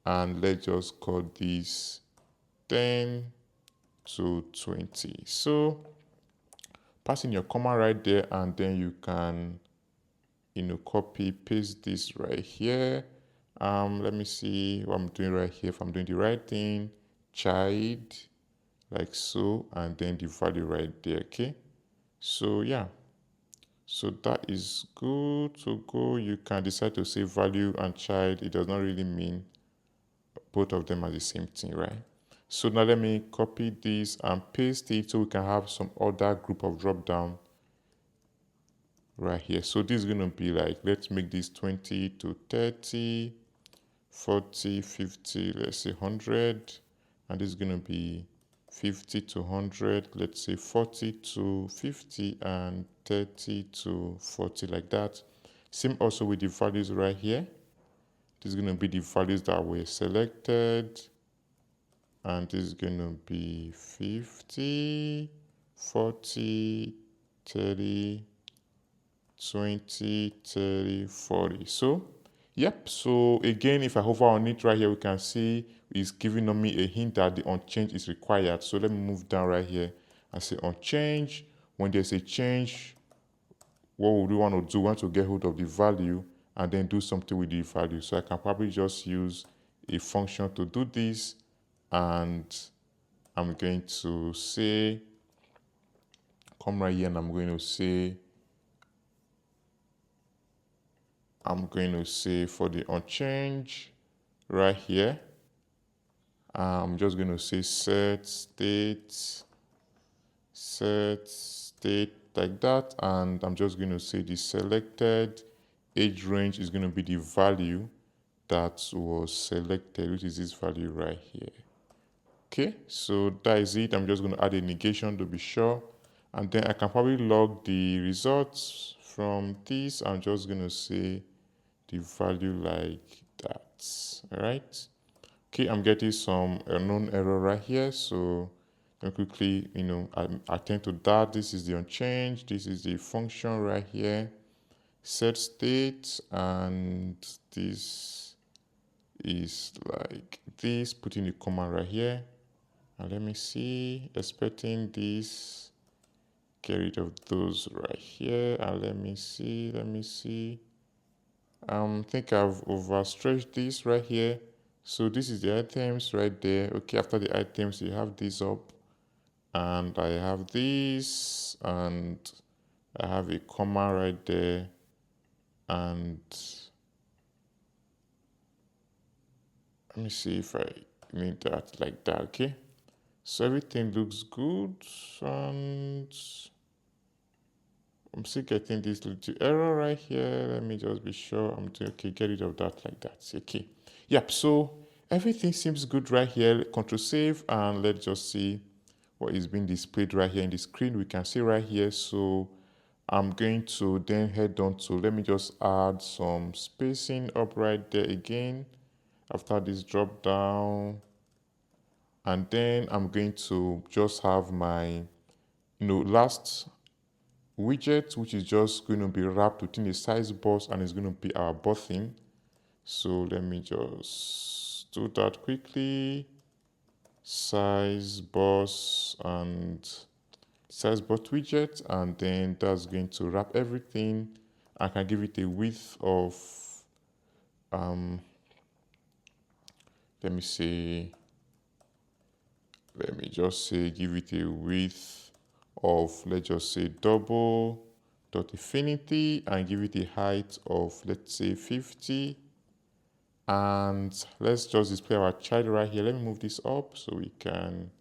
and let's just call this 10 to 20. So pass in your comma right there, and then you can, copy, paste this right here. Let me see what I'm doing right here. If I'm doing the right thing, child, like so, and then the value right there, okay? So yeah, so that is good to go. You can decide to say value and child. It does not really mean both of them are the same thing, right? So now let me copy this and paste it so we can have some other group of drop down right here. So this is going to be like, let's make this 20 to 30, 40, 50, let's say 100, and this is going to be 50 to 100, let's say 40 to 50, and 30 to 40, like that. Same also with the values right here. This is going to be the values that were selected, and this is going to be 50, 40, 30, 20, 30, 40. So yep, so again, if I hover on it right here, we can see it's giving me a hint that the unchange is required. So let me move down right here and say unchange. When there's a change, what would we want to do? We want to get hold of the value and then do something with the value. So I can probably just use a function to do this, and I'm going to say, come right here, and I'm going to say for the unchange right here, I'm just going to say set state like that, and I'm just going to say the selected age range is going to be the value that was selected, which is this value right here. Okay, so that is it. I'm just going to add a negation to be sure, and then I can probably log the results from this. I'm just going to say the value like that. All right. Okay, I'm getting some unknown error right here. So let me quickly, attend to that. This is the unchanged. This is the function right here. Set state, and this is like this. Putting the command right here. And let me see, expecting this. Get rid of those right here. And let me see. I think I've overstretched this right here. So this is the items right there. Okay, after the items, you have this up. And I have this. And I have a comma right there. And let me see if I need that like that. Okay. So everything looks good. And I'm still getting this little error right here. Let me just be sure I'm doing okay. Get rid of that like that. Okay. Yep. So everything seems good right here. Control save, and let's just see what is being displayed right here in the screen. We can see right here. So I'm going to then head on to, let me just add some spacing up right there again after this drop down. And then I'm going to just have my last widget, which is just going to be wrapped within a size box, and it's going to be our button. So let me just do that quickly. Size box and size box widget, and then that's going to wrap everything. I can give it a width of let me just say give it a width of, let's just say, double dot infinity, and give it a height of, let's say, 50. And let's just display our child right here. Let me move this up so we can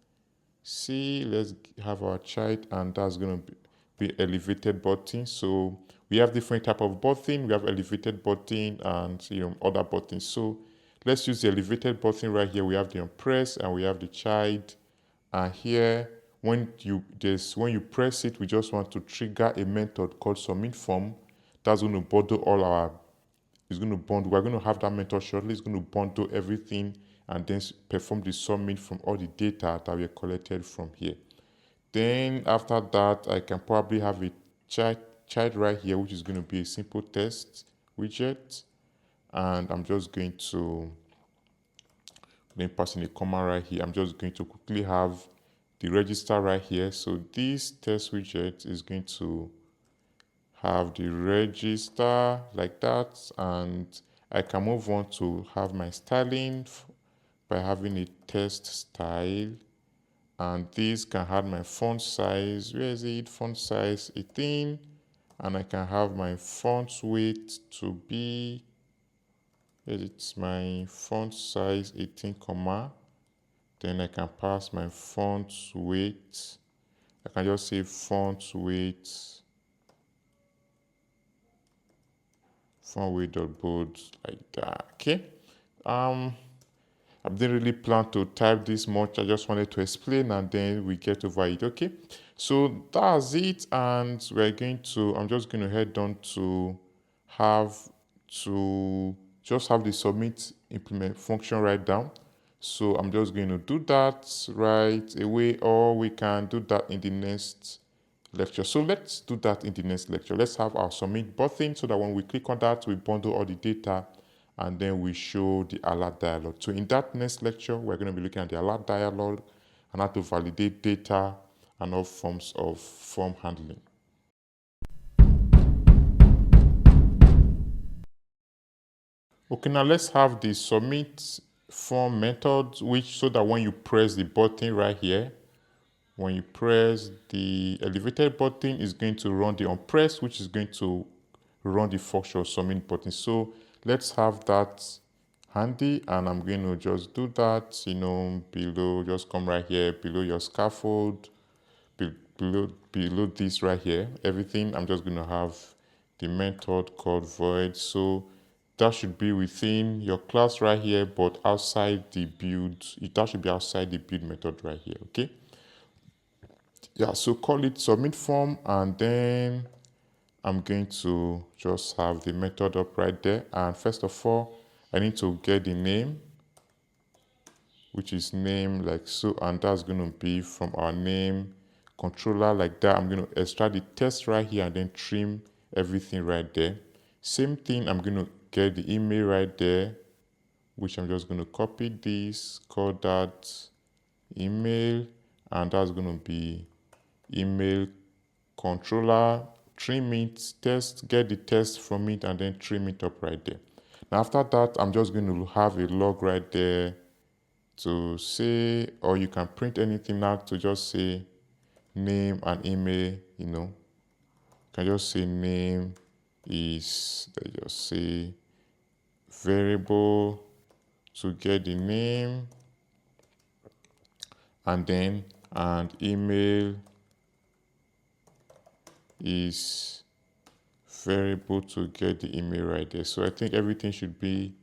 see. Let's have our child, and that's going to be elevated button. So we have different type of button. We have elevated button and other buttons. So let's use the elevated button right here. We have the press and we have the child. And here, when you press it, we just want to trigger a method called submitForm. That's going to bundle all our. It's going to bundle. We're going to have that method shortly. It's going to bundle everything and then perform the submit from all the data that we collected from here. Then after that, I can probably have a child right here, which is going to be a simple test widget. And I'm just going to then pass in a comma right here. I'm just going to quickly have the register right here. So this test widget is going to have the register like that, and I can move on to have my styling by having a test style, and this can have my font size. Where is it? Font size 18, and I can have my font weight to be, it's my font size 18 comma, then I can pass my font weight. I can just say font weight dot bold like that. Okay. I didn't really plan to type this much. I just wanted to explain, and then we get over it. Okay. So that's it, and I'm just going to head on to just have the submit implement function right down. So I'm just going to do that right away, or we can do that in the next lecture. So let's do that in the next lecture. Let's have our submit button so that when we click on that, we bundle all the data, and then we show the alert dialog. So in that next lecture, we're going to be looking at the alert dialog and how to validate data and all forms of form handling. Okay, now let's have the submit form method, so that when you press the button right here, when you press the elevated button, is going to run the onPress, which is going to run the function submit button. So let's have that handy, and I'm going to just do that, below, just come right here, below your scaffold, below this right here, everything. I'm just going to have the method called void. So that should be within your class right here, but outside the build, that should be outside the build method right here, okay? Yeah, so call it submit form, and then I'm going to just have the method up right there. And first of all, I need to get the name, which is name like so, and that's going to be from our name controller like that. I'm going to extract the text right here and then trim everything right there. Same thing, I'm going to get the email right there, which I'm just going to copy this, call that email, and that's going to be email controller, trim it, test, get the text from it, and then trim it up right there. Now after that, I'm just going to have a log right there to say, or you can print anything out to just say name and email, you can just say name is, let's just say variable to get the name, and then and email is variable to get the email right there. So I think everything should be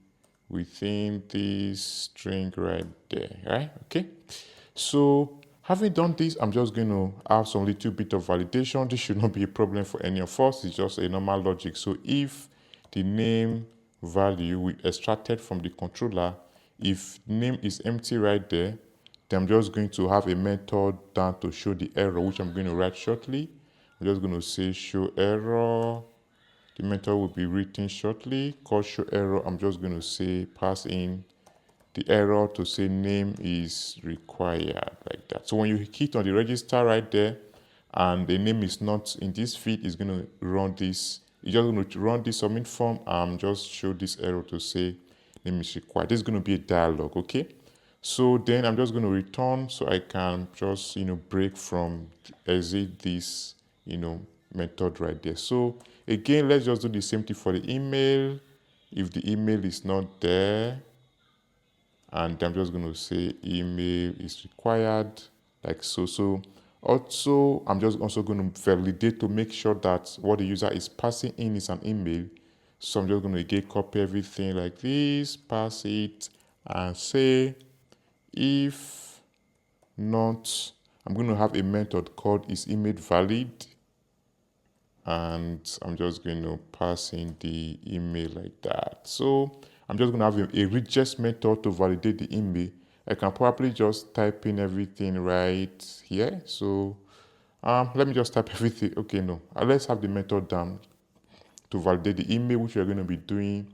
within this string right there, right? Okay. So having done this, I'm just going to have some little bit of validation. This should not be a problem for any of us. It's just a normal logic. So if the name value we extracted from the controller, if name is empty right there, then I'm just going to have a method down to show the error, which I'm going to write shortly. I'm just going to say show error. The method will be written shortly. Called show error. I'm just going to say pass in the error to say name is required like that. So when you hit on the register right there and the name is not in this field, it's going to run this. It's just going to run this submit form and just show this error to say name is required. This is going to be a dialog, okay? So then I'm just going to return so I can just, break from exit this, method right there. So again, let's just do the same thing for the email. If the email is not there, and I'm just going to say email is required like so. So also, I'm just also going to validate to make sure that what the user is passing in is an email. So I'm just going to again copy everything like this, pass it, and say if not, I'm going to have a method called isImageValid, and I'm just going to pass in the email like that. So I'm just going to have a regex method to validate the email. I can probably just type in everything right here. So let me just type everything. Okay, no. Let's have the method down to validate the email, which we're going to be doing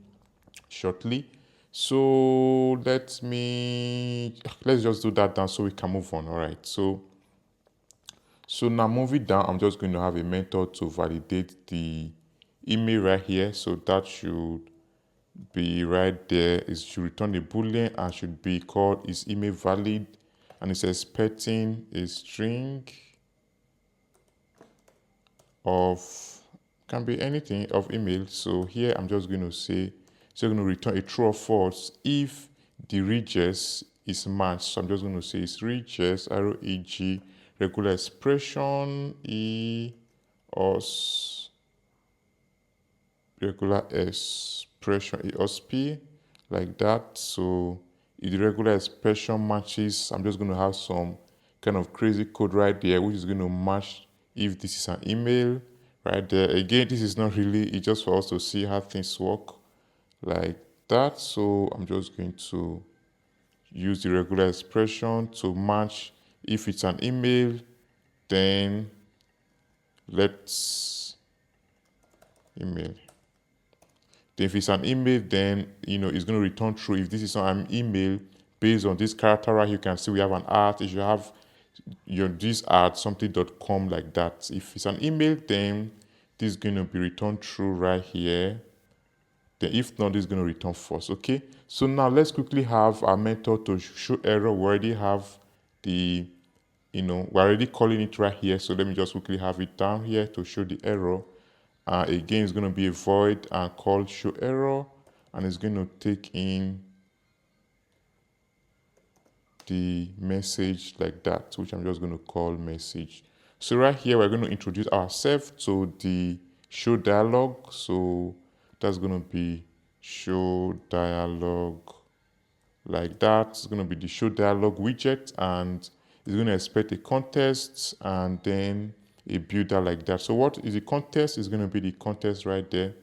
shortly. So let's just do that down so we can move on. All right. So now moving down, I'm just going to have a method to validate the email right here. So that should be right there. It should return a boolean and should be called isImageValid, and it's expecting a string of, can be anything, of email. So here I'm just going to say, so I'm going to return a true or false if the regex is matched. So I'm just going to say it's regex, reg, regular expression, os, regular expression, EOSP, like that. So if the regular expression matches, I'm just going to have some kind of crazy code right there, which is going to match if this is an email right there. Again, this is not really, it's just for us to see how things work like that. So I'm just going to use the regular expression to match. If it's an email, then let's email. Then if it's an email, then it's going to return true. If this is an email based on this character right, you can see we have an art. If you have this art something.com like that. If it's an email, then this is going to be returned true right here. Then if not, this is going to return false. Okay. So now let's quickly have our method to show error. We already have the we're already calling it right here. So let me just quickly have it down here to show the error. Again, it's going to be a void and call show error, and it's going to take in the message like that, which I'm just going to call message. So right here, we're going to introduce ourselves to the show dialog. So that's going to be show dialog like that. It's going to be the show dialog widget, and it's going to expect a context, and then a builder like that. So what is the context is going to be the context right there.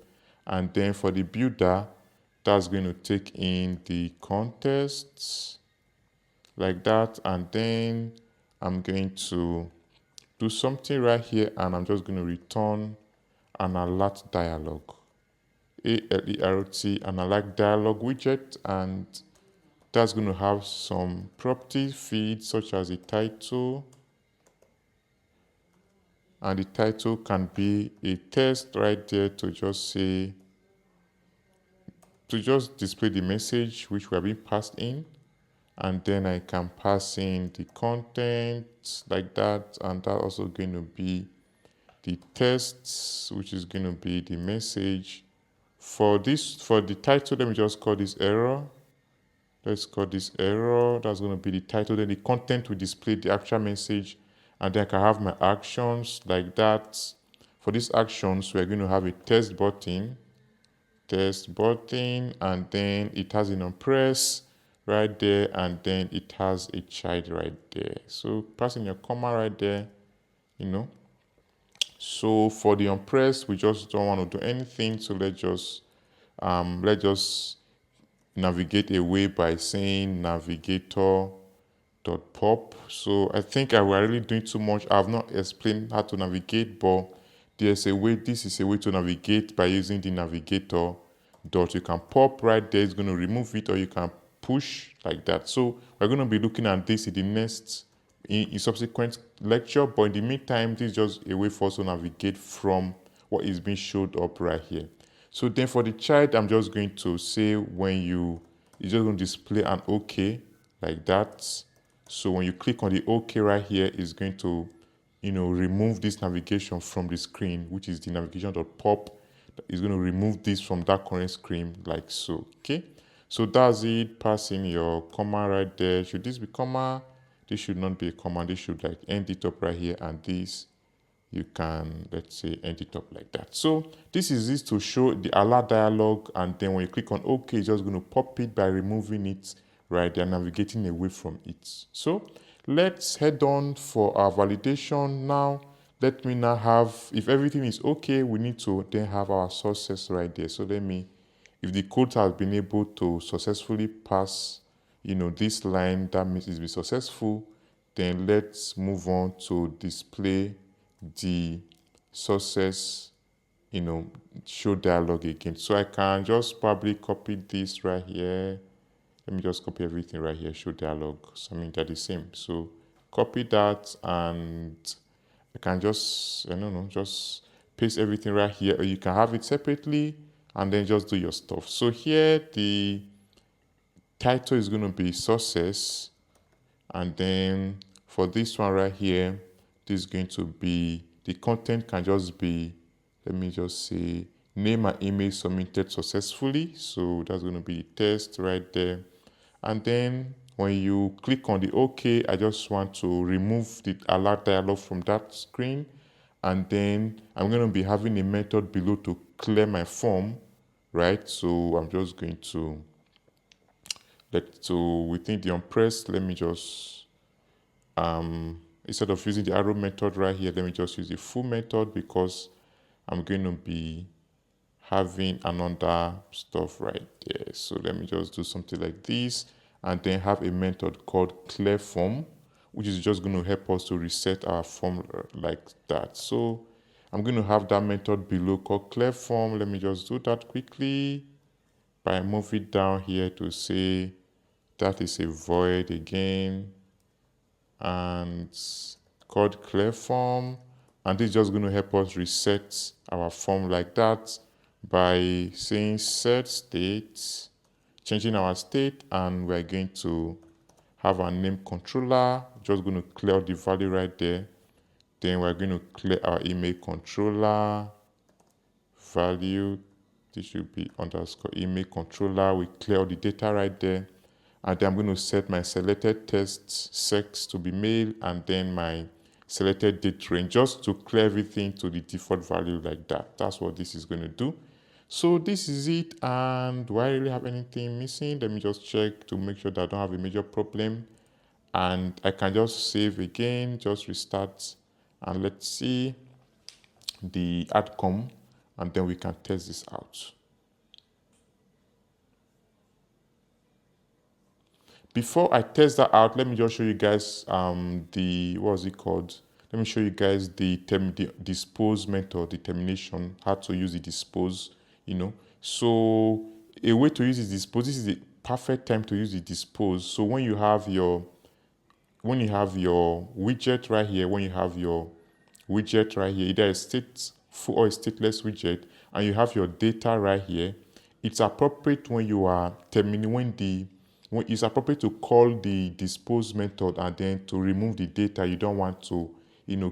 And then for the builder, that's going to take in the context like that. And then I'm going to do something right here, and I'm just going to return an alert dialog. ALERT, an alert dialog widget, and that's going to have some property feeds such as a title, and the title can be a text right there to just say, to just display the message which we have been passed in. And then I can pass in the content like that, and that's also going to be the text, which is going to be the message. For the title, let me just call this error. Let's call this error. That's going to be the title. Then the content will display the actual message, and then I can have my actions like that. For these actions, we're going to have a test button, and then it has an unpress right there, and then it has a child right there. So passing your comma right there, So for the unpress, we just don't want to do anything. So let's just navigate away by saying navigator.pop. So I think I was really doing too much. I've not explained how to navigate, but there's a way. This is a way to navigate by using the navigator dot. You can pop right there. It's going to remove it, or you can push like that. So we're going to be looking at this in the next, in subsequent lecture. But in the meantime, this is just a way for us to navigate from what is being showed up right here. So then for the child, I'm just going to say it's just going to display an OK like that. So when you click on the OK right here, it's going to, remove this navigation from the screen, which is the navigation.pop. It's going to remove this from that current screen like so, okay? So that's it. Pass in your comma right there. Should this be comma? This should not be a comma. This should like end it up right here, and this you can, let's say, end it up like that. So this is this to show the alert dialog, and then when you click on OK, it's just going to pop it by removing it right there, navigating away from it. So let's head on for our validation now. Let me now have, if everything is okay, we need to then have our success right there. So if the code has been able to successfully pass, this line, that means it's been successful. Then let's move on to display the success, show dialog again. So I can just probably copy this right here. Let me just copy everything right here, show dialog. So they're the same. So copy that, and I can just, just paste everything right here, or you can have it separately and then just do your stuff. So here the title is going to be success, and then for this one right here, this is going to be, the content can just be, let me just say, name and image submitted successfully. So that's going to be the test right there. And then when you click on the OK, I just want to remove the alert dialog from that screen. And then I'm going to be having a method below to clear my form, right? So I'm just going to, within the unpressed, let me just, instead of using the arrow method right here, let me just use the full method, because I'm going to be having another stuff right there. So let me just do something like this, and then have a method called clear form, which is just going to help us to reset our form like that. So I'm going to have that method below called clear form. Let me just do that quickly by moving down here to say that is a void again, and called clear form, and this is just going to help us reset our form like that by saying set state, changing our state, and we're going to have our name controller, just going to clear the value right there. Then we're going to clear our email controller value. This should be underscore email controller. We clear all the data right there. And then I'm going to set my selected text sex to be male, and then my selected date range, just to clear everything to the default value like that. That's what this is going to do. So this is it. And do I really have anything missing? Let me just check to make sure that I don't have a major problem. And I can just save again, just restart, and let's see the outcome, and then we can test this out. Before I test that out, let me just show you guys what's it called? Let me show you guys the dispose method, the termination, how to use the dispose, So a way to use the dispose, this is the perfect time to use the dispose. So when you have your widget right here, either a stateful or a stateless widget, and you have your data right here, it's appropriate when you are terminating when it's appropriate to call the dispose method and then to remove the data. You don't want to,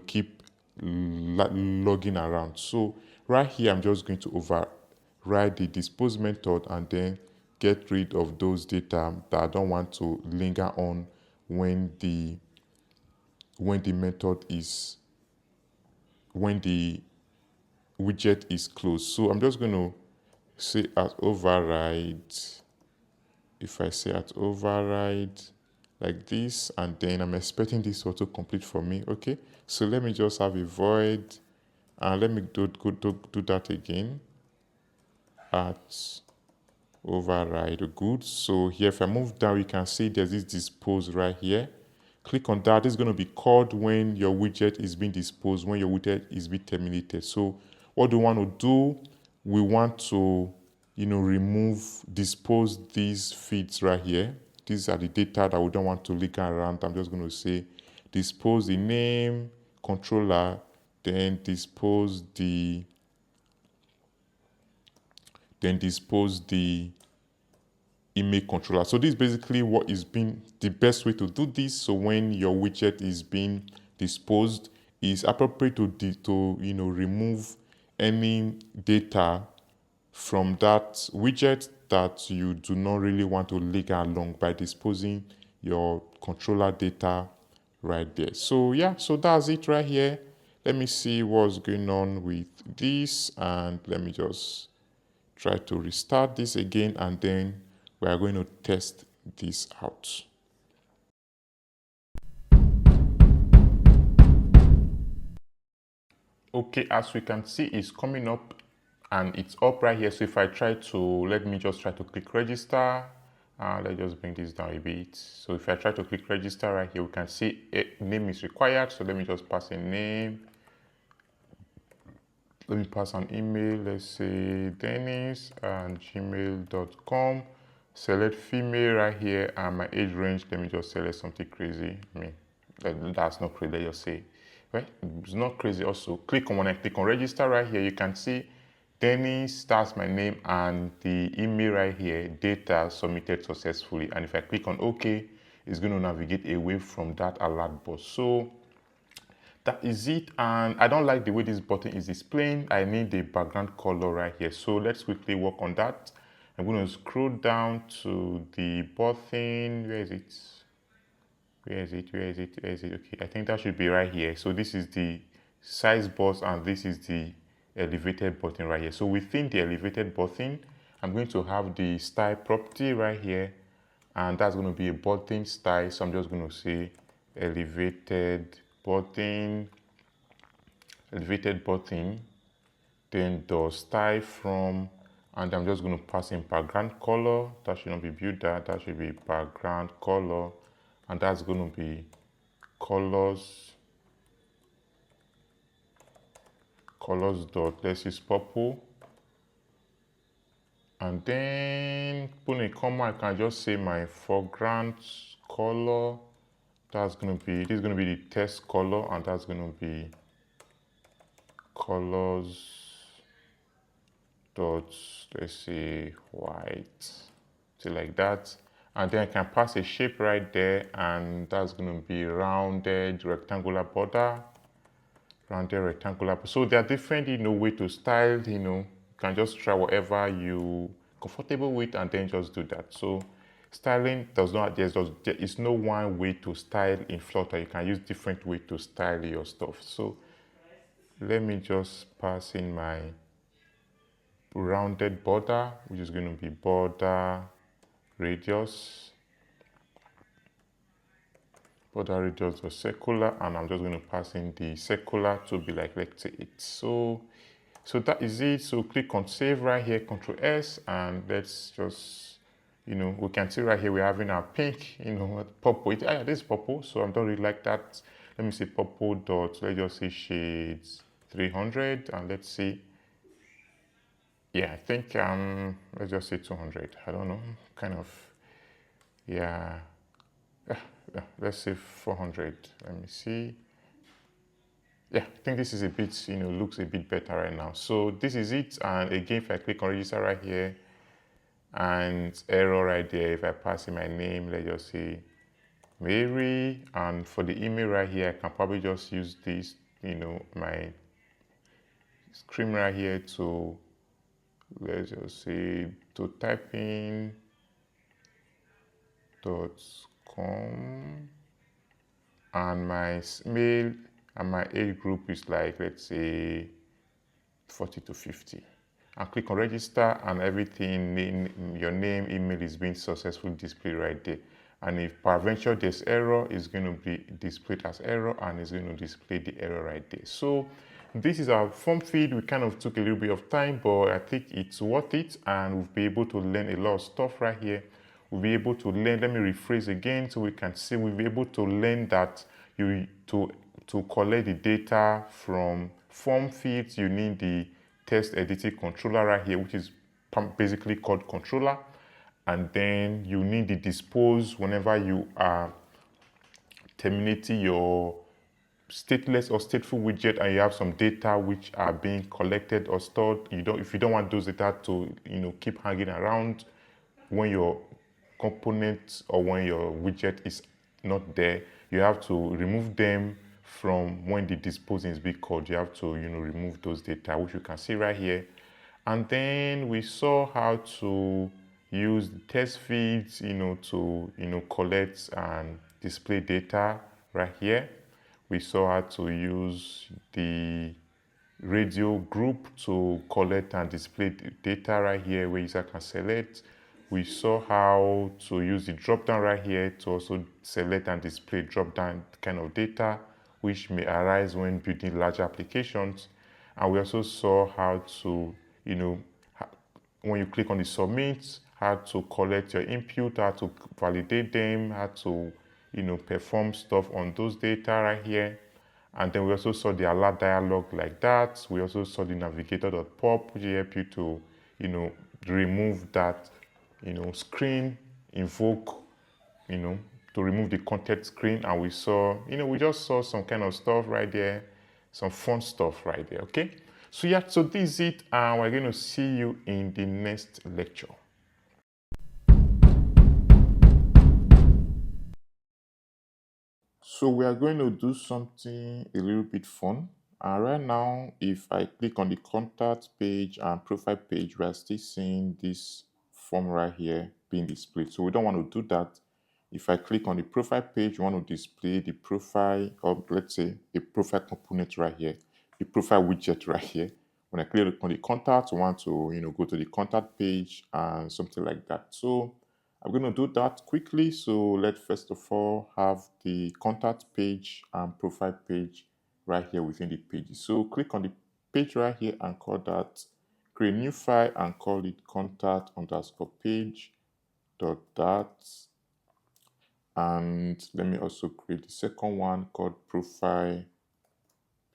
keep logging around. So right here, I'm just going to override the dispose method and then get rid of those data that I don't want to linger on when the widget is closed. So I'm just going to say at override. If I say at override like this, and then I'm expecting this to complete for me. Okay, so let me just have a void, and let me do that again. At override, good. So here, if I move down, you can see there's this dispose right here. Click on that. It's going to be called when your widget is being disposed, when your widget is being terminated. So what do we want to do? We want to, dispose these feeds right here. These are the data that we don't want to linger around. I'm just going to say dispose the name, controller, then dispose the image controller. So this is basically what is being the best way to do this. So when your widget is being disposed, it's appropriate to remove any data from that widget that you do not really want to linger along by disposing your controller data right there. So yeah, so that's it right here. Let me see what's going on with this, and let me just try to restart this again, and then we are going to test this out. Okay, as we can see, it's coming up and it's up right here. So if I try to, let me just try to click register. Let's just bring this down a bit. So if I try to click register right here, we can see a name is required. So let me just pass a name. Let me pass an email. Let's say dennis@gmail.com. Select female right here, and my age range. Let me just select something crazy. I mean, that's not crazy. Let's just say, right? It's not crazy. Also, when I click on register right here, you can see Dennis, that's my name, and the email right here, data submitted successfully. And if I click on OK, it's going to navigate away from that alert box. So that is it, and I don't like the way this button is displaying. I need the background color right here. So let's quickly work on that. I'm going to scroll down to the button. Where is it? Okay, I think that should be right here. So this is the size box, and this is the elevated button right here. So within the elevated button, I'm going to have the style property right here, and that's going to be a button style. So I'm just going to say elevated button, then the style from, and I'm just going to pass in background color. That should not be viewed, that should be background color, and that's going to be colors dot, let's use purple, and then put a comma. I can just say my foreground color. This is going to be the text color, and that's going to be colors dot, let's say white, so like that. And then I can pass a shape right there, and that's going to be rounded rectangular border. So there are different way to style. You can just try whatever you comfortable with, and then just do that. So styling there is no one way to style in Flutter. You can use different way to style your stuff. So let me just pass in my rounded border, which is going to be border radius. border radius was circular, and I'm just going to pass in the circular to be like, let's say 8. So that is it. So click on save right here, Control S, and let's just, we can see right here we're having our pink, purple. This is purple, so I don't really like that. Let me say purple dot, let's just say shades 300, and let's see. Yeah, I think let's just say 200. I don't know, kind of, yeah. Let's say 400. Let me see. Yeah, I think this is a bit, looks a bit better right now. So this is it. And again, if I click on register right here, and error right there, if I pass in my name, let's just say Mary, and for the email right here, I can probably just use this, my screen right here to, let's just say, to type in .com, and my mail and my age group is like, let's say 40 to 50, and click on register, and everything, your name, email is being successfully displayed right there. And if peradventure there's error, it's going to be displayed as error, and it's going to display the error right there. So this is our form feed. We kind of took a little bit of time, but I think it's worth it, and we'll be able to learn a lot of stuff right here. We'll be able to learn, let me rephrase again so we can see, we'll be able to learn that to collect the data from form fields, you need the text editing controller right here, which is basically called controller. And then you need the dispose whenever you are terminating your stateless or stateful widget, and you have some data which are being collected or stored. If you don't want those data to keep hanging around when your component or when your widget is not there, you have to remove them from when the disposing is being called. You have to remove those data, which you can see right here. And then we saw how to use the text feeds to collect and display data right here. We saw how to use the radio group to collect and display the data right here where user can select. We saw how to use the drop down right here to also select and display drop down kind of data which may arise when building large applications. And we also saw how to, when you click on the submit, how to collect your input, how to validate them, how to perform stuff on those data right here. And then we also saw the alert dialog like that. We also saw the navigator.pop, which help you to remove that screen, invoke, to remove the content screen. And we saw, we just saw some kind of stuff right there, some fun stuff right there, okay? So yeah, so this is it, and we're going to see you in the next lecture. So we are going to do something a little bit fun. And right now, if I click on the contact page and profile page, we are still seeing this form right here being displayed. So we don't want to do that. If I click on the profile page, we want to display the profile, or let's say a profile component right here, the profile widget right here. When I click on the contact, I want to go to the contact page and something like that. So I'm going to do that quickly. So let's first of all have the contact page and profile page right here within the pages. So click on the page right here and call that, create a new file and call it contact underscore page dot that. And let me also create the second one called profile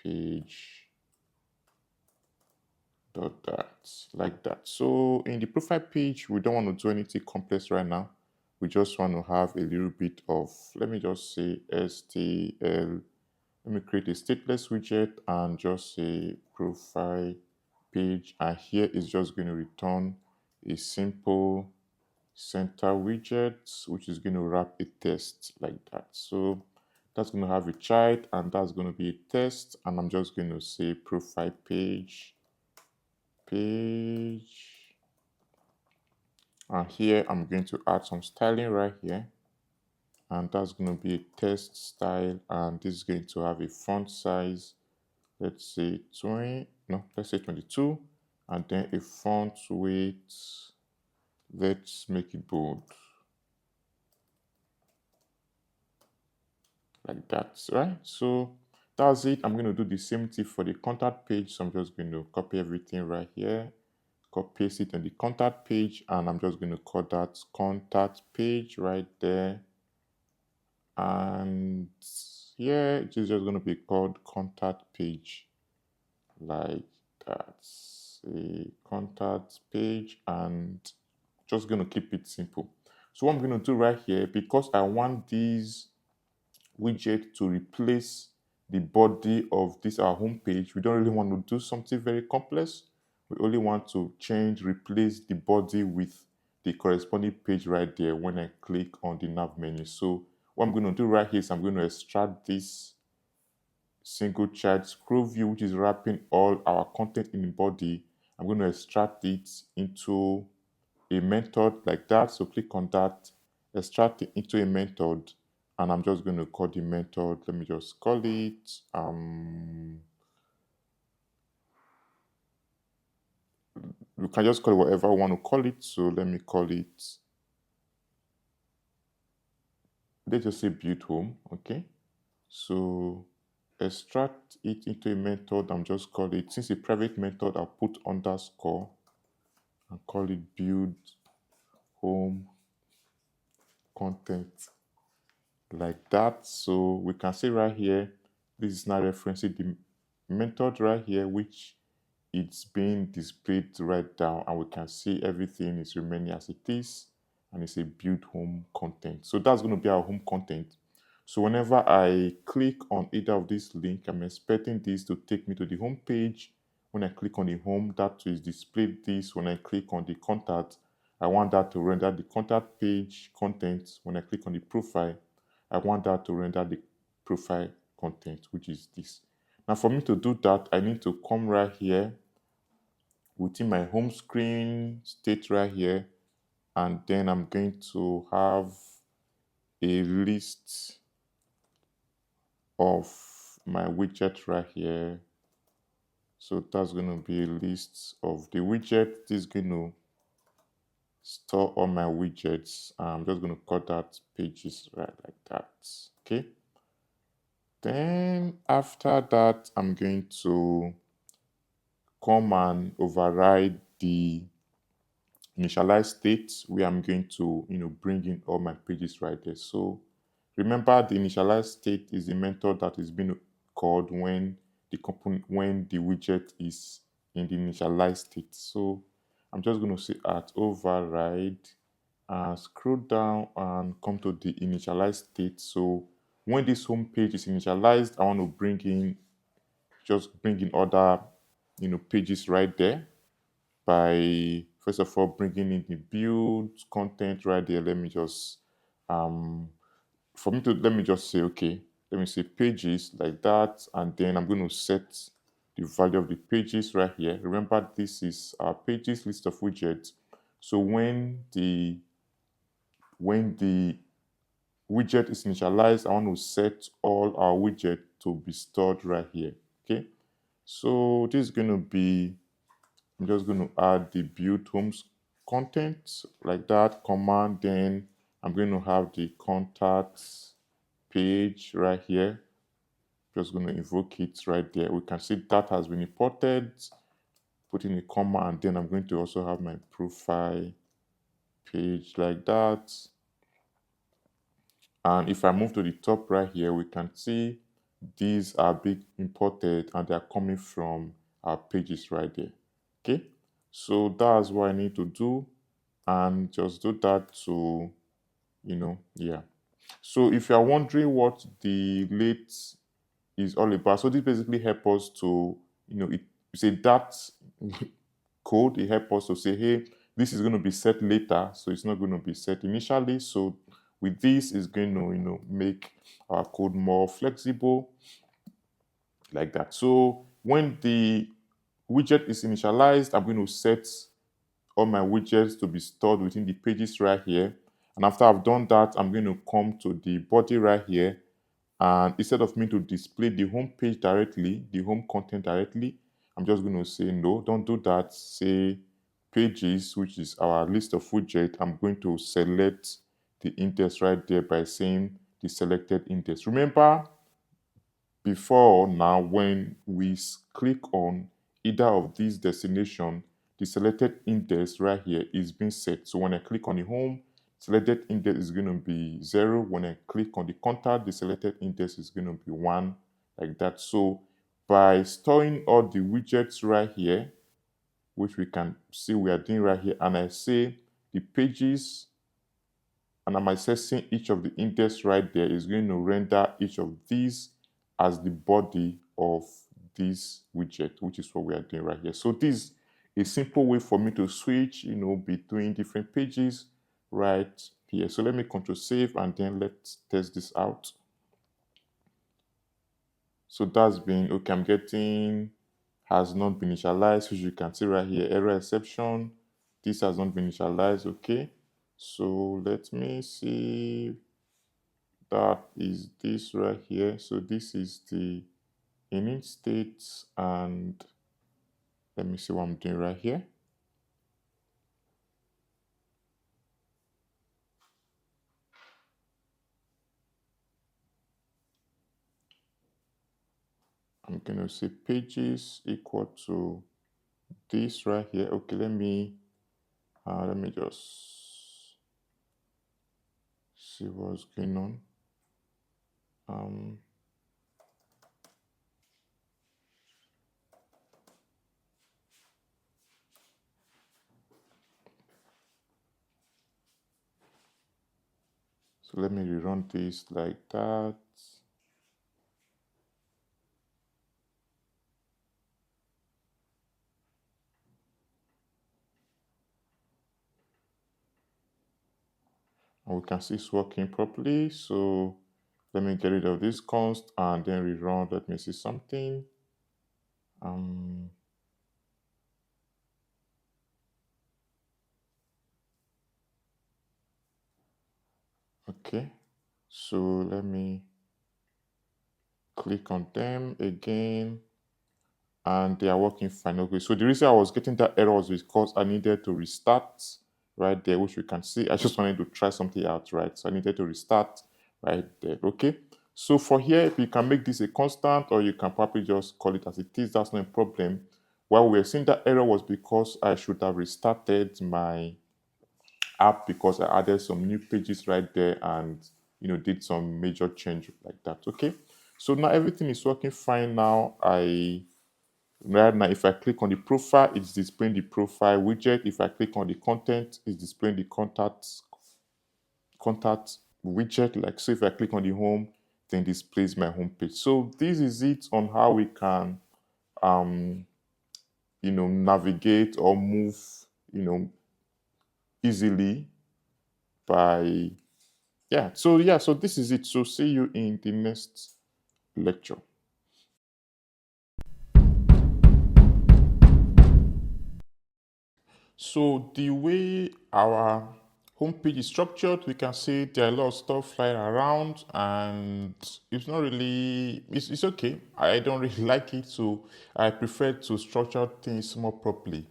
page dot that, like that. So in the profile page, we don't want to do anything complex right now. We just want to have a little bit of, let me just say STL. Let me create a stateless widget and just say profile page. And here is just going to return a simple center widget, which is going to wrap a test like that. So that's going to have a child, and that's going to be a test. And I'm just going to say profile page. And here I'm going to add some styling right here, and that's going to be a text style, and this is going to have a font size, let's say 22, and then a font weight, let's make it bold. like that, right? So that's it. I'm going to do the same thing for the contact page. So I'm just going to copy everything right here, copy paste it on the contact page, and I'm just going to call that contact page right there. And yeah, it is just going to be called contact page like that. A contact page, and just going to keep it simple. So what I'm going to do right here, because I want these widget to replace the body of this our home page, we don't really want to do something very complex. We only want to replace the body with the corresponding page right there when I click on the nav menu. So what I'm going to do right here is I'm going to extract this single child scroll view, which is wrapping all our content in the body. I'm going to extract it into a method like that. So click on that, extract it into a method, and I'm just going to call the method. Let me just call it you can just call it whatever you want to call it. So let me call it, let's just say build home. Okay, so extract it into a method. I'm just call it, since a private method, I'll put underscore and call it build home content like that. So we can see right here, this is now referencing the method right here, which it's being displayed right down, and we can see everything is remaining as it is, and it's a build home content. So that's going to be our home content. So whenever I click on either of these links, I'm expecting this to take me to the home page. When I click on the home, that is displayed this. When I click on the contact, I want that to render the contact page content. When I click on the profile, I want that to render the profile content, which is this. Now for me to do that, I need to come right here within my home screen state right here, and then I'm going to have a list of my widget right here. So that's going to be a list of the widget. This is going to store all my widgets. I'm just going to call that pages right like that. Okay. Then after that, I'm going to come and override the initialize state where I'm going to bring in all my pages right there. So remember, the initialize state is the method that is being called when the widget is in the initialize state. So I'm just going to say at override and scroll down and come to the initialize state. So when this home page is initialized, I want to bring in other pages right there by first of all bringing in the build content right there. Let me just let me just say, okay, let me say pages like that, and then I'm going to set the value of the pages right here. Remember, this is our pages list of widgets. So when the widget is initialized, I want to set all our widget to be stored right here. Okay, so this is going to be, I'm just going to add the build homes content like that command. Then I'm going to have the contacts page right here. Just going to invoke it right there. We can see that has been imported. Put in a comma, and then I'm going to also have my profile page like that. And if I move to the top right here, we can see these are being imported and they are coming from our pages right there. Okay, so that's what I need to do, and just do that to yeah. So if you are wondering what the late is all about, so this basically helps us to it's a that code. It helps us to say, hey, this is going to be set later, so it's not going to be set initially. So with this, is going to make our code more flexible like that. So when the widget is initialized, I'm going to set all my widgets to be stored within the pages right here. And after I've done that, I'm going to come to the body right here. And instead of me to display the home page directly, the home content directly, I'm just going to say, no, don't do that. Say pages, which is our list of widgets. I'm going to select the index right there by saying the selected index. Remember, before now, when we click on either of these destinations, the selected index right here is being set. So when I click on the home, selected index is going to be 0. When I click on the contact, the selected index is going to be 1, like that. So by storing all the widgets right here, which we can see we are doing right here, and I say the pages, and I'm accessing each of the index right there, is going to render each of these as the body of this widget, which is what we are doing right here. So this is a simple way for me to switch, between different pages right here. So let me control save and then let's test this out. So that's been okay. I'm getting has not been initialized, which you can see right here, error exception. This has not been initialized. Okay, so let me see. That is this right here. So this is the init state, and let me see what I'm doing right here. I'm going to say pages equal to this right here. Okay, let me just see what's going on. So let me rerun this like that. And we can see it's working properly. So let me get rid of this const and then rerun. Let me see something. Okay, so let me click on them again, and they are working fine. Okay, so the reason I was getting that error was because I needed to restart right there, which you can see. I just wanted to try something out, right? So I needed to restart right there. Okay, so for here, you can make this a constant, or you can probably just call it as it is. That's no problem. Why we're seeing that error was because I should have restarted my app, because I added some new pages right there and did some major change like that. Okay, so now everything is working fine. Now right now, if I click on the profile, it's displaying the profile widget. If I click on the content, it's displaying the contact widget. Like, so if I click on the home, then displays my home page. So this is it on how we can navigate or move easily by so this is it. So see you in the next lecture. So the way our homepage is structured, we can see there are a lot of stuff flying around, and it's not really, it's okay. I don't really like it, so I prefer to structure things more properly.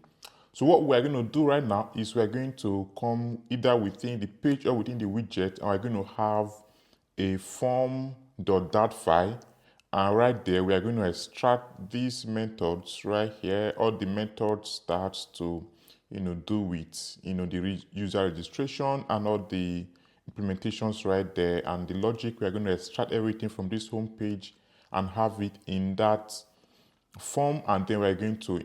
So what we're going to do right now is we're going to come either within the page or within the widget, and we're going to have a form.dat file, and right there we are going to extract these methods right here, all the methods that has to do with the user registration and all the implementations right there, and the logic. We are going to extract everything from this home page and have it in that form, and then we're going to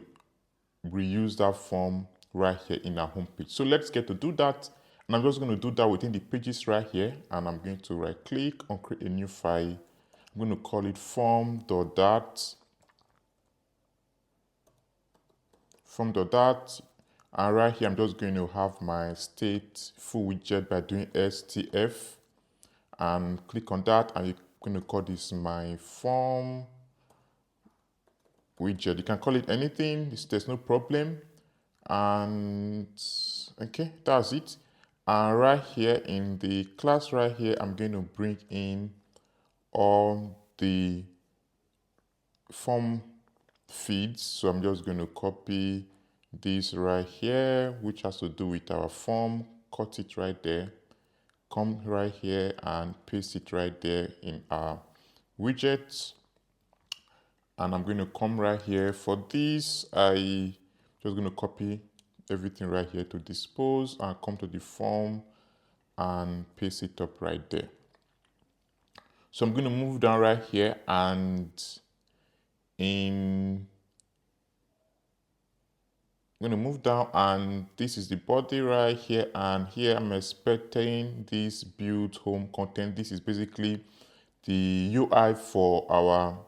reuse that form right here in our home page. So let's get to do that, and I'm just going to do that within the pages right here, and I'm going to right click on create a new file. I'm going to call it form.dat, and right here I'm just going to have my stateful widget by doing stf, and click on that, and you're going to call this my form widget. You can call it anything, there's no problem. And okay, that's it. And right here in the class right here, I'm going to bring in all the form feeds. So I'm just going to copy this right here, which has to do with our form, cut it right there, come right here and paste it right there in our widget. And I'm going to come right here. For this, I just going to copy everything right here to dispose and come to the form and paste it up right there. So I'm going to move down right here, and I'm going to move down, and this is the body right here, and here I'm expecting this build home content. This is basically the UI for our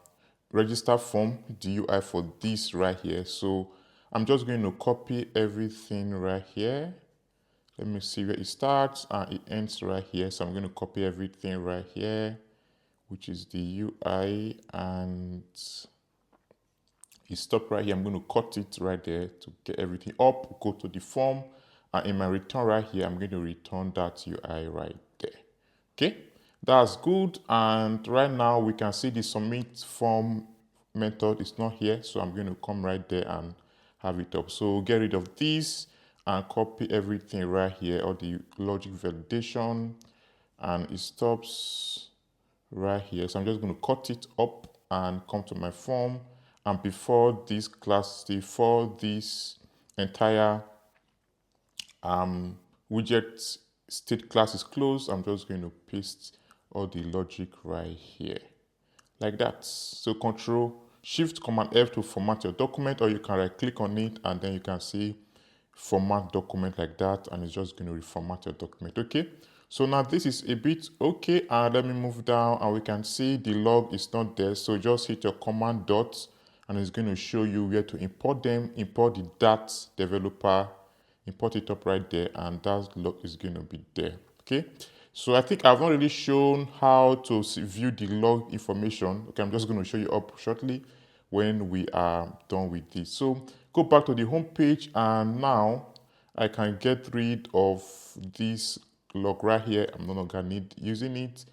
register form, the UI for this right here. So I'm just going to copy everything right here. Let me see where it starts and it ends right here. So I'm going to copy everything right here, which is the UI, and it stopped right here. I'm going to cut it right there to get everything up, go to the form, and in my return right here, I'm going to return that UI right there. Okay, that's good. And right now we can see the submit form method is not here, so I'm going to come right there and have it up. So get rid of this and copy everything right here, all the logic validation, and it stops right here. So I'm just going to cut it up and come to my form, and before this class, before this entire widget state class is closed, I'm just going to paste all the logic right here like that. So Control Shift Command F to format your document, or you can right click on it and then you can see format document like that, and it's just going to reformat your document. Okay, so now this is a bit okay, and let me move down and we can see the log is not there. So just hit your command dot and it's going to show you where to import them. Import the dat developer, import it up right there, and that log is going to be there. Okay, so I think I've not really shown how to view the log information. Okay, I'm just going to show you up shortly when we are done with this. So go back to the home page, and now I can get rid of this log right here. I'm no longer using it.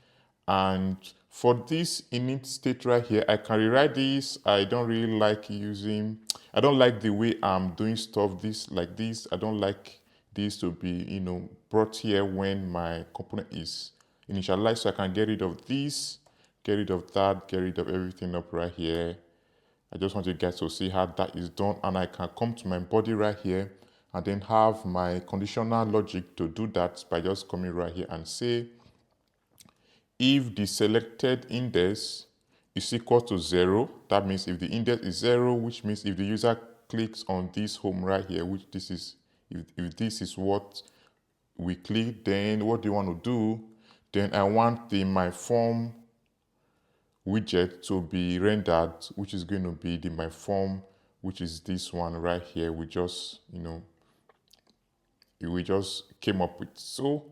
And for this init state right here, I can rewrite this. I don't really like I don't like the way I'm doing stuff like this. I don't like this to be, brought here when my component is initialized. So I can get rid of this, get rid of that, get rid of everything up right here. I just want you guys to see how that is done, and I can come to my body right here and then have my conditional logic to do that by just coming right here and say if the selected index is equal to 0, that means if the index is 0, which means if the user clicks on this home right here, which this is, if this is what we click, then what do you want to do? Then I want my form widget to be rendered, which is going to be my form, which is this one right here. We just, we just came up with. So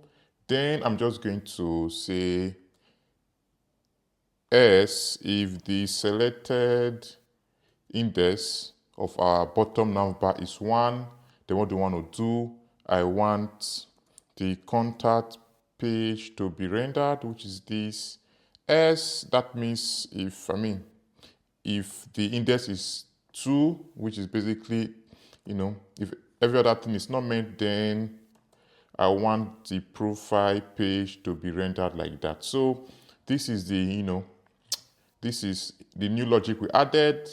then I'm just going to say else if the selected index of our bottom navbar is 1, then what do you want to do? I want the contact page to be rendered, which is this. Else, that means if the index is 2, which is basically, if every other thing is not meant, then I want the profile page to be rendered like that. So this is this is the new logic we added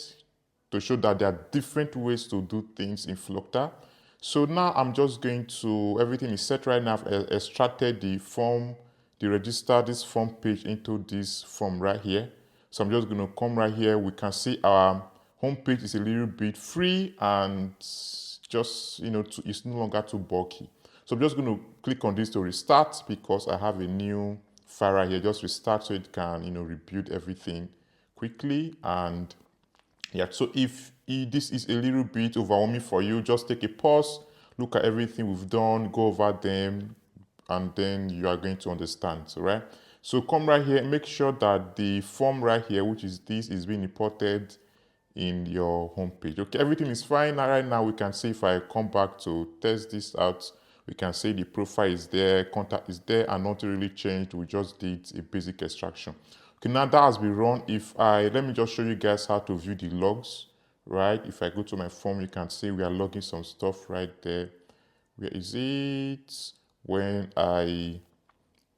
to show that there are different ways to do things in Flutter. So now I'm just going to, everything is set right now. I've extracted the form, the register, this form page into this form right here. So I'm just going to come right here. We can see our home page is a little bit free and just, it's no longer too bulky. So I'm just going to click on this to restart because I have a new file right here. Just restart so it can, rebuild everything quickly. And yeah, so if this is a little bit overwhelming for you, just take a pause, look at everything we've done, go over them, and then you are going to understand. So, right? So come right here, make sure that the form right here, which is this, is being imported in your home page. Okay, everything is fine. Now, right now, we can see if I come back to test this out, we can see the profile is there, contact is there, and nothing really changed. We just did a basic extraction. Okay, now that has been run. Let me just show you guys how to view the logs, right? If I go to my form, you can see we are logging some stuff right there. Where is it? When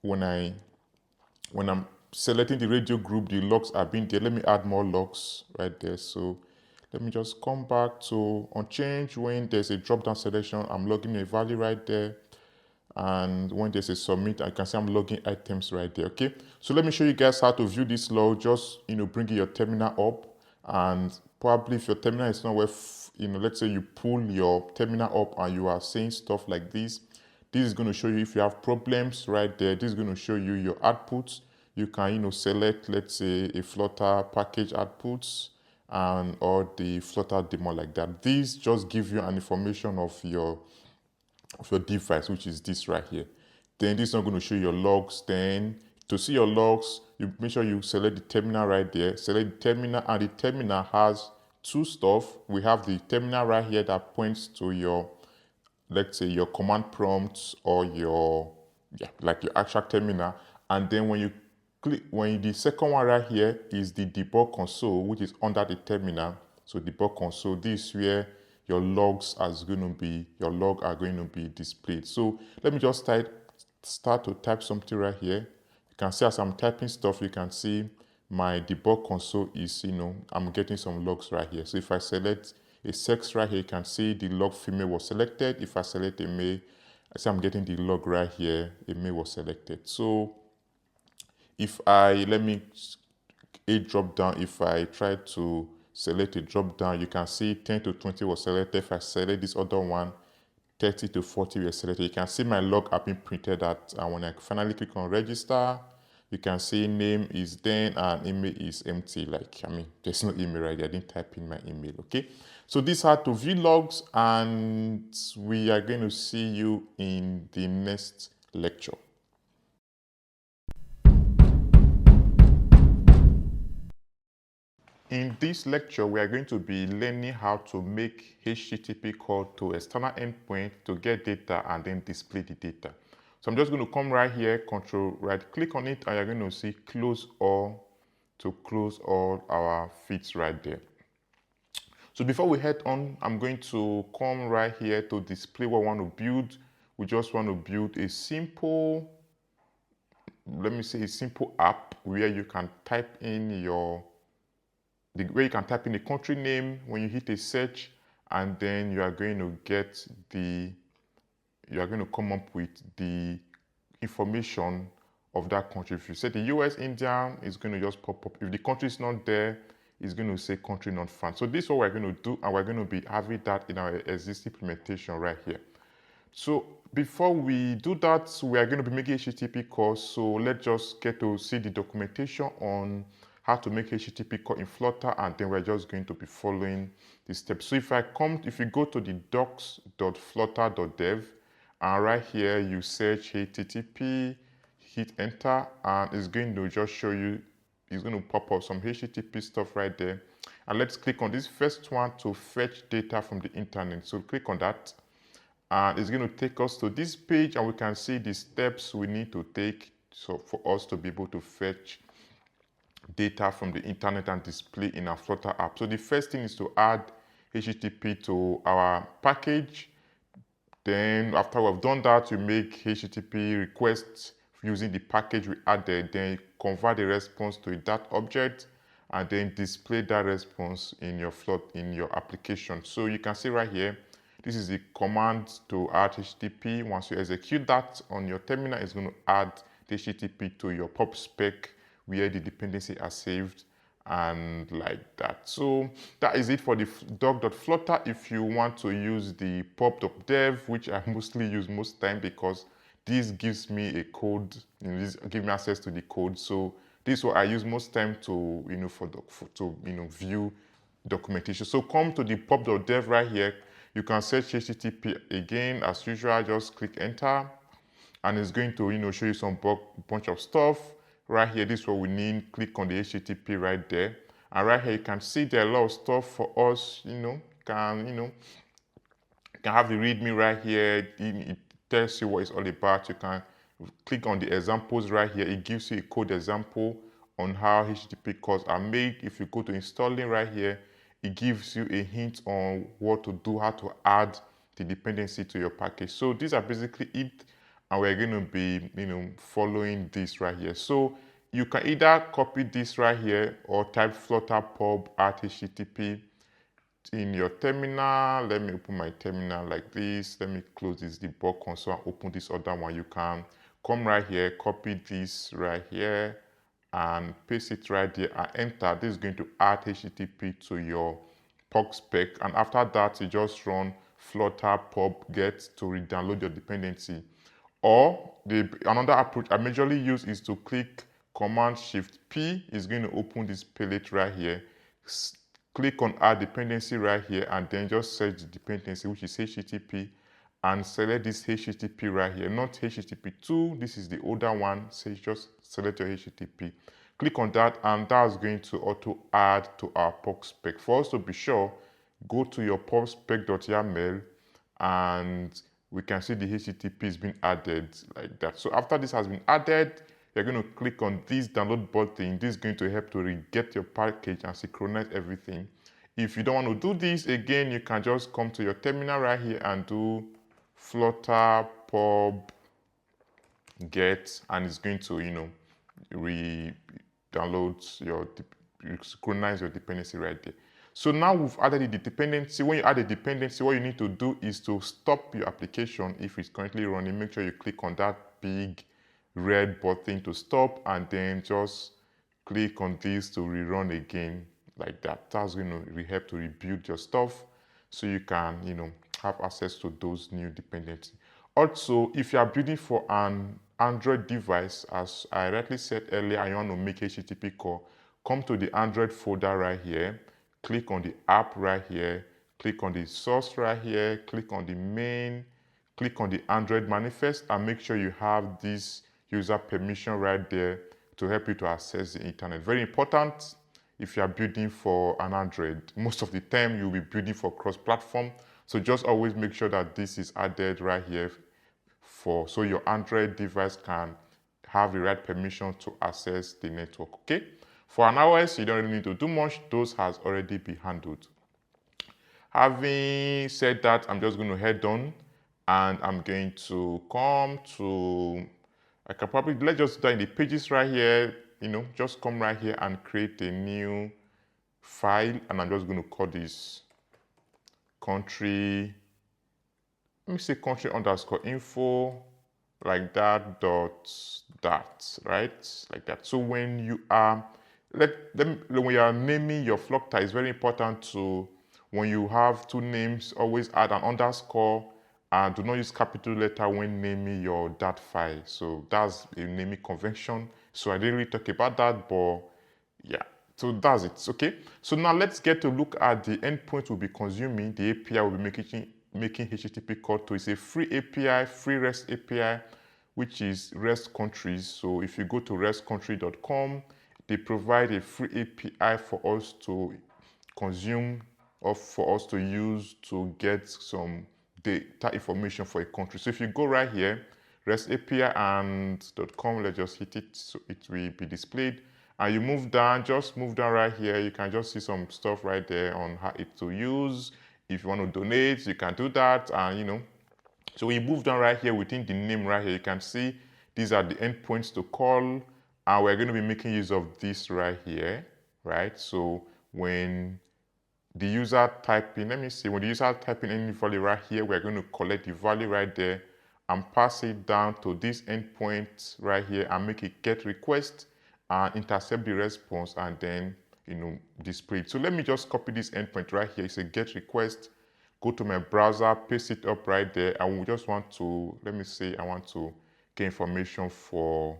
when I'm selecting the radio group, the logs are being there. Let me add more logs right there. So let me just come back to on change. When there's a drop down selection, I'm logging a value right there. And when there's a submit, I can see I'm logging items right there. Okay, so let me show you guys how to view this log. Just bring your terminal up, and probably if your terminal is not where let's say you pull your terminal up and you are seeing stuff like this is going to show you if you have problems right there. This is going to show you your outputs. You can select, let's say, a Flutter package outputs and or the Flutter demo like that. These just give you an information of your device, which is this right here. Then this is not going to show your logs. Then to see your logs, you make sure you select the terminal right there. Select the terminal, and the terminal has two stuff. We have the terminal right here that points to your, let's say, your command prompts or your actual terminal. And then when you click, the second one right here is the debug console, which is under the terminal. So debug console, this is where your logs are going to be displayed. So let me just start to type something right here. You can see as I'm typing stuff, you can see my debug console is, I'm getting some logs right here. So if I select a sex right here, you can see the log female was selected. If I select a male, I see I'm getting the log right here, a male was selected. So if let me a drop down, if I try to select a drop down, you can see 10 to 20 was selected. If I select this other one, 30 to 40 were selected. You can see my log have been printed out, and when I finally click on register, you can see name is then and email is empty. There's no email right there. I didn't type in my email. Okay, so this is how to view logs, and we are going to see you in the next lecture. In this lecture, we are going to be learning how to make HTTP call to external endpoint to get data and then display the data. So I'm just going to come right here, control right click on it, and you're going to see close all to close all our feeds right there. So before we head on, I'm going to come right here to display what we want to build. We just want to build a simple, let me say a simple app where you can type in where you can type in the country name when you hit a search, and then you are going to come up with the information of that country. If you say the US, India, it's going to just pop up. If the country is not there, it's going to say country not found. So this is what we're going to do, and we're going to be having that in our existing implementation right here. So before we do that, we are going to be making HTTP calls. So let's just get to see the documentation on how to make HTTP call in Flutter, and then we're just going to be following the steps. So if you go to the docs.flutter.dev, and right here you search HTTP, hit enter, and it's going to just show you, it's going to pop up some HTTP stuff right there. And let's click on this first one to fetch data from the internet. So click on that, and it's going to take us to this page, and we can see the steps we need to take for us to be able to fetch data from the internet and display in our Flutter app. So the first thing is to add HTTP to our package. Then after we've done that, you make HTTP requests using the package we added, then convert the response to that object, and then display that response in your application. So you can see right here, this is the command to add HTTP. Once you execute that on your terminal, it's going to add the HTTP to your pub spec where the dependency are saved, and like that. So that is it for the doc.flutter. If you want to use the pub.dev, which I mostly use most time because this gives me a code, this gives me access to the code. So this is what I use most time to view documentation. So come to the pub.dev right here. You can search HTTP again as usual. Just click enter, and it's going to show you some bunch of stuff. Right here, this is what we need. Click on the HTTP right there, and right here you can see there are a lot of stuff for us. You can have the README right here. It tells you what it's all about. You can click on the examples right here. It gives you a code example on how HTTP calls are made. If you go to installing right here, it gives you a hint on what to do, how to add the dependency to your package. So these are basically it. and we're going to be, following this right here. So you can either copy this right here or type flutter pub at http in your terminal. Let me open my terminal like this. Let me close this debug console and open this other one. You can come right here, copy this right here, and paste it right there and enter. This is going to add HTTP to your POC spec, and after that, you just run flutter pub get to re-download your dependency. Or another approach I majorly use is to click Command Shift P. Is going to open this palette right here. Click on Add Dependency right here, and then just search the dependency, which is HTTP, and select this HTTP right here, not HTTP2. This is the older one. So just select your HTTP. Click on that, and that's going to auto add to our POC spec. For us to be sure, go to your pubspec.yaml, and we can see the HTTP is being added like that. So after this has been added, you're going to click on this download button. This is going to help to get your package and synchronize everything. If you don't want to do this, again, you can just come to your terminal right here and do flutter pub get, and it's going to, re-download synchronize your dependency right there. So now we've added the dependency. When you add a dependency, what you need to do is to stop your application if it's currently running. Make sure you click on that big red button to stop, and then just click on this to rerun again like that. That's going to help to rebuild your stuff so you can, have access to those new dependencies. Also, if you are building for an Android device, as I rightly said earlier, and you want to make HTTP call, come to the Android folder right here, click on the app right here, click on the source right here, click on the main, click on the Android manifest, and make sure you have this user permission right there to help you to access the internet. Very important if you are building for an Android. Most of the time you'll be building for cross-platform, so just always make sure that this is added right here so your Android device can have the right permission to access the network. Okay, for an iOS, you don't really need to do much. Those has already been handled. Having said that, I'm just going to head on, and I'm going to come to, I can probably, let's just do in the pages right here, just come right here and create a new file, and I'm just going to call this country, let me say country underscore info, like that, right? Like that. So when you are, when you are naming your Flutter, it's very important to, when you have two names, always add an underscore, and do not use capital letter when naming your dat file. So that's a naming convention. So I didn't really talk about that, but yeah. So that's it, okay? So now let's get to look at the endpoint we'll be consuming, the API we'll be making HTTP call to. It's a free API, free REST API, which is REST countries. So if you go to restcountry.com, they provide a free API for us to consume or for us to use to get some data information for a country. So if you go right here, REST API and .com, let's just hit it so it will be displayed. And you move down, just move down right here. You can just see some stuff right there on how it to use. If you want to donate, you can do that. And so when you move down right here within the name right here, you can see these are the endpoints to call. And we're going to be making use of this right here, right? So when the user type in, let me see, when the user type in any value right here, we're going to collect the value right there and pass it down to this endpoint right here and make a get request and intercept the response, and then display it. So let me just copy this endpoint right here. It's a get request. Go to my browser, paste it up right there, and we just want to, let me say I want to get information for,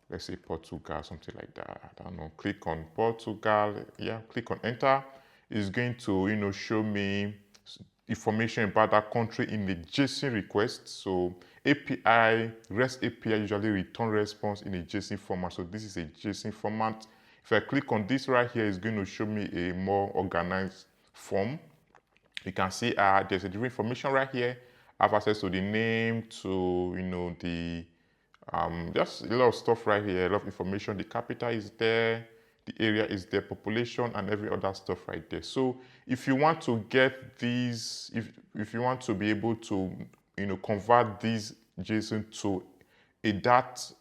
let's say Portugal, something like that. I don't know. Click on Portugal. Yeah, click on enter. It's going to show me information about that country in the JSON request. So API, REST API usually return response in a JSON format. So this is a JSON format. If I click on this right here, it's going to show me a more organized form. You can see there's a different information right here. I have access to the name, to the just a lot of stuff right here, a lot of information. The capital is there, the area is there, population, and every other stuff right there. So if you want to get these, if you want to be able to convert these JSON to a Dart,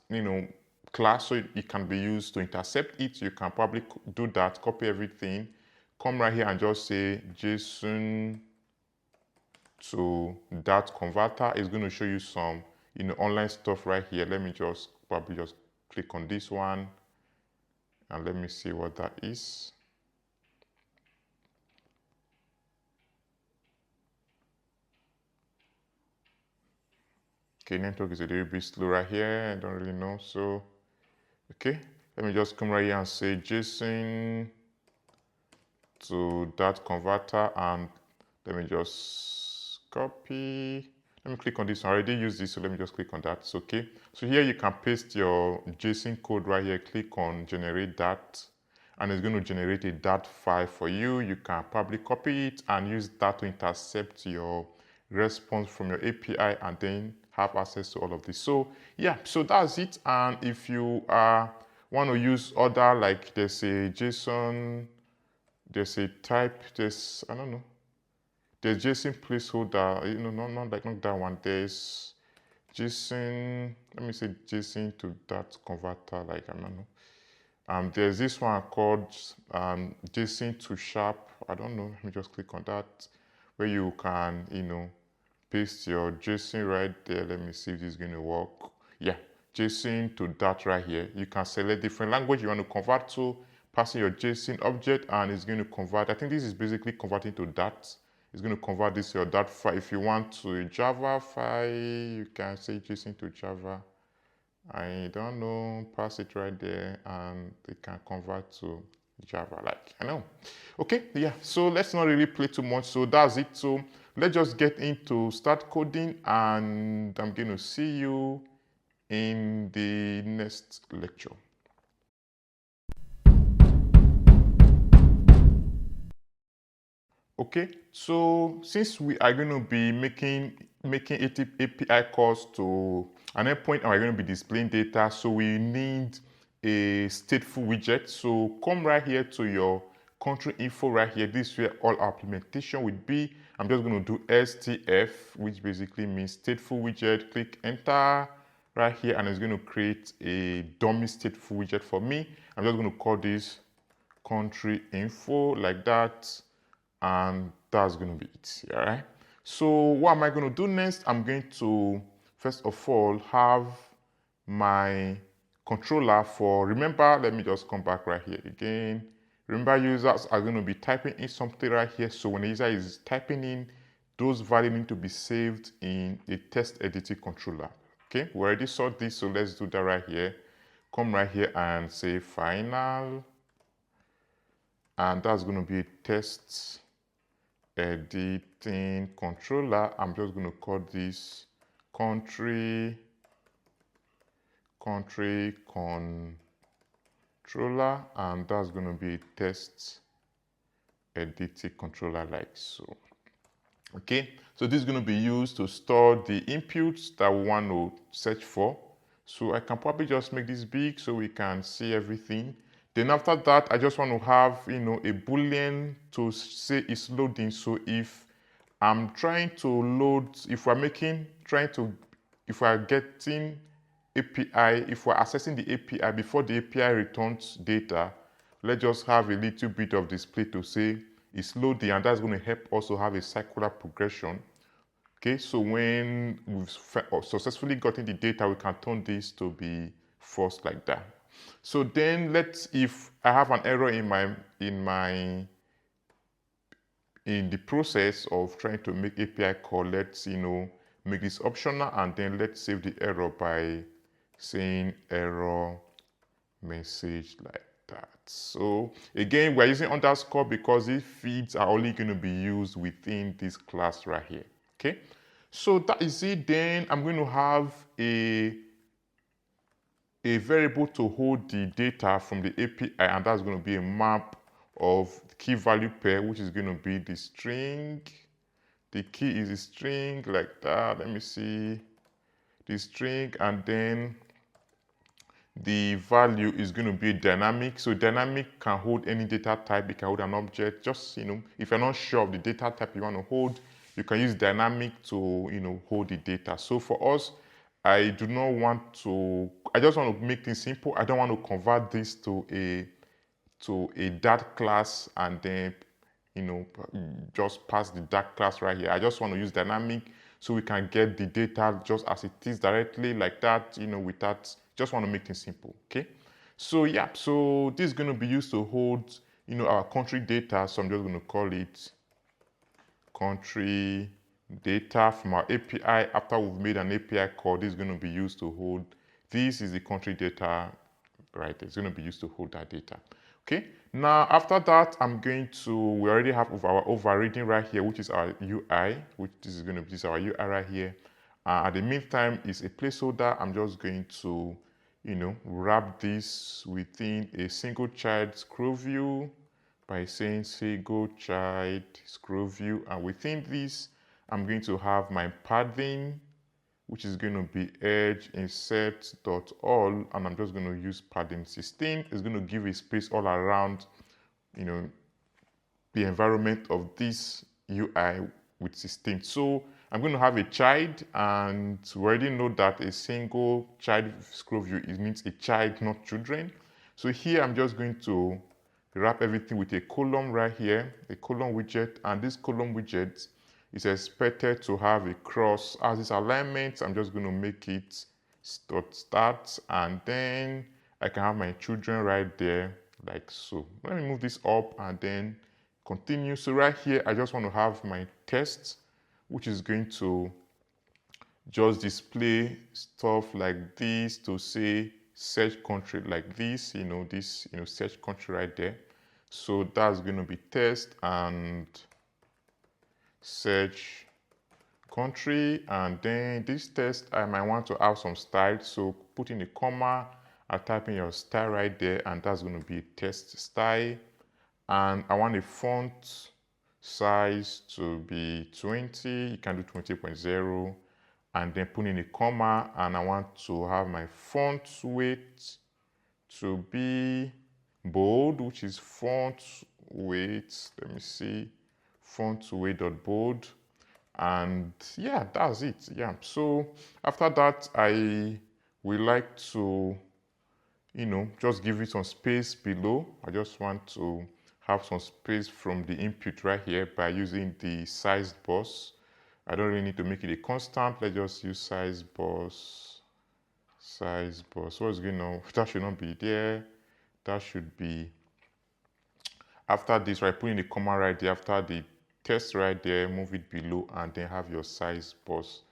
class, so it can be used to intercept it. You can probably do that, copy everything, come right here and just say JSON to Dart converter. It's going to show you some, online stuff right here. Let me just probably just click on this one and let me see what that is. Okay, network is a little bit slow right here. I don't really know. So, okay, let me just come right here and say JSON to Dart converter, and let me just copy. Let me click on this. I already used this, so let me just click on that. It's okay. So here you can paste your JSON code right here. Click on generate Dart, and it's going to generate a Dart file for you. You can probably copy it and use that to intercept your response from your API and then have access to all of this. So yeah, so that's it. And if you want to use other, like there's a JSON, there's a type, there's, I don't know, there's JSON placeholder, not that one. There's JSON, let me say JSON to that converter, like, I don't know. There's this one called JSON to sharp, I don't know, let me just click on that, where you can, paste your JSON right there. Let me see if this is going to work. Yeah, JSON to that right here. You can select different language you want to convert to, passing your JSON object, and it's going to convert. I think this is basically converting to that. It's going to convert this to your Dart file. If you want to a Java file, you can say JSON to Java. I don't know, pass it right there, and it can convert to Java, like, I know. Okay, yeah, so let's not really play too much. So that's it. So let's just get into start coding, and I'm going to see you in the next lecture. Okay, so since we are going to be making API calls to an endpoint, and we're going to be displaying data, so we need a stateful widget. So come right here to your country info right here. This is where all our implementation would be. I'm just going to do STF, which basically means stateful widget. Click enter right here, and it's going to create a dummy stateful widget for me. I'm just going to call this country info like that, and that's going to be it. All right, so what am I going to do next? I'm going to first of all have my controller for, remember, let me just come back right here again. Remember, users are going to be typing in something right here. So when the user is typing in, those values need to be saved in a text editing controller. Okay, we already saw this, so let's do that right here. Come right here and say final, and that's going to be a text editing controller. I'm just going to call this country controller, and that's going to be a text editing controller, like so. Okay, so this is going to be used to store the inputs that we want to search for. So I can probably just make this big so we can see everything. Then after that, I just want to have, a Boolean to say it's loading. So if I'm trying to load, if we're getting API, if we're accessing the API before the API returns data, let's just have a little bit of display to say it's loading, and that's going to help also have a circular progression. Okay, so when we've successfully gotten the data, we can turn this to be false like that. So then if I have an error in the process of trying to make API call, let's make this optional, and then let's save the error by saying error message like that. So again, we're using underscore because these feeds are only going to be used within this class right here. Okay, so that is it. Then I'm going to have a variable to hold the data from the API, and that's going to be a map of key value pair, which is going to be the string. The key is a string like that. Let me see, the string, and then the value is going to be dynamic. So dynamic can hold any data type. It can hold an object. Just, if you're not sure of the data type you want to hold, you can use dynamic to, hold the data. So for us, I do not want to, I just want to make things simple. I don't want to convert this to a Dart class and then, just pass the Dart class right here. I just want to use dynamic so we can get the data just as it is directly like that, without, just want to make things simple, okay? So yeah, so this is going to be used to hold, our country data. So I'm just going to call it country data from our API. After we've made an API call, this is going to be used to hold, this is the country data, right? It's going to be used to hold that data. Okay, now after that, we already have our overriding right here, which is our UI, which this is going to be our UI right here. At the meantime, is a placeholder. I'm just going to, wrap this within a single child scroll view by saying single child scroll view. And within this, I'm going to have my padding, which is going to be edge insert dot all, and I'm just going to use padding 16. It's going to give a space all around, the environment of this UI with 16. So I'm going to have a child, and we already know that a single child scroll view means a child, not children. So here I'm just going to wrap everything with a column right here, a column widget, and this column widget is expected to have a cross as its alignment. I'm just going to make it start, and then I can have my children right there like so. Let me move this up and then continue. So right here, I just want to have my test, which is going to just display stuff like this to say search country like this, search country right there. So that's going to be test and search country, and then this test I might want to have some style, so put in a comma, I'll type in your style right there, and that's going to be a test style. And I want a font size to be 20, you can do 20.0, and then put in a comma, and I want to have my font weight to be bold, which is font weight, let me see, font weight dot bold. And yeah, that's it. Yeah, so after that, I would like to, just give it some space below. I just want to have some space from the input right here by using the size bus. I don't really need to make it a constant. Let's just use size bus. What's going on? That should not be there. That should be after this, right? Put in the comma right there after the test right there, move it below, and then have your size box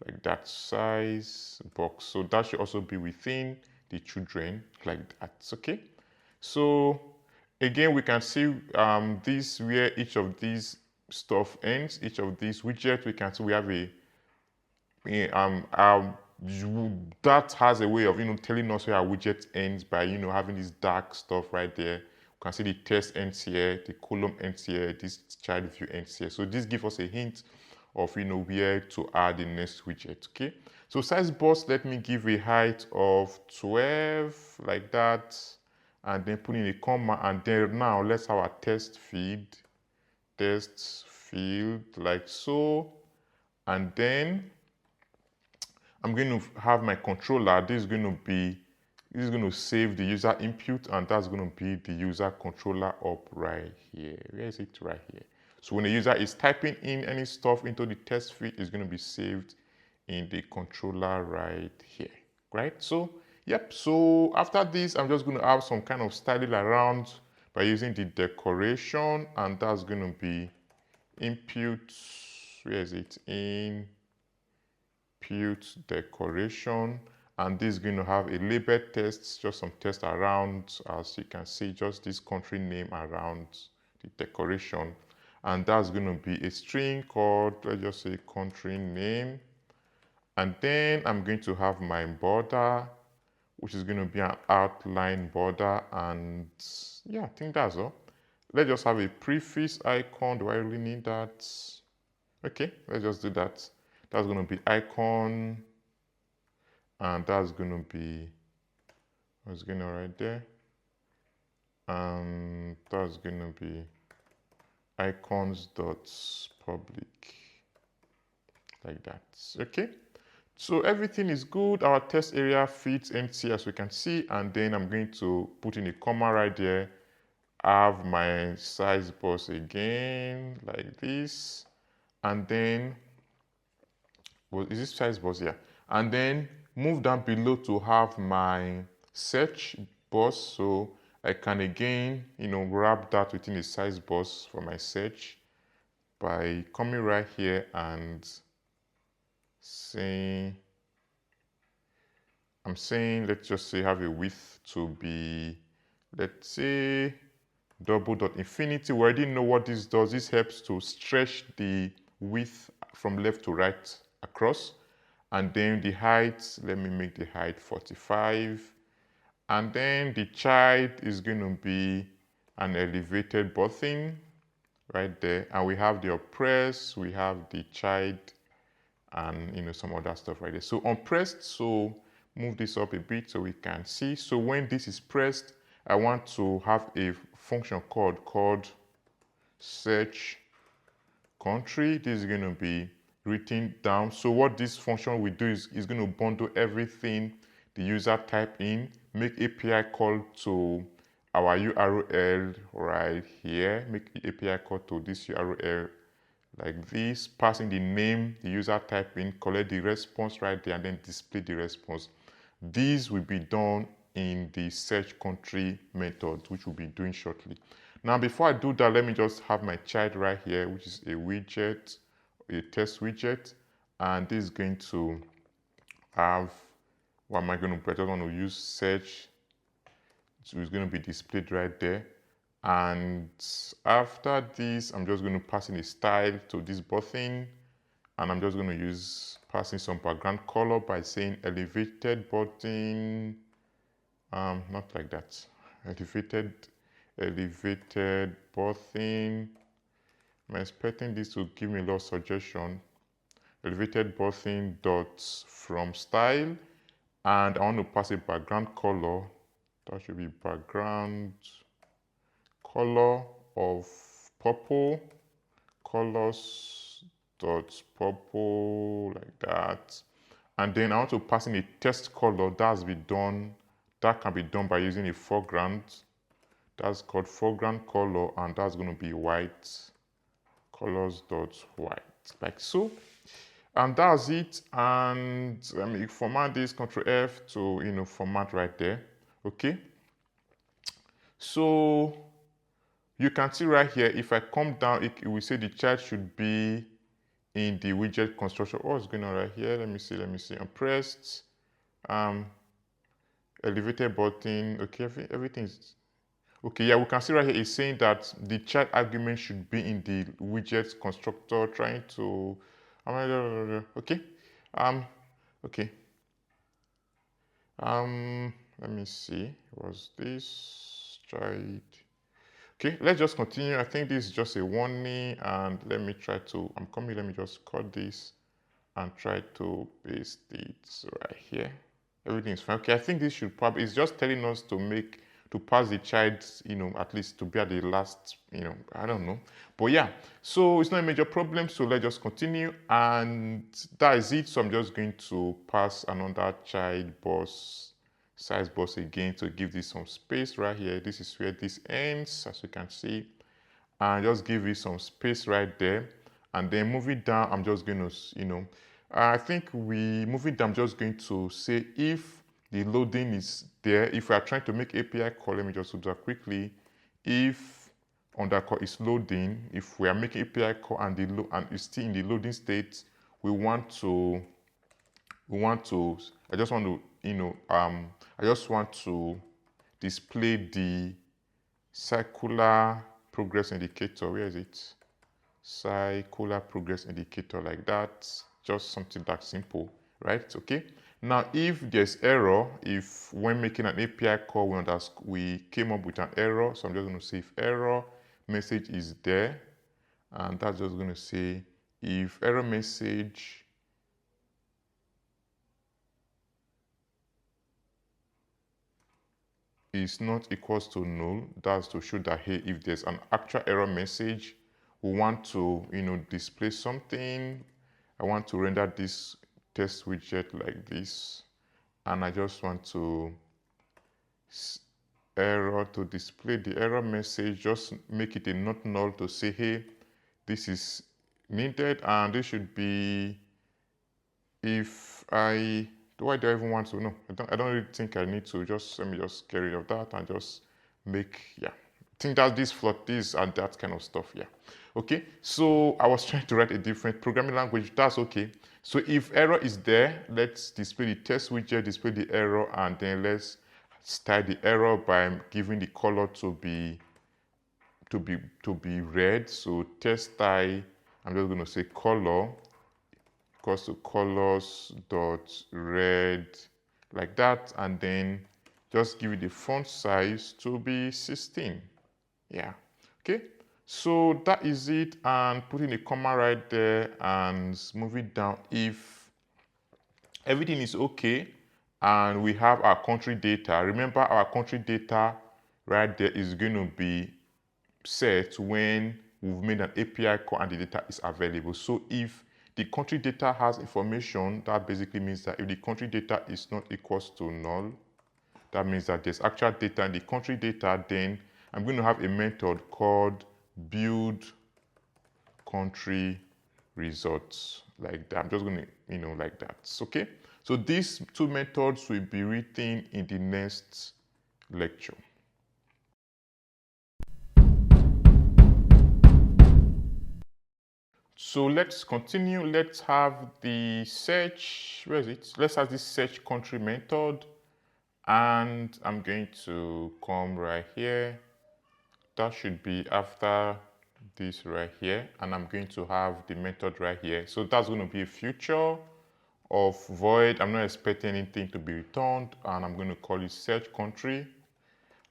like that, size box. So that should also be within the children like that. Okay, so again, we can see this where each of these stuff ends, each of these widgets. We can see we have that has a way of telling us where our widget ends by having this dark stuff right there. You can see the test ends here, the column ends here, this child view ends here. So this gives us a hint of where to add the next widget. Okay, so size box, let me give a height of 12 like that, and then put in a comma, and then now let's have our test field like so, and then I'm going to have my controller. This is going to save the user input, and that's going to be the user controller up right here. Where is it? Right here. So when the user is typing in any stuff into the test field, it's going to be saved in the controller right here, right? So yep, so after this, I'm just going to have some kind of styling around by using the decoration, and that's going to be input, where is it? Input decoration, and this is going to have a label text, just some text around, as you can see, just this country name around the decoration, and that's going to be a string called, let's just say, country name. And then I'm going to have my border, which is going to be an outline border, and yeah, I think that's all. Let's just have a prefix icon. Do I really need that? Okay, let's just do that. That's going to be icon, and that's going to be, what's going on right there? And that's going to be icons.public, like that. Okay, So everything is good. Our test area fits empty as we can see, and then I'm going to put in a comma right there. Have my size box again like this, and then is this size box? Yeah, and then move down below to have my search box, so I can again wrap that within a size box for my search by coming right here and saying, let's just say have a width to be, let's say, double dot infinity. We already know what this does. This helps to stretch the width from left to right across. And then the height, let me make the height 45. And then the child is going to be an elevated button right there. And we have the oppressed, we have the child, and some other stuff right there. So on pressed, so move this up a bit so we can see. So when this is pressed, I want to have a function called search country. This is going to be written down. So what this function will do is going to bundle everything the user type in, make API call to our URL right here, make API call to this URL like this, passing the name the user type in, collect the response right there, and then display the response. This will be done in the search country method, which we'll be doing shortly. Now, before I do that, let me just have my child right here, which is a widget, a test widget, and this is going to have, what am I going to put? I just want to use search, so it's going to be displayed right there. And after this, I'm just going to pass in a style to this button, and I'm just going to use passing some background color by saying elevated button, not like that, elevated button. I'm expecting this to give me a lot of suggestion. Elevated button dot from style, and I want to pass a background color. That should be background color of purple, colors dot purple like that. And then I want to pass in a text color that can be done by using a foreground. That's called foreground color, and that's going to be white, colors dot white, like so. And that's it. And let me format this, Ctrl F to format right there. Okay. So you can see right here, if I come down, it will say the child should be in the widget construction. What's going on right here? Let me see. Pressed, elevated button. Okay, everything's okay. Yeah, we can see right here, it's saying that the child argument should be in the widget constructor. Trying to, okay, okay. Let me see. Was this child? Okay, let's just continue. I think this is just a warning, and let me just cut this and try to paste it right here. Everything is fine. Okay, I think this should probably, it's just telling us to pass the child, at least to be at the last, I don't know. But yeah, so it's not a major problem, so let's just continue, and that is it. So I'm just going to pass another child boss, size box again, to give this some space right here. This is where this ends, as you can see, and just give it some space right there. And then move it down, I'm just going to, I think move it down, I'm just going to say if the loading is there, if we are trying to make API call, let me just do that quickly. If underscore is loading, if we are making API call and it's still in the loading state, I just want to display the circular progress indicator. Where is it? Circular progress indicator, like that. Just something that simple, right? Okay. Now, if there's error, if when making an API call, we came up with an error, so I'm just going to say if error message is there, and that's just going to say if error message is not equals to null, that's to show that, hey, if there's an actual error message, we want to display something. I want to render this test widget like this, and I just want to error to display the error message, just make it a not null to say, hey, this is needed, and this should be, if I, why do I even want to? No, I don't really think I need to. Just let me just get rid of that and just make, yeah. I think that this and that kind of stuff, yeah. Okay, so I was trying to write a different programming language, that's okay. So if error is there, let's display the test widget, display the error, and then let's style the error by giving the color to be red. So test style, I'm just going to say color equals to colors dot red, like that, and then just give it the font size to be 16. Yeah, okay, so that is it, and put in a comma right there and move it down. If everything is okay and we have our country data, remember our country data right there is going to be set when we've made an API call and the data is available. So if the country data has information, that basically means that if the country data is not equals to null, that means that there's actual data in the country data. Then I'm going to have a method called build country results, like that. I'm just going to, like that. Okay. So these two methods will be written in the next lecture. So let's continue. Let's have the search, where is it? Let's have this search country method, and I'm going to come right here. That should be after this right here, and I'm going to have the method right here. So that's going to be a future of void. I'm not expecting anything to be returned, and I'm going to call it search country,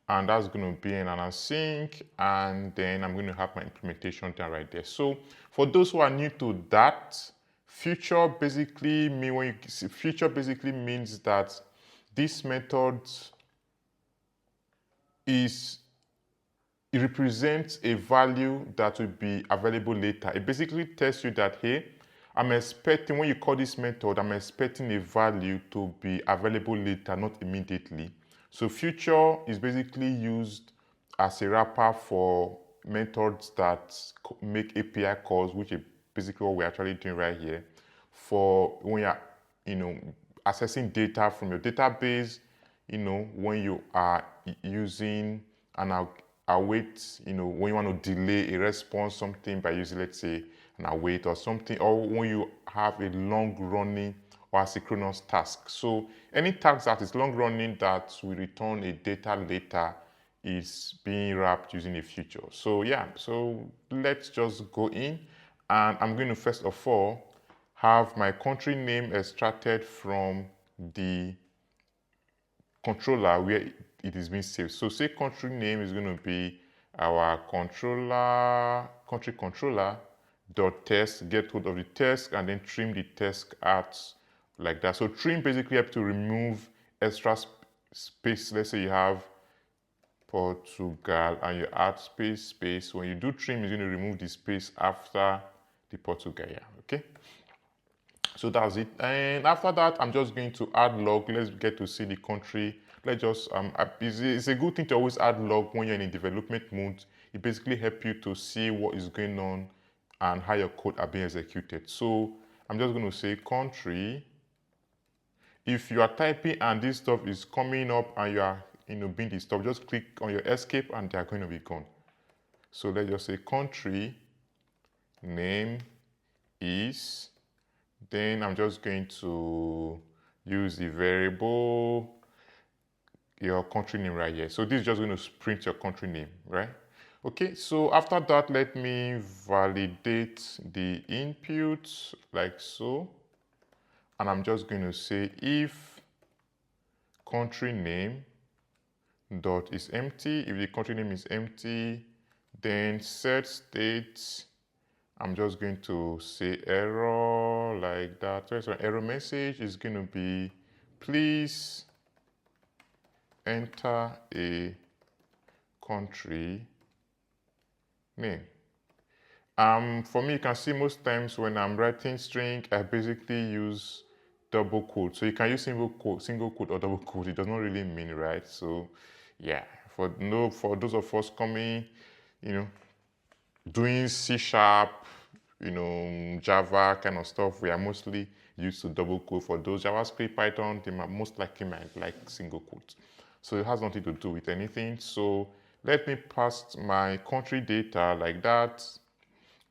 and that's going to be an async, and then I'm going to have my implementation done right there. So for those who are new to that, future basically means that this method it represents a value that will be available later. It basically tells you that, hey, I'm expecting, when you call this method, I'm expecting a value to be available later, not immediately. So future is basically used as a wrapper for methods that make API calls, which is basically what we're actually doing right here, for when you're, accessing data from your database, when you are using an await, when you want to delay a response, something by using, let's say, an await or something, or when you have a long-running or asynchronous task. So any task that is long-running that will return a data later is being wrapped using a future. So yeah, so let's just go in, and I'm going to first of all have my country name extracted from the controller where it is being saved. So say country name is going to be our country controller dot test, get hold of the test, and then trim the test out like that. So trim basically helps to remove extra space. Let's say you have Portugal and you add space. When you do trim, it's going to remove the space after the Portugal, yeah, okay? So that's it. And after that, I'm just going to add log. Let's get to see the country. Let's just, it's a good thing to always add log when you're in development mode. It basically helps you to see what is going on and how your code are being executed. So I'm just going to say country. If you are typing and this stuff is coming up and you are, being disturbed, just click on your escape and they are going to be gone. So let's just say country name is, then I'm just going to use the variable, your country name right here. So this is just going to print your country name, right? Okay, so after that, let me validate the input like so. And I'm just going to say if country name dot is empty, if the country name is empty, then set state, I'm just going to say error like that. So error message is going to be, please enter a country name. For me, you can see most times when I'm writing string, I basically use double quote. So you can use single quote or double quote. It does not really mean, right? So yeah, for those of us coming, doing C#, Java kind of stuff, we are mostly used to double quote. For those JavaScript, Python, they most likely might like single quote. So it has nothing to do with anything. So let me pass my country data like that,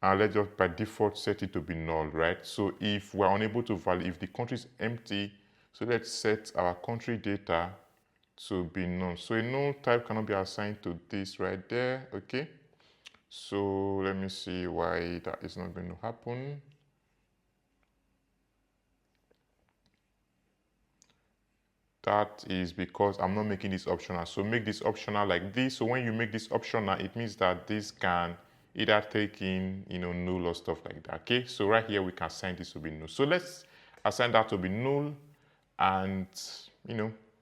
and let's just by default set it to be null, right? So if we're unable to value, if the country is empty, so let's set our country data to be null. So a null type cannot be assigned to this right there, okay? So let me see why that is not going to happen. That is because I'm not making this optional. So make this optional like this. So when you make this optional, it means that this can either take in, null or stuff like that. Okay. So right here, we can assign this to be null. So let's assign that to be null. And,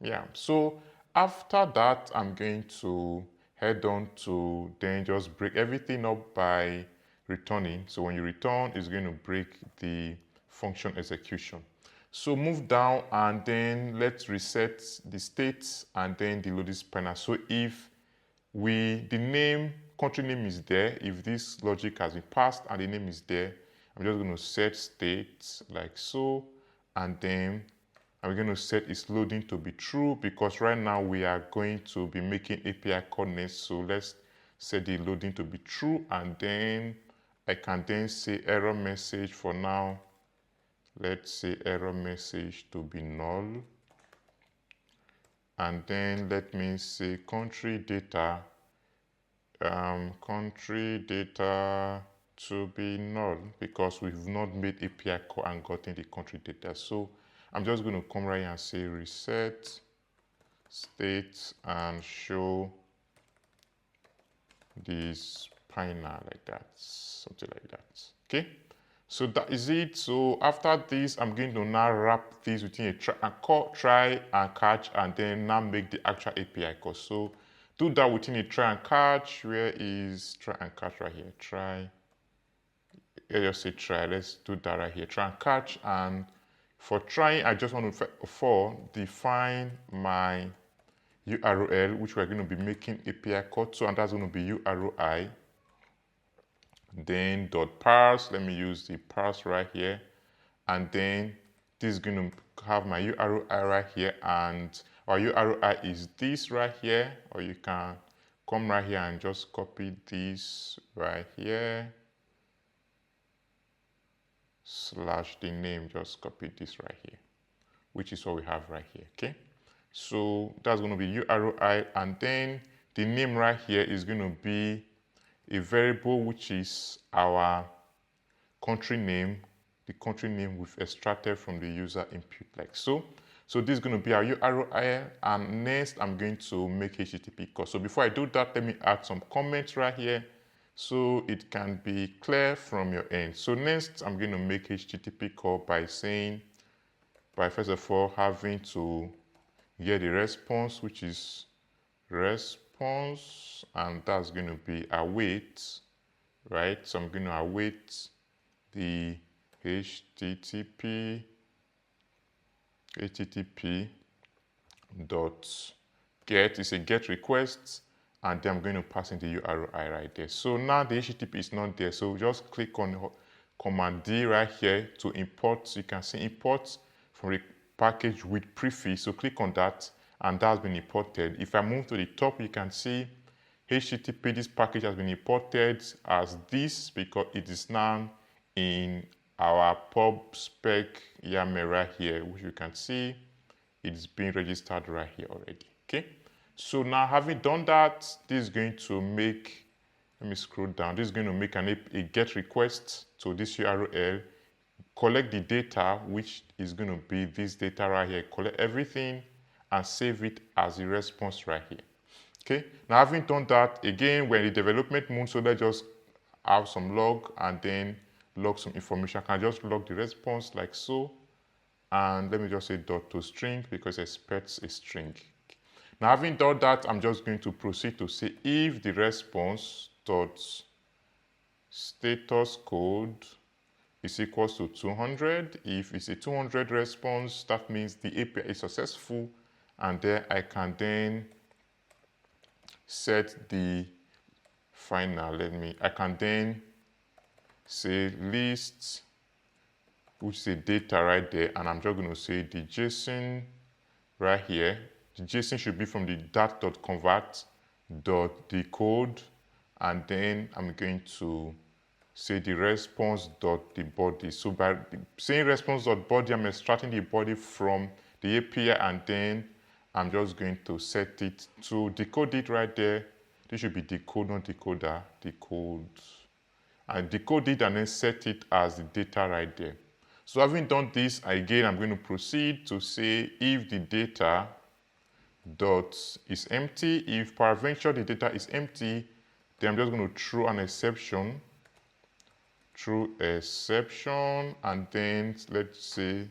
yeah. So after that, I'm going to head on to then just break everything up by returning. So when you return, it's going to break the function execution. So move down and then let's reset the state and then the loading spanner. So if the country name is there, if this logic has been passed and the name is there, I'm just going to set state like so, and then I'm going to set its loading to be true because right now we are going to be making API coordinates. So let's set the loading to be true, and then I can then say error message for now. Let's say error message to be null. And then let me say country data to be null because we've not made API call and gotten the country data. So I'm just going to come right here and say reset state and show this spinner like that, something like that. Okay. So that is it. So after this, I'm going to now wrap this within a try and catch, and then now make the actual API call. So do that within a try and catch. Where is try and catch right here? Try. Let's just say try. Let's do that right here. Try and catch. And for trying, I just want to define my URL, which we're going to be making API call to, and that's going to be URI. Then .parse, let me use the parse right here, and then this is going to have my URI right here, and our URI is this right here, or you can come right here and just copy this right here / the name, just copy this right here, which is what we have right here. Okay, so that's going to be URI, and then the name right here is going to be a variable which is our country name, the country name we've extracted from the user input like so. So this is going to be our URL, and next I'm going to make HTTP call. So before I do that, let me add some comments right here so it can be clear from your end. So next I'm going to make HTTP call by first of all having to get a response, which is response, and that's going to be await, right? So I'm going to await the HTTP dot get is a get request, and then I'm going to pass in the URI right there. So now the HTTP is not there, so just click on Command D right here to import. You can see import from the package with prefix, so click on that, and that's been imported. If I move to the top, you can see HTTP, this package has been imported as this because it is now in our pub spec YAML right here, which you can see it's being registered right here already. Okay, so now having done that, this is going to make, let me scroll down, this is going to make a get request to this URL, collect the data, which is going to be this data right here, collect everything and save it as a response right here. Okay, now having done that, again, we're in the development mode, so let's just have some log and then log some information. I can just log the response like so, and let me just say .toString because it expects a string. Now having done that, I'm just going to proceed to say if the response dot status code is equals to 200. If it's a 200 response, that means the API is successful, and then I can then set the final. I can then say list, which is the data right there, and I'm just going to say the JSON right here. The JSON should be from the dat.convert.decode, and then I'm going to say the response.thebody. So by saying response.body, I'm extracting the body from the API, and then I'm just going to set it to decode it right there. This should be decode, not decoder, decode. And decode it and then set it as the data right there. So having done this, again, I'm going to proceed to say if the data dot is empty, if peradventure the data is empty, then I'm just going to throw an exception, and then let's say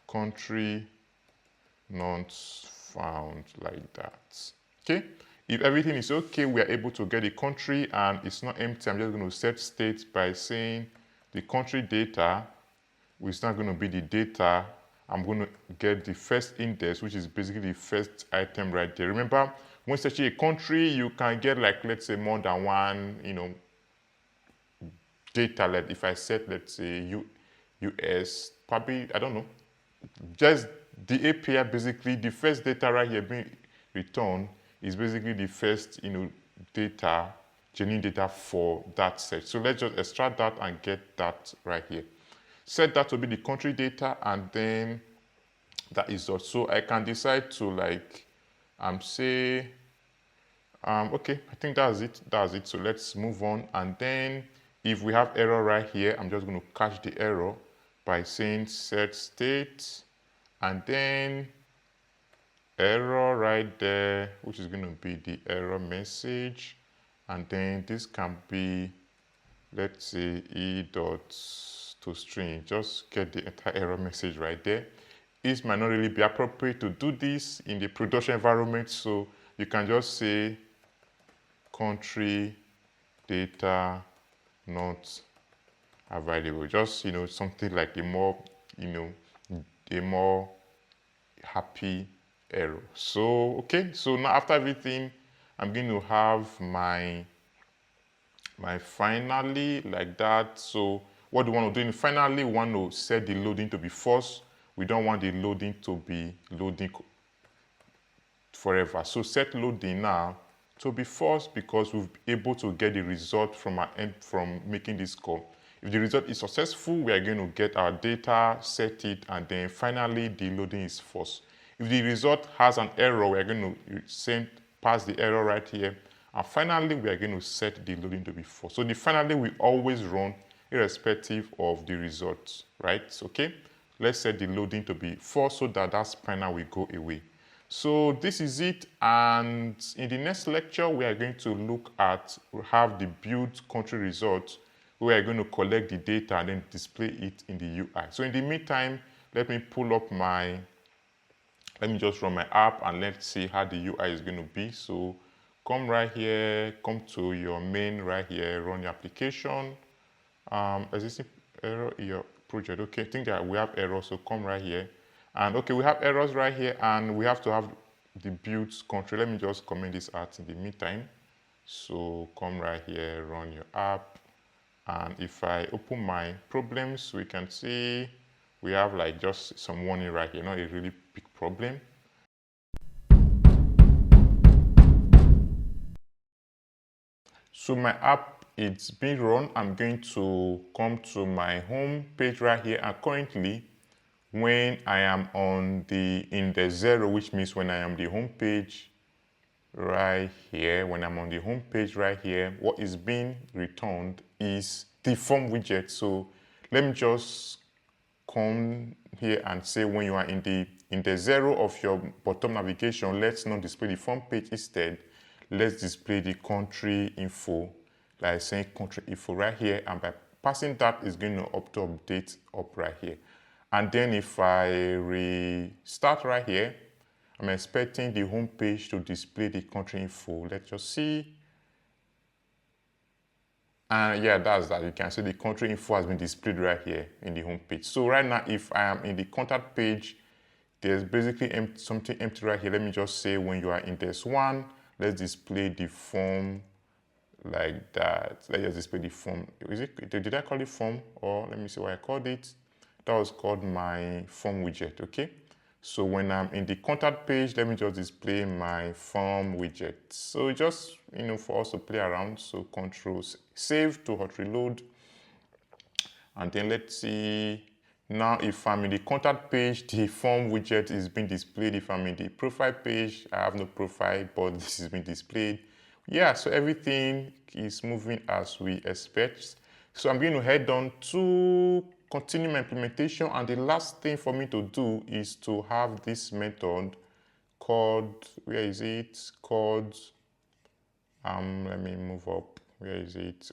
country not found, like that. Okay. If everything is okay, we are able to get the country and it's not empty. I'm just going to set state by saying the country data, which is not going to be the data. I'm going to get the first index, which is basically the first item right there. Remember, when searching a country, you can get, like, let's say more than one, data. Like if I set, let's say US, probably, I don't know, just the API, basically the first data right here being returned is basically the first, data, genuine data for that search. So let's just extract that and get that right here. Set that to be the country data, and then that is all. So I can decide to say, okay, I think that's it. So let's move on. And then if we have error right here, I'm just going to catch the error by saying set state, and then error right there, which is going to be the error message. And then this can be, let's say, e.toString. Just get the entire error message right there. It might not really be appropriate to do this in the production environment, so you can just say country data not available. Just, something like a more happy error. So, okay, so now after everything, I'm going to have my finally, like that. So what do we want to do? Finally, we want to set the loading to be false. We don't want the loading to be loading forever. So set loading now to be false, because we've been able to get the result from our end from making this call. If the result is successful, we are going to get our data, set it, and then finally the loading is false. If the result has an error, we are going to pass the error right here. And finally, we are going to set the loading to be false. So the finally will always run irrespective of the results, right? Okay, let's set the loading to be false so that spinner will go away. So this is it, and in the next lecture, we are going to look at, have the build country results. We are going to collect the data and then display it in the UI. So in the meantime, let me just run my app and let's see how the UI is going to be. So come right here, come to your main right here, run your application. Existing error in your project. Okay, I think that we have errors, so come right here. And okay, we have errors right here, and we have to have the build country. Let me just comment this out in the meantime. So come right here, run your app. And if I open my problems, we can see we have like just some warning right here, not a really big problem. So my app, it's being run. I'm going to come to my home page right here, and currently when I am on the index 0, which means when I am the home page right here, when I'm on the home page right here, what is being returned is the form widget. So let me just come here and say when you are in the index 0 of your bottom navigation, let's not display the form page. Instead, let's display the country info, like saying country info right here, and by passing that is going to update up right here. And then if I restart right here, I'm expecting the home page to display the country info. Let's just see. And yeah, that's that. You can see the country info has been displayed right here in the home page. So right now, if I am in the contact page, there's basically something empty right here. Let me just say when you are in test one, let's display the form like that. Let's just display the form. Did I call it form? Or let me see what I called it. That was called my form widget, okay? So when I'm in the contact page, let me just display my form widget. So just, for us to play around. So Control save to hot reload. And then let's see. Now, if I'm in the contact page, the form widget is being displayed. If I'm in the profile page, I have no profile, but this is being displayed. Yeah, so everything is moving as we expect. So I'm going to head on to continue my implementation. And the last thing for me to do is to have this method called, where is it? Called, let me move up. Where is it?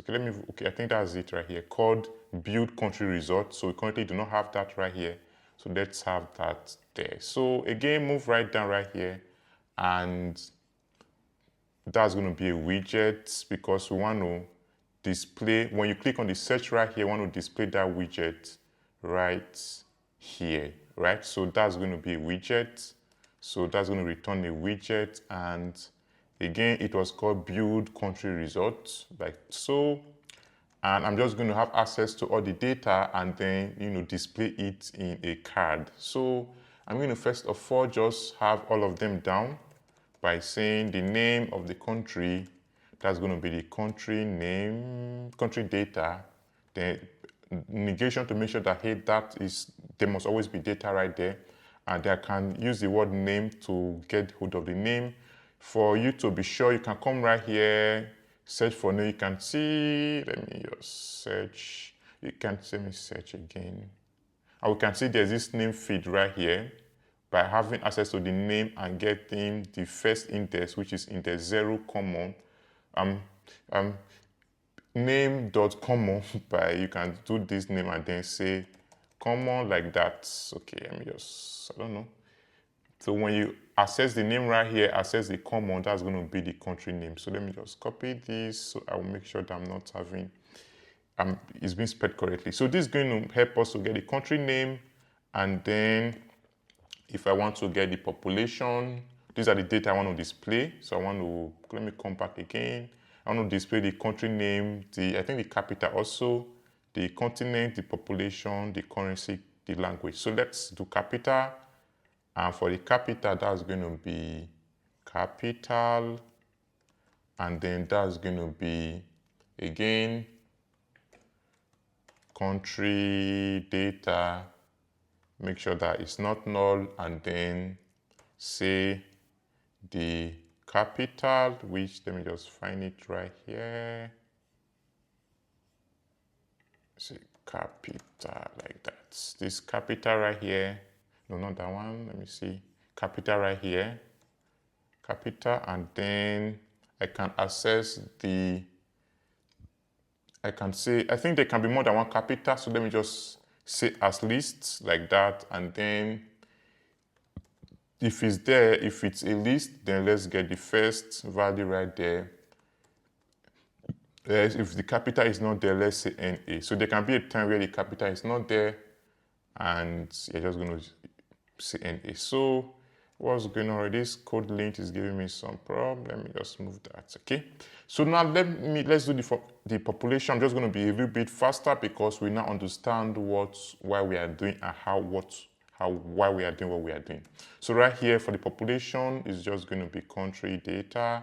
Okay, I think that's it right here. Called build country result. So we currently do not have that right here. So let's have that there. So again, move right down right here. And that's going to be a widget because we want to display, when you click on the search right here, we want to display that widget right here, right? So that's going to be a widget. So that's going to return a widget. And again, it was called build country results, like so. And I'm just going to have access to all the data and then, display it in a card. So I'm going to first of all just have all of them down by saying the name of the country. That's going to be the country name, country data. The negation to make sure that, hey, there must always be data right there. And I can use the word name to get hold of the name. For you to be sure, you can come right here, search for name. You can see, let me just search. Let me search again. And we can see there's this name feed right here. By having access to the name and getting the first index, which is index 0 common, name.common, by you can do this name and then say common like that. Okay, let me just, I don't know. So when you access the name right here, access the common, that's going to be the country name. So let me just copy this so I will make sure that I'm not having, it's being spelled correctly. So this is going to help us to get the country name, and then if I want to get the population, these are the data I want to display. So let me come back again. I want to display the country name, I think the capital also, the continent, the population, the currency, the language. So let's do capital. And for the capital, that's going to be capital. And then that's going to be, again, country data. Make sure that it's not null, and then say the capital, which, let me just find it right here. Say capital like that. This capital right here. No, not that one. Let me see. Capital right here. Capital, and then I can access I think there can be more than one capital. So let me just say as lists like that, and then if it's a list, then let's get the first value right there. If the capital is not there, let's say NA. So there can be a time where the capital is not there, and you're just going to say NA. So what's going on? This code link is giving me some problem. Let me just move that. Okay. So now let's do the population. I'm just going to be a little bit faster because we now understand why we are doing and why we are doing what we are doing. So right here for the population is just going to be country data,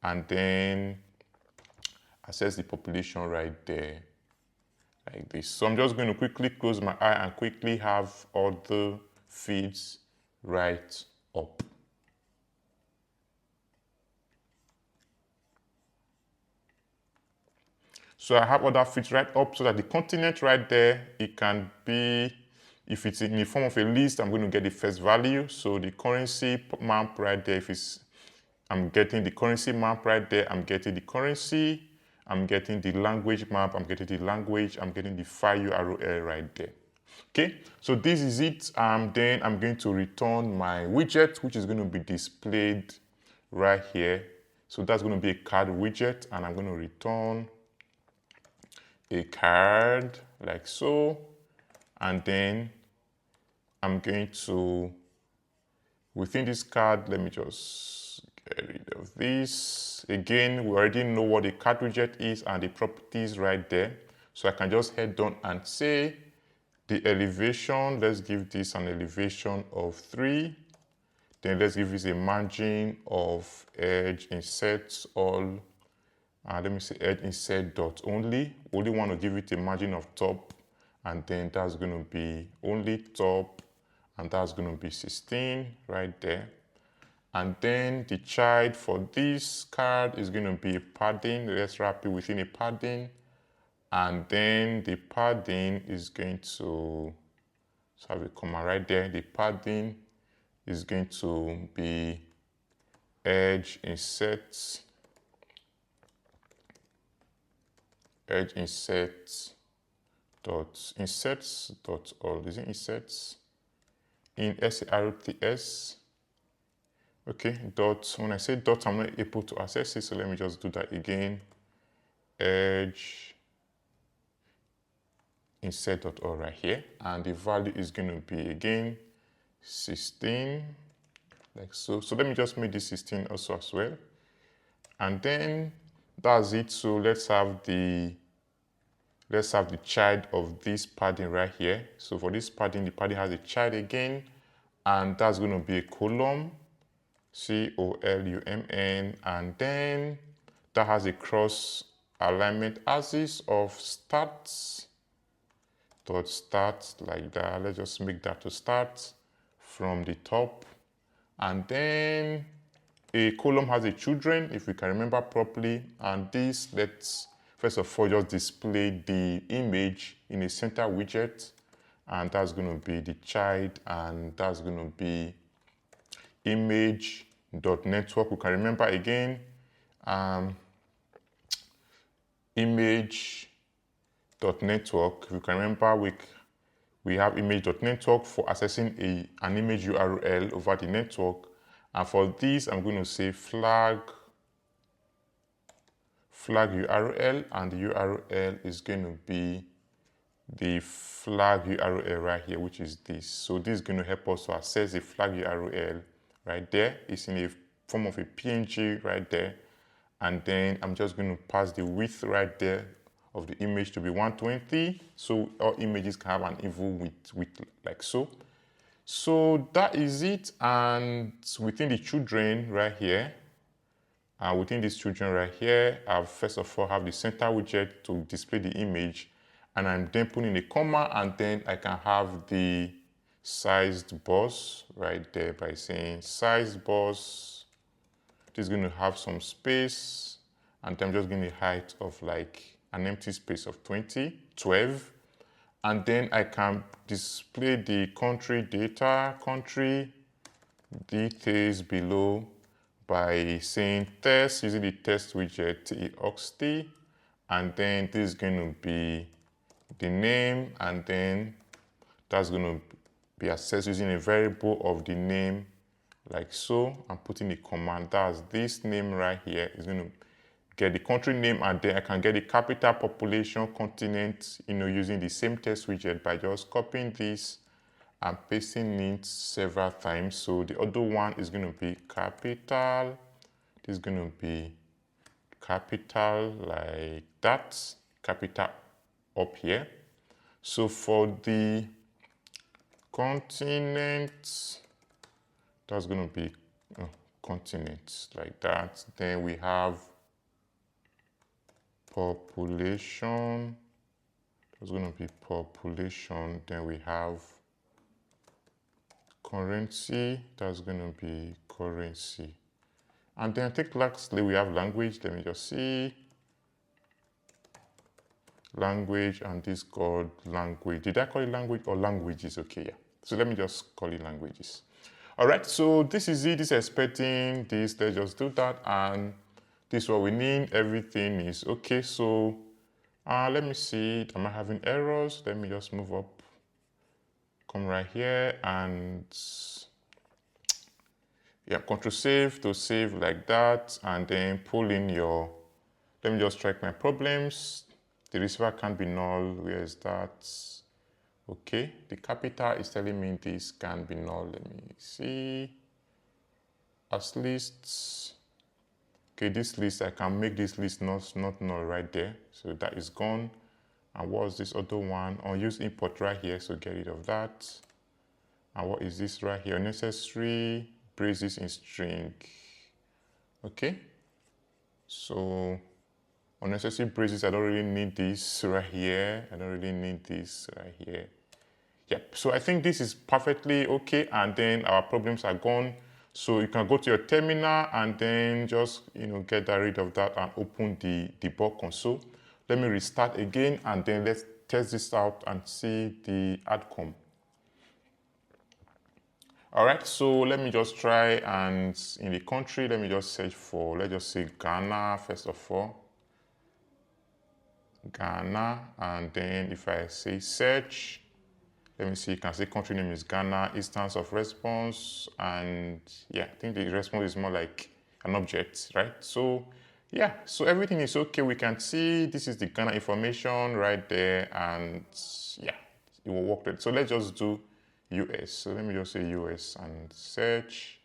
and then access the population right there like this. So I'm just going to quickly close my eye and quickly have all the feeds right up. So I have other feeds right up so that the continent right there, it can be, if it's in the form of a list, I'm going to get the first value. So the currency map right there, I'm getting the currency map right there, I'm getting the currency, I'm getting the language map, I'm getting the language, I'm getting the file URL right there. Okay, so this is it. Then I'm going to return my widget, which is going to be displayed right here. So that's going to be a card widget, and I'm going to return a card like so, and then I'm going to, within this card, let me just get rid of this. Again, we already know what the card widget is and the properties right there. So I can just head down and say the elevation, let's give this an elevation of 3. Then let's give this a margin of edge insert all. Let me say edge insert dot only. We only want to give it a margin of top, and then that's going to be only top, and that's going to be 16 right there. And then the child for this card is going to be padding. Let's wrap it within a padding. And then the padding is going to, let's have a comma right there. The padding is going to be edge insert dot inserts dot all. Is it inserts in SARTS? Okay, dot. When I say dot, I'm not able to access it, so let me just do that again. Edge insert dot all right here, and the value is going to be again 16, like so. So let me just make this 16 also as well, and then that's it. So let's have the child of this padding right here. So for this padding, the padding has a child again, and that's going to be a column, column, and then that has a cross alignment axis of starts dot start like that. Let's just make that to start from the top, and then a column has a children, if we can remember properly, and this, let's first of all just display the image in a center widget, and that's going to be the child, and that's going to be image.network. We can remember again, image.network. If you can remember, we have image.network for accessing an image URL over the network. And for this, I'm going to say flag URL, and the URL is going to be the flag URL right here, which is this. So this is going to help us to access the flag URL right there. It's in a form of a PNG right there. And then I'm just going to pass the width right there of the image to be 120. So all images can have an even width like so. So that is it. And within the children right here, within these children right here, I first of all have the center widget to display the image, and I'm then putting a comma, and then I can have the sized bus right there by saying sized bus. This is going to have some space, and I'm just going to height of like an empty space of 12, and then I can display the country data, country details below by saying test using the test widget text, and then this is going to be the name, and then that's going to be accessed using a variable of the name like so. I'm putting the command, that's this name right here, is going to get the country name, and then I can get the capital, population, continent, using the same test widget by just copying this and pasting it several times. So the other one is going to be capital. This is going to be capital like that, capital up here. So for the continent, that's going to be continent like that. Then we have population. That's going to be population. Then we have currency. That's going to be currency. And then I think lastly we have language. Let me just see. Language, and this called language. Did I call it language or languages? Okay, yeah. So let me just call it languages. All right, so this is it. This is expecting this. Let's just do that, and this is what we need. Everything is okay. So let me see. Am I having errors? Let me just move up. Come right here, and yeah, Control save to save like that, and then pull in your. Let me just track my problems. The receiver can't be null. Where is that? Okay, the capital is telling me this can be null. Let me see. As lists. Okay, this list, I can make this list not null right there. So that is gone. And what's this other one? Unused import right here, so get rid of that. And what is this right here? Unnecessary braces in string. Okay. So unnecessary braces, I don't really need this right here. I don't really need this right here. Yep. So I think this is perfectly okay. And then our problems are gone. So you can go to your terminal and then just get rid of that and open the debug console. Let me restart again and then let's test this out and see the outcome. All right, so let me just try, and in the country, let me just search for, let's just say Ghana first of all. Ghana, and then if I say search, let me see, you can see country name is Ghana, instance of response, and yeah, I think the response is more like an object, right? So yeah, so everything is okay. We can see this is the Ghana information right there, and yeah, it will work. So let's just do US. So let me just say US and search,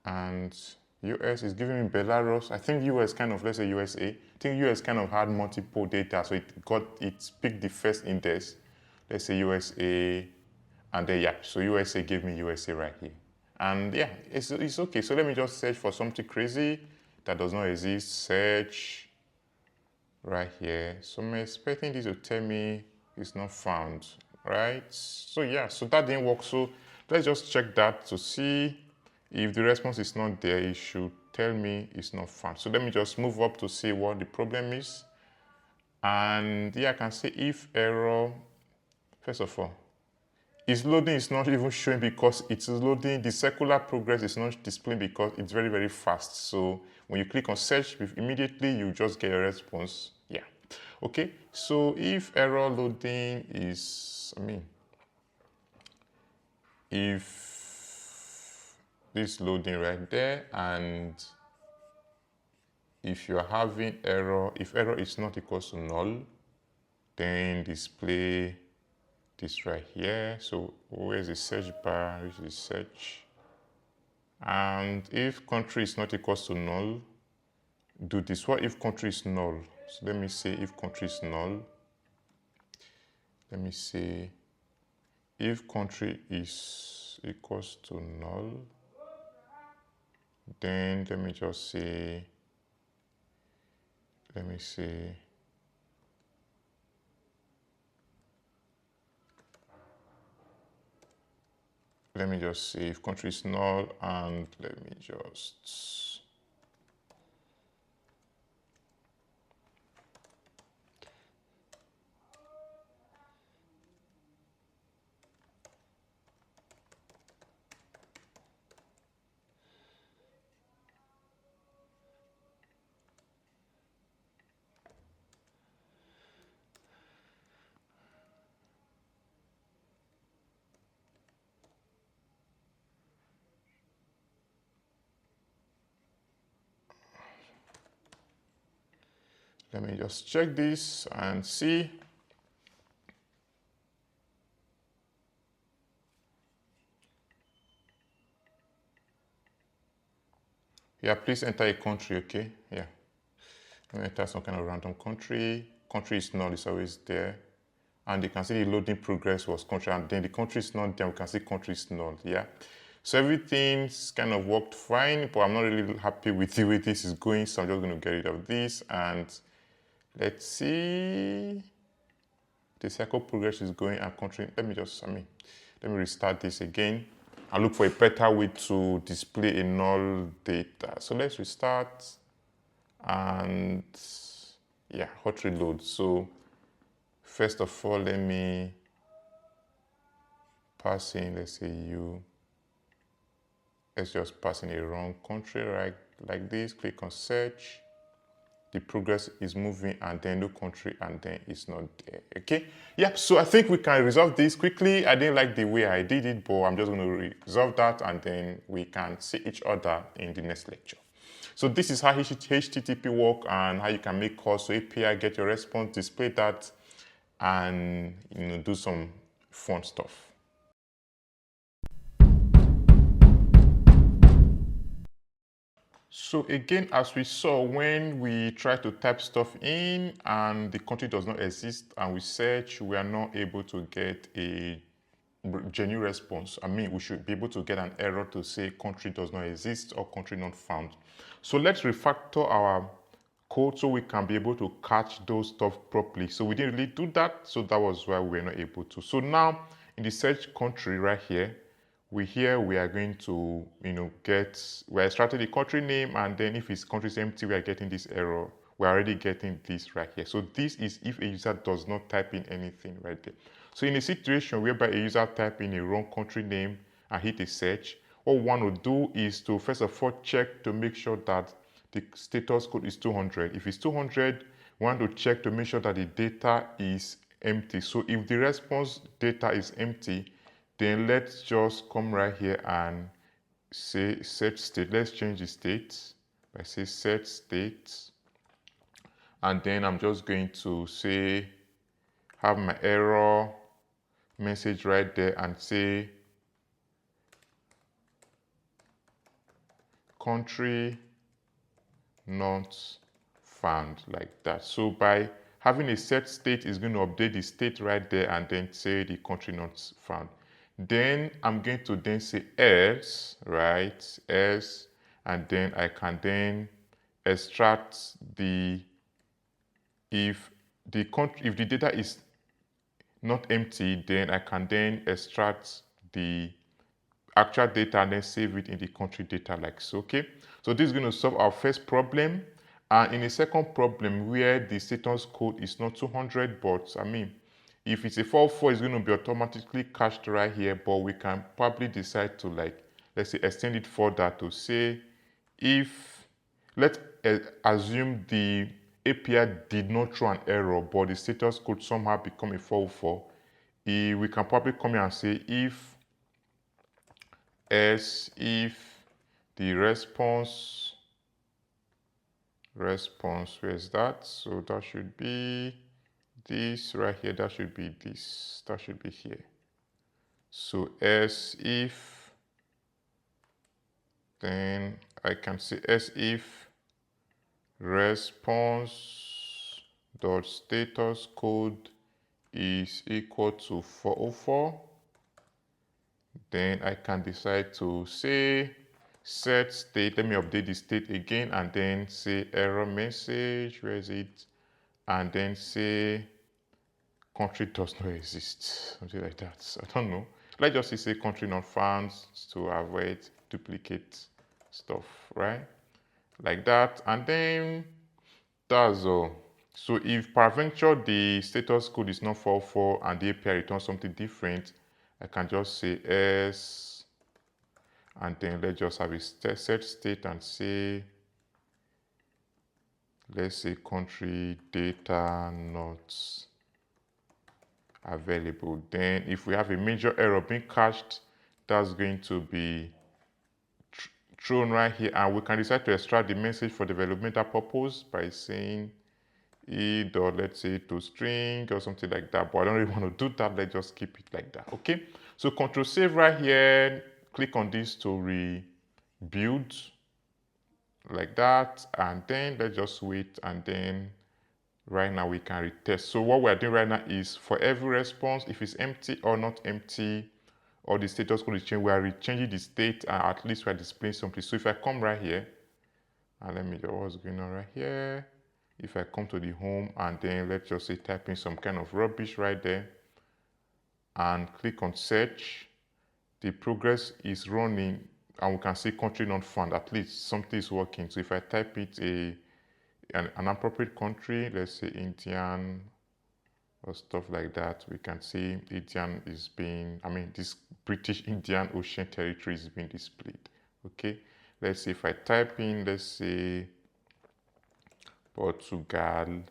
and US is giving me Belarus. I think US kind of, let's say USA. I think US kind of had multiple data, so it picked the first index. Let's say USA, and then yeah, so USA gave me USA right here. And yeah, it's okay. So let me just search for something crazy that does not exist. Search right here. So I'm expecting this to tell me it's not found, right? So yeah, so that didn't work. So let's just check that to see if the response is not there. It should tell me it's not found. So let me just move up to see what the problem is. And yeah, I can see if error. First of all, its loading is not even showing because it is loading. The circular progress is not displaying because it's very, very fast. So when you click on search, immediately you just get a response. Yeah. Okay. So if error loading is, if this loading right there, and if you are having error, if error is not equal to null, then display this right here. So where's the search bar? Which is search. And if country is not equal to null, do this. What if country is null? So let me say if country is null. Let me say if country is equals to null, then let me just say, let me say if country is null, and let me just check this and see. Yeah, please enter a country, okay? Yeah. Let me enter some kind of random country. Country is null, it's always there. And you can see the loading progress was country, and then the country is not there. We can see country is null, yeah? So everything's kind of worked fine, but I'm not really happy with the way this is going, so I'm just going to get rid of this, and let's see. The cycle progress is going, and country, let me restart this again and look for a better way to display a null data. So let's restart, and yeah, hot reload. So first of all, let me pass in, let's say let's just pass in a wrong country, right? Like this, click on search. The progress is moving, and then no country, and then it's not there, okay? Yep, so I think we can resolve this quickly. I didn't like the way I did it, but I'm just going to resolve that, and then we can see each other in the next lecture. So this is how HTTP work and how you can make calls to API, get your response, display that, and do some fun stuff. So again, as we saw, when we try to type stuff in and the country does not exist and we search, we are not able to get a genuine response. I mean, we should be able to get an error to say country does not exist or country not found. So let's refactor our code so we can be able to catch those stuff properly. So we didn't really do that, so that was why we were not able to. So now in the search country right here, we are going to we're extracting the country name, and then if it's country is empty, we are getting this error. We're already getting this right here. So this is if a user does not type in anything right there. So in a situation whereby a user type in a wrong country name and hit a search, what we want to do is to first of all check to make sure that the status code is 200. If it's 200, we want to check to make sure that the data is empty. So if the response data is empty, then let's just come right here and say set state. Let's change the state by say set state. And then I'm just going to say, have my error message right there and say country not found, like that. So by having a set state is going to update the state right there and then say the country not found. Then I'm going to then say else, right? Else, and then I can then extract if the data is not empty, then I can then extract the actual data and then save it in the country data like so. Okay, so this is going to solve our first problem. And in a second problem where the status code is not 200, but I mean, if it's a 404, it's going to be automatically cached right here, but we can probably decide to, like, let's say, extend it further to say if, let's assume the API did not throw an error, but the status code somehow become a 404, we can probably come here and say if the response, where is that? So that should be this right here, that should be this, that should be here. So else if, then I can say else if response dot status code is equal to 404, then I can decide to say set state. Let me update the state again and then say error message, where is it? And then say country does not exist, something like that. I don't know. Let's just say country not found to avoid duplicate stuff, right? Like that. And then that's all. So if peradventure the status code is not 404 and the API returns something different, I can just say s, and then let's just have a set state and say, let's say country data not available. Then if we have a major error being cached, that's going to be thrown right here, and we can decide to extract the message for developmental purpose by saying let's say to string or something like that, but I don't really want to do that. Let's just keep it like that. Okay, so control save right here, click on this to rebuild like that, and then let's just wait, and then right now we can retest. So what we're doing right now is for every response, if it's empty or not empty, or the status code is changed, we are changing the state, and at least we're displaying something. So if I come right here, and let me know what's going on right here. If I come to the home and then let's just say type in some kind of rubbish right there and click on search, the progress is running and we can see country not found. At least something is working. So if I type it an appropriate country, let's say Indian or stuff like that, we can see Indian is being, this British Indian Ocean Territory is being displayed. Okay, let's see if I type in, let's say Portugal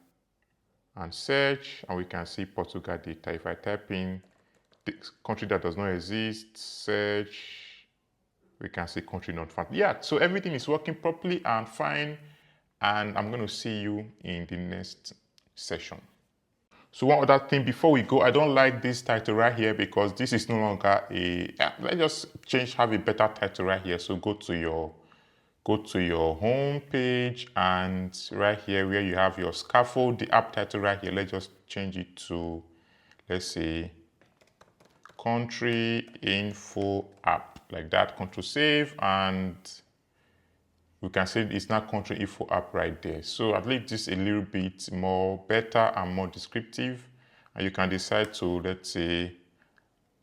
and search, and we can see Portugal data. If I type in the country that does not exist, search, we can say country not found. Yeah, so everything is working properly and fine, and I'm going to see you in the next session. So one other thing before we go, I don't like this title right here because this is no longer a, let's just have a better title right here. So go to your home page, and right here where you have your scaffold, the app title right here, let's just change it to, let's say, country info app, like that. Control save, and we can say it's not country info app right there. So at least this is a little bit more better and more descriptive, and you can decide to, let's say,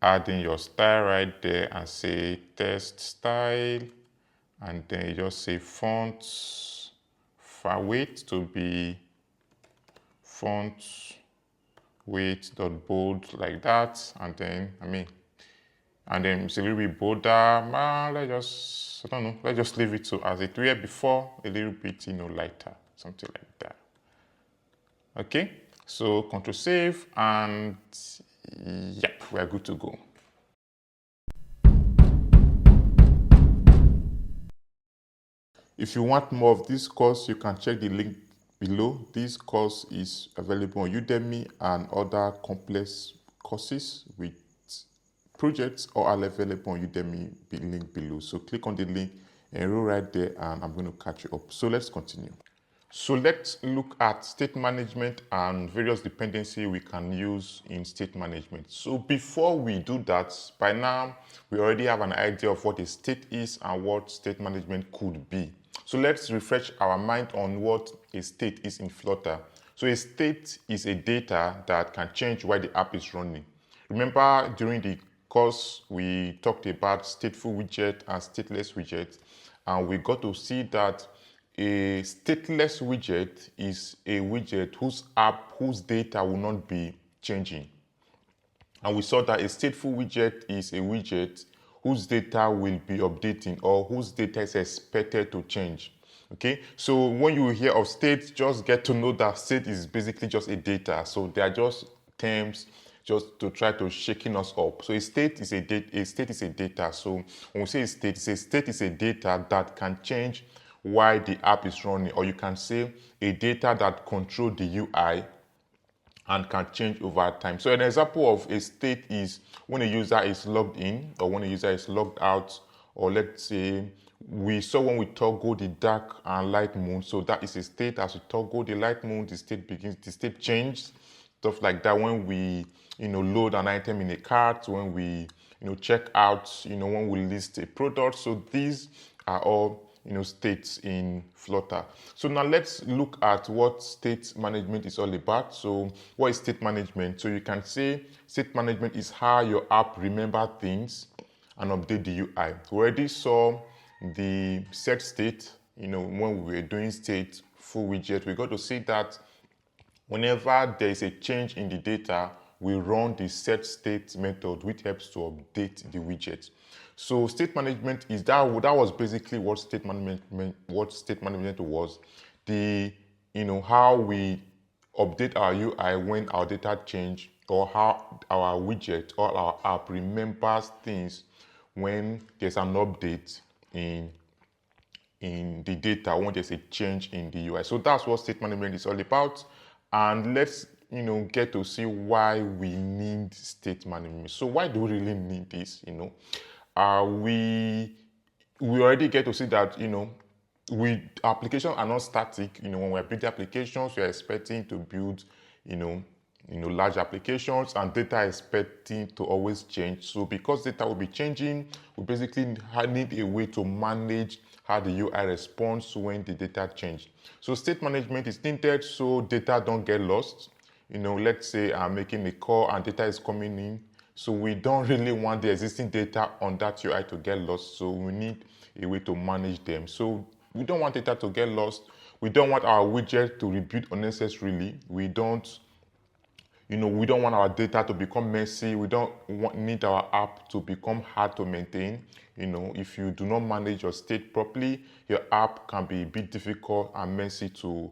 add in your style right there and say text style, and then you just say font weight to be font weight dot bold, like that. And then and then it's a little bit bolder. I don't know, let's just leave it to as it were before, a little bit, lighter, something like that. Okay, so control save, and yep, we're good to go. If you want more of this course, you can check the link below. This course is available on Udemy and other complex courses with projects are available on Udemy link below. So click on the link, enroll right there, and I'm going to catch you up. So let's continue. So let's look at state management and various dependencies we can use in state management. So before we do that, by now we already have an idea of what a state is and what state management could be. So let's refresh our mind on what a state is in Flutter. So a state is a data that can change while the app is running. Remember during the course we talked about stateful widget and stateless widget, and we got to see that a stateless widget is a widget whose data will not be changing. And we saw that a stateful widget is a widget whose data will be updating or whose data is expected to change. Okay, so when you hear of state, just get to know that state is basically just a data. So they are just terms just to try to shaking us up. So a state is a data. So when we say a state is a data that can change while the app is running, or you can say a data that controls the UI and can change over time. So an example of a state is when a user is logged in or when a user is logged out, or let's say we saw when we toggle the dark and light mode. So that is a state. As we toggle the light mode, the state changes, stuff like that. When we load an item in a cart, when we check out, when we list a product. So these are all states in Flutter. So now let's look at what state management is all about. So what is state management? So you can say state management is how your app remembers things and update the UI. We already saw the set state, when we were doing stateful widget, we got to see that whenever there is a change in the data, we run the set state method, which helps to update the widget. So state management is that was basically what state management was. The how we update our UI when our data change, or how our widget or our app remembers things when there's an update in the data, when there's a change in the UI. So that's what state management is all about. And let's get to see why we need state management. So why do we really need this? We already get to see that applications are not static. When we're building applications, we're expecting to build large applications, and data is expecting to always change. So because data will be changing, we basically need a way to manage how the UI responds when the data change. So state management is needed so data don't get lost. Let's say I'm making a call and data is coming in. So we don't really want the existing data on that UI to get lost. So we need a way to manage them. So we don't want data to get lost. We don't want our widget to rebuild unnecessarily. We don't want our data to become messy. We don't need our app to become hard to maintain. If you do not manage your state properly, your app can be a bit difficult and messy to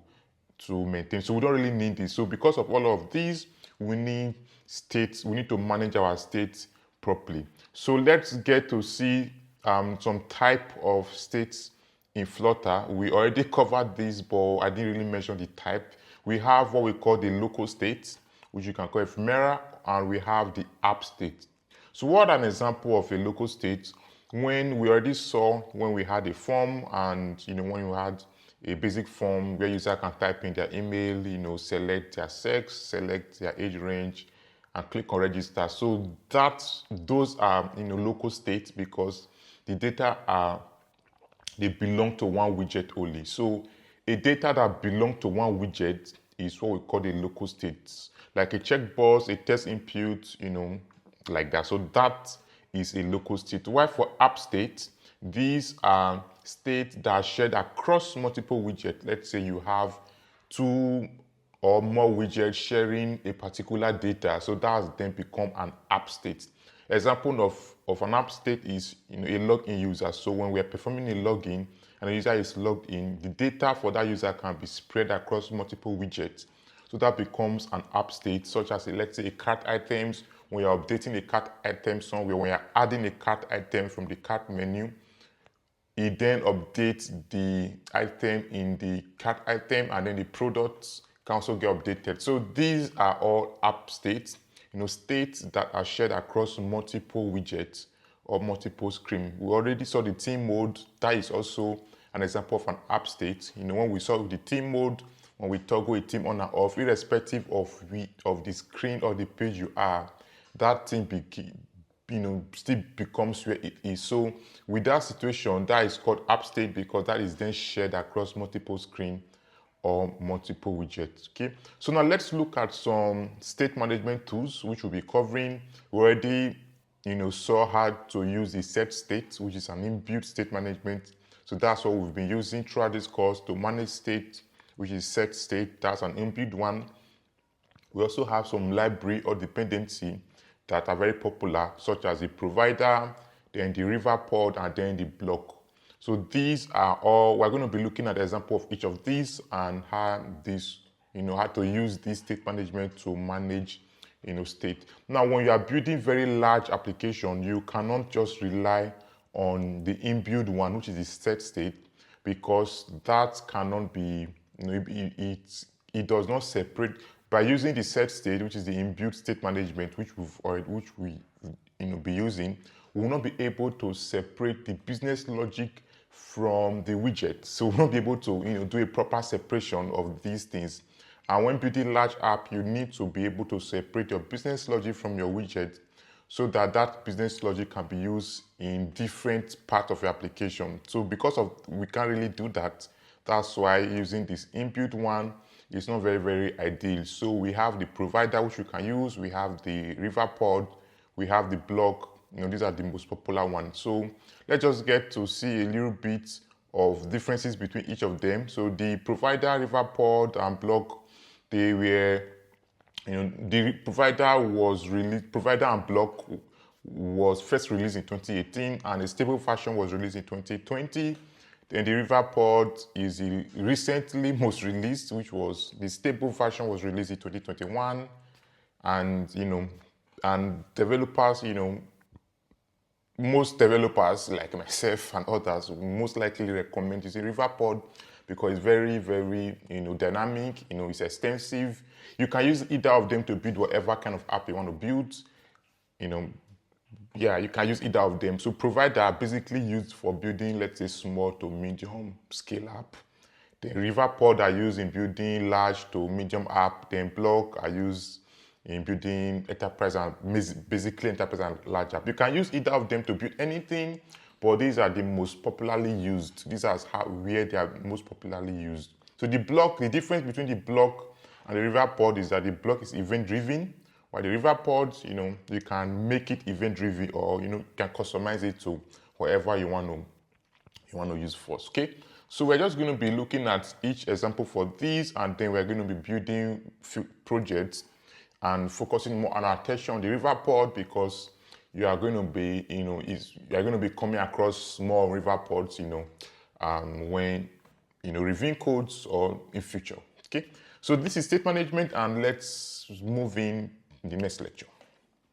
maintain. So we don't really need this. So because of all of these, we need states. We need to manage our states properly. So let's get to see some type of states in Flutter. We already covered this, but I didn't really mention the type. We have what we call the local state, which you can call ephemera, and we have the app state. So what an example of a local state, when we already saw when we had a form, and when we had a basic form where user can type in their email, select their sex, select their age range, and click on register. So those are local states because the data they belong to one widget only. So a data that belongs to one widget is what we call the local states, like a checkbox, a text input, like that. So that is a local state. While for app state, these are states that are shared across multiple widgets. Let's say you have 2 or more widgets sharing a particular data, so that has then become an app state. Example of an app state is a login user. So when we are performing a login and the user is logged in, the data for that user can be spread across multiple widgets. So that becomes an app state, such as let's say a cart items. When you're updating a cart item somewhere, when you're adding a cart item from the cart menu, it then updates the item in the cart item, and then the products can also get updated. So these are all app states, states that are shared across multiple widgets or multiple screens. We already saw the theme mode. That is also an example of an app state. When we saw the theme mode, when we toggle a theme on or off, irrespective of the screen or the page you are, that thing still becomes where it is. So with that situation, that is called app state because that is then shared across multiple screens or multiple widgets. Okay, so now let's look at some state management tools which we'll be covering. We already saw how to use the set state, which is an inbuilt state management. So that's what we've been using throughout this course to manage state, which is set state. That's an inbuilt one. We also have some library or dependency that are very popular, such as the provider, then the river pod, and then the block. So these are all, we're going to be looking at the example of each of these and how how to use this state management to manage state. Now, when you are building very large application, you cannot just rely on the inbuilt one, which is the set state, because that cannot be, it does not separate. By using the set state, which is the inbuilt state management, which we be using, we will not be able to separate the business logic from the widget. So we will not be able to do a proper separation of these things. And when building large app, you need to be able to separate your business logic from your widget, so that that business logic can be used in different parts of your application. So because we can't really do that, that's why using this inbuilt one is not very, very ideal. So we have the provider, which we can use. We have the river pod. We have the block. These are the most popular ones. So let's just get to see a little bit of differences between each of them. So the provider, river pod, and block, they were, the provider and block was first released in 2018, and a stable version was released in 2020. Then the river pod is the recently most released, which was the stable version was released in 2021. And, and developers, most developers like myself and others most likely recommend using river pod because it's very, very, dynamic, it's extensive. You can use either of them to build whatever kind of app you want to build, Yeah, you can use either of them. So provider are basically used for building, let's say, small to medium scale app. The river pod are used in building large to medium app. Then block are used in building enterprise and basically enterprise and large app. You can use either of them to build anything, but these are the most popularly used. These are where they are most popularly used. So the difference between the block and the river pod is that the block is event driven. While the river pods, you can make it event-driven, or you can customize it to whatever you want to use first. Okay, so we're just going to be looking at each example for these, and then we're going to be building few projects and focusing more on our attention on the river pod because you are going to be, you are going to be coming across small river pods, when reviewing codes or in future. Okay, so this is state management, and let's move in the next lecture.